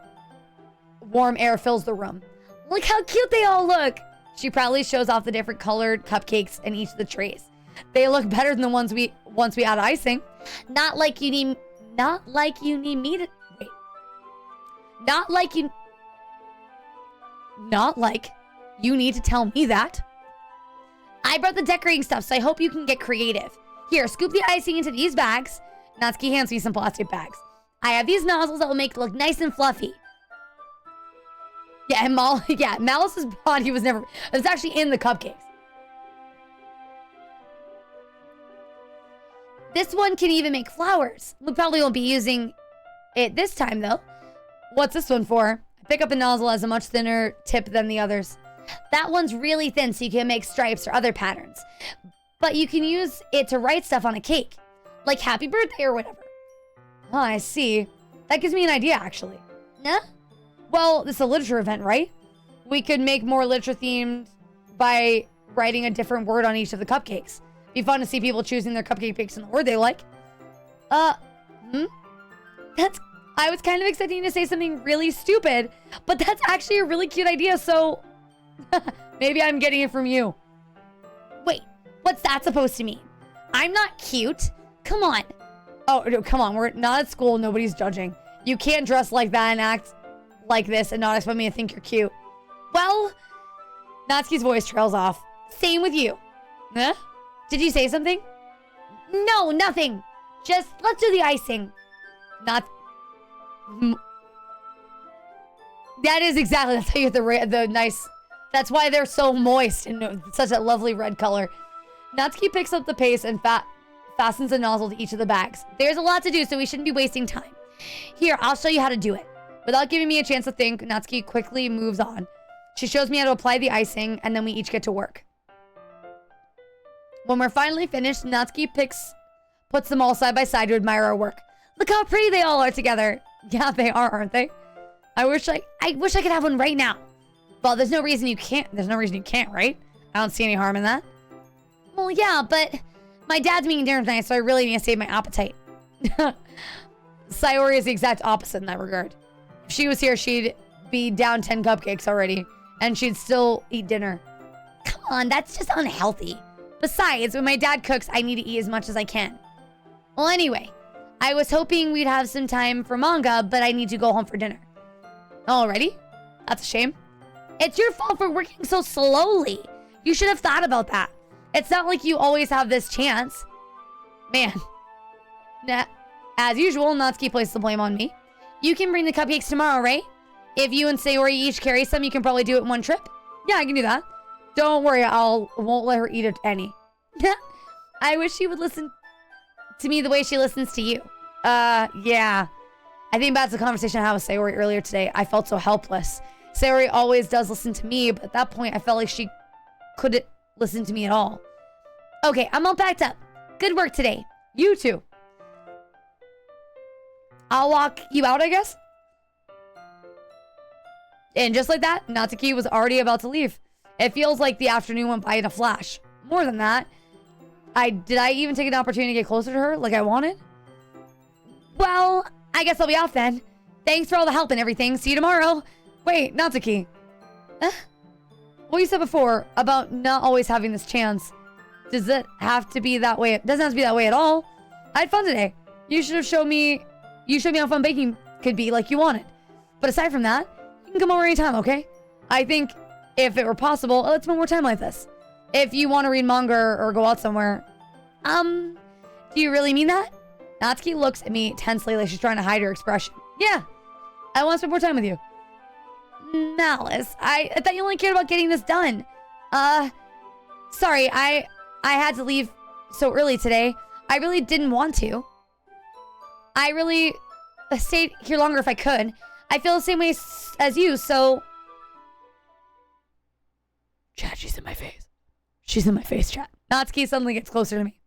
warm air fills the room. Look how cute they all look. She proudly shows off the different colored cupcakes in each of the trays. They look better than the ones once we add icing. Not like you need me to wait. Not like you need to tell me that. I brought the decorating stuff, so I hope you can get creative. Here, scoop the icing into these bags. Natsuki hands me some plastic bags. I have these nozzles that will make it look nice and fluffy. Yeah, and Malice's body was never... It's actually in the cupcakes. This one can even make flowers. We probably won't be using it this time, though. What's this one for? I pick up a nozzle that has a much thinner tip than the others. That one's really thin, so you can make stripes or other patterns. But you can use it to write stuff on a cake. Like happy birthday or whatever. Oh, I see. That gives me an idea, actually. Nah? Well, this is a literature event, right? We could make more literature themed by writing a different word on each of the cupcakes. Be fun to see people choosing their cupcake picks and the word they like. I was kind of expecting to say something really stupid, but that's actually a really cute idea, so maybe I'm getting it from you. Wait, what's that supposed to mean? I'm not cute. Come on. Oh, no, come on. We're not at school. Nobody's judging. You can't dress like that and act like this and not expect me to think you're cute. Well, Natsuki's voice trails off. Same with you. Huh? Did you say something? No, nothing. Just let's do the icing. That is exactly, that's how you get the nice, that's why they're so moist and such a lovely red color. Natsuki picks up the paste and fastens a nozzle to each of the bags. There's a lot to do, so we shouldn't be wasting time. Here, I'll show you how to do it. Without giving me a chance to think, Natsuki quickly moves on. She shows me how to apply the icing, and then we each get to work. When we're finally finished, Natsuki puts them all side by side to admire our work. Look how pretty they all are together. Yeah, they are, aren't they? I wish I could have one right now. Well, there's no reason you can't. There's no reason you can't, right? I don't see any harm in that. Well, yeah, but my dad's making dinner tonight, so I really need to save my appetite. Sayori is the exact opposite in that regard. If she was here, she'd be down 10 cupcakes already, and she'd still eat dinner. Come on, that's just unhealthy. Besides, when my dad cooks, I need to eat as much as I can. Well, anyway, I was hoping we'd have some time for manga, but I need to go home for dinner. Already? That's a shame. It's your fault for working so slowly. You should have thought about that. It's not like you always have this chance. Man. As usual, Natsuki places the blame on me. You can bring the cupcakes tomorrow, right? If you and Sayori each carry some, you can probably do it in one trip. Yeah, I can do that. Don't worry, won't let her eat any. I wish she would listen to me the way she listens to you. Yeah. I think that's the conversation I had with Sayori earlier today. I felt so helpless. Sayori always does listen to me, but at that point, I felt like she couldn't listen to me at all. Okay, I'm all packed up. Good work today. You too. I'll walk you out, I guess. And just like that, Natsuki was already about to leave. It feels like the afternoon went by in a flash. More than that, did I even take an opportunity to get closer to her like I wanted? Well, I guess I'll be off then. Thanks for all the help and everything. See you tomorrow. Wait, Natsuki. What you said before about not always having this chance. Does it have to be that way? It doesn't have to be that way at all. I had fun today. You should have showed me how fun baking could be like you wanted. But aside from that, you can come over anytime, okay? I think if it were possible, let's spend more time like this. If you want to read manga or go out somewhere. Do you really mean that? Natsuki looks at me tensely like she's trying to hide her expression. Yeah, I want to spend more time with you. Malice, I thought you only cared about getting this done. Sorry, I had to leave so early today. I really didn't want to. I really stayed here longer if I could. I feel the same way as you, so... Chad, she's in my face. She's in my face, chat. Natsuki suddenly gets closer to me.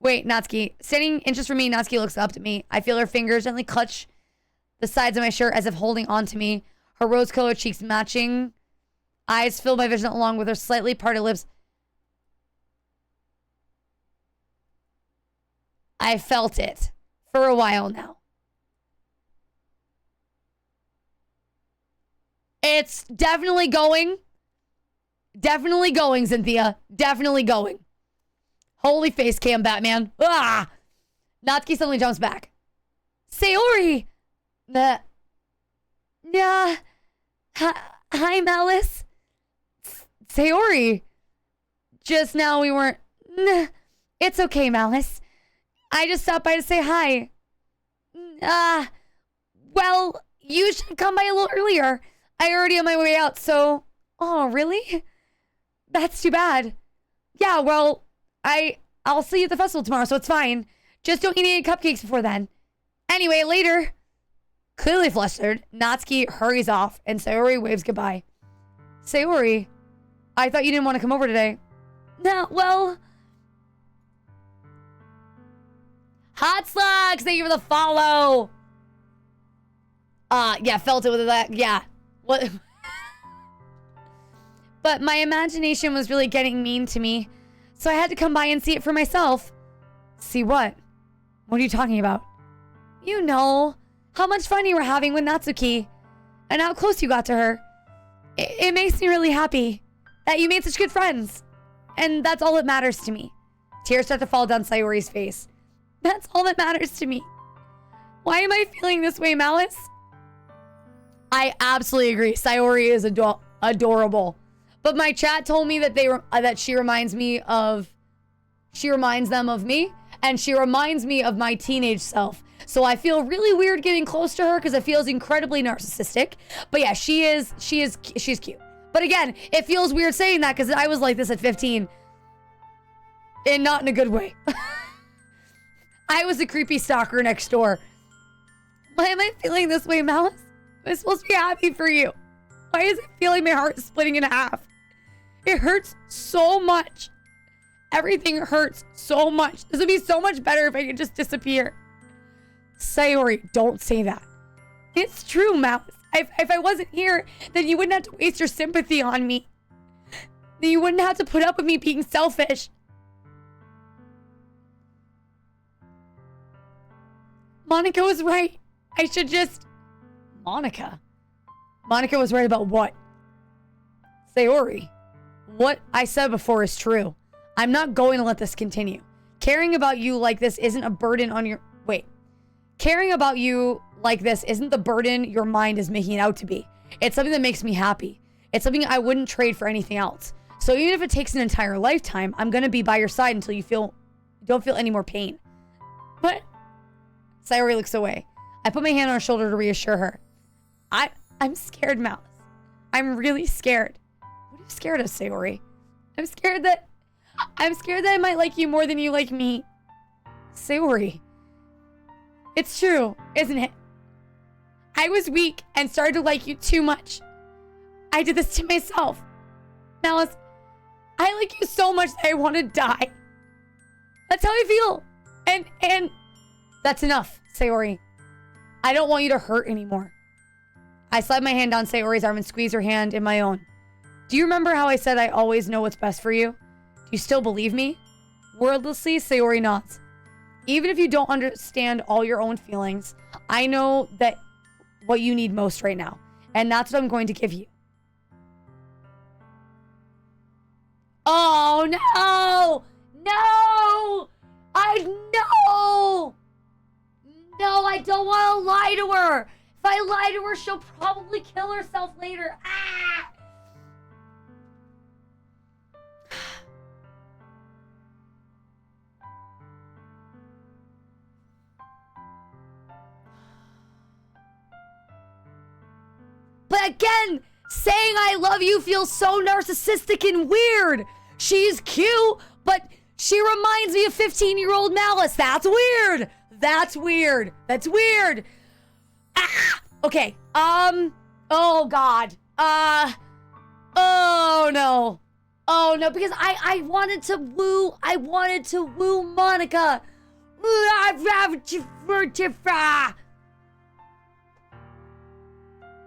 Wait, Natsuki. Standing inches from me, Natsuki looks up to me. I feel her fingers gently clutch the sides of my shirt as if holding on to me. Her rose-colored cheeks matching. Eyes fill my vision along with her slightly parted lips. I felt it for a while now. It's definitely going. Definitely going, Cynthia. Definitely going. Holy face cam, Batman. Ah! Natsuki suddenly jumps back. Sayori! Yeah. Hi, Malice. Sayori. Just now we weren't... It's okay, Malice. I just stopped by to say hi. Well, you should come by a little earlier. I already on my way out, so... Oh, really? That's too bad. Yeah, well, I'll see you at the festival tomorrow, so it's fine. Just don't eat any cupcakes before then. Anyway, later. Clearly flustered, Natsuki hurries off, and Sayori waves goodbye. Sayori, I thought you didn't want to come over today. No, well... Hot Slugs, thank you for the follow. Yeah, felt it with that. Yeah. What? But my imagination was really getting mean to me, so I had to come by and see it for myself. See what? What are you talking about? You know, how much fun you were having with Natsuki, and how close you got to her. It makes me really happy that you made such good friends, and that's all that matters to me. Tears start to fall down Sayori's face. That's all that matters to me. Why am I feeling this way, Malice? I absolutely agree. Sayori is adorable. But my chat told me that that she reminds them of me, and she reminds me of my teenage self. So I feel really weird getting close to her because it feels incredibly narcissistic. But yeah, she's cute. But again, it feels weird saying that because I was like this at 15, and not in a good way. I was a creepy stalker next door. Why am I feeling this way, Malice? I'm supposed to be happy for you. Why is it feeling my heart splitting in half? It hurts so much. Everything hurts so much. This would be so much better if I could just disappear. Sayori, don't say that. It's true, Malice. If I wasn't here, then you wouldn't have to waste your sympathy on me. Then you wouldn't have to put up with me being selfish. Monica was right. I should just... Monica was right about what? Sayori, what I said before is true. I'm not going to let this continue. Caring about you like this isn't a burden on your... Wait. Caring about you like this isn't the burden your mind is making it out to be. It's something that makes me happy. It's something I wouldn't trade for anything else. So even if it takes an entire lifetime, I'm going to be by your side until you don't feel any more pain. But... Sayori looks away. I put my hand on her shoulder to reassure her. I'm scared, Malice. I'm really scared. What are you scared of, Sayori? I'm scared that I might like you more than you like me. Sayori. It's true, isn't it? I was weak and started to like you too much. I did this to myself. Malice, I like you so much that I want to die. That's how I feel. And that's enough, Sayori. I don't want you to hurt anymore. I slide my hand down Sayori's arm and squeeze her hand in my own. Do you remember how I said I always know what's best for you? Do you still believe me? Wordlessly, Sayori nods. Even if you don't understand all your own feelings, I know that what you need most right now. And that's what I'm going to give you. Oh, no! No! No, I don't want to lie to her. If I lie to her, she'll probably kill herself later. Ah! But again, saying I love you feels so narcissistic and weird. She's cute, but she reminds me of 15-year-old Malice. That's weird. That's weird. That's weird. Ah! Okay. Oh, God. Oh, no. Oh no, because I wanted to woo Monica.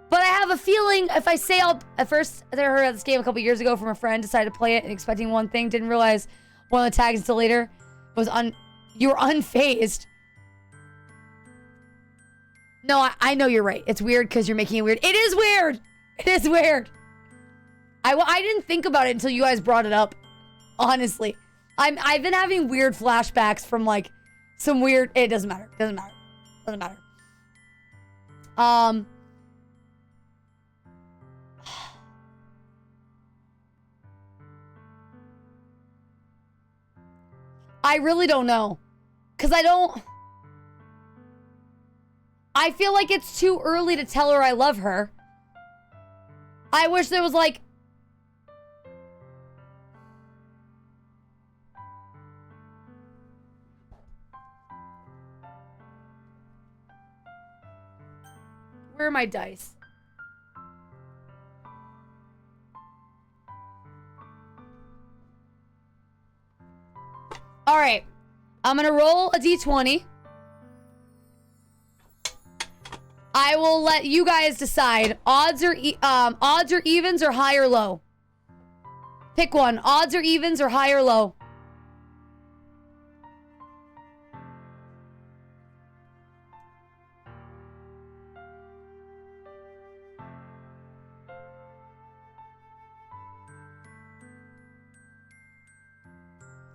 But I have a feeling if I say at first I heard this game a couple years ago from a friend, decided to play it and expecting one thing, didn't realize one of the tags until later. You were unfazed. No, I know you're right. It's weird because you're making it weird. It is weird. It is weird. I didn't think about it until you guys brought it up. Honestly, I've been having weird flashbacks from like some weird. It doesn't matter. Doesn't matter. Doesn't matter. I really don't know. Because I feel like it's too early to tell her I love her. I wish there was like... Where are my dice? All right, I'm gonna roll a d20. I will let you guys decide. Odds or evens or high or low. Pick one. Odds or evens or high or low.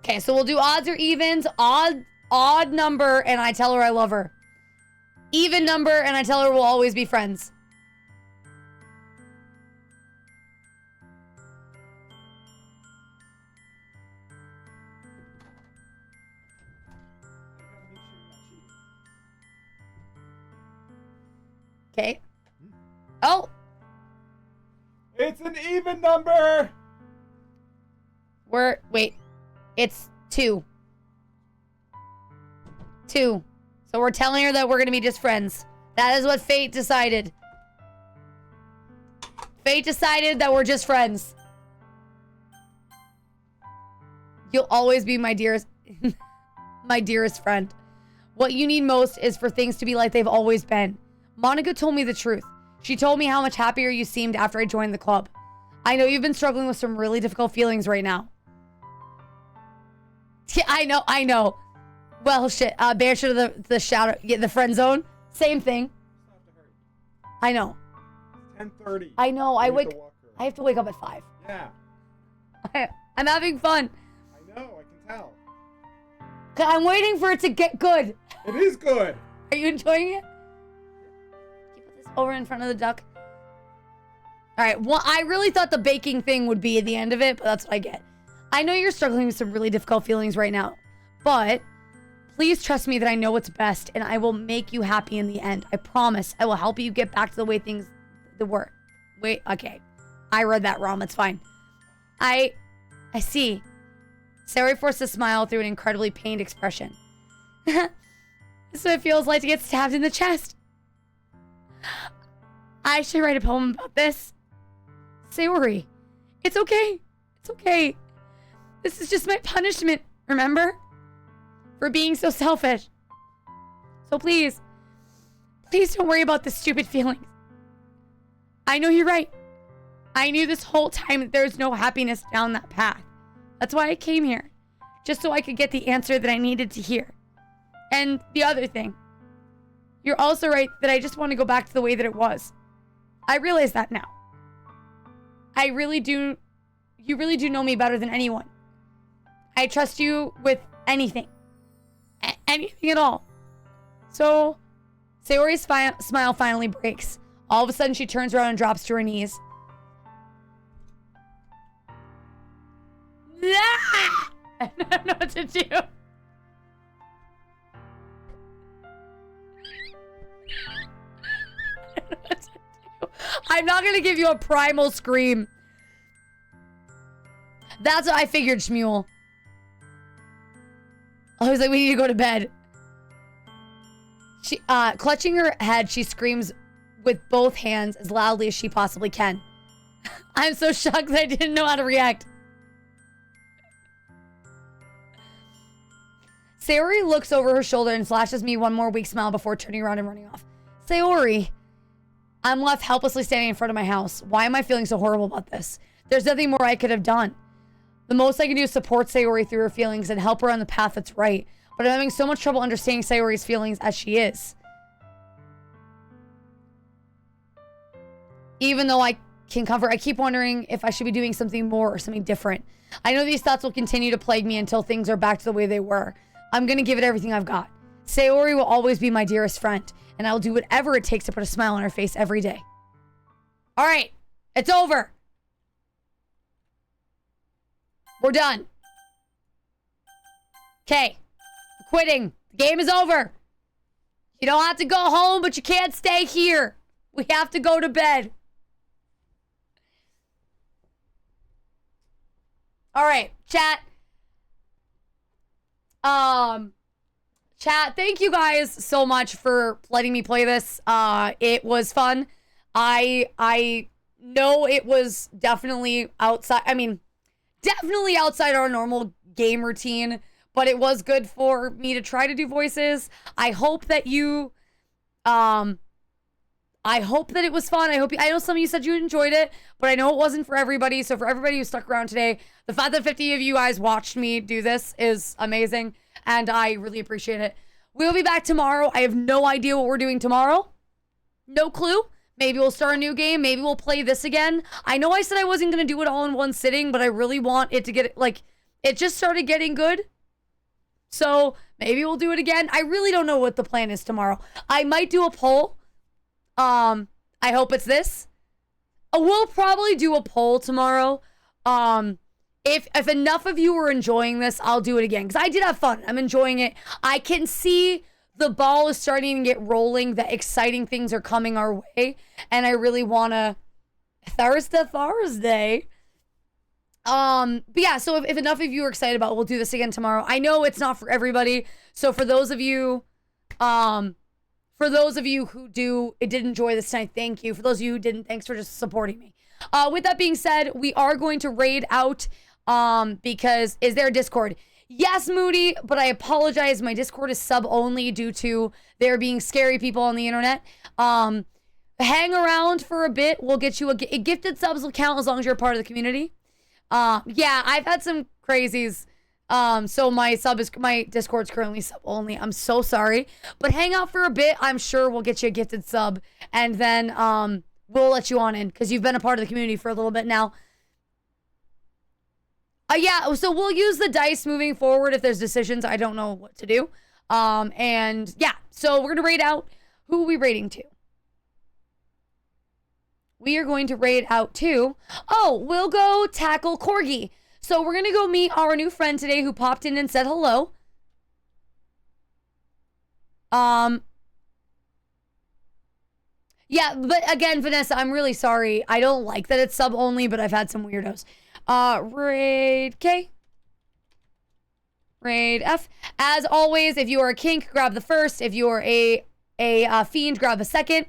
Okay, so we'll do odds or evens. Odd number, and I tell her I love her. Even number, and I tell her we'll always be friends. Okay. Oh! It's an even number! Wait. It's 2. 2. So we're telling her that we're going to be just friends. That is what fate decided. Fate decided that we're just friends. You'll always be my dearest, my dearest friend. What you need most is for things to be like they've always been. Monica told me the truth. She told me how much happier you seemed after I joined the club. I know you've been struggling with some really difficult feelings right now. Yeah, I know. Well, shit. Banish her to the shadow. Yeah, the friend zone. Same thing. I know. 10:30. I know. I have to wake up at 5. Yeah. I'm having fun. I know. I can tell. I'm waiting for it to get good. It is good. Are you enjoying it? Can you put this over in front of the duck? All right. Well, I really thought the baking thing would be at the end of it, but that's what I get. I know you're struggling with some really difficult feelings right now, but please trust me that I know what's best and I will make you happy in the end. I promise I will help you get back to the way things were. Wait, okay. I read that wrong. It's fine. I see. Sarah forced a smile through an incredibly pained expression. So it feels like to get stabbed in the chest. I should write a poem about this. Sayori, it's okay. It's okay. This is just my punishment, remember? For being so selfish. So please don't worry about the stupid feelings. I know you're right. I knew this whole time that there was no happiness down that path. That's why I came here. Just so I could get the answer that I needed to hear. And the other thing. You're also right that I just want to go back to the way that it was. I realize that now. I really do. You really do know me better than anyone. I trust you with anything. Anything at all. So, Sayori's smile finally breaks. All of a sudden, she turns around and drops to her knees. I don't know what to do. I'm not going to give you a primal scream. That's what I figured, Shmuel. I was like, we need to go to bed. She, clutching her head, she screams with both hands as loudly as she possibly can. I'm so shocked that I didn't know how to react. Sayori looks over her shoulder and flashes me one more weak smile before turning around and running off. Sayori, I'm left helplessly standing in front of my house. Why am I feeling so horrible about this? There's nothing more I could have done. The most I can do is support Sayori through her feelings and help her on the path that's right. But I'm having so much trouble understanding Sayori's feelings as she is. Even though I can comfort, I keep wondering if I should be doing something more or something different. I know these thoughts will continue to plague me until things are back to the way they were. I'm going to give it everything I've got. Sayori will always be my dearest friend, and I'll do whatever it takes to put a smile on her face every day. All right, it's over. We're done. Okay, quitting. The game is over. You don't have to go home, but you can't stay here. We have to go to bed. All right, chat. Chat, thank you guys so much for letting me play this. It was fun. I know it was definitely outside. I mean, definitely outside our normal game routine, but it was good for me to try to do voices. I hope that you, I hope that it was fun. I know some of you said you enjoyed it, but I know it wasn't for everybody. So for everybody who stuck around today, the fact that 50 of you guys watched me do this is amazing, and I really appreciate it. We'll be back tomorrow. I have no idea what we're doing tomorrow. No clue. Maybe we'll start a new game. Maybe we'll play this again. I know I said I wasn't going to do it all in one sitting, but I really want it to get, like, it just started getting good. So maybe we'll do it again. I really don't know what the plan is tomorrow. I might do a poll. I hope it's this. We'll probably do a poll tomorrow. If enough of you are enjoying this, I'll do it again. Because I did have fun. I'm enjoying it. I can see the ball is starting to get rolling. The exciting things are coming our way. And I really want to... Thursday. But yeah, so if enough of you are excited about it, we'll do this again tomorrow. I know it's not for everybody. So for those of you... who did enjoy this tonight, thank you. For those of you who didn't, thanks for just supporting me. With that being said, we are going to raid out, because is there a Discord? Yes, Moody, but I apologize. My Discord is sub only due to there being scary people on the internet. Hang around for a bit. We'll get you gifted subs will count as long as you're a part of the community. Yeah, I've had some crazies. So my Discord's currently sub only. I'm so sorry, but hang out for a bit. I'm sure we'll get you a gifted sub, and then we'll let you on in because you've been a part of the community for a little bit now. Yeah, so we'll use the dice moving forward if there's decisions I don't know what to do. And yeah, so we're gonna raid out. Who are we raiding to? We are going to raid out to, we'll go tackle Corgi. So we're going to go meet our new friend today who popped in and said hello. Yeah, but again, Vanessa, I'm really sorry. I don't like that it's sub only, but I've had some weirdos. Raid K. Raid F. As always, if you are a kink, grab the first. If you are a fiend, grab a second.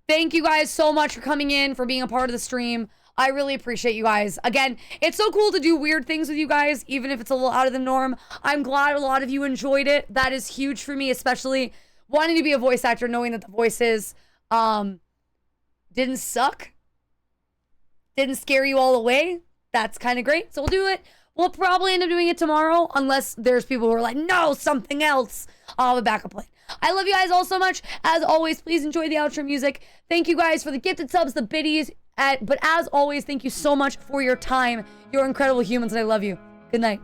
Thank you guys so much for coming in, for being a part of the stream. I really appreciate you guys. Again, it's so cool to do weird things with you guys, even if it's a little out of the norm. I'm glad a lot of you enjoyed it. That is huge for me, especially wanting to be a voice actor, knowing that the voices didn't suck. Didn't scare you all away. That's kind of great. So we'll do it. We'll probably end up doing it tomorrow, unless there's people who are like, no, something else. I'll have a backup plan. I love you guys all so much. As always, please enjoy the outro music. Thank you guys for the gifted subs, the biddies. But as always, thank you so much for your time. You're incredible humans, and I love you. Good night.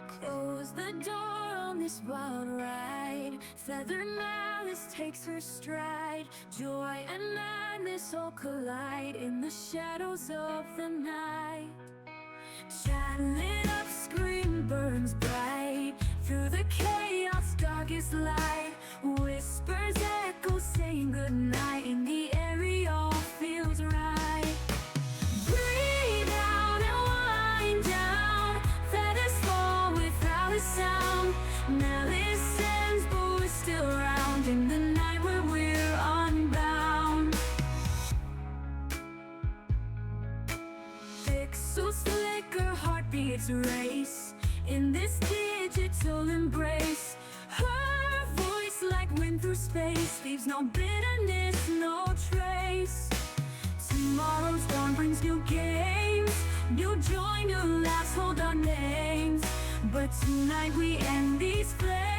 Close the door on this wild ride. Feather malice takes her stride. Joy and madness all collide in the shadows of the night. Chat lit up, scream burns bright. Through the chaos, darkest light. Whispers echo saying goodnight. In the area all feels right. Breathe out and wind down. Feathers fall without a sound. Malice ends, but we're still around. In the night where we're unbound. Pixels flicker, heartbeat grace leaves no bitterness, no trace. Tomorrow's dawn brings new games, new joy, new laughs hold our names. But tonight we end these flames.